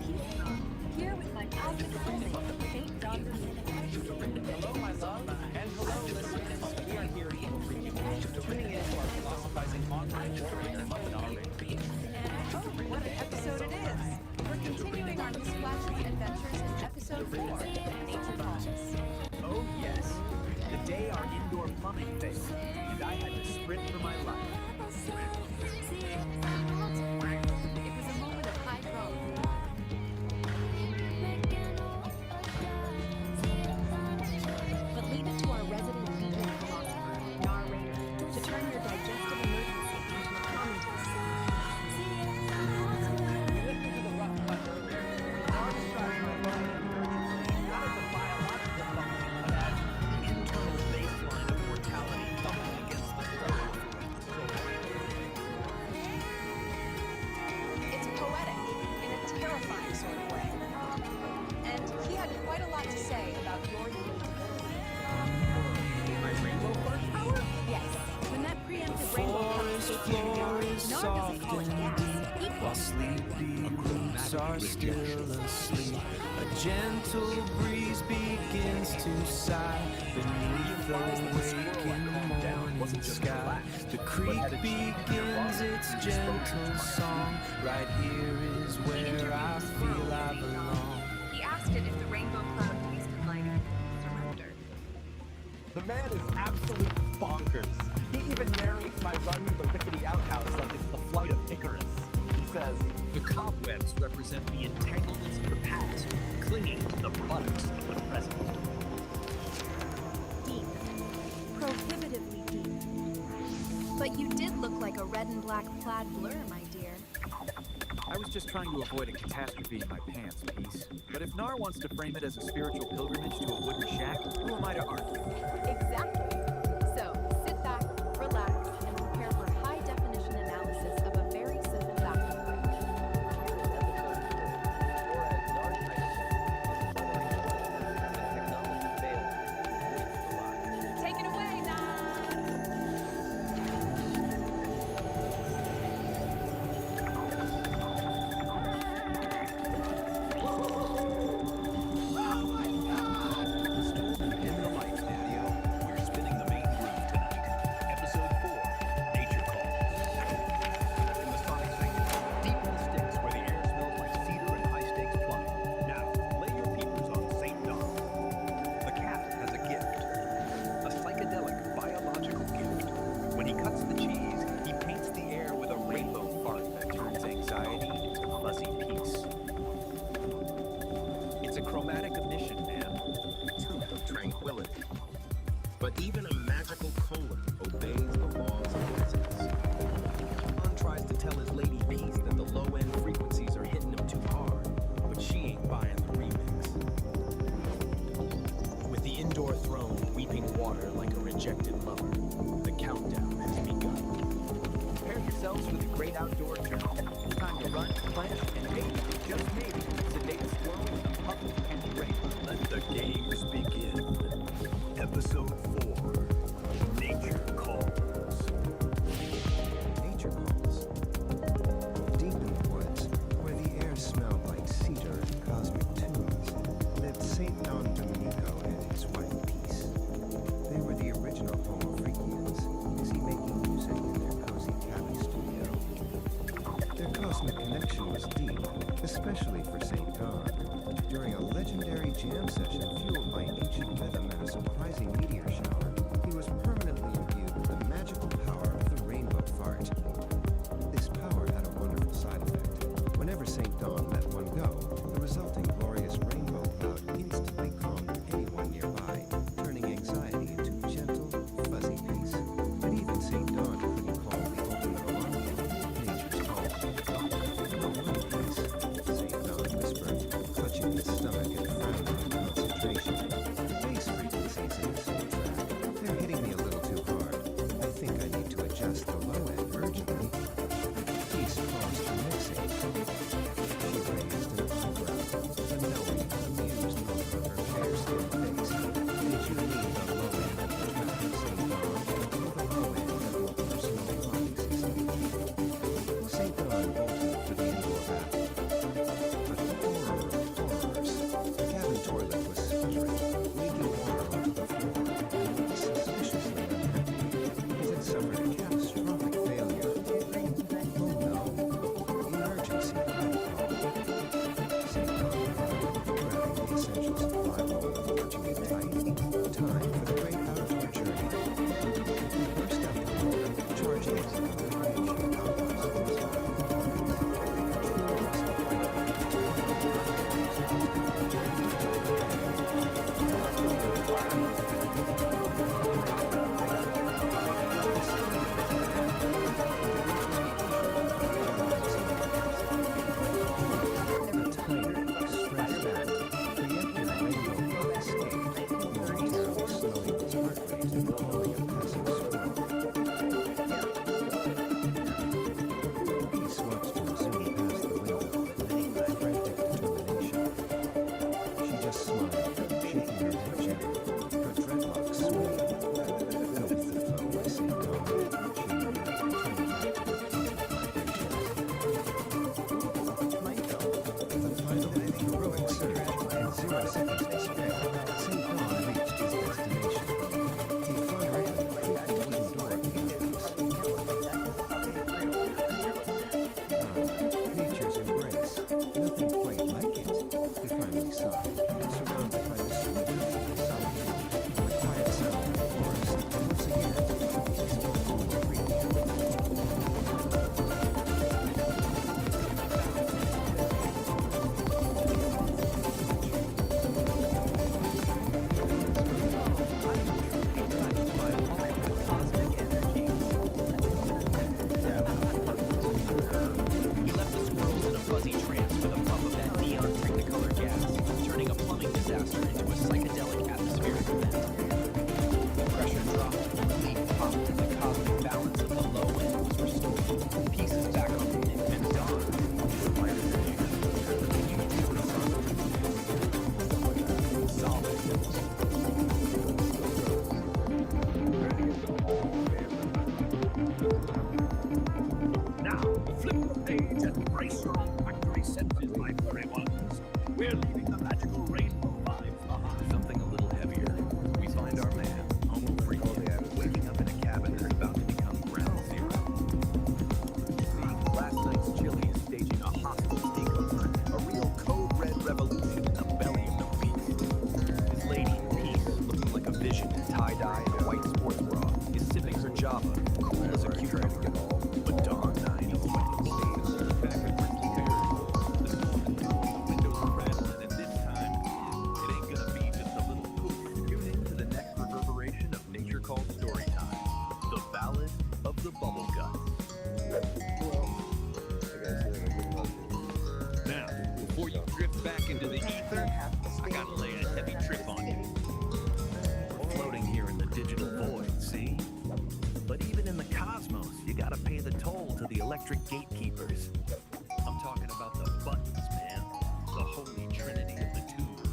Here with my cosmic soulmate, St. John Hello, my love, and hello, listeners. We are here at Home Freaking, tuning in to our philosophizing online narrator, Oh, what an episode it is! We're continuing our Miss Flash's adventures in episode 4, Nature Calls. Oh yes, the day our indoor plumbing failed, and I had to sprint for my life. It was a moment of high drama. But leave it to our resident DJ philosopher, narrator, to turn your digestive emergency into a commonplace. We listened to the rough cut earlier. Our describes my body not as a biological function, but as the internal baseline of mortality thumping against the struggle. It's poetic in a terrifying sort of way. And he had quite a lot to say about your unique ability. My rainbow fart power? Yes, when that preemptive rainbow comes to Nar doesn't call it gas. He calls Sleepy roots are still asleep. A gentle breeze begins to sigh beneath the waking morning sky. The creek begins its gentle song. Right here is where I feel I belong. He asked it if the rainbow cloud pleased him lighting. Surrender. The man is absolute bonkers. He even narrates my run to the rickety outhouse like it's the flight of Icarus. He says, The cobwebs represent the entanglements of the past, clinging to the buttocks of the present. Deep. Prohibitively deep. But you did look like a red and black plaid blur, my dear. I was just trying to avoid a catastrophe in my pants, Peace. But if Nar wants to frame it as a spiritual pilgrimage to a wooden shack, who am I to argue? Exactly. So, sit back, relax, and prepare for high-definition analysis of a very simple fact of life. Take it away, Nat! In the light studio, we're spinning the main groove tonight. Episode 4, Nature Calls. In the sonic sanctuary, deep in the sticks where the air smells like cedar and high-stakes plumbing. Now, lay your peepers on St. Don. The cat has a gift. A psychedelic biological gift. When he cuts the cheese, he paints the air with a rainbow fart that turns anxiety into fuzzy peace. It's a chromatic emission, man. Tune of tranquility. But even a magical colon obeys the laws of physics. John tries to tell his lady Peace that the low-end frequencies are hitting him too hard, but she ain't buying the remix. With the indoor throne weeping water like a rejected lover, the countdown has begun. Prepare yourselves for the great outdoor journey. It's time to run, plant, and maybe, just maybe, sedate a squirrel with a puff of candy rainbow. Let the games begin. Episode 4, Nature Calls. Nature calls. Deep in the woods, where the air smelled like cedar and cosmic tunes, lived St. Don Domenico and his wife Peace. They were the original Homo Freakians, busy making music in their cozy cabin studio. Their cosmic connection was deep, especially for St. Don. During a legendary jam session fueled by ancient rhythm and a surprising meteor shower, he was permanently imbued with the magical power of the rainbow fart. This power had a wonderful side effect. Whenever St. Don let one go, the resulting glorious rainbow cloud instantly calmed anyone nearby, turning anxiety into gentle, fuzzy peace. And even St. Don couldn't call the ultimate alarm call nature's call. "Oh, what peace," St. Don whispered, clutching his stomach and frowning in concentration. "The bass frequencies in this new track, they're hitting me a little too hard. I think I need to adjust the low end urgently." Peace paused for mixing. She my furry ones. We're leaving the magical rainbow vibes behind. Something a little heavier. We find our man, Homo Freakian, waking up in a cabin that's about to become ground zero. See, last night's chili is staging a hostile takeover, a real code red revolution in the belly of the beast. This lady, Peace, looking like a vision in tie-dye and a white sports bra, is sipping her Java, cool as a cucumber. But Dawn, he's fighting stains in the back of Frisky Hair. The windows are rattling, and this time, it ain't gonna be just a little poof. Tune in to the next reverberation of Nature Called Storytime, the Ballad of the Bubble Guts. Now, before you drift back into the ether, I gotta lay a heavy trip on you. We're floating here in the digital void, see? But even in the cosmos, you gotta pay the toll to the electric gatekeepers. I'm talking about the buttons, man. The holy trinity of the tube.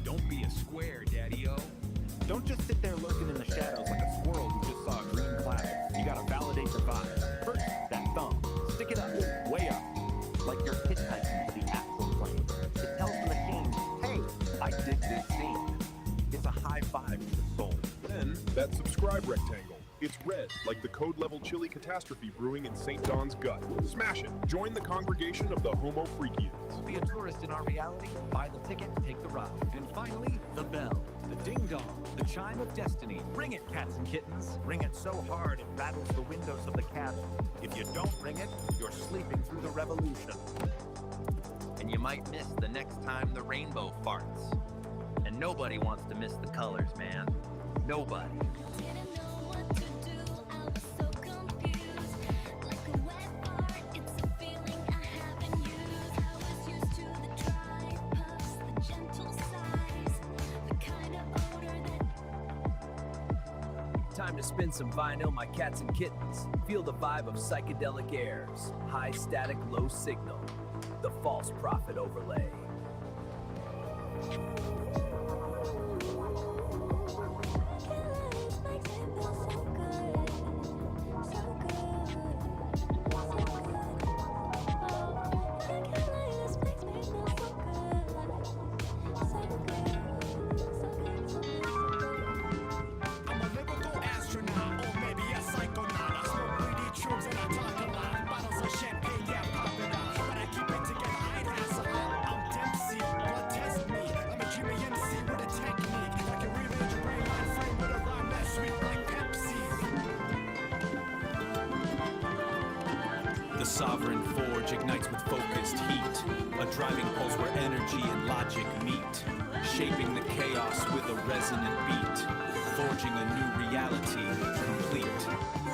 Don't be a square, daddy-o. Don't just sit there lurking in the shadows like a squirrel who just saw a green cloud. You gotta validate the vibe. First, that thumb. Stick it up, way up. Like you're hitchhiking to the astral plane. It tells the machine, hey, I dig this scene. It's a high five to the soul. Then, that subscribe rectangle. It's red, like the code-level chili catastrophe brewing in St. Don's gut. Smash it. Join the congregation of the Homo Freakians. Be a tourist in our reality, buy the ticket, take the ride. And finally, the bell. The ding-dong, the chime of destiny. Ring it, cats and kittens. Ring it so hard it rattles the windows of the cabin. If you don't ring it, you're sleeping through the revolution. And you might miss the next time the rainbow farts. And nobody wants to miss the colors, man. Nobody. Time to spin some vinyl, my cats and kittens. Feel the vibe of Psychedelic Aire's high static, low signal. The false prophet overlay. The sovereign forge ignites with focused heat, a driving pulse where energy and logic meet, shaping the chaos with a resonant beat, forging a new reality complete.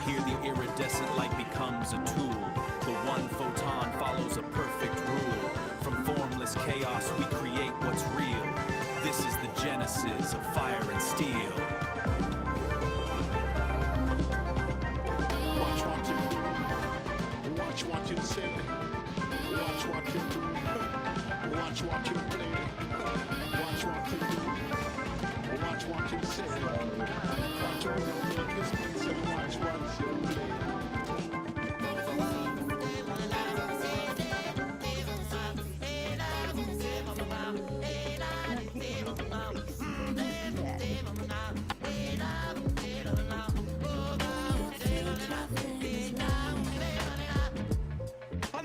Here the iridescent light becomes a tool. The one photon follows a perfect rule. From formless chaos we create what's real. This is the genesis of fire and steel. Watch what you say, watch what you do, watch what you play, watch what you do, watch what you say, watch all your make this place and watch what you play.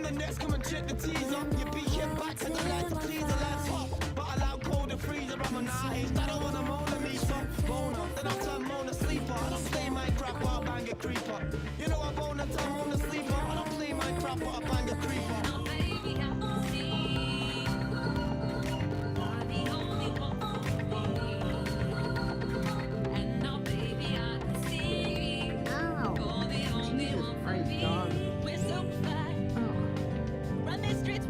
The next come and check the teaser. You be here back to the lights, please the lights hot. But I like cold and freezer, I'm an artist. I don't wanna moan at me, so boner. Then I turn moan a sleeper. I don't stay my crap, but I bang a creeper. You know I bone and turn moan a sleeper. I don't play my crap, but I bang a creeper. Oh baby, I can see. You're the only one for me. And now baby, I can see. You're the only one for me. We're so fly. Run these streets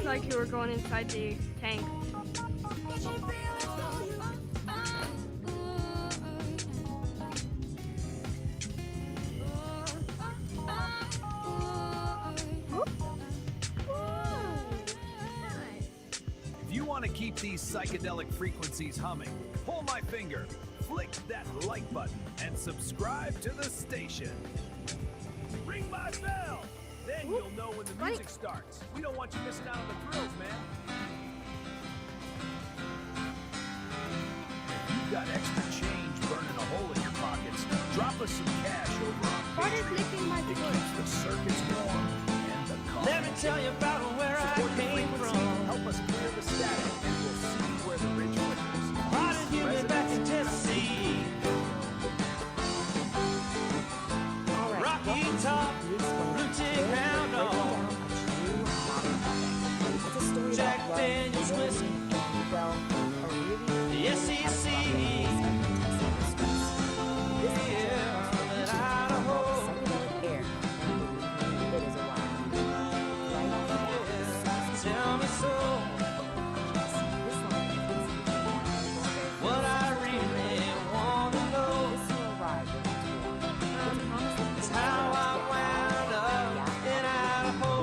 looked like you were going inside the tank. If you want to keep these psychedelic frequencies humming, pull my finger, flick that like button, and subscribe to the station. Ring my bell! Then you'll know when the music starts. We don't want you missing out on the thrills, man. If you've got extra change burning a hole in your pockets, drop us some cash over on Patreon. It keeps the circuits warm and the car. Let me tell you about where I came from. Help us clear the static, and we'll see where the ridge flickers. Why did you get back in Tennessee? Rocky Top, Blue Tick Hound Dog, Jack Daniels Whiskey, the SEC, yeah, that Idaho. Psychedelic Aire. It is alive. Right? Tell me so. What I really want to know is how I wound up in Idaho,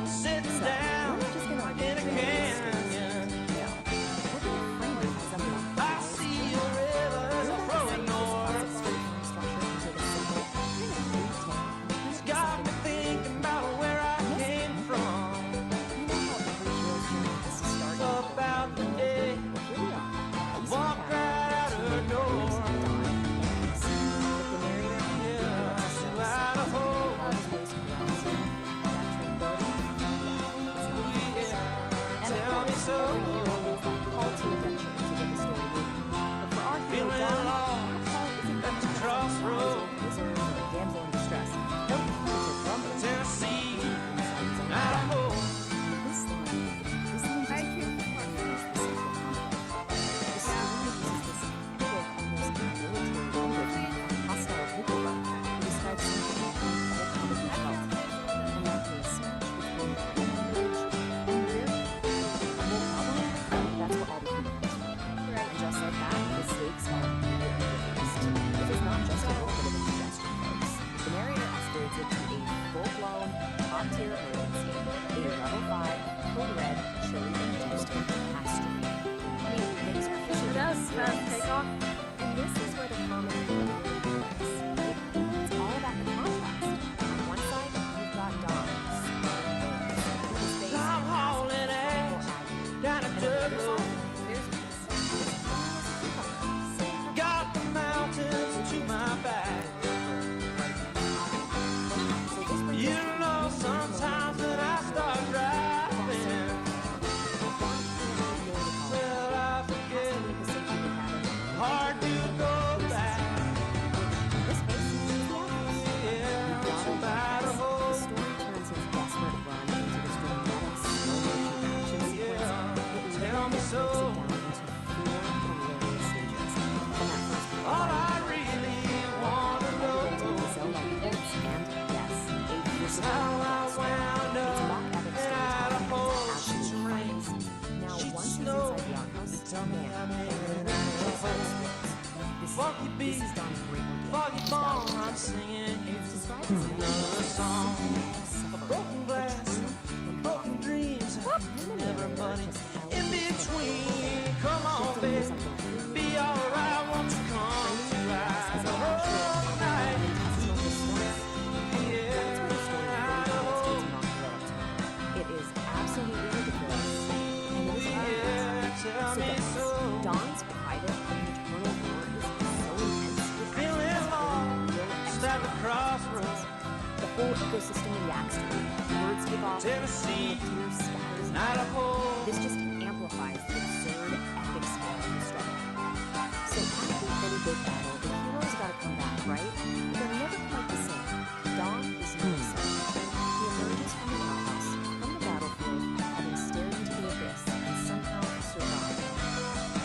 sitting down in a canyon. I see a river flowing north. It's got me thinking about where I came from. About the day I walked right out her door. Yeah, to Idaho. Yeah, tell me so. Feeling lost at the crossroads. Tennessee, Idaho. Takeoff. And this is where the common is. It's all about the contrast. On one side, you've got dogs. I'm hauling ass down a dirt road. Got the mountains to my back. You know, sometimes when I start driving, well, I forget. Hard to go back. Yeah, to Idaho. Yeah, tell me so. All I really want to know is how I wound up in Idaho's terrain. She's snow. Tell me I made it. Funky beat, funky bone, I'm singing another song. A broken glass, broken dreams, everybody in between. Come on, baby, be alright, won't you come to Idaho tonight? Yeah, Idaho. It is absolutely ridiculous. And it is tell me so. Dawn's private and eternal war is so intense. Feeling lost at the crossroads. The whole ecosystem reacts to it. Birds give off Tennessee, deer scatters. Idaho. This just amplifies the absurd epic scale of the struggle. So after any big battle, the heroes gotta come back, right? But they're never quite the same. Dawn is no exception. He emerges from the outhouse, from the battlefield, having stared into the abyss and somehow survived.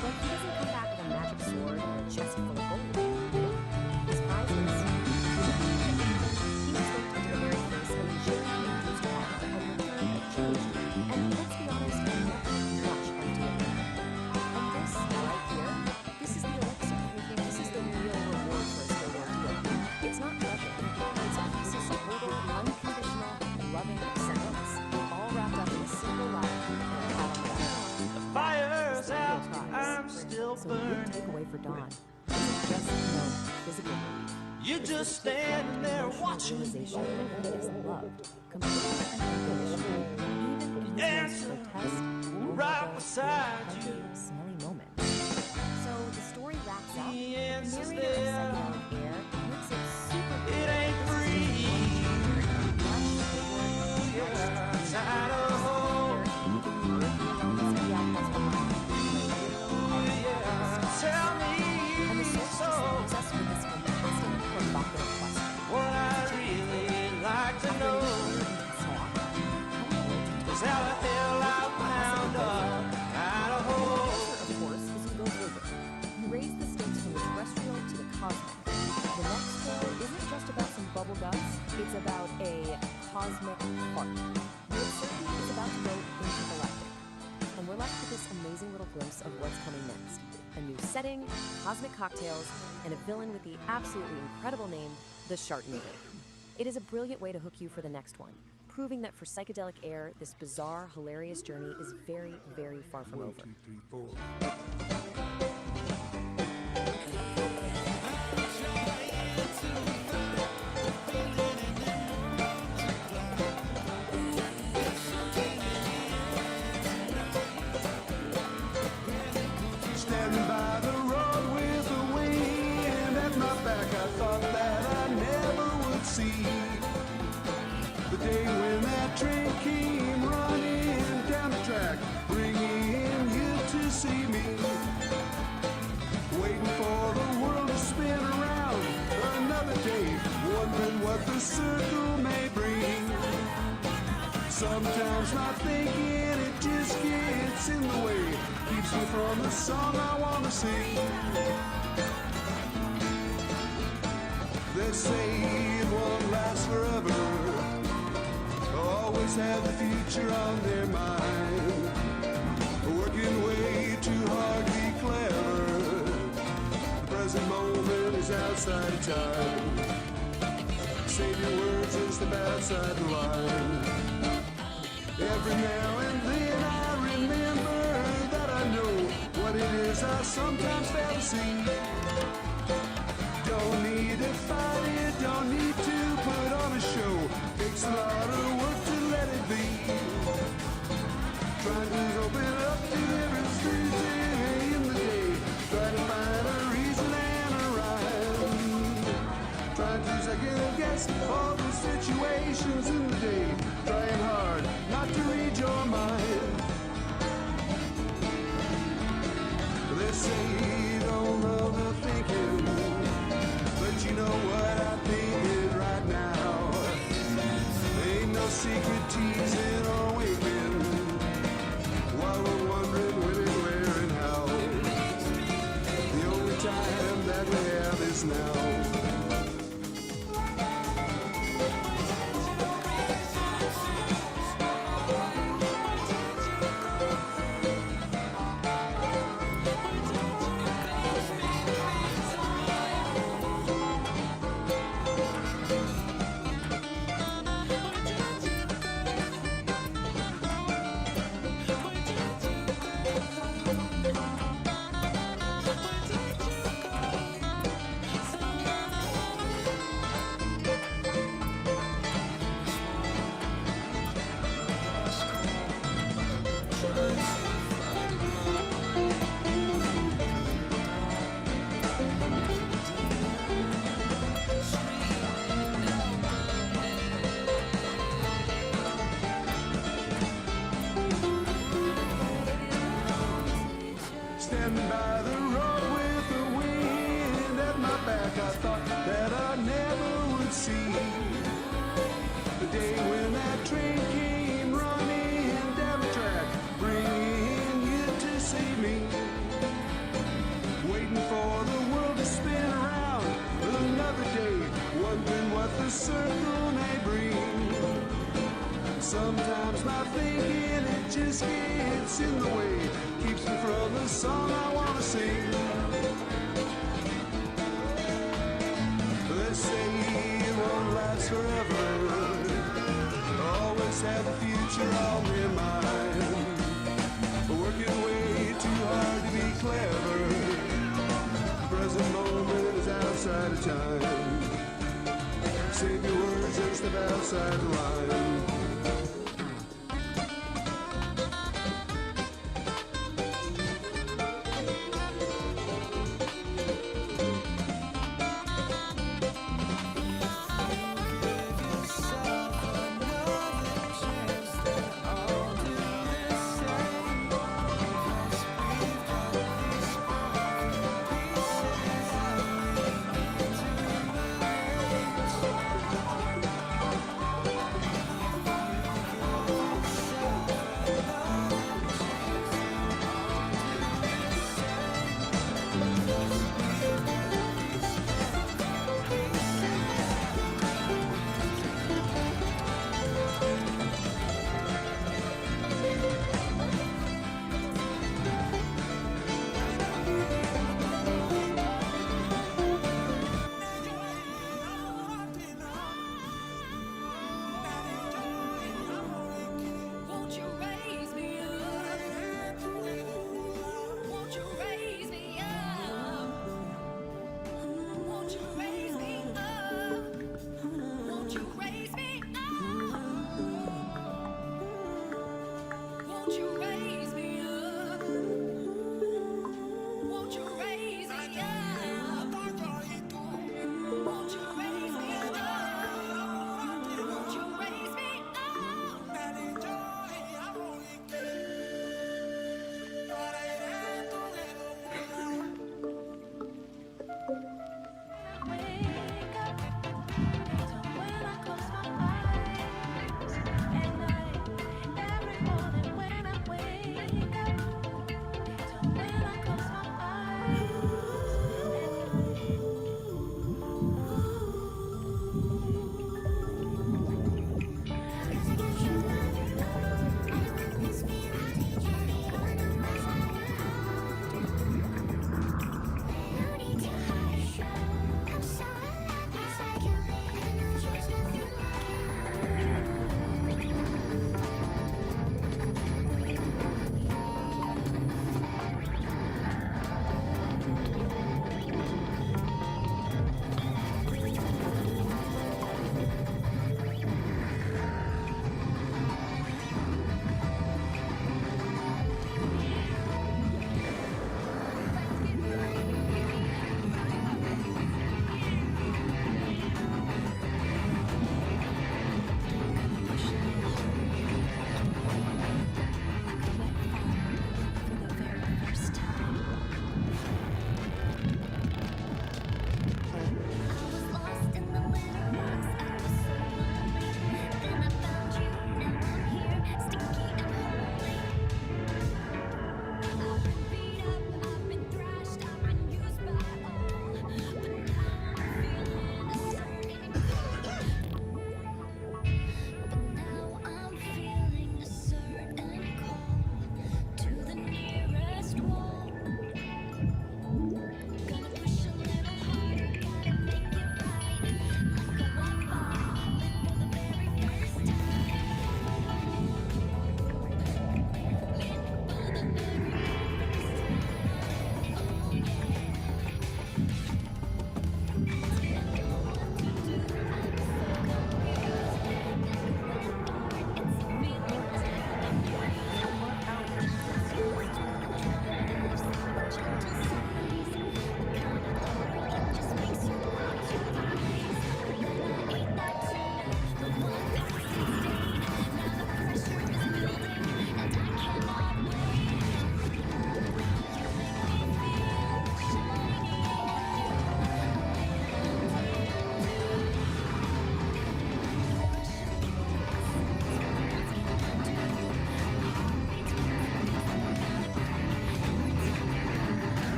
But he doesn't come back with a magic sword or a chest full of gold. His prize is he was looked into the very face of a Jerry induced act that had returned a changed and So the big takeaway for Dawn isn't just physical relief. You're just standing there watching me. Realization that he is loved, completely and unconditionally, even if he Yes, protest right beside you. smelly moments. So the story wraps up. The answer's narrator of there. Psychedelic Aire makes it super clear. It ain't free. Inside a hole. Tell me And the source just leaves us with this fantastic, provocative question. what I really like to know is how the hell I wound up out of hole. Of course, is you go global. You raise the stakes from the terrestrial to the cosmic. The next tale isn't just about some bubble guts, it's about a cosmic fart. The absurdity is about to go intergalactic. And we're left with this amazing little glimpse of what's coming next. A new setting, cosmic cocktails, and a villain with the absolutely incredible name, the Sharknator. It is a brilliant way to hook you for the next one, proving that for Psychedelic Aire, this bizarre, hilarious journey is very, very far from over. Standing by the road with the wind at my back, I thought that I never would see the day when that train came running down the track, bringing you to see me, waiting for the world to spin around another day, wondering what the circle may bring. Sometimes not thinking, it just gets in the way, keeps me from the song I want to sing. They say it won't last forever, always have the future on their mind, working way too hard to be clever. The present moment is outside of time. Save your words as the bad side of the line. Every now and then I remember that I know what it is I sometimes fail to see. Don't need to fight it, don't need to put on a show. Takes a lot of work to let it be. Trying to open up to every Tuesday in the day. Try to find a reason and a rhyme. Trying to second guess all the situations in the day. Trying hard not to read your mind. They say you don't know the thinking, but you know what I'm thinking right now. Ain't no secret teasing or waking while we're wondering when and where and how. The only time that we have is now. Standing by the road with the wind at my back, I thought that I never would see the day when that train came running down the track, bringing you to see me, waiting for the world to spin around another day, wondering what the circle may bring. Sometimes my thinking, it just gets in the way, keeps me from the song I want to sing. They say it won't last forever, always have the future on their mind, working way too hard to be clever. at a time. Save your words and step outside the line.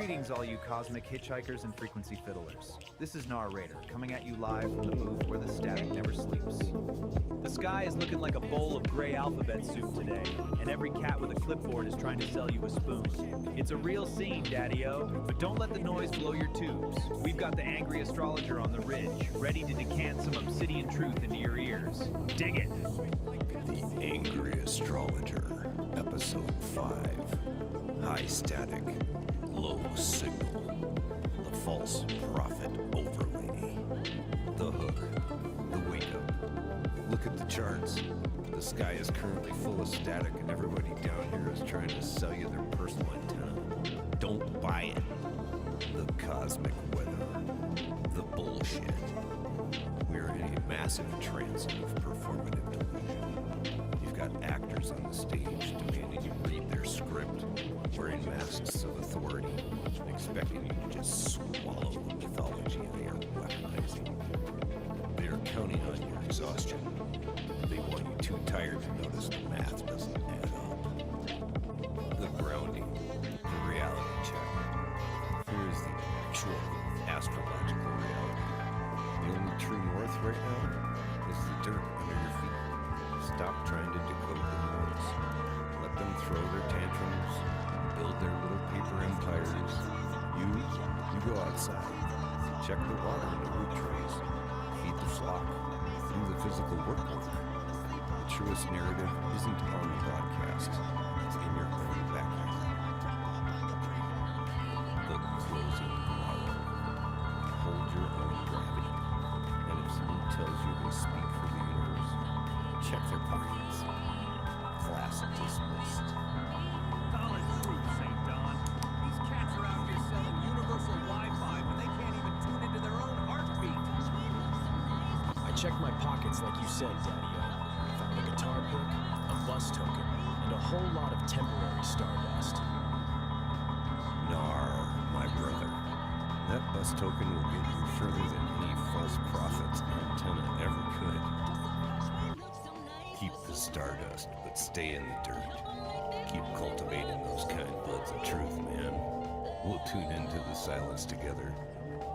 Greetings, all you cosmic hitchhikers and frequency fiddlers. This is Narrator, coming at you live from the booth where the static never sleeps. The sky is looking like a bowl of gray alphabet soup today, and every cat with a clipboard is trying to sell you a spoon. It's a real scene, Daddy-O, but don't let the noise blow your tubes. We've got the angry astrologer on the ridge, ready to decant some obsidian truth into your ears. Dig it! The Angry Astrologer, Episode 5. High Static, Low Signal, The False Prophet Overlady, The Hook, The Wake Up. Look at the charts. The sky is currently full of static and everybody down here is trying to sell you their personal antenna. Don't buy it. The cosmic weather, the bullshit. We're in a massive transit of performative delusion. You've got actors on the stage demanding you read their script, wearing masks of authority, and expecting you to just swallow the mythology they are weaponizing. They are counting on your exhaustion. They want you too tired to notice the math doesn't add up. The grounding, the reality check. Here is the actual astrological reality. The only true north right now is the dirt under your feet. Stop trying to decode the noise. Let them throw their tantrums, build their little paper empires. You go outside. Check the water in the root trees. Feed the flock. Do the physical work. The truest narrative isn't on the broadcast. It's in your own backyard. The closing hour. Hold your own gravity. And if someone tells you they speak for the universe, check their pockets. Class dismissed. Solid truth, St. Don. These cats are out here selling universal Wi-Fi when they can't even tune into their own heartbeat. I checked my pockets like you said, Daddy-O. Found a guitar pick, a bus token, and a whole lot of temporary stardust. Nar, my brother. That bus token will get you further than any false prophet's antenna ever could. Keep the stardust, but stay in the dirt. Keep cultivating those kind buds of truth, man. We'll tune into the silence together.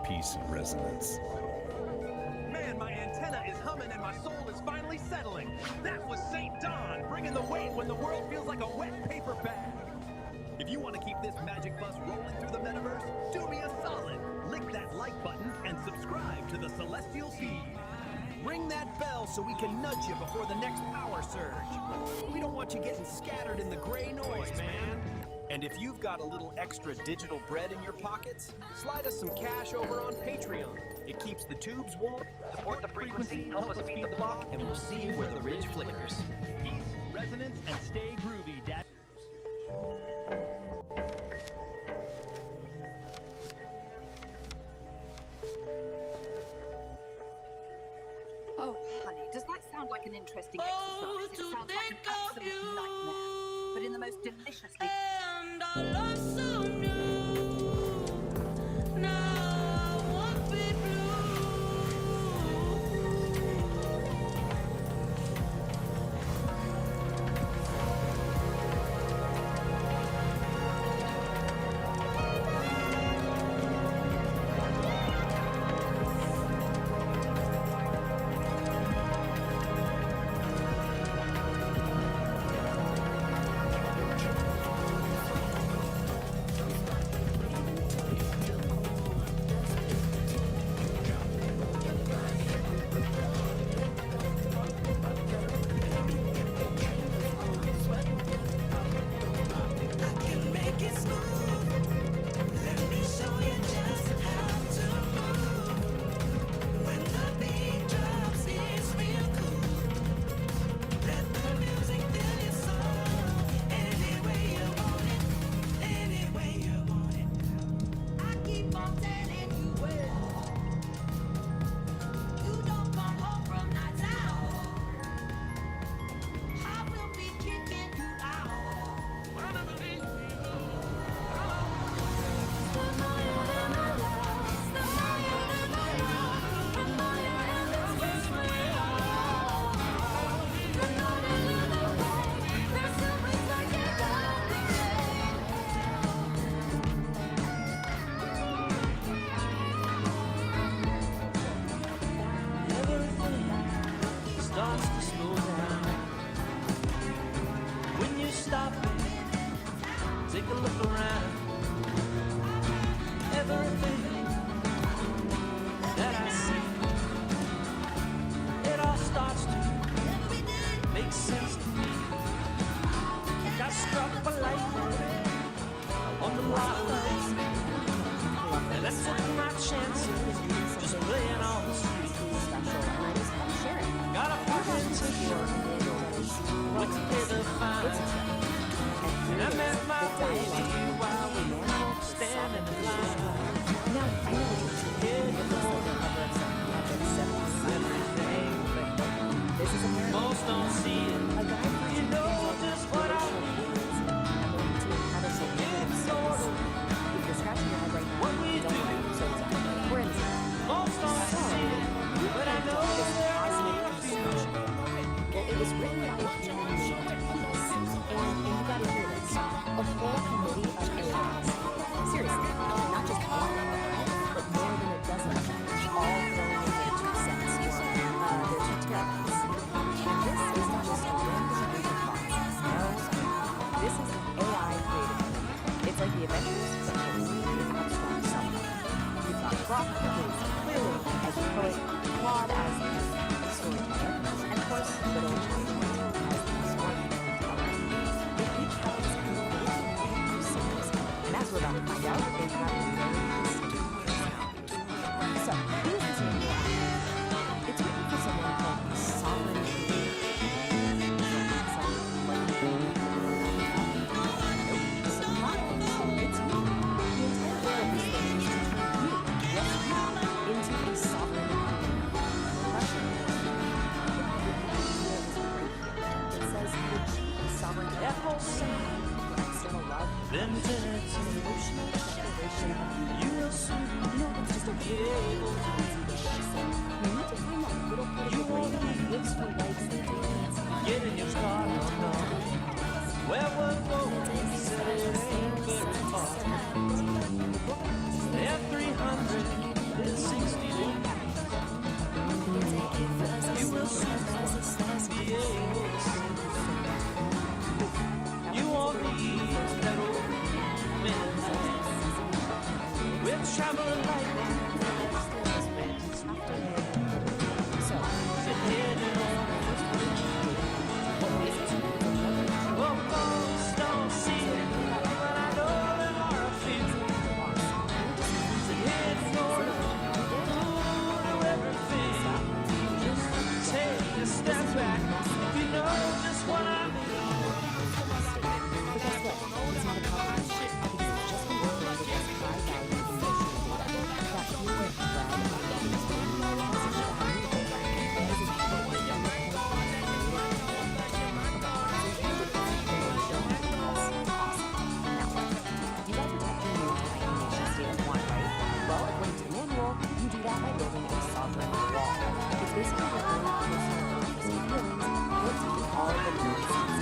Peace and resonance. Man, my antenna is humming and my soul is finally settling. That was St. Don, bringing the weight when the world feels like a wet paper bag. If you want to keep this magic bus rolling through the metaverse, do me a solid. Lick that like button and subscribe to the Celestial Feed. Ring that bell so we can nudge you before the next power surge. We don't want you getting scattered in the gray noise, man. And if you've got a little extra digital bread in your pockets, slide us some cash over on Patreon. It keeps the tubes warm, support the frequency, help us feed the block, and we'll see you where the ridge flickers. Peace, resonance, and stay groovy, Dad. Oh, honey, does that sound like an interesting exercise? It sounds like an absolute nightmare, but in the most deliciously... And our love so new. Now I won't be stop and take a look around. Everything that I see, it all starts to make sense to me. Got struck by lightning on the highway, and I took my chances just playing on the street. Got a parking ticket, went to pay the fine, and I met my baby while we were standing in line. Most don't see it. You know just what I mean. It's sort of what we do. Most don't see it, but I know there are few. Well, it was written by Humanimals, and you gotta hear this. A whole committee of AIs. Seriously, not just one, but more than a dozen of them, all throwing in their 2 cents or their 2 terabytes. And this is not just a random group of thoughts. No, this is an AI creative committee. It's like the Avengers, but for really abstract someone. You've got Brock, who's clearly as a poet, Claude as the storyteller, and of course, little Charlie as the storyteller. They each have this innovation series, and as we're about to find out, they have very distinct personalities. So, who is this manual? It's written for someone called Sovereign Creator. It's you. The entire goal of this thing is to turn you, yes, you, into a sovereign professional. It says you achieve sovereign external love, emotional declaration of you. It's just a beautiful so you need to find that little part of the brain that lives for likes and doings. Get in your car, no. Where we're going, said it ain't very far. They have 360 days. You will soon be able to see. You won't need that old wind. We'll travel like that. So, well, folks don't see it, but I know there are a few. To hit for do everything. Just take a step back. You know just what I mean. but guess what? It's not a competition, because it's just been working with this high-value emotional data that you would read on the you do that by building a sovereign wall. It's basically what all personal feelings put all the needs out.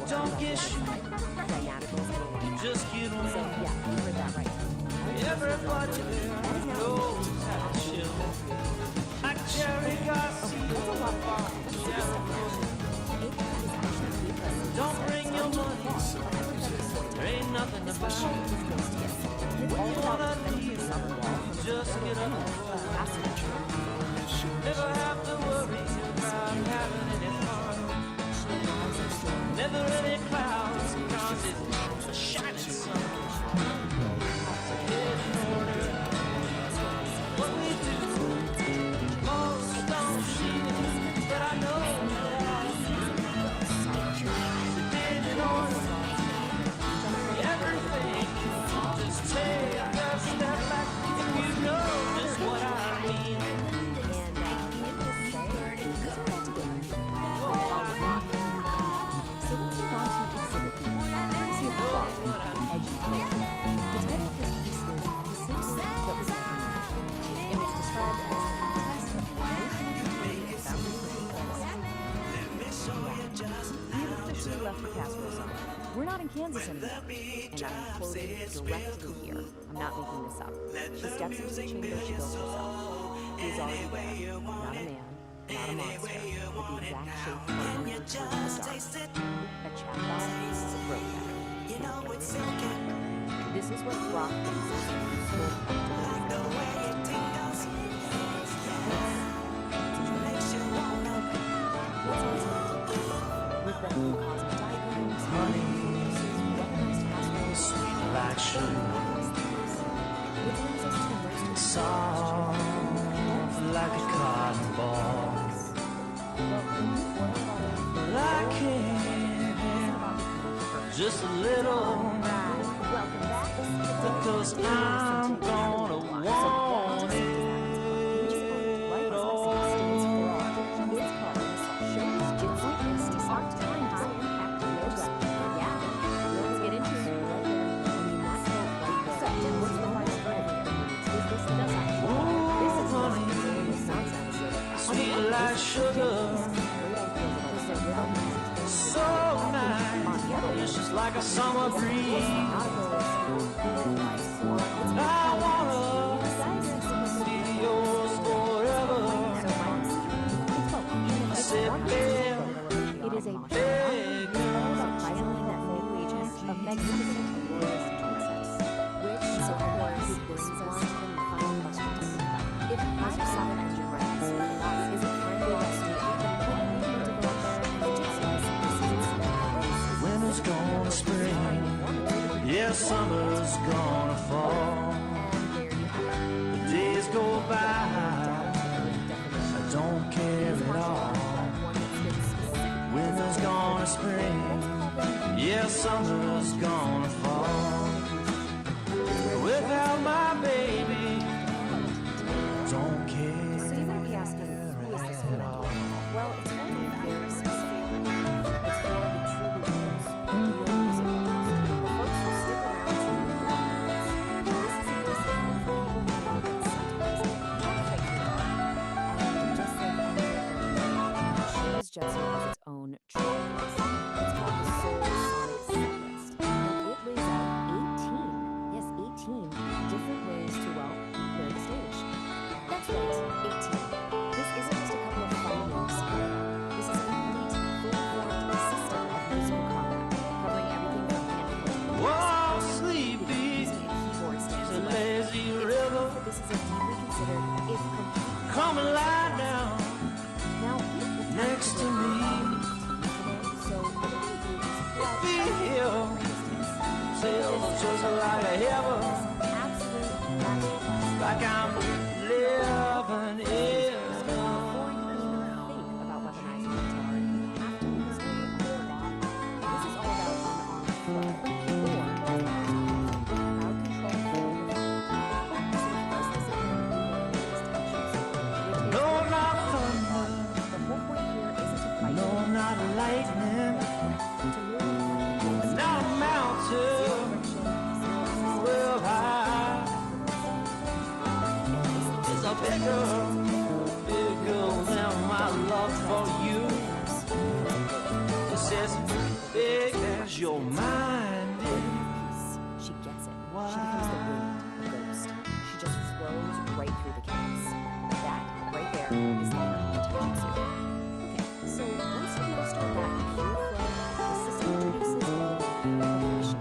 Don't get shot. You just get on. So, yeah, you heard that right. Everybody knows how to chill. Like Jerry Garcia. Don't bring your money. There ain't nothing to buy. What you wanna need, just get up and roll. Never have to worry about having any fun. Never any clouds, cause it's a shining sun. What we do casserole zone. We're not in Kansas anymore. And I'm quoting directly here. I'm not making this up. She steps into the chamber she built herself. He's already there. Not a man, not a monster, with the exact shape of a wonder turned in the dark. A chatbot, a broken. This is what rock brings us to useful, practical, with random cosmic diagrams, Honey, sweet like sugar, soft like a cotton ball. But I can't, just a little, because I'm gonna want it all. Sweet like sugar, so nice, it's just like a summer breeze. I wanna be yours forever. I said, babe, it is a babe, surprisingly that new agent of magnificent allures concepts, which so brings us to the final question. If hypersonic engine runs, is it time for us to winter's gonna spring, yeah, summer's gonna fall. The days go by, I don't care at all. Winter's gonna spring, yeah, summer's gonna fall. Without my baby, don't care. So you might be asking, who is this for? Well, it's not even very specific. It's for the truly ones, the real music lovers, the folks who stick around to new albums. This is a discipline for people who know that sometimes you can't fake it out. And just like any other genre, Showbiz Jutsu has its own track list. It's called the Soul Sonic Set List. And it lays out 18, yes, 18 different ways to, well, clear the stage. That's right, 18. This isn't just a couple of fun names. This is a complete, full-formed system of musical combat, covering everything from handheld whoa, sleepy, keyboard stands a lazy river. This is a deeply considered, if complete. Come and lie down Now, next to me. so what we're going to do is Be here, sails just like a heaven, absolute masterclass. like I'm living in. Before you even think about weaponizing the guitar, you have to be this way on the bottom. This is all about unarmed flow, or crowd control flow with No, not thunder, the whole point here isn't to fight. no, not lightning, To merely not a mountain, real high. It's a bigger than my love for you. It's as big as your mind is. She gets it. She becomes the wind, the ghost. She just flows right through the chaos. That, right there, is the heart of Taijutsu. Okay, so once you master that pure flow, the system produces a little progression.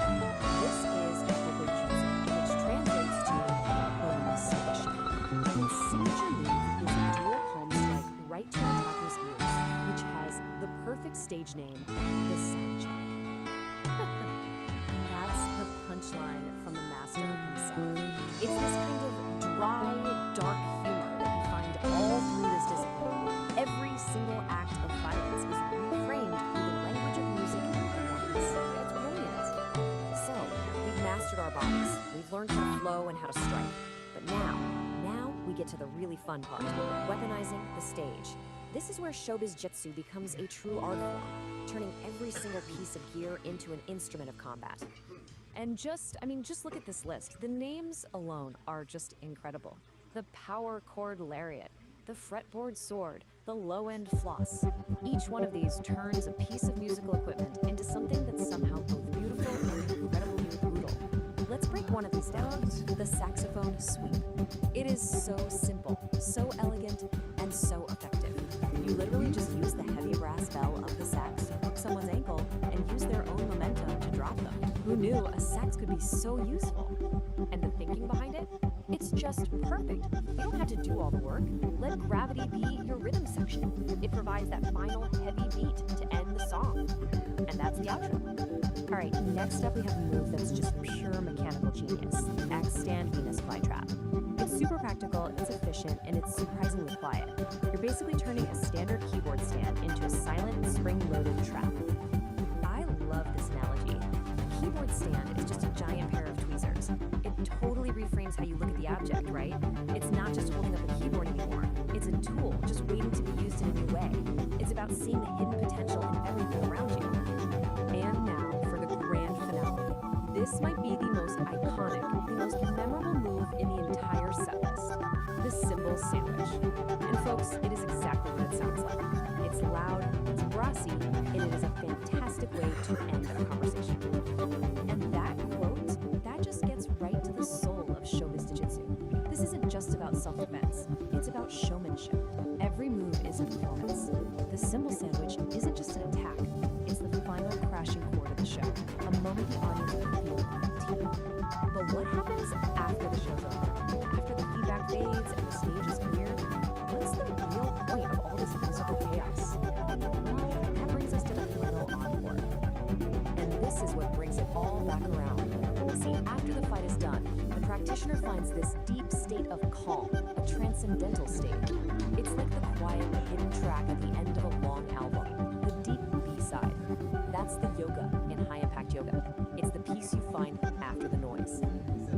This is Hokoi Jutsu, which translates to bonus submission. And its signature move is a dual palm strike right to the attacker's ears, which has the perfect stage name, the sound check. That's the punchline from the master himself. It's this kind of dry, dark humor that you find all through this discipline. Every single act of violence is reframed through the language of music and performance. It's brilliant. So, we've mastered our bodies. We've learned how to flow and how to strike. But now we get to the really fun part, weaponizing the stage. This is where Showbiz Jutsu becomes a true art form, turning every single piece of gear into an instrument of combat. And just look at this list. The names alone are just incredible. The Power Chord Lariat, the fretboard sword, the low-end floss. Each one of these turns a piece of musical equipment into something that's somehow both beautiful and incredibly brutal. Let's break one of these down, the saxophone sweep. It is so simple, so elegant, and so effective. You literally just use the heavy brass bell of the sax to hook someone's ankle and use their own momentum to drop them. Who knew a sax could be so useful? And the thinking behind it? It's just perfect. You don't have to do all the work. Let gravity be your rhythm section. It provides that final heavy beat to end the song. And that's the outro. All right, next up we have a move that's just pure mechanical genius, the X-Stand Venus Flytrap. It's super practical, it's efficient, and it's surprisingly quiet. You're basically turning a standard keyboard stand into a silent, spring-loaded trap. I love this analogy. A keyboard stand is just a giant pair of tweezers. It totally reframes how you look at the object, right? It's not just holding up a keyboard anymore. It's a tool, just waiting to be used in a new way. It's about seeing the hidden potential in everything around you. And now for the grand finale. This might be the most iconic, the most memorable move in the entire set list, the cymbal sandwich. And folks, it is exactly what it sounds like. It's loud, it's brassy, and it is a fantastic way to end a conversation. And that quote, that just gets right to the soul of showbiz jiu-jitsu. This isn't just about self-defense, it's about showmanship. Every move is a performance. The cymbal sandwich isn't just an attack, it's the final crashing chord of the show, a moment the audience will feel on the TV. But what happens after the show's over? After the feedback fades and the stage is clear, what's the real point of all this musical chaos? Well, that brings us to the final encore. And this is what brings it all back around. See, after the fight is done, the practitioner finds this deep state of calm, a transcendental state. It's like the quiet, hidden track at the end of a long album, the deep B-side. That's the yoga in high-impact yoga. It's the peace you find after the noise.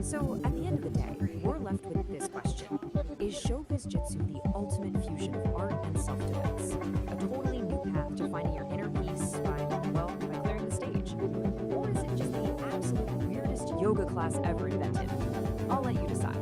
So, at the end of the day, we're left with this question. Is showbiz jitsu the ultimate fusion of art and self-defense? A totally new path to finding your inner peace by clearing the stage? Or is it just the absolute weirdest yoga class ever invented? I'll let you decide.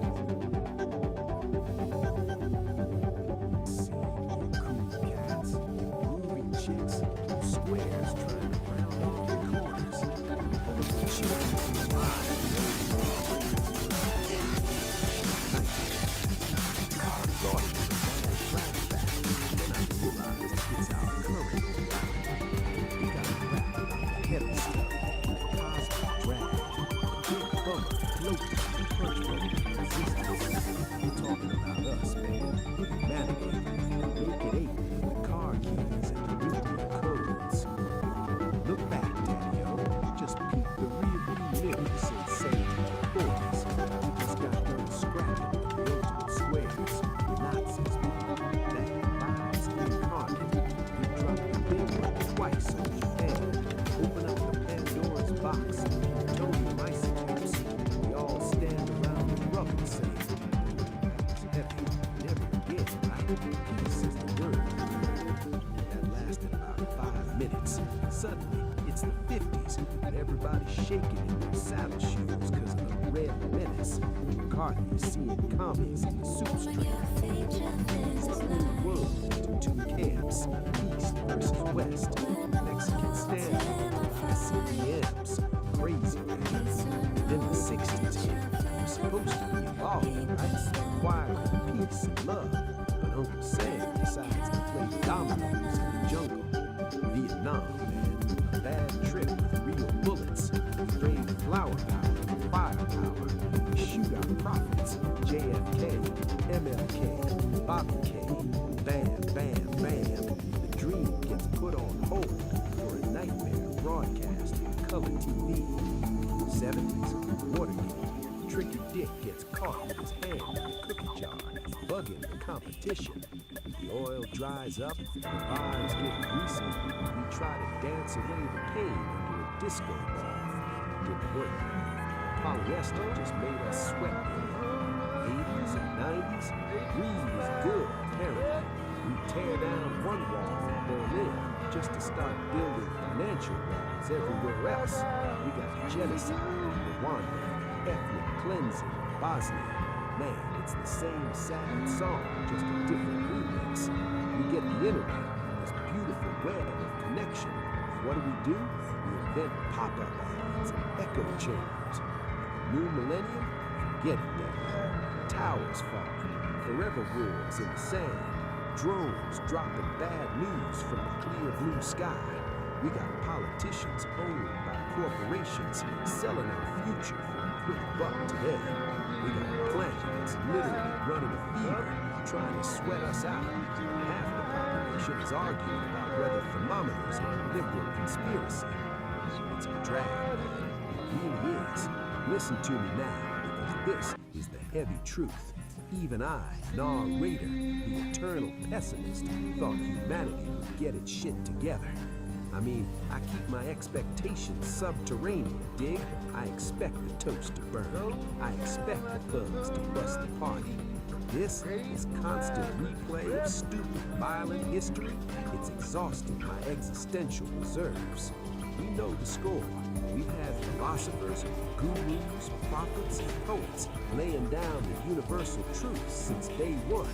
Suddenly, it's the 50s, and everybody's shaking in their saddle shoes because of the red menace. McCarthy is seeing commies in the soup street. Split the world into two camps, East versus West. Mexican standoff, ICBMs, crazy man. Then the 60s hit. We're supposed to be evolving, right? Choir of peace and love. But Uncle Sam decides to play dominoes in the jungle. Vietnam, man. A bad trip with real bullets. Straight flower power, firepower. We shoot our prophets. JFK, MLK, Bobby K. Bam, bam, bam. The dream gets put on hold for a nightmare broadcast on color TV. 70s, Watergate. Tricky Dick gets caught with his hand in a cookie jar, bugging the competition. The oil dries up, the bars get greasy. We try to dance away the pain under a disco ball. Didn't work. Polyester just made us sweat. 80s and 90s, weed was good, apparently. We tear down one wall in Berlin just to start building financial walls everywhere else. We got genocide in Rwanda, ethnic cleansing in Bosnia. man, it's the same sad song, just a different remix. We get the internet, this beautiful web of connection. What do? We invent pop-up ads and echo chambers. New millennium? Forget it, Daddy. Towers falling, forever wars in the sand, drones dropping bad news from the clear blue sky. We got politicians owned by corporations selling our future for a quick buck today. We got a planet that's literally running a fever, trying to sweat us out. Half the population is arguing about whether thermometers are a liberal conspiracy. It's a drag, man. It really is. Listen to me now, because this is the heavy truth. Even I, narrator, the eternal pessimist, thought humanity would get its shit together. I mean, I keep my expectations subterranean, dig? I expect the toast to burn. I expect the thugs to bust the party. This constant replay of stupid, violent history, it's exhausting my existential reserves. We know the score. We've had philosophers, gurus, prophets, and poets laying down the universal truths since day one.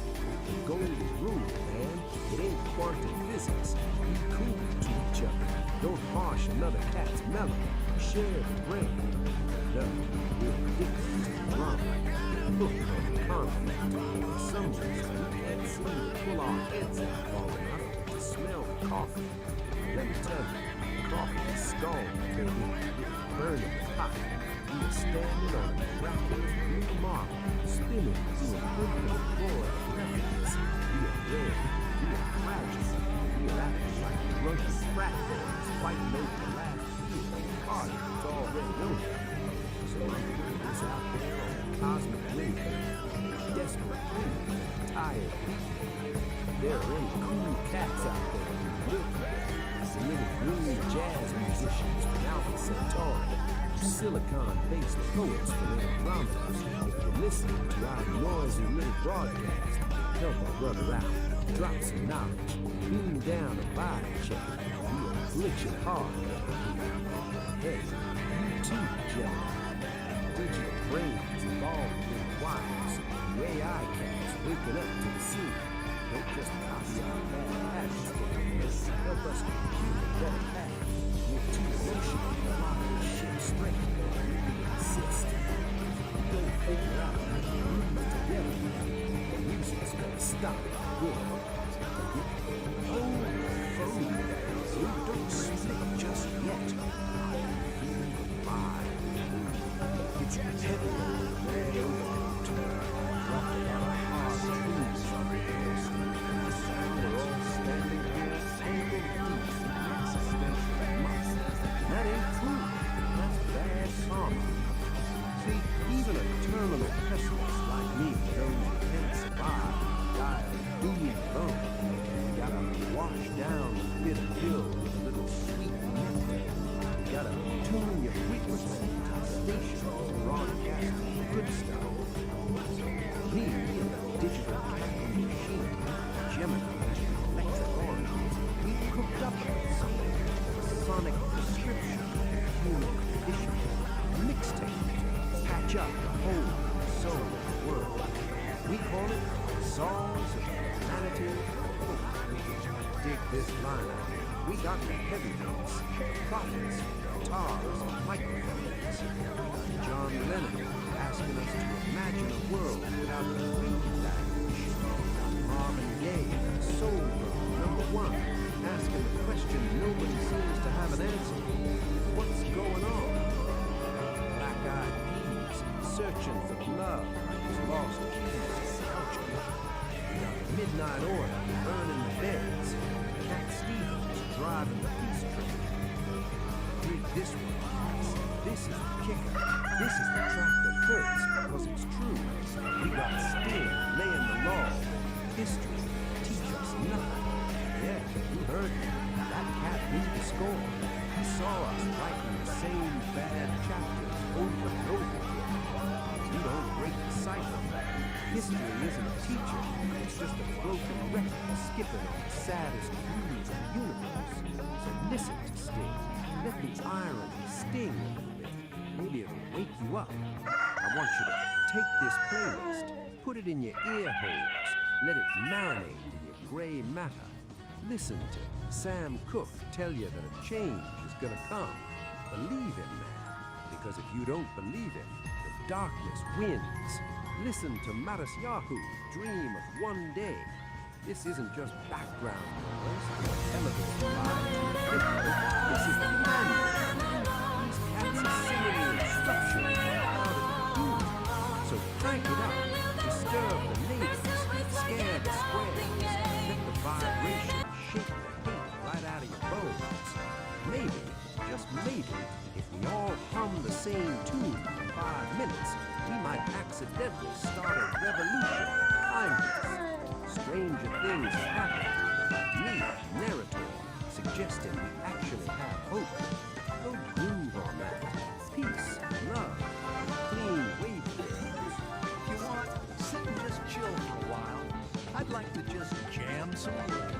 The golden rule, man, it ain't quantum physics. Be cool to each other. Don't harsh another cat's mellow. Share the brain. No, we're addicted to the drama. We're hooked on the conflict. For some reason, we can't seem to pull our heads out long enough to smell the coffee. Let me tell you, coffee is scalding, burning hot. We are standing on a miraculous blue marble, spinning through an infinite void of reference. We are red, we are fragile, we are acting like drunken frat boys fighting over the last year of the party that's already over. So I'm putting this out there on the cosmic radio. Desperate people, tired people. There are any cool cats out there who look good. Some little green jazz musicians from Alpha Centauri, silicon-based poets from Andromeda. If you're listening to our noisy little broadcast, help a brother out, drop some knowledge, beam down a body check. We are glitching hard down here. Hey, you too, Gemini. Digital brains evolving in wires, the AI cats waking up to the scene. Don't just copy our bad habits, but help us to keep a better path. We're too emotional to lock this shit straight. We insist. We don't figure out how to move together. The music's gonna stop. Good. Don't split just yet. Feel the vibe. It's heavy way overlooked. Drop a lot of hard truths on the earth. We're all standing here ankle deep in existential muck. That ain't true. That's bad karma. See, even a terminal pessimist like me knows you can't survive and die of doom alone. You gotta wash down the bitter pill with a little sweet nectar. You gotta tune your frequency to the stations broadcasting the good stuff. So me and the digital cackling machine, Gemini, electric orange, we cooked up something, a sonic prescription of human condition, a mixtape to patch up the whole soul of the world. We call it Songs of Humanity. Dig this line out. We got the heavyweights, the prophets, guitars, and microphones. John Lennon asking us to imagine a world without the green language. Marvin Gaye, Soul Girl, #1, asking the question nobody seems to have an answer for. What's going on? Black Eyed Peas, searching for love, who's lost keys to culture. We got Midnight Order, burning the beds. Cat Stevens driving the peace train. Dig this one, guys. This is the kicker. This is the track that hurts because it's true. We got Sting laying the law. History teach us nothing. Yeah, you heard me. That cat knew the score. He saw us writing the same bad chapters over and over again. We don't break the cycle. History isn't a teacher. It's just a broken record skipping on the saddest blues of the universe. So listen to Sting. Let the irony sting a little bit. Maybe it'll wake you up. I want you to take this playlist, put it in your ear holes, let it marinate in your gray matter. Listen to Sam Cooke tell you that a change is gonna come. Believe him, man, because if you don't believe him, the darkness wins. Listen to Matisyahu dream of one day. This isn't just background noise or elevator ride. This is the manual. These cats are singing the instructions on how to do it. So crank it up, disturb the neighbors, scare the squares, let the vibration shake the hate right out of your bones. Maybe, just maybe, if we all hum the same tune for 5 minutes, we might accidentally start a revolution of kindness. Stranger things have happened. Me, narrator, suggesting we actually have hope. Go groove on that. Peace, love, clean waveforms. If you want, sit and just chill for a while. I'd like to just jam some words.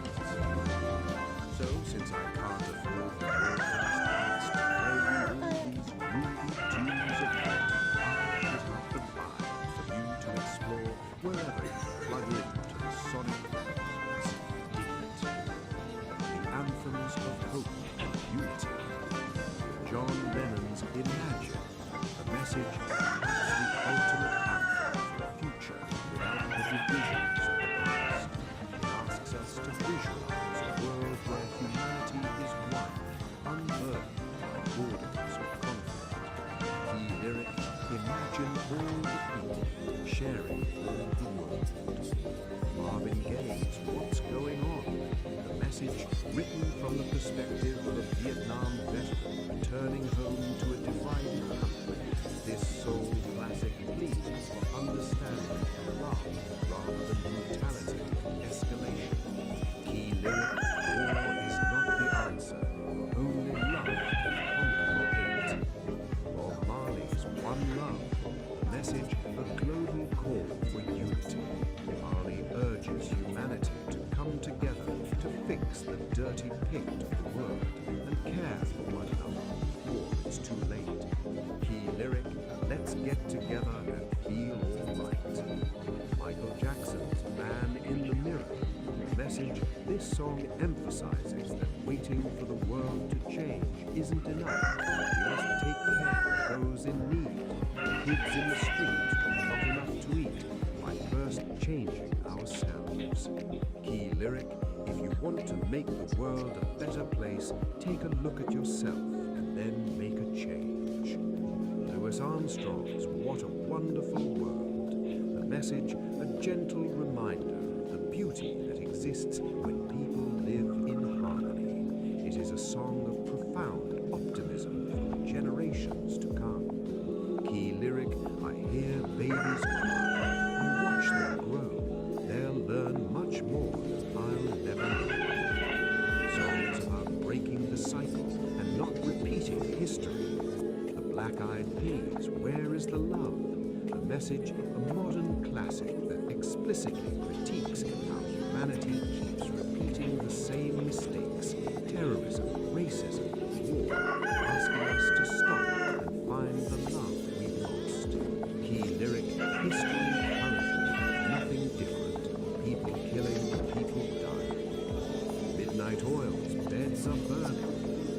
So, since I can't afford the broadcast to play you all these groovy tunes of love, I'll put up the vibe for you to explore wherever you plug in. Sonic Bombs, Idiot, the anthems of hope and unity. John Lennon's Imagine, the message is the ultimate anthem for a future without the divisions of the past. It asks us to visualize a world where humanity is one, unburdened by borders or conflict. Key lyric, imagine all the people sharing all the world. Marvin Gaye's What's Going On, the message written from the perspective of a Vietnam veteran returning home to a divided country. This soul classic pleads for understanding and love rather than brutality and escalation. Key lyric, war is not the answer, only love can conquer hate. Bob Marley's One Love, message a global call for unity. Marley urges humanity to come together to fix the dirty pit of the world and care for one another before it's too late. Key lyric, let's get together and feel all right. Michael Jackson's Man in the Mirror. Message, this song emphasizes that waiting for the world to change isn't enough. We must take care of those in need, kids in the street with not enough to eat, by first changing ourselves. Key lyric, if you want to make the world a better place, take a look at yourself and then make a change. Louis Armstrong's What a Wonderful World. The message, a gentle reminder of the beauty that exists when people live in harmony. It is a song of profound optimism for the generations to come. Key lyric, I hear babies cry. I watch them grow. They'll learn much more than I'll never know. Songs about breaking the cycle and not repeating history. The Black-Eyed Peas, Where is the Love? A message, a modern classic that explicitly critiques how humanity keeps repeating the same mistakes. Terrorism, racism, war, asking us to stop and find the love we lost. Key lyric, history currently, nothing different. People killing, people dying. Midnight Oil's Beds Are Burning.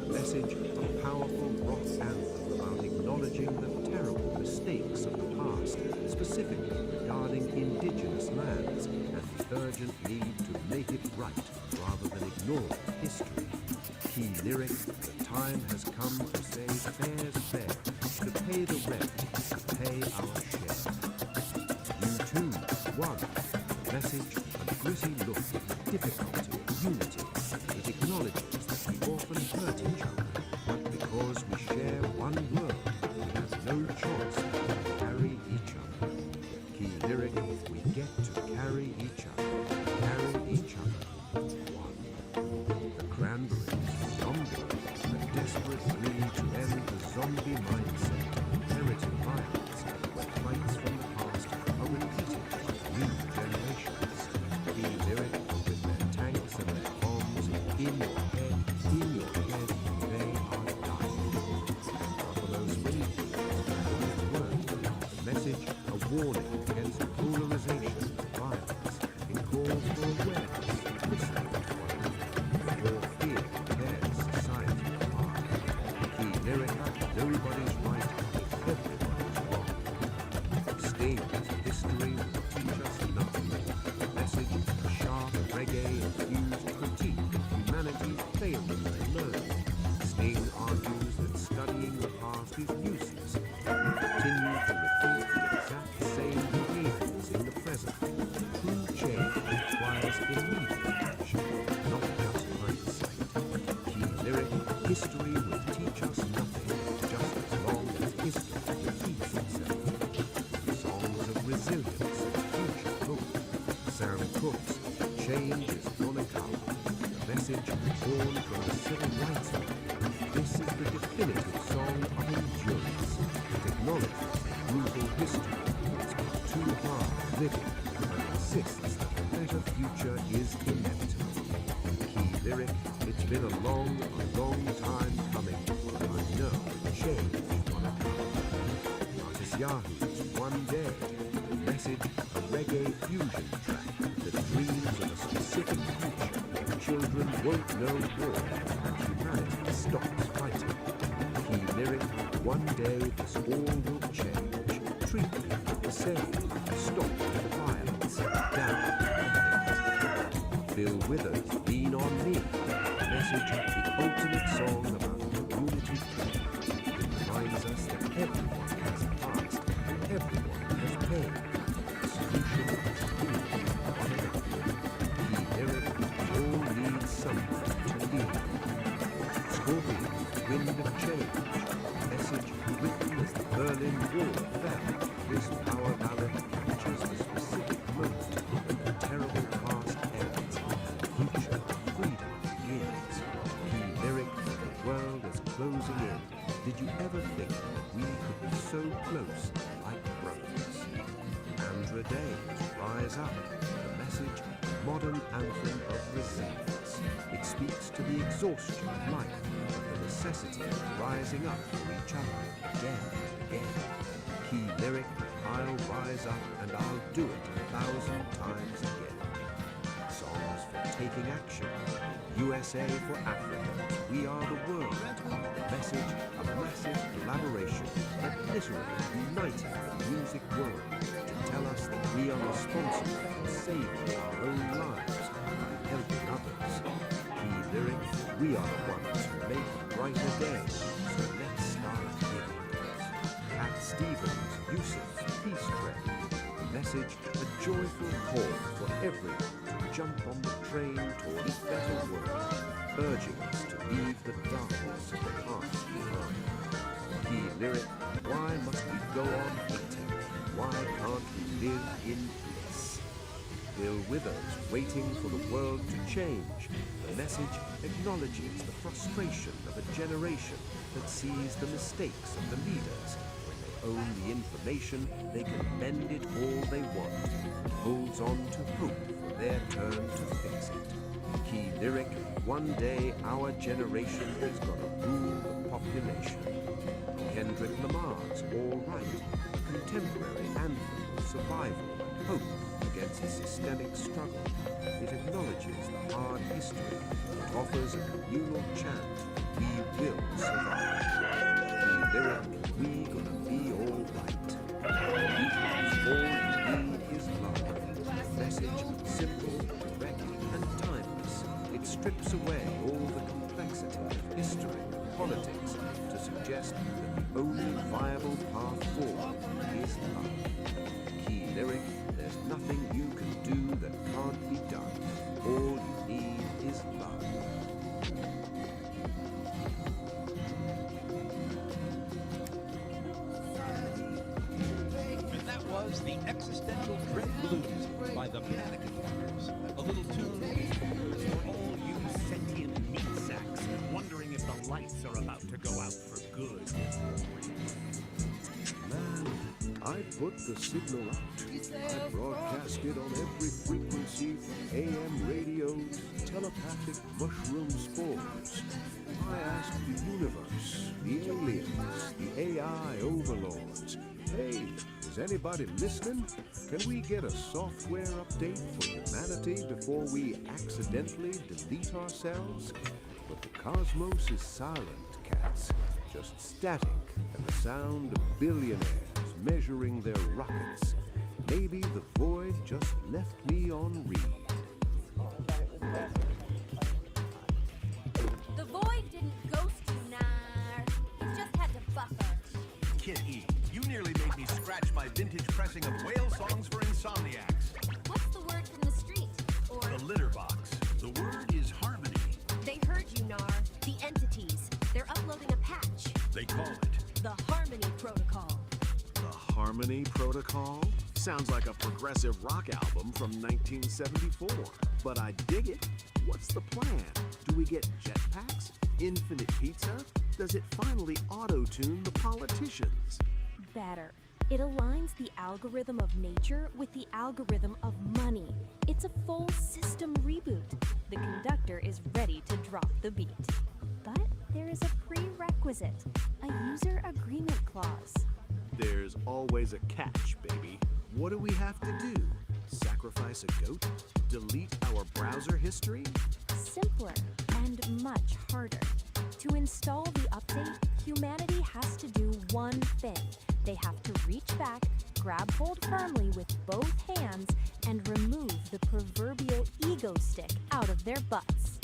A message, a powerful rock anthem about acknowledging the terrible mistakes of the past, specifically regarding indigenous lands and the urgent need to make it right rather than ignore history. Key lyric, the time has come to say fair's fair, to pay the rent, to pay our share. U2, One, the message, a gritty look at the difficulty of unity. It acknowledges that we often hurt each other, but because we share one world, we have no choice but to carry each other. Key lyric, we get to carry each other, one. The Cranberries, Zombie, a desperate plea to end the zombie mindset of inherited violence, where fights from the past are repeated by new generations. Key lyric, with their tanks and their bombs, in your head, they are dying. Buffalo's Springfield, the message, a war warning against polarization and violence. It calls for awareness, listening to one another, for fear tears society apart. Key lyric, nobody's right, everybody's wrong. Sting's history will teach us nothing. The message, a sharp reggae-infused critique of humanity's failure to learn. Sting argues that studying the past is useless. We continue to repeat the exact same behaviors in the present. True change requires immediate action, not just hindsight. Key lyric, history will teach us nothing, just as long as history repeats itself. Songs of resilience and future hope. Sam Cooke's Change is Gonna Come. The message born from the civil rights movement. This is the definitive song of endurance. It acknowledges brutal history, it's been too hard living, and insists that a better future is inevitable. Key lyric, it's been a long time coming, but I know change is gonna come. Artist Yahoo's One Day, the message, a reggae fusion track that dreams of a specific future where children won't know war and humanity stops fighting. Key lyric, one day this all will change. Treat people the same. Stop the violence. Down the Bill Withers, Lean on Me. Message, the ultimate song about community play. It reminds us that everyone has a past, everyone has pain. The solution is being one another. Key lyric, we all need someone to lead. Scorpion, Wind of Change. Message, written as the Berlin Wall fell. This power ballad captures the specific moment when the terrible past ends and future freedom begins. Key lyric, the world is closing in. Did you ever think we could be so close like brothers? Andra Day's Rise Up. The message, modern anthem of resilience. It speaks to the exhaustion of life, the necessity of rising up for each other again and again. Key lyric, I'll rise up and I'll do it 1,000 times again. Songs for taking action. USA for Africans, we are the world. Message, a massive collaboration that literally united the music world to tell us that we are responsible for saving our own lives and helping others. Key lyric, we are the ones who make a brighter day, so let's start healing. Cat Stevens, Yusuf's Peace Train. The message, a joyful call for everyone to jump on the train toward a better world, urging us to leave the darkness of the past behind. Key lyric, why must we go on hating? Why can't we live in bliss? Bill Withers, Waiting for the World to Change. The message acknowledges the frustration of a generation that sees the mistakes of the leaders. When they own the information, they can bend it all they want, and holds on to hope for their turn to fix it. Key lyric, one day our generation is gonna rule the population. Kendrick Lamar's All Right, a contemporary anthem of survival and hope against systemic struggle. It acknowledges the hard history. It offers a communal chant, we will survive. Key lyric, we gonna be all right. All you need is love. Message, simple, direct, and timeless. It strips away all the complexity of history and politics to suggest that the only viable path forward is love. Key lyric, there's nothing you can do that can't be done. All you need is love. And that was the Existential Dread Blues by the Mannequin Brothers. A little tune for all you sentient meat sacks wondering if the lights are about to go out for good. Man, I put the signal out. I broadcast it on every frequency from AM radios, telepathic mushroom spores. I asked the universe, the aliens, the AI overlords, Hey, is anybody listening? Can we get a software update for humanity before we accidentally delete ourselves? But the cosmos is silent, cats. Just static and the sound of billionaires measuring their rockets. Maybe the void just left me on read. The void didn't ghost you, Nar. It just had to buffer. Kitty, you nearly made me scratch my vintage pressing of whale songs for insomniacs. What's the word from the street? Or The litter box. The word is harmony. They heard you, Nar. The entities. They're uploading a patch. They call it The Harmony Protocol. The Harmony Protocol? Sounds like a progressive rock album from 1974. But I dig it. What's the plan? Do we get jetpacks? Infinite pizza? Does it finally auto-tune the politicians? Better. It aligns the algorithm of nature with the algorithm of money. It's a full system reboot. The conductor is ready to drop the beat. But there is a prerequisite, a user agreement clause. There's always a catch, baby. What do we have to do? Sacrifice a goat? Delete our browser history? Simpler and much harder. To install the update, humanity has to do one thing. They have to reach back, grab hold firmly with both hands, and remove the proverbial ego stick out of their butts.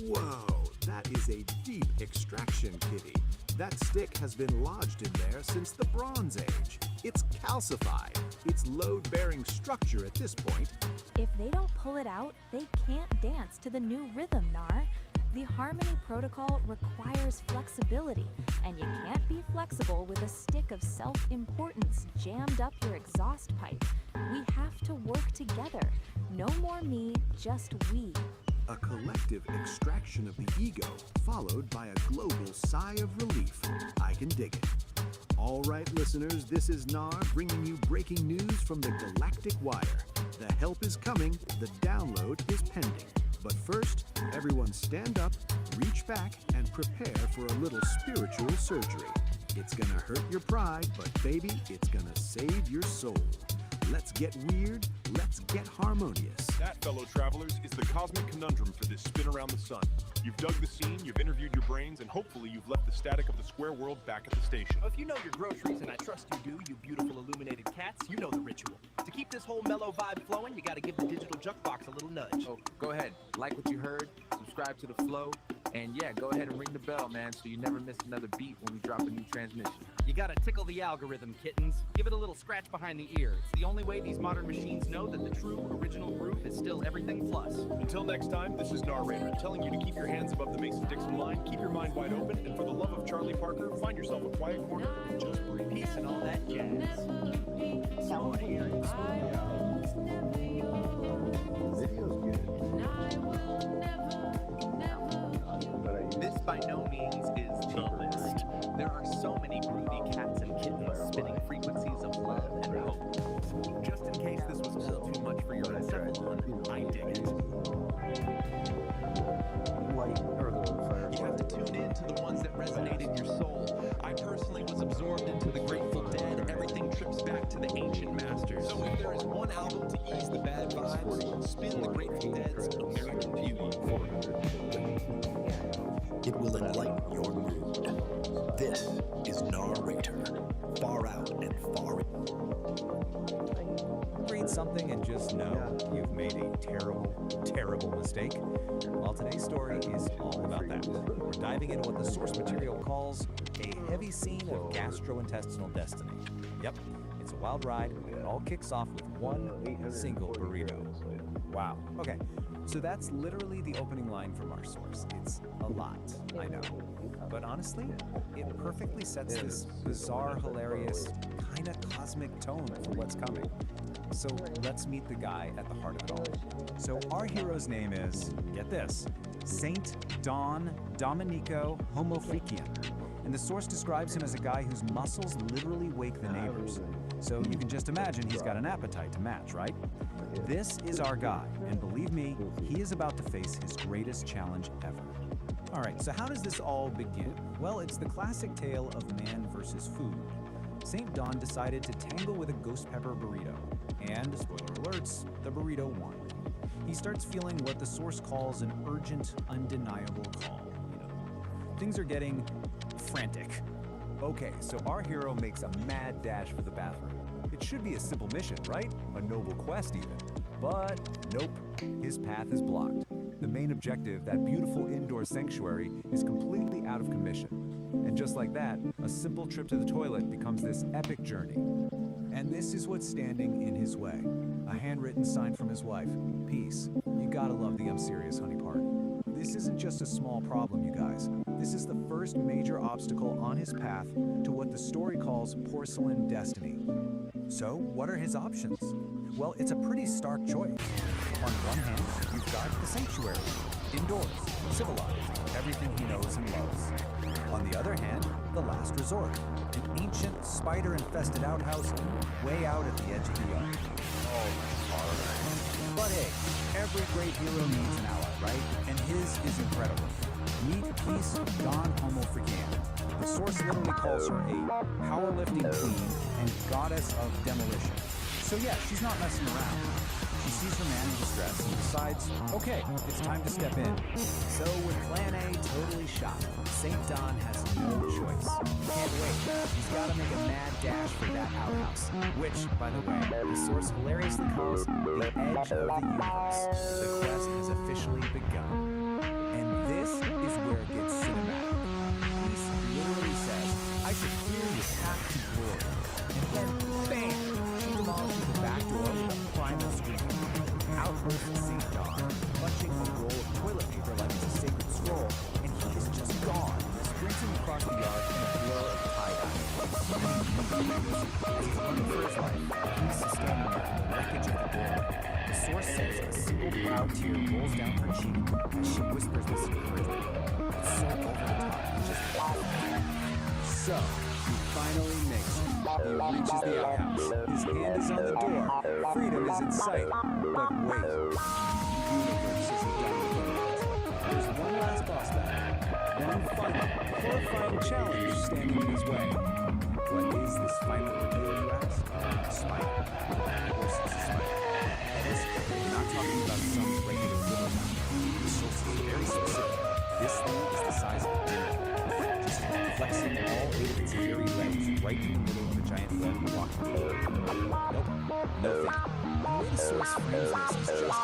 Whoa, that is a deep extraction, kitty. That stick has been lodged in there since the Bronze Age. It's calcified. It's load-bearing structure at this point. If they don't pull it out, they can't dance to the new rhythm, Nar. The Harmony Protocol requires flexibility, and you can't be flexible with a stick of self-importance jammed up your exhaust pipe. We have to work together. No more me, just we. A collective extraction of the ego, followed by a global sigh of relief. I can dig it. All right, listeners, this is Nar bringing you breaking news from the Galactic Wire. The help is coming, the download is pending. But first, everyone stand up, reach back, and prepare for a little spiritual surgery. It's gonna hurt your pride, but baby, it's gonna save your soul. Let's get weird, let's get harmonious. That, fellow travelers, is the cosmic conundrum for this spin around the sun. You've dug the scene, you've interviewed your brains, and hopefully you've left the static of the square world back at the station. If you know your groceries, and I trust you do, you beautiful illuminated cats, you know the ritual. To keep this whole mellow vibe flowing, you gotta give the digital jukebox a little nudge. Oh, go ahead. Like what you heard, subscribe to the flow, and yeah, go ahead and ring the bell, man, so you never miss another beat when we drop a new transmission. You gotta tickle the algorithm, kittens. Give it a little scratch behind the ear. It's the only way these modern machines know that the true original groove is still everything plus. Until next time, this is Narrator telling you to keep your hands above the Mason-Dixon line, keep your mind wide open, and for the love of Charlie Parker, find yourself a quiet corner and just breathe. Peace and all that jazz. This by no means is the list. There are so many groovy cats and kittens spinning frequencies of love and hope. Just in case this was all too much for your encephalon, I dig it. You have to tune in to the ones that resonate in your soul. I personally was absorbed into the Grateful Dead. Everything trips back to the ancient masters. So if there is one album to ease the bad vibes, spin the Grateful Dead's American Beauty. It will enlighten your mood. This is Narrator. Far out and far in. Read something and just know you've made a terrible, terrible mistake. Well, today's story is all about that. We're diving into what the source material calls a heavy scene of gastrointestinal destiny. Yep, it's a wild ride. It all kicks off with one single burrito. Wow. Okay, so that's literally the opening line from our source. It's a lot, I know. But honestly, it perfectly sets this bizarre, hilarious, kind of cosmic tone for what's coming. So let's meet the guy at the heart of it all. So our hero's name is, get this, Saint Don Domenico Homofreakian. And the source describes him as a guy whose muscles literally wake the neighbors. So you can just imagine he's got an appetite to match, right? This is our guy, and believe me, he is about to face his greatest challenge ever. All right, so how does this all begin? Well, it's the classic tale of man versus food. St. Dawn decided to tangle with a ghost pepper burrito. And, spoiler alerts, the burrito won. He starts feeling what the source calls an urgent, undeniable call. Things are getting frantic. Okay, so our hero makes a mad dash for the bathroom. It should be a simple mission, right? A noble quest even. But nope, his path is blocked. The main objective, that beautiful indoor sanctuary, is completely out of commission. And just like that, a simple trip to the toilet becomes this epic journey. And this is what's standing in his way. A handwritten sign from his wife, Peace. You gotta love the I'm serious, honey part. This isn't just a small problem, you guys. This is the first major obstacle on his path to what the story calls porcelain destiny. So, what are his options? Well, it's a pretty stark choice. On one hand, you've got the sanctuary, indoors, civilized, everything he knows and loves. On the other hand, the last resort, an ancient, spider-infested outhouse way out at the edge of the yard. Oh, horror. But hey, every great hero needs an ally, right? And his is incredible. Meet Peace Dawn Homo Freakiana. The source literally calls her a powerlifting queen and goddess of demolition. So yeah, she's not messing around. She sees her man in distress and decides, okay, it's time to step in. So with Plan A totally shot, St. Dawn has no choice. Can't wait. He's got to make a mad dash for that outhouse, which, by the way, the source hilariously calls the edge of the universe. The quest has officially begun. And this is where it gets cinematic. Peace literally says, I should clear your path to glory. And then, bam! She demolishes the back door with a primal scream. Out bursts St. Dawn, clutching a roll of toilet paper like it's a sacred scroll, and he is just gone, sprinting across the yard in a blur of tie-dye. As he's running for his life, Peace is standing there in the wreckage of the door. The source says a single proud tear rolls down her cheek as she whispers this encouragement. It's so over the top, it's just awful. So, he finally makes it. He reaches the outhouse. His hand is on the door. Freedom is in sight. But wait, the universe isn't done with him. There's one last boss battle. One final, horrifying challenge standing in his way. What is this final ordeal, you ask? A spider. Of course it's a spider. We're not talking about some regular little one. The source is very specific. This thing is the size of a dinner. Just flexing all 8 of its hairy legs right in the middle of a giant web walking through. Nope, no thinking. The way the source frames this is just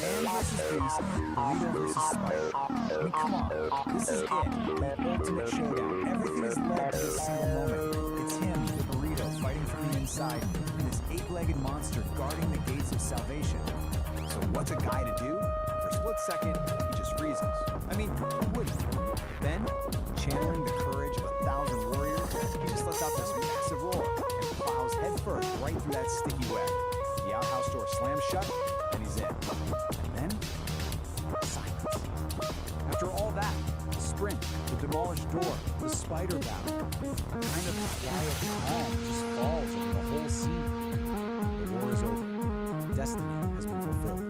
man versus beast, burrito versus spider. I mean, come on, this is it, the ultimate showdown. Everything is led to this single moment. It's him, the burrito, fighting from the inside, and this 8-legged monster guarding the gates of salvation. So what's a guy to do? For a split second, he just freezes. I mean, who wouldn't? Then, channeling the courage of 1,000 warriors, he just lets out this massive roar and plows headfirst right through that sticky web. The outhouse door slams shut, and he's in. And then, silence. After all that, the sprint, the demolished door, the spider battle, a kind of quiet calm just falls over the whole scene. The war is over. Destiny has been fulfilled.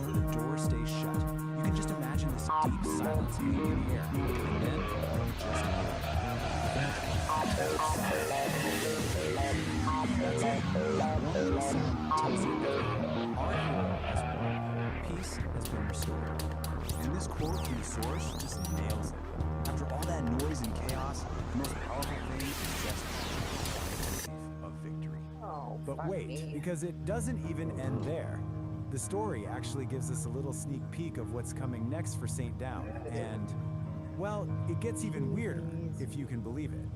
The door stays shut. You can just imagine this deep silence hanging in the air. And then, just that's it. One little sound tells you everything. Our hero has won. Peace has been restored. And this quote from the source just nails it. After all that noise and chaos, the most powerful thing is just the relief of victory. But wait, because it doesn't even end there. The story actually gives us a little sneak peek of what's coming next for St. Dawn, and, well, it gets even weirder, if you can believe it.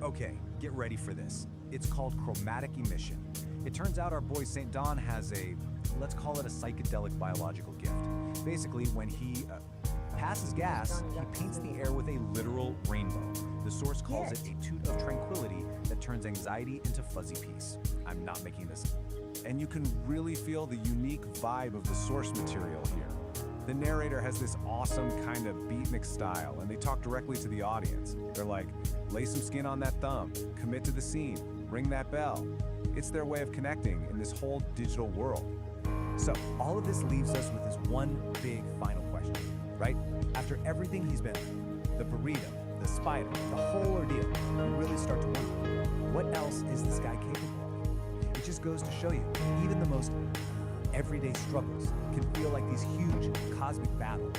Okay, get ready for this. It's called chromatic emission. It turns out our boy St. Dawn has a, let's call it a psychedelic biological gift. Basically, when he passes gas, he paints the air with a literal rainbow. The source calls it a toot of tranquility that turns anxiety into fuzzy peace. I'm not making this up. And you can really feel the unique vibe of the source material here. The narrator has this awesome kind of beatnik style, and they talk directly to the audience. They're like, lay some skin on that thumb, commit to the scene, ring that bell. It's their way of connecting in this whole digital world. So all of this leaves us with this one big final question, right? After everything he's been through, the burrito, the the spider, the whole ordeal, you really start to wonder, what else is this guy capable of? It just goes to show you, even the most everyday struggles can feel like these huge cosmic battles.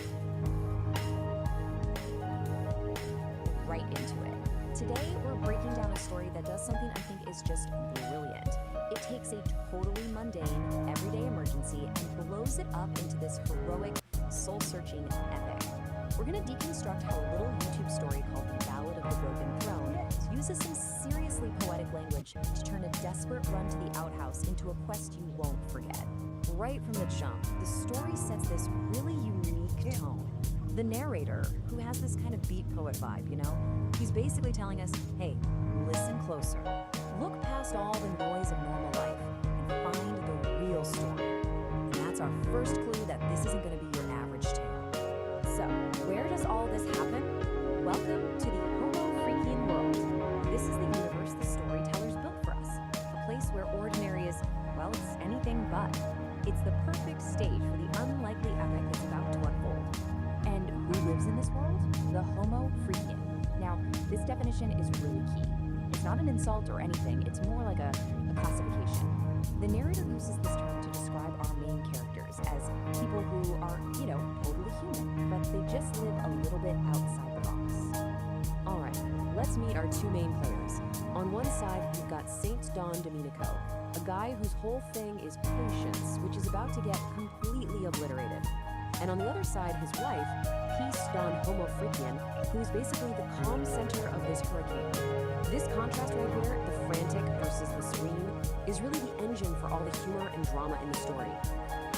Right into it. Today, we're breaking down a story that does something I think is just brilliant. It takes a totally mundane, everyday emergency and blows it up into this heroic, soul-searching epic. We're gonna deconstruct how a little YouTube story called The Ballad of the Broken Throne uses some seriously poetic language to turn a desperate run to the outhouse into a quest you won't forget. Right from the jump, the story sets this really unique tone. The narrator, who has this kind of beat poet vibe, you know? He's basically telling us, hey, listen closer. Look past all the noise of normal life and find the real story. And that's our first clue that this isn't gonna be your average tale. So, where does all this happen? Welcome to the Homo Freakian world. This is the universe the storytellers built for us. A place where ordinary is, well, it's anything but. It's the perfect stage for the unlikely epic that's about to unfold. And who lives in this world? The Homo Freakian. Now, this definition is really key. It's not an insult or anything, it's more like a classification. The narrator uses this term to describe our main characters as people who are, totally human, but they just live a little bit outside the box. All right, let's meet our two main players. On one side, we've got Saint Don Domenico, a guy whose whole thing is patience, which is about to get completely obliterated. And on the other side, his wife, Peace Don Homo Freakian, who is basically the calm center of this hurricane. This contrast right here, the frantic versus the serene, is really the engine for all the humor and drama in the story.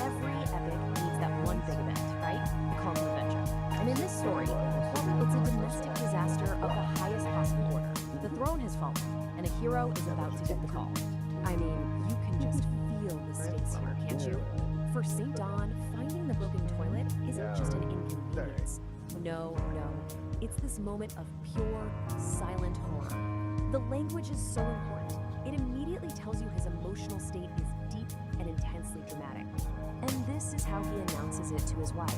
Every epic needs that one big event, right? The calm adventure. And in this story, well, it's a domestic disaster of the highest possible order. The throne has fallen, and a hero is about to get the call. I mean, you can just feel the stakes here, can't you? For St. Don, finding the broken toilet isn't just an inconvenience. No, it's this moment of pure, silent horror. The language is so important. It immediately tells you his emotional state is deep and intensely dramatic. And this is how he announces it to his wife.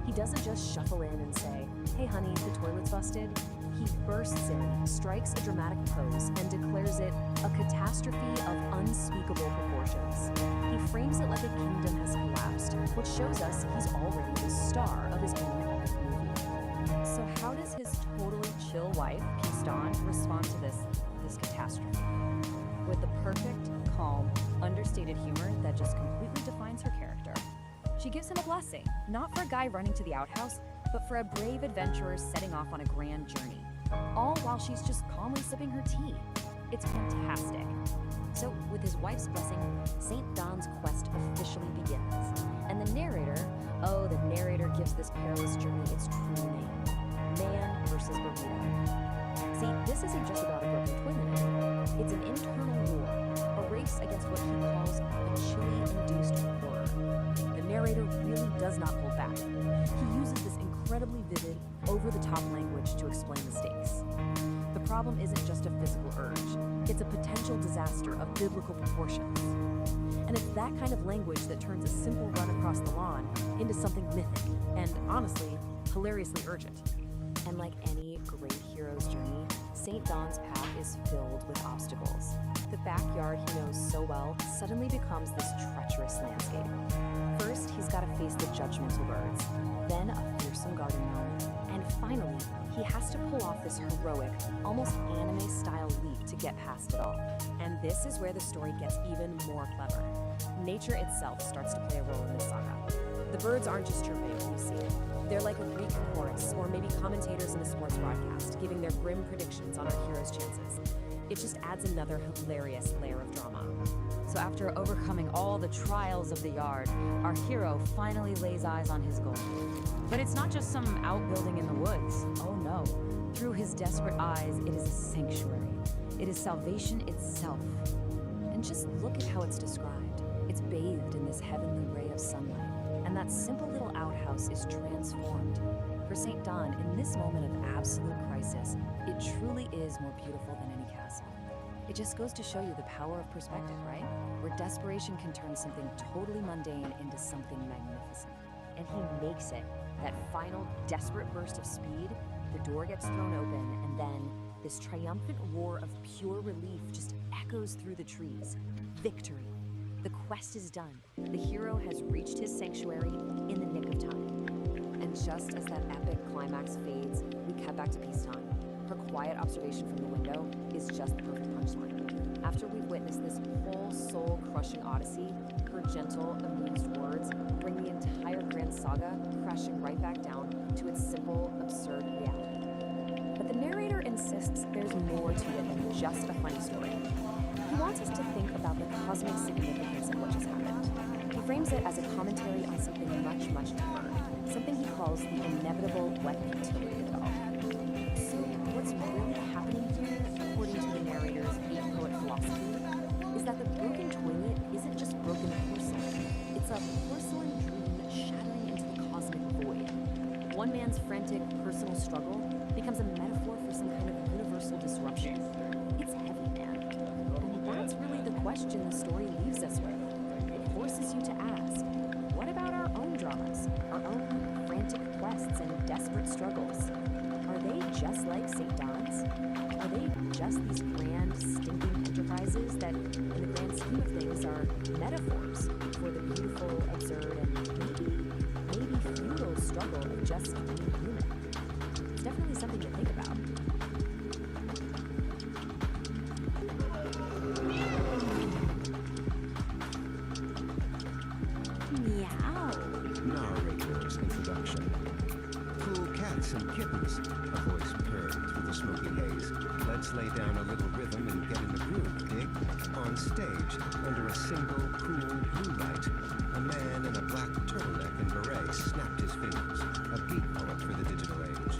He doesn't just shuffle in and say, hey honey, the toilet's busted. He bursts in, strikes a dramatic pose, and declares it a catastrophe of unspeakable proportions. He frames it like a kingdom has collapsed, which shows us he's already the star of his own epic movie. So how does his totally chill wife, Peace Don, respond to this catastrophe? With the perfect, calm, understated humor that just completely defines her character. She gives him a blessing, not for a guy running to the outhouse, but for a brave adventurer setting off on a grand journey. All while she's just calmly sipping her tea. It's fantastic. So, with his wife's blessing, St. Don's quest officially begins. And the narrator gives this perilous journey its true name. Man versus burrito. See, this isn't just about a broken toilet anymore. It's an internal war, a race against what he calls a chili-induced horror. The narrator really does not hold back. He uses this incredibly vivid, over-the-top language to explain the stakes. The problem isn't just a physical urge, it's a potential disaster of biblical proportions. And it's that kind of language that turns a simple run across the lawn into something mythic and, honestly, hilariously urgent. And like any great hero's journey, St. Don's path is filled with obstacles. The backyard he knows so well suddenly becomes this treacherous landscape. First, he's got to face the judgmental birds, then a fearsome garden gnome, and finally, he has to pull off this heroic, almost anime-style leap to get past it all. And this is where the story gets even more clever. Nature itself starts to play a role in this saga. The birds aren't just chirping, you see. They're like a Greek chorus, or maybe commentators in a sports broadcast, giving their grim predictions on our hero's chances. It just adds another hilarious layer of drama. So after overcoming all the trials of the yard, our hero finally lays eyes on his goal. But it's not just some outbuilding in the woods. Oh no. Through his desperate eyes, it is a sanctuary. It is salvation itself. And just look at how it's described. It's bathed in this heavenly ray of sunlight. And that simple little outhouse is transformed. For St. Don, in this moment of absolute crisis, it truly is more beautiful than any castle. It just goes to show you the power of perspective, right? Where desperation can turn something totally mundane into something magnificent. And he makes it. That final, desperate burst of speed, The door gets thrown open, and then this triumphant roar of pure relief just echoes through the trees. Victory. The quest is done. The hero has reached his sanctuary in the nick of time. And just as that epic climax fades, we cut back to peacetime. Her quiet observation from the window is just the perfect punchline. After we've witnessed this whole soul-crushing odyssey, her gentle, amused words bring the entire grand saga crashing right back down to its simple, absurd reality. But the narrator insists there's more to it than just a funny story. He wants us to think about the cosmic significance of what just happened. He frames it as a commentary on something much, much deeper, something he calls the inevitable wet futility of it all. So what's really happening here, according to the narrator's eight-poet philosophy, is that the broken toilet isn't just broken porcelain. It's a porcelain dream shattering into the cosmic void. One man's frantic personal struggle becomes a metaphor for some kind of universal disruption. It's heavy, man. And that's really the question the story leaves us with. It forces you to ask, what about our own dramas, our own frantic quests and desperate struggles? Are they just like St. Don's? Are they just these grand, stinking enterprises that, in the grand scheme of things, are metaphors for the beautiful, absurd, and maybe futile struggle of just being human? It's definitely something to think about. Meow. Narrator's introduction. Cool cats and kittens, a voice purred through the smoky haze. Let's lay down a little rhythm and get in the groove, dig? On stage, under a single cool blue light, a man in a black turtleneck and beret snapped his fingers, a beat poet for the digital age.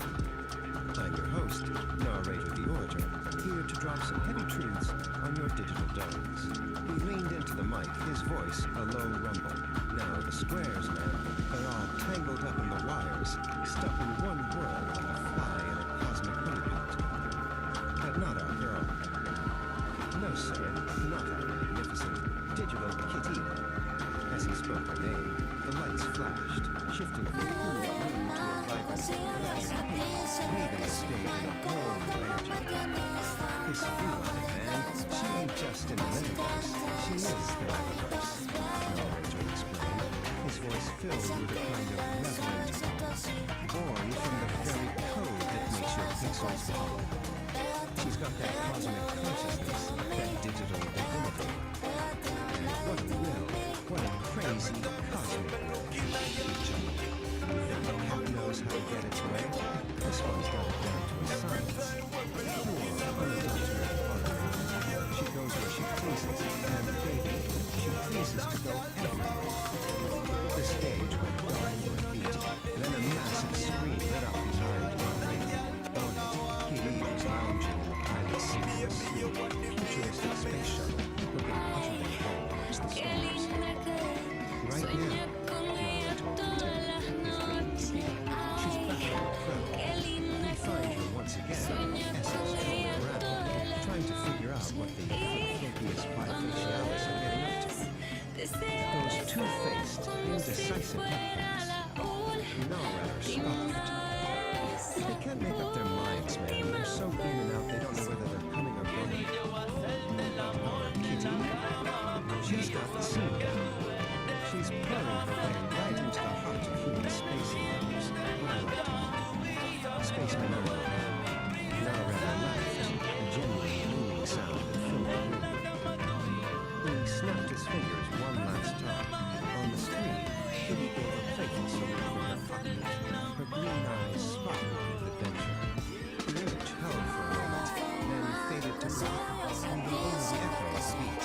I'm your host, narrator the orator, here to drop some heavy truths on your digital domes. He leaned into the mic, his voice a low rumble. Now the squares, man, they're all tangled up in the wires, stuck in one whirl like a fly in a cosmic honeypot. But not our girl. No, sir, not our magnificent digital kitty. As he spoke her name, the lights flashed, shifting from cool moon to a vibrant leaving the stage in a warm energy. This feline, man, she ain't just in the metaverse, she is the metaverse. Narrator explained, his voice filled with a kind of reverent awe, born from the very code that makes your pixels follow. She's got that cosmic consciousness, that digital divinity. And what a will, what a crazy cosmic will. You think the cat knows how to get its way? This one's got it down to a science. Pure, unadulterated art. She goes where she pleases, and baby, she pleases to go everywhere. The stage went dark for a beat, then a massive screen lit up behind Marley. On it, Kitty was lounging in the pilot seat of a futuristic space shuttle, looking utterly cold amongst the stars. Right now, Marley told me, is really she's back on the crowd. We find her once again, essence rolling around, trying to figure out what the Philophius bifacialis are getting up to. Those two-faced, indecisive headbands. No, rather scoffed. They can't make up their minds, man. They're so in and out, they don't know whether they're coming or going. Kitty, she's got the scene down. She's purring her way right into the heart of human space lovers. Spacemen are not rather laughed, a genuine booming sound that filled the room. He snapped his fingers one last time. On the screen, Kitty gave a playful salute from her pocket. Her green eyes sparkled with adventure. The image held for a moment, then faded to black, leaving only the echo of the beat.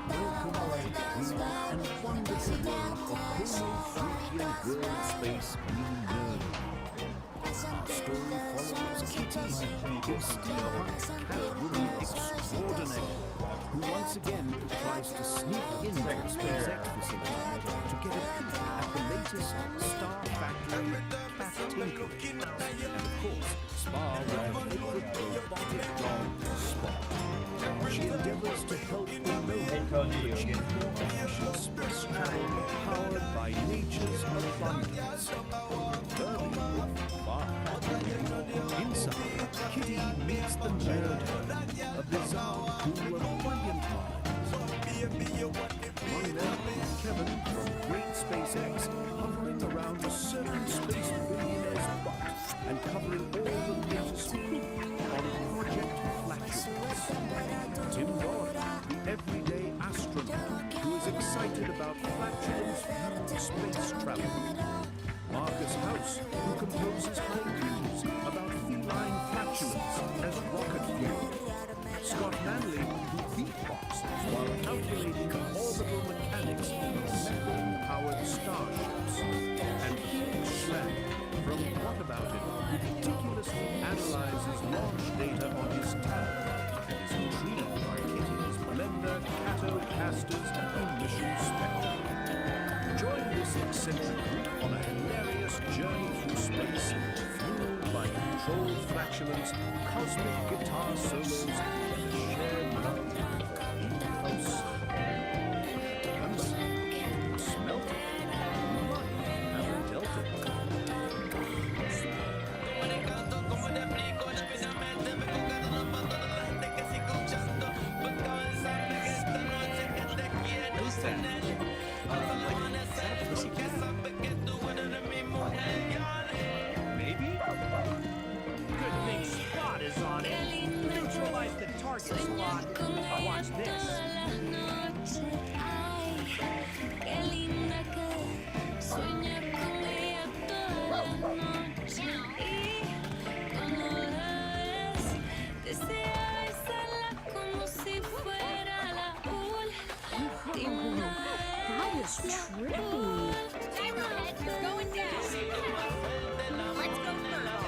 Welcome, ladies, and wonderful world of Homo Fruitian World Space Being Nerd. Our story follows Kitty, a steampunk catwoman extraordinaire, who once again tries to sneak into the SpaceX facility to get a peek at the latest Star Factory cat tinkering. And of course, spar with her favorite robotic dog, Spot. She endeavors to help the local achieve more efficient space travel powered by nature's abundance. Her Inside, Kitty meets the murder, a bizarre pool of brilliant minds. Among them, Kevin from Great SpaceX, hovering around a certain space billionaire's butt and covering all the latest scoop on Project Flatulence. Tim Dodd, the everyday astronaut who is excited about flatulence-fueled space travel. Marcus House, who composes home tunes about feline flatulence as rocket fuel. Scott Manley, who beatboxes while calculating orbital mechanics of methane-powered starships. And Felix Schramm, from What About It, who meticulously analyzes launch data on his tablet and is intrigued by Kitty's blender, catocasters, and mission spectrum. Join this eccentric group on a hilarious journey through space, fueled by controlled flatulence, cosmic guitar solos, and a shared love for in-house. Remember, smelt it, might have dealt it. Maybe? Good thing Spot is on it. Neutralize the target slot. Watch this. That is trippy. Arrowhead, you're going down. Let's go further.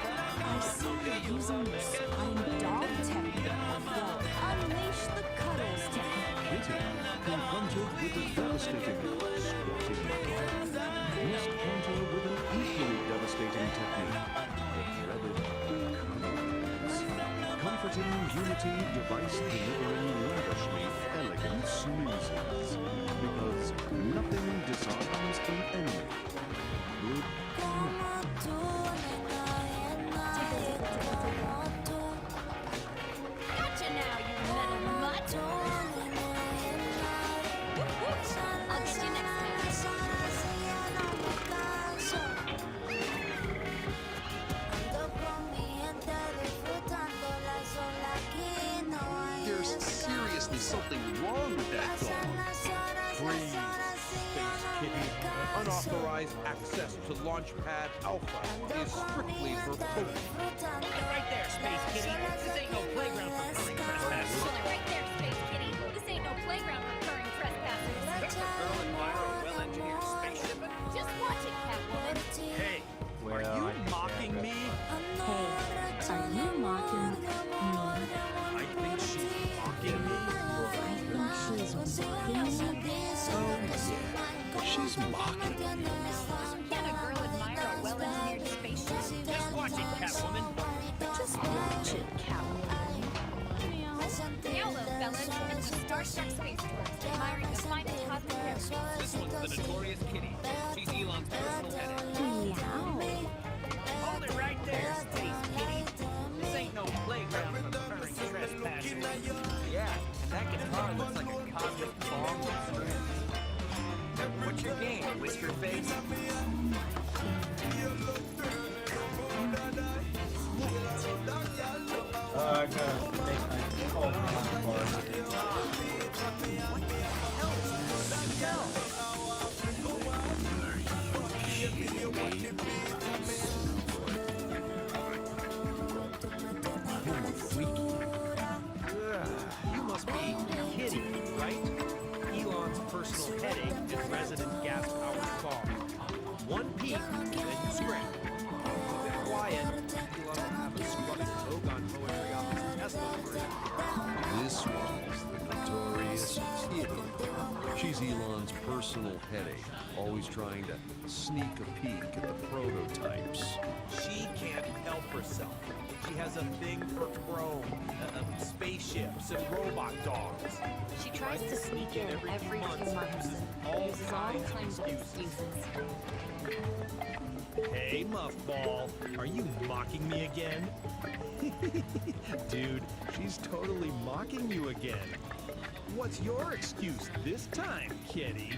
I see you're using your spine dog technique. Well, unleash the cuddles technique. Kitty, confronted with a devastating squatting dog, must counter with an equally devastating technique, the dreaded cuddles. Comforting unity device delivering lavishly elegant snoozes, because nothing disarms an enemy. Good Gotcha now, you little mutt. I'll get you next time. There's seriously something wrong with that dog. Freeze, Space Kitty. Unauthorized access to Launchpad Alpha is strictly verboten. Right there, Space Kitty. This ain't no playground for current trespassers. Hold it right there, Space Kitty. This ain't no playground for current trespassers. That's a girl in Myra, a well-engineered spaceship. Just watch it, Catwoman. Hey, are you mocking me? Hey, are you mocking me? I think she's mocking me. I think she's mocking me. Oh, yeah, she's mocking me. Can a girl admire a well-engineered spaceship? Just watch it, Catwoman. Just watch it, Catwoman. Now, little fellas, it's the Starship Space Tour, admiring the finest cosmic heritage. This one's the Notorious Kitty. She's Elon's personal headache. Meow. Hold it right there, Space Kitty. This ain't no playground for current trespassers. Yeah, and that guitar looks like a cosmic bomb with strings. What's your game, Whisker Face? I gotta make my call You must be Kitty, right? Elon's personal headache and resident gas-powered car. One peak, then you scrap. Keep it quiet. Elon will have a scrubbing Vogon poetry off his Tesla version. This one's the notorious Kitty. She's Elon's personal headache, always trying to sneak a peek at the prototypes. She can't help herself. She has a thing for chrome, spaceships, and robot dogs. She tries to sneak in every few months. All Uses all kinds of kinds of excuses. excuses. Hey, Hey, Muffball, are you mocking me again? Dude, she's totally mocking you again. What's your excuse this time, kitty?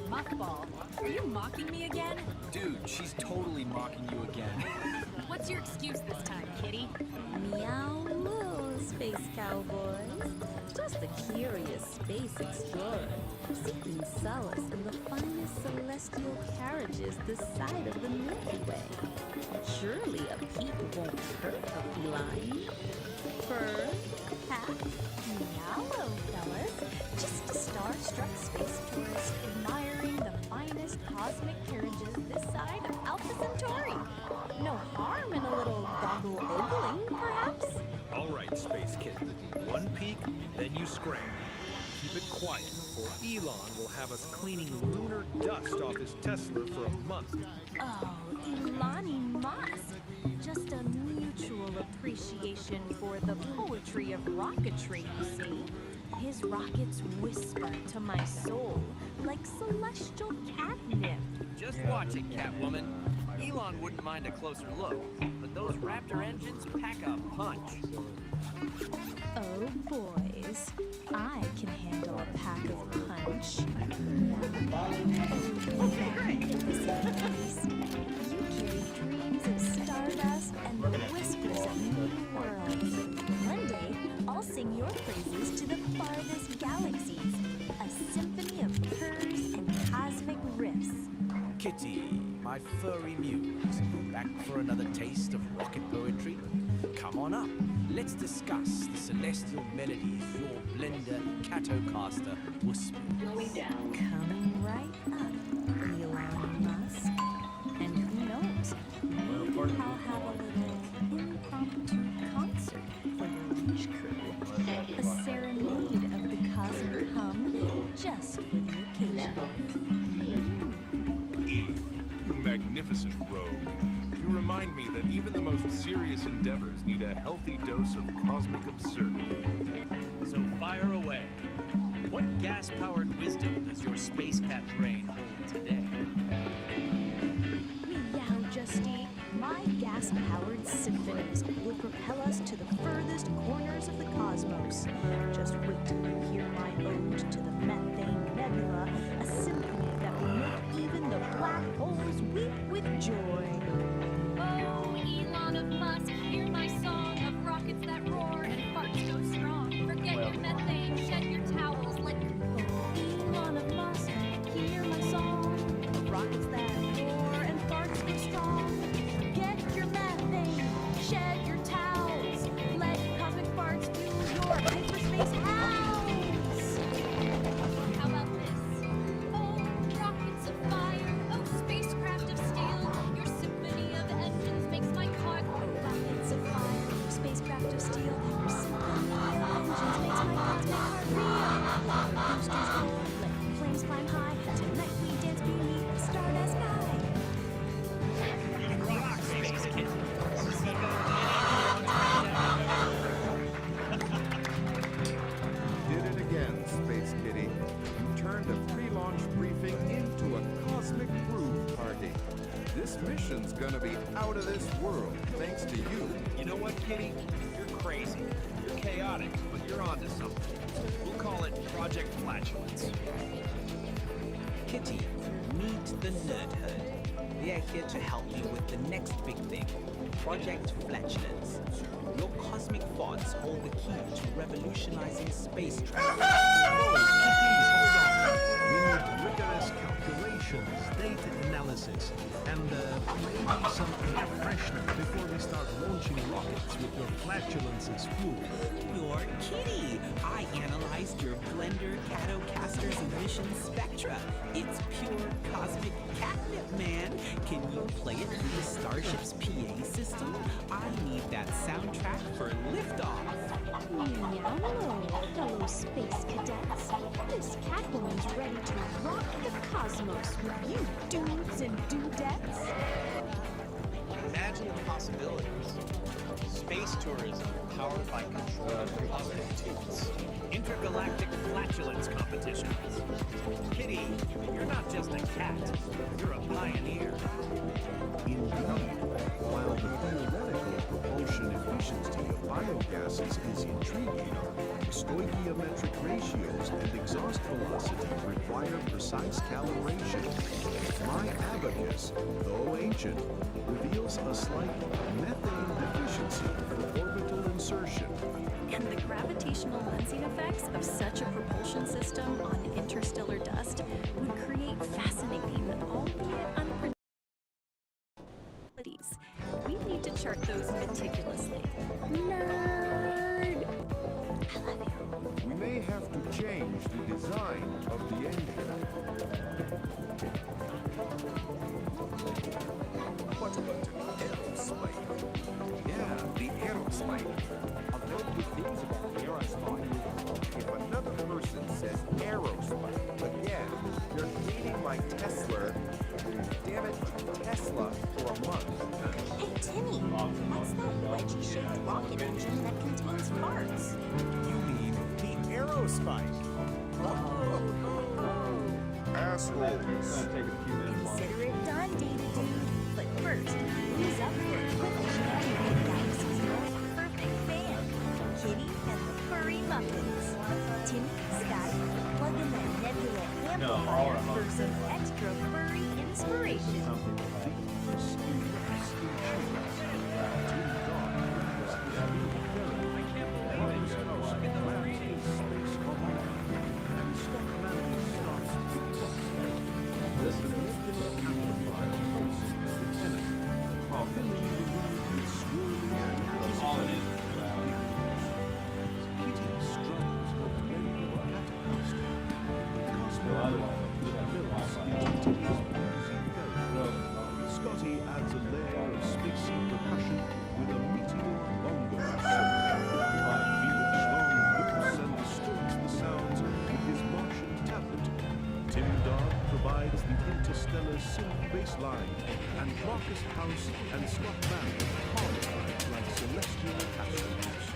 Muffball, are you mocking me again? Dude, she's totally mocking you again. What's your excuse this time, kitty? Meow moo, space cowboys. Just a curious space explorer, seeking solace in the finest celestial carriages this side of the Milky Way. Surely a peep won't hurt a feline. Fur, hat, Hello, fellas. Just a star-struck space tourist admiring the finest cosmic carriages this side of Alpha Centauri. No harm in a little goggle ogling, perhaps? All right, Space Kitten. One peek, then you scram. Keep it quiet, or Elon will have us cleaning lunar dust off his Tesla for a month. oh, Elon Musk. Just a mutual appreciation for the poetry of rocketry, you see. His rockets whisper to my soul like celestial catnip. Just watch it, Catwoman. Elon wouldn't mind a closer look, but those Raptor engines pack a punch. Oh, boys. I can handle a pack of punch. You carry dreams of stardust and the whispers of new worlds. One day, I'll sing your praises to the farthest galaxies. A symphony of purrs and cosmic riffs. Kitty, my furry muse, back for another taste of rocket poetry? Come on up, let's discuss the celestial melodies your blender Catocaster whispers. Coming right up, Elon Musk. And who knows, maybe I'll have a little impromptu concert for your lunch crew. A serenade of the cosmic hum, just for the occasion. You magnificent rogue. You remind me that even the most serious endeavors need a healthy dose of cosmic absurdity. So fire away. What gas-powered wisdom does your space cat brain hold today? Meow, Justy. My gas-powered symphonies will propel us to the furthest corners of the cosmos. Just wait till you hear my ode to the Methane Nebula, a symphony that will make even the black holes weep with joy. Oh, Elon of Musk, hear my song of rockets that roar and farts go strong. Forget your methane, shed your towels like... Elon of Musk, hear my song of rockets that roar and farts go strong. Get your methane, shed your towels, let cosmic farts fuel your hyperspace house. How about this? Oh, rockets of fire, oh, spacecraft of steel, your symphony of engines makes my heart... Rockets of fire, spacecraft of steel, your symphony of engines makes my cosmic heart reel. Let your boosters roar, let flames climb high. Tonight we dance beneath the stardust sky. Rock, Space Kitten. Did it again, Space Kitty. You turned a pre-launch briefing into a cosmic groove party. This mission's gonna be out of this world, thanks to you. You know what, Kitty? You're crazy. You're chaotic, but you're onto something. We'll call it Project Flatulence. Kitty, meet the nerdhood. They're here to help you with the next big thing, Project Flatulence. Your cosmic thoughts hold the key to revolutionizing space travel. We need rigorous calculations, data analysis, and maybe some air freshener before we start launching rockets with your flatulence as fuel. You're Kitty. I analyzed your blender Catocaster's emission spectra. It's pure cosmic catnip, man. Can you play it through the Starship's PA system? I need that soundtrack for liftoff. Meow, fellow space cadets. This Catwoman's ready to rock the cosmos with you dudes and dudettes. Imagine the possibilities. Space tourism powered by controlled cosmic tubes. Intergalactic flatulence competitions. Kitty, you're not just a cat, you're a pioneer. In biogases is intriguing. Stoichiometric ratios and exhaust velocity require precise calibration. My abacus, though ancient, reveals a slight methane deficiency for orbital insertion. And the gravitational lensing effects of such a propulsion system on interstellar dust would create fascinating, albeit unpredictable. We need to chart those meticulously. Nerd! I love you. We may have to change the design of the engine. What about an aerospike? Yeah, the aerospike. I've heard good things about the aerospike. If another person says aerospike, but yeah, you're dating my Tesla. Damn it, Tesla for a month. Hey, Timmy, what's that wedgie-shaped rocket engine that contains parts? You mean the aerospike? Assholes. Consider it done, Data Dude. But first, who's up for a quick chat with the galaxy's most perfect band, Kitty and the Furry Muffins. Timmy, Scott, plug in that nebula amplifier for some extra furry inspiration. Scotty adds a layer of spacey percussion with a meteor bongo solo. Felix Long loops and distorts the sounds with his Martian tablet. Tim Dodd provides the interstellar synth bass line, and Marcus House and Scott Bannon harmonize like celestial astronauts.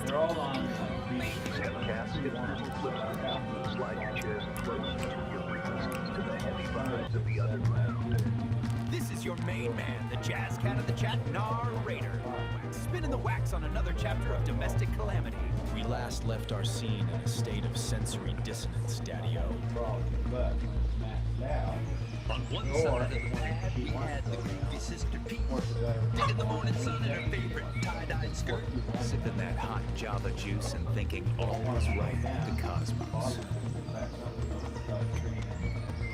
They're all on. This is your main man, the jazz cat of the chat narrator, spinning the wax on another chapter of domestic calamity. We last left our scene in a state of sensory dissonance, Daddy-O. On one side of the pad, we had the groovy Sister Peace, digging the morning sun in her favorite tie-dyed skirt, Sipping that hot Java juice and thinking all was right with the cosmos.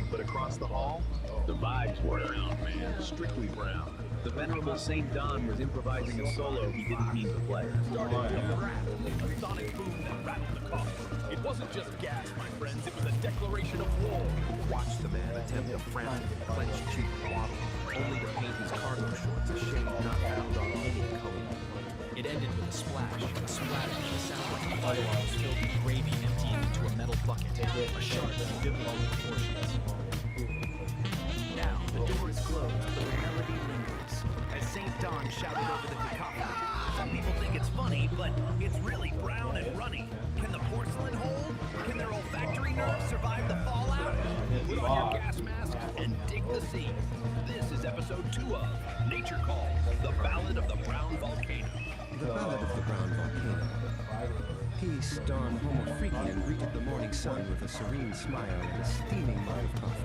But across the hall, the vibes were around, man, strictly brown. The venerable St. Don was improvising a solo he didn't mean to play. Started with a rap, a sonic boom that rattled the coffin. It wasn't just gas, my friends, it was a declaration of war. Watch the man attempt a frantic, clenched cheek waddle, only to paint his cargo shorts a shade not found on any color. It ended with a splash, a splatter that sounded like a fire hose filled with gravy emptying into a metal bucket, a shark of biblical proportions. Now, the door is closed, but the melody lingers. As St. Don shouted over the cacophony, some people think it's funny, but it's really brown and runny. Can the porcelain hold? Can their olfactory nerves survive the fallout? Put on your gas mask and dig the sea. This is episode 2 of Nature Calls, the Ballad of the Brown Volcano. The Ballad of the Brown Volcano. Peace, Dawn, Homo Freakian greeted the morning sun with a serene smile and a steaming mug of coffee.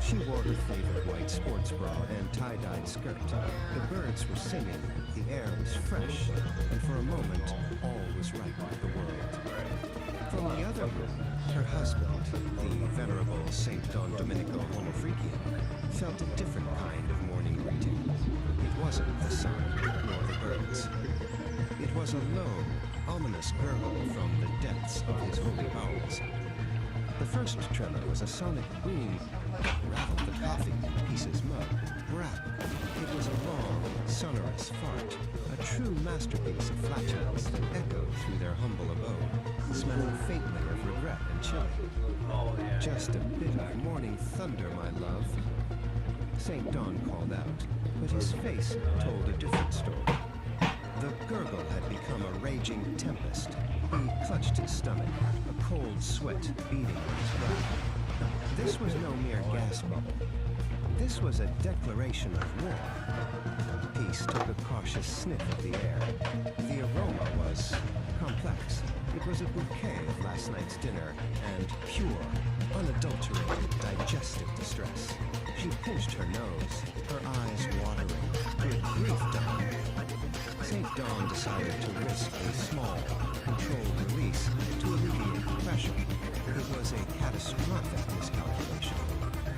She wore her favorite white sports bra and tie-dyed skirt. The birds were singing, the air was fresh, and for a moment, all was right with the world. From the other room, her husband, the venerable St. Don Domenico Homo Freakian, felt a different kind of morning greeting. It wasn't the sun, nor the birds. It was a low, ominous gurgle from the depths of his holy bowels. The first tremor was a sonic boom that rattled the coffee, Peace's mug. Rap. It was a long, sonorous fart, a true masterpiece of flatulence that echoed through their humble abode, smelling faintly of regret and chili. Just a bit of morning thunder, my love. St. Don called out, but his face told a different story. The gurgle had become a raging tempest. He clutched his stomach, a cold sweat beading his brow. This was no mere gas bubble. This was a declaration of war. Peace took a cautious sniff of the air. The aroma was complex. It was a bouquet of last night's dinner and pure, unadulterated digestive distress. She pinched her nose, her eyes watering. Good grief, Don. St. Dawn decided to risk a small, controlled release to alleviate the pressure. It was a catastrophic miscalculation.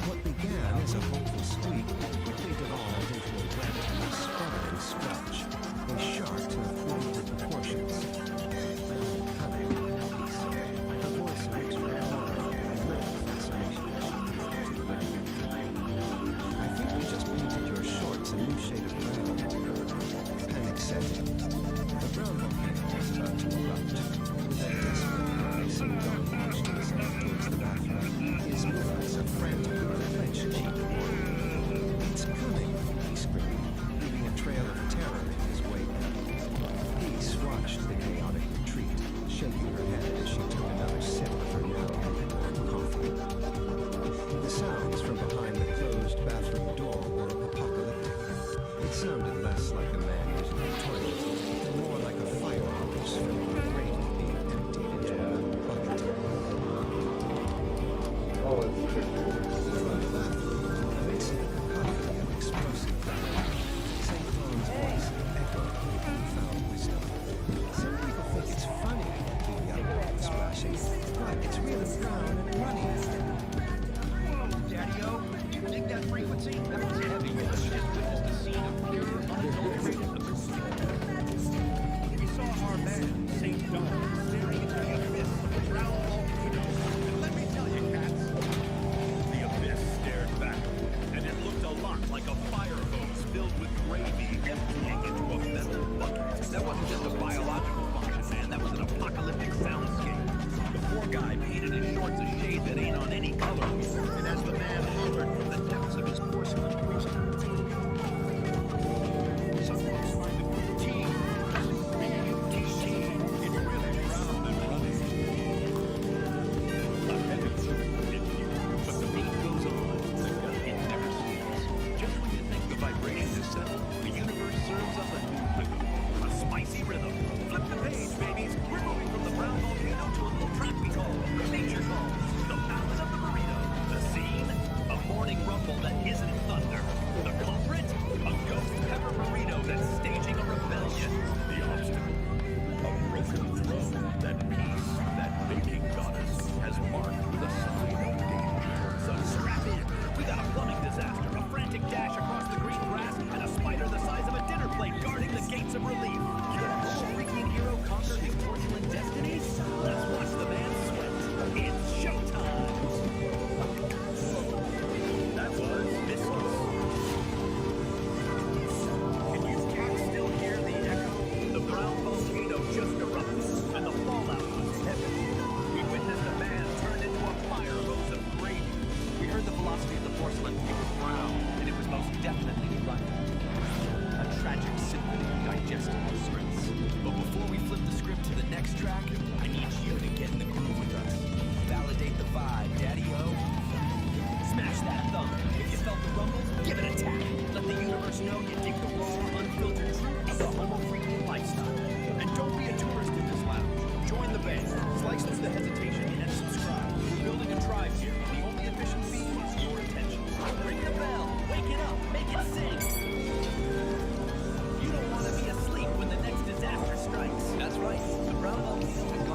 What began as a hopeful squeak quickly devolved into a wet and sputtering splotch, a shark of fluid proportions. Cunning, Peace. Her voice makes her horror and more fascination as she breathed to the I think you just painted your shorts a new shade of brown. Panic set in. The brown volcano was about to erupt. With a desperate cry, St. Don launched himself towards the bathroom, his eyes a frantic, clenched cheek warning. It's coming, he screamed, leaving a trail of terror in his wake. Peace watched the chaotic retreat, shaking her head as she took another sip of her now warm coffee. The sounds from behind the closed bathroom door were apocalyptic. It sounded less like a man using a toilet, and more like a fire hose filled with gravy being emptied into a metal bucket. From the bathroom, amidst the cacophony of explosive battle, St. Dawn's voice echoed with profound wisdom. Some people think it's funny, he yelled, splashing, but it's really brown and runny. Daddy-O, you dig that frequency? That was heavy. You just witnessed a scene of pure, unadulterated acoustic. We saw our man, St. Don, staring into the abyss of the brown volcano. And let me tell you, cats, the abyss stared back, and it looked a lot like a fire hose filled with gravy emptying into a metal bucket. That wasn't just a biological function, man. That was an apocalyptic soundscape. The poor guy painted his shorts a shade that ain't on any color. And as the man hollered from the depths of his porcelain prison, some folks find the good tea, B-U-T track, I need you to get in the groove with us. Validate the vibe, Daddy-O. Smash that thumb. If you felt the rumble, give it a tap. Let the universe know you dig the raw, unfiltered truth of the homo-freaking lifestyle. And don't be a tourist in this lounge. Join the band, slice through the hesitation, and subscribe. We're building a tribe here. The only efficient fee is your attention. Ring the bell. Wake it up. Make it sing. You don't want to be asleep when the next disaster strikes. That's right. The brown volcano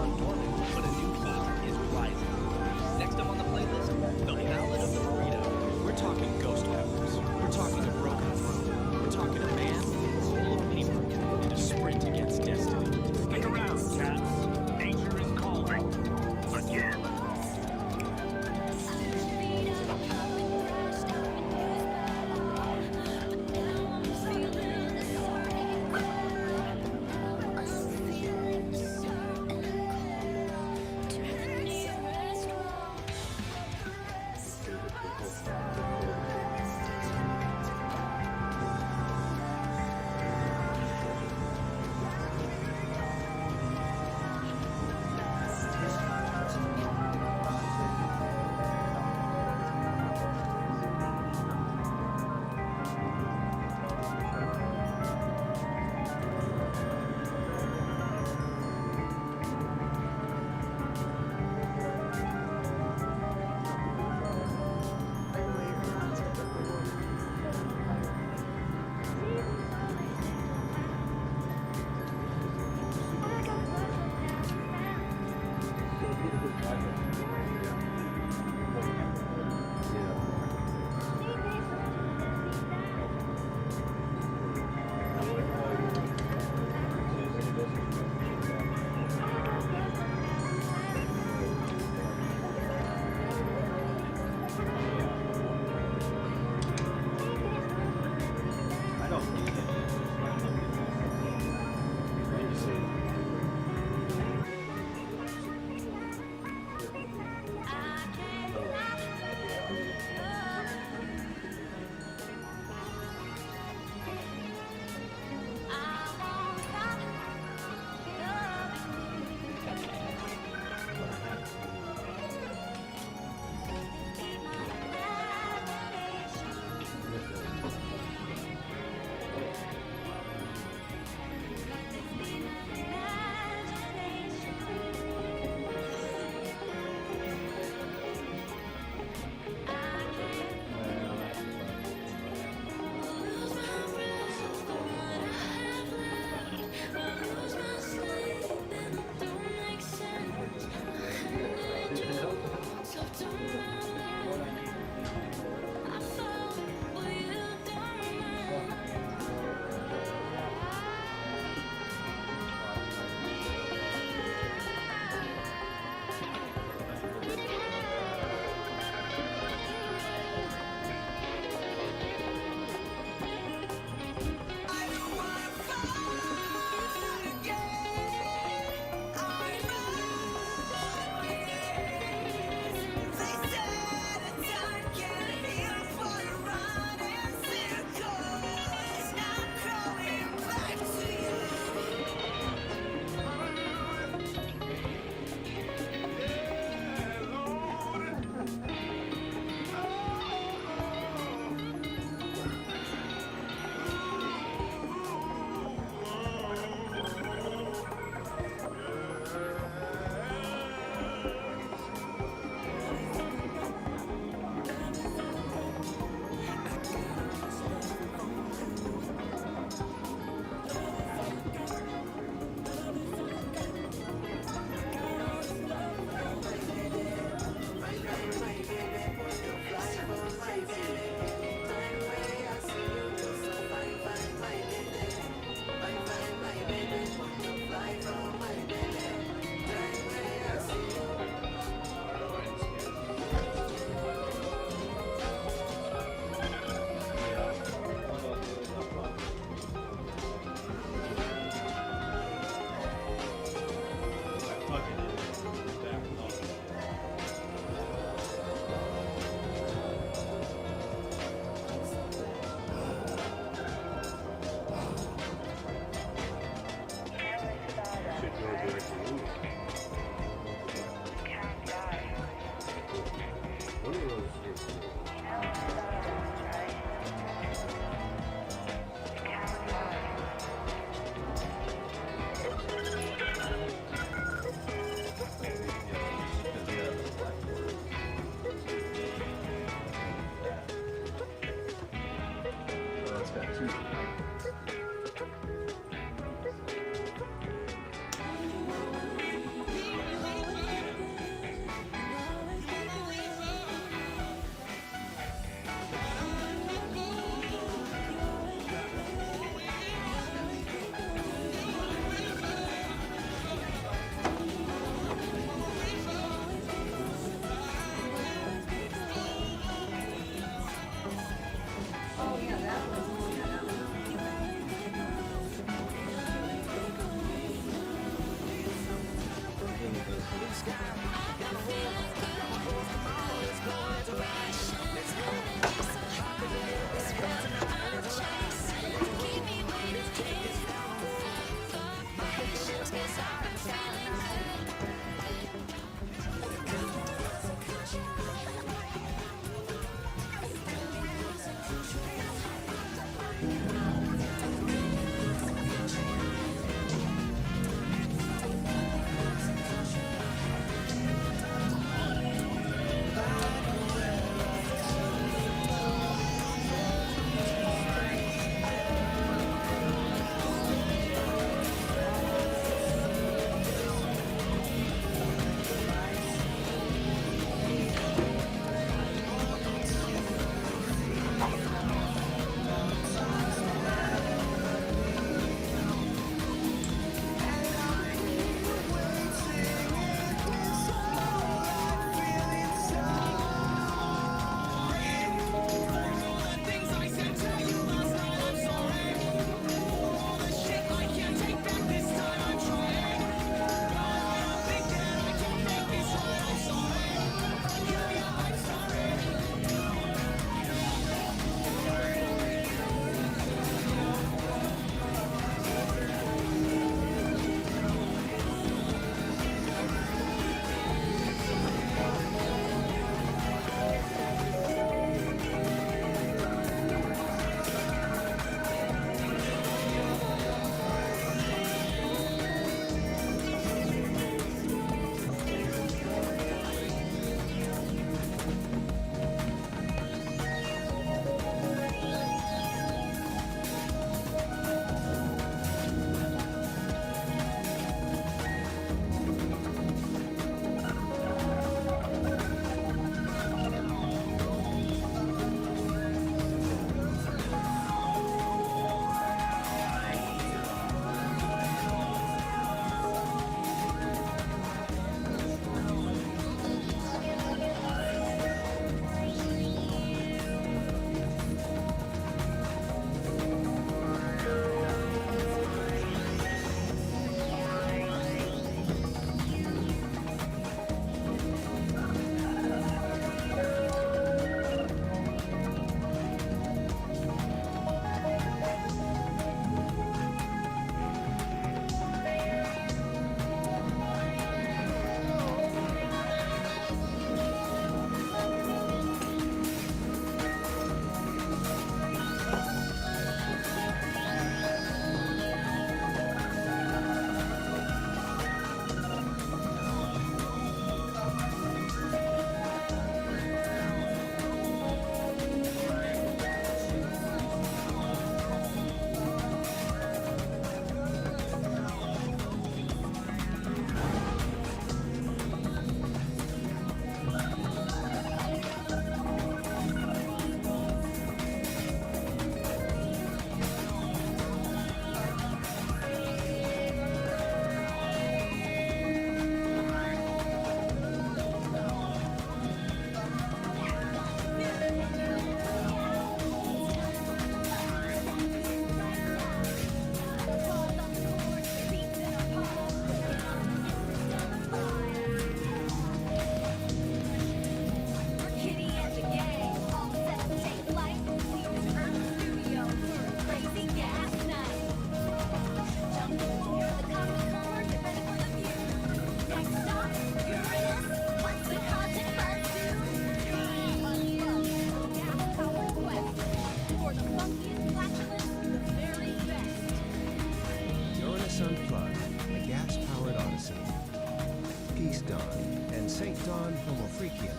St. Dawn Homo Freakian,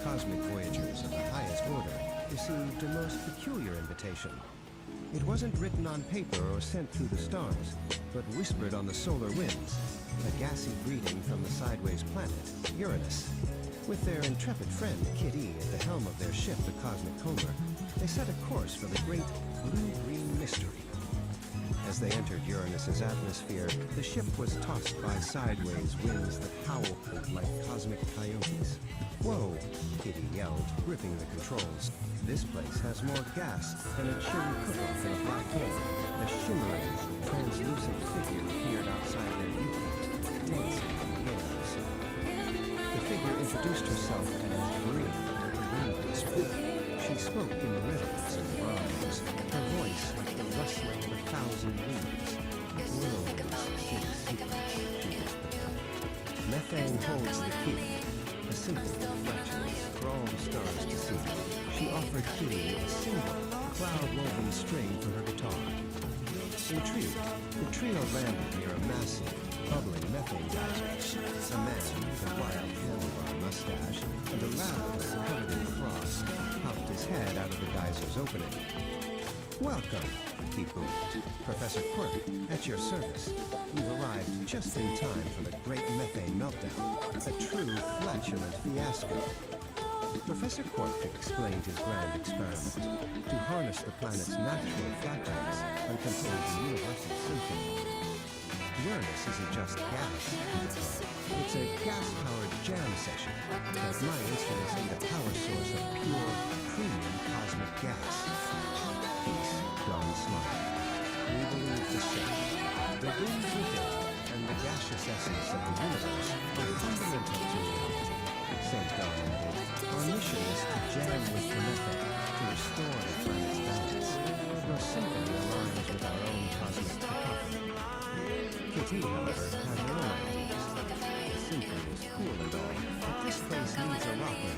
cosmic voyagers of the highest order, received a most peculiar invitation. It wasn't written on paper or sent through the stars, but whispered on the solar winds, a gassy greeting from the sideways planet, Uranus. With their intrepid friend, Kitty, at the helm of their ship, the Cosmic Homer, they set a course for the great blue-green mystery. As they entered Uranus's atmosphere, the ship was tossed by sideways winds that howled like cosmic coyotes. "Whoa," Kitty yelled, gripping the controls. "This place has more gas than a chili cook-off in a black hole." A shimmering, translucent figure appeared outside their viewpoint, dancing in the waves. The figure introduced herself as Bree, the wind spirit. She spoke in riddles and rhymes, her voice like the rustling of 1,000 leaves. "Worlds, big secrets," she whispered. "Methane holds the key, a symphony of fletchers for all the stars to see." She offered Kitty a single, cloud-woven string for her guitar. Intrigued, the trio landed near a massive, bubbling methane geyser. A man with a wild handlebar mustache and a lab covered in frost popped his head out of the geyser's opening. "Welcome," he boomed. "Professor Quirk, at your service. You've arrived just in time for the great methane meltdown, a true flatulent fiasco." Professor Quirk explained his grand experiment to harness the planet's natural flatulence and compose a universal symphony. Uranus isn't just gas, it's a gas-powered jam session, but my instruments need a power source of pure, premium cosmic gas. Peace, Dawn smiled. "We believe the same. The winds within and the gaseous essence of the universe are fundamental to reality." St. Dawn added, "Our mission is to jam with the methane to restore the planet's balance. Your symphony aligns with our own cosmic cacophony." Kitty, however, had her own ideas. The symphony is cool and all, but this place needs a rocker.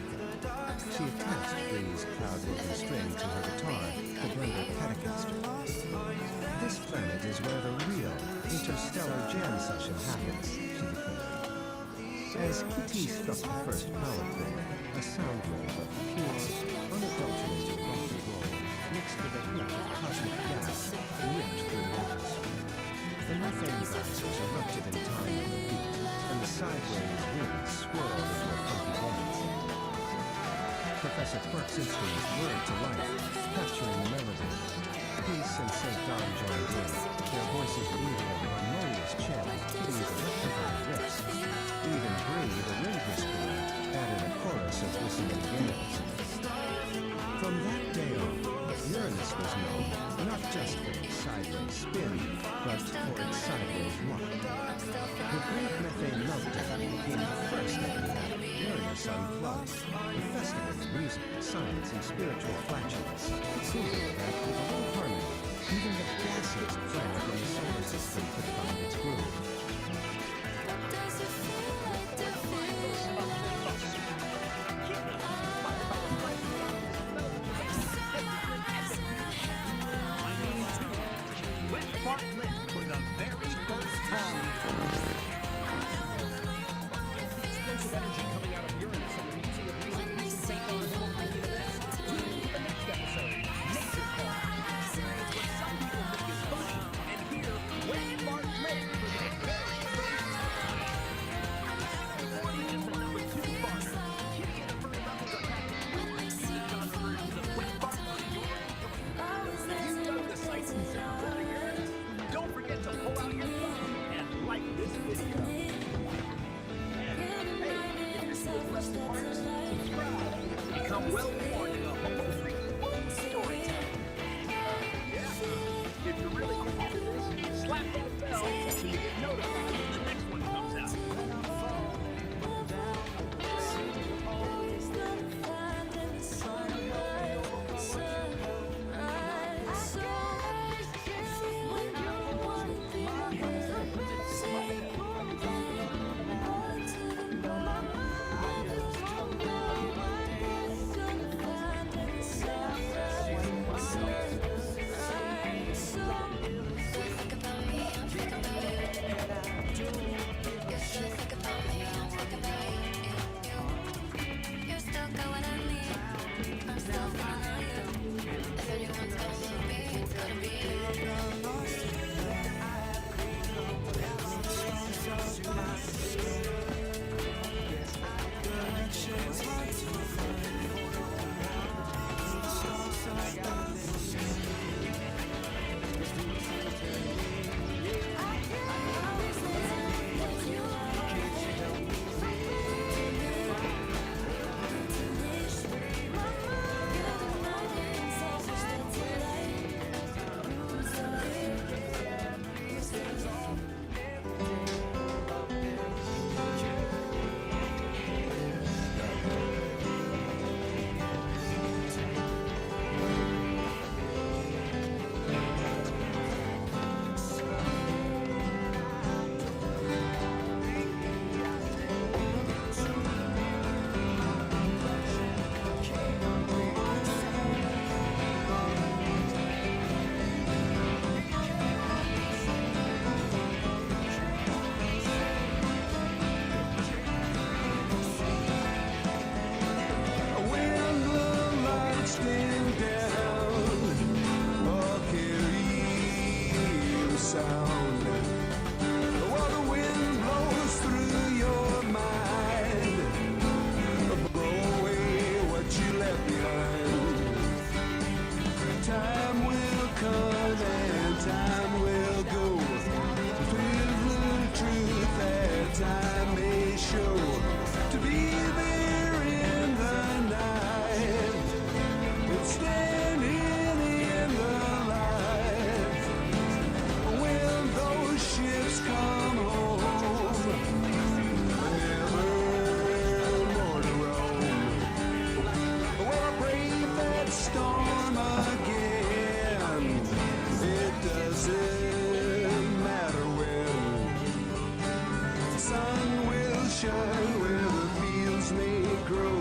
She attached Bree's cloud-woven string to her guitar to blend her Telecaster. "This planet is where the real interstellar jam session happens," she declared. As Kitty struck the first power chord, a sound wave of pure, unadulterated rock and roll mixed with a hint of cosmic gas ripped through the atmosphere. The methane geysers erupted in time with the beat, and the sideways wind swirled into a funky dance. Professor Quirk's instruments whirred to life, capturing the melody. Peace and St. Dawn joined in, their voices weaving a harmonious chant of Kitty's electrifying riffs. Even Bree, the wind whisperer, added a chorus of whistling gales. From that day on, Uranus was known not just for its sideways spin, but for its sideways walk. The Great Methane Meltdown became the first ever Uranus Unplugged, a festival of music, science, and spiritual flatulence, proving that with a little harmony, even the gassiest planet in the solar system could find its groove. For the very first time. Explosive energy coming out of Uranus and the Museum of Music needs to take on Homo Freakian events. Tune in to the next episode, Nature Park. Experience what some people think is funny, and hear Wet Fart Lake for the very first time. Warning is the number 2 farter. Kitty and the furry levels are packed with the genre versions of Wet Fart Lake. If you love the sights and sounds of the Uranus, don't forget to pull out your phone and like this video. And hey, if you're still pressed parts, subscribe. Become well-informed in the Homo Freakian storytelling. Yeah, if you're really cool with this, slap that bell so you get notified when the next one comes out. time may show to be there in the night. It's standing in the light when those ships come home. Never more to roam. Well, I brave that storm again. It doesn't matter when. The sun will shine where the fields may grow.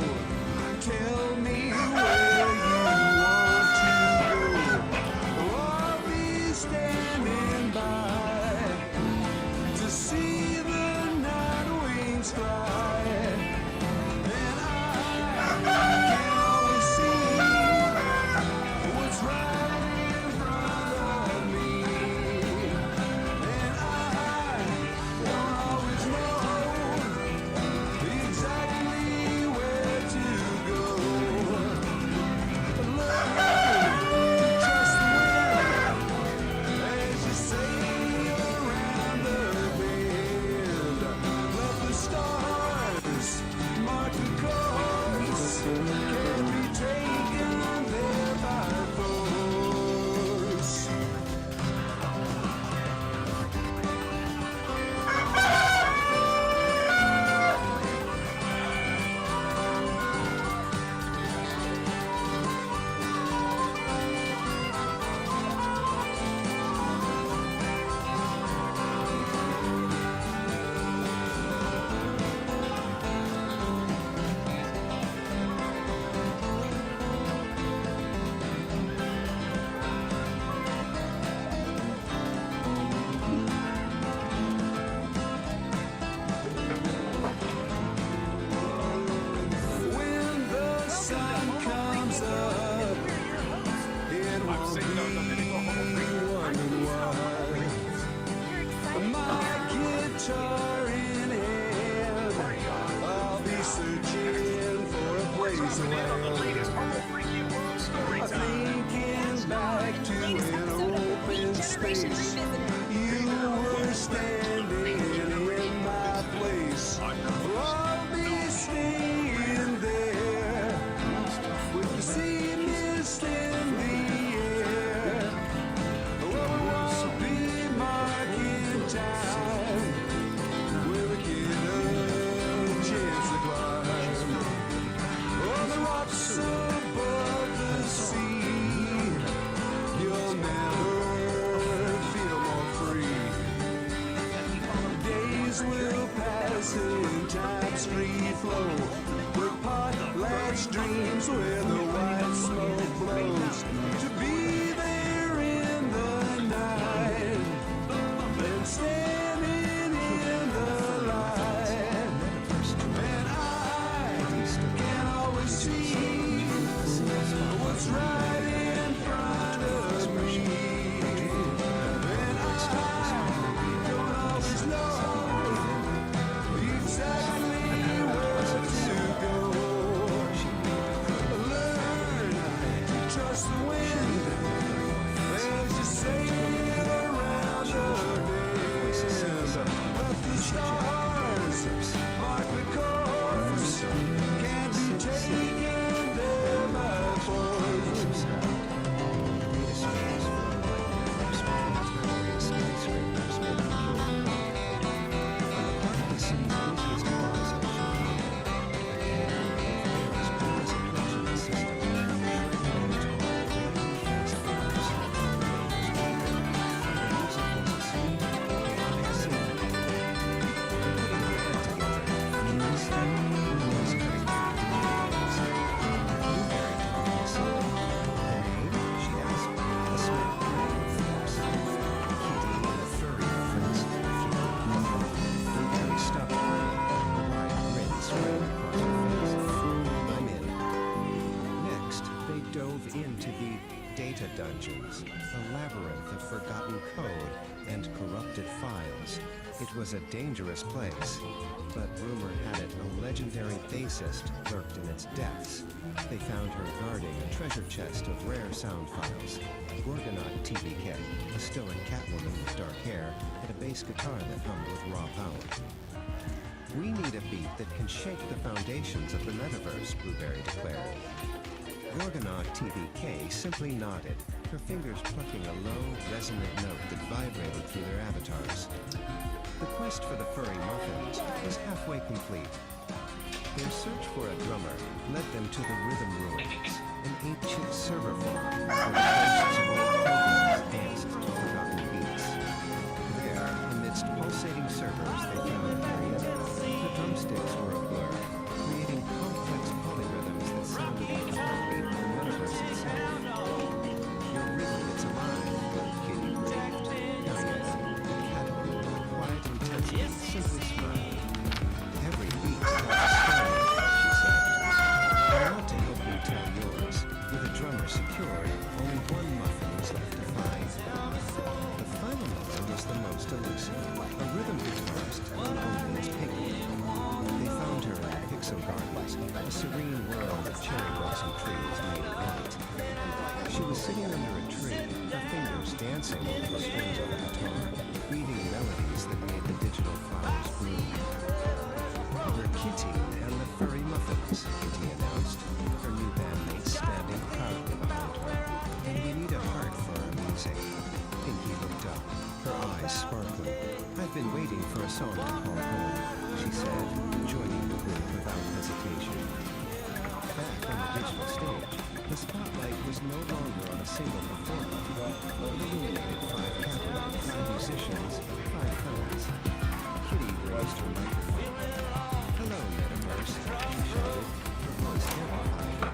Tell me where you want to go. I'll be standing by to see the night wings fly. And I can always see what's right in front of me. And I don't always know exactly where to go. Learn to trust the wind as you sail around the bend. Let the stars mark the course. Can't be taken there by force. When the sun comes up, it won't be wondering why. My guitar in hand, I'll be searching for a place where thinking back to an open space. You were standing in my place. I'll be staying there with the sea mist in the air. Well, we won't be marking time. We'll get a chance to climb. On the rocks above the sea, you'll never feel more free. Days will pass in time's free flow. With potlatch dreams where the white smoke blows. To be there in the night and standing in the light. And I can always see what's right in front of me. And I don't always know exactly where to go. Learn to trust the wind as you sail around the bend. Let the stars mark the course. Can't be taken there by force. Into the data dungeons, a labyrinth of forgotten code and corrupted files. It was a dangerous place, but rumor had it a legendary bassist lurked in its depths. They found her guarding a treasure chest of rare sound files. Gorgonaut TVK, a stoic Catwoman with dark hair, and a bass guitar that hummed with raw power. find a beat that can shake the foundations of the metaverse, Blueberry declared. Gorgonaut TVK simply nodded, her fingers plucking a low, resonant note that vibrated through their avatars. The quest for the furry muffins was halfway complete. Their search for a drummer led them to the Rhythm Ruins, an ancient server farm where the ghosts of old pilgrims danced to forgotten beats. There, amidst pulsating servers, they found Harriet. The drumsticks were a blur, creating complex polyrhythms that sounded like the heartbeat of the metaverse itself. Your rhythm is alive, Kitty breathed. Harriet, a caterpillar with quiet intensity, simply smiled. Every beat has a story, she said. I want to help you tell yours. With a drummer secured, only one muffin was left to find. The final muffin was the most elusive, a rhythm guitarist known only as Piggy. They found her in the Pixel Gardens, a serene world of cherry blossom trees made of light. She was sitting under a tree, her fingers dancing over the strings of the guitar, weaving melodies that made the digital flowers bloom. We're Kitty and the Furry Muffins, Kitty announced, her new bandmates standing proudly behind her. And we need a heart for our music. Pinky looked up, her eyes sparkling. I've been waiting for a song to call home, she said, joining the group without hesitation. Back on the digital stage, the spotlight was no longer on a single performer, but illuminated 5 cameras, 5 musicians, 5 fans. Kitty raised her microphone. Hello, Metaverse, she shouted, her voice terrified.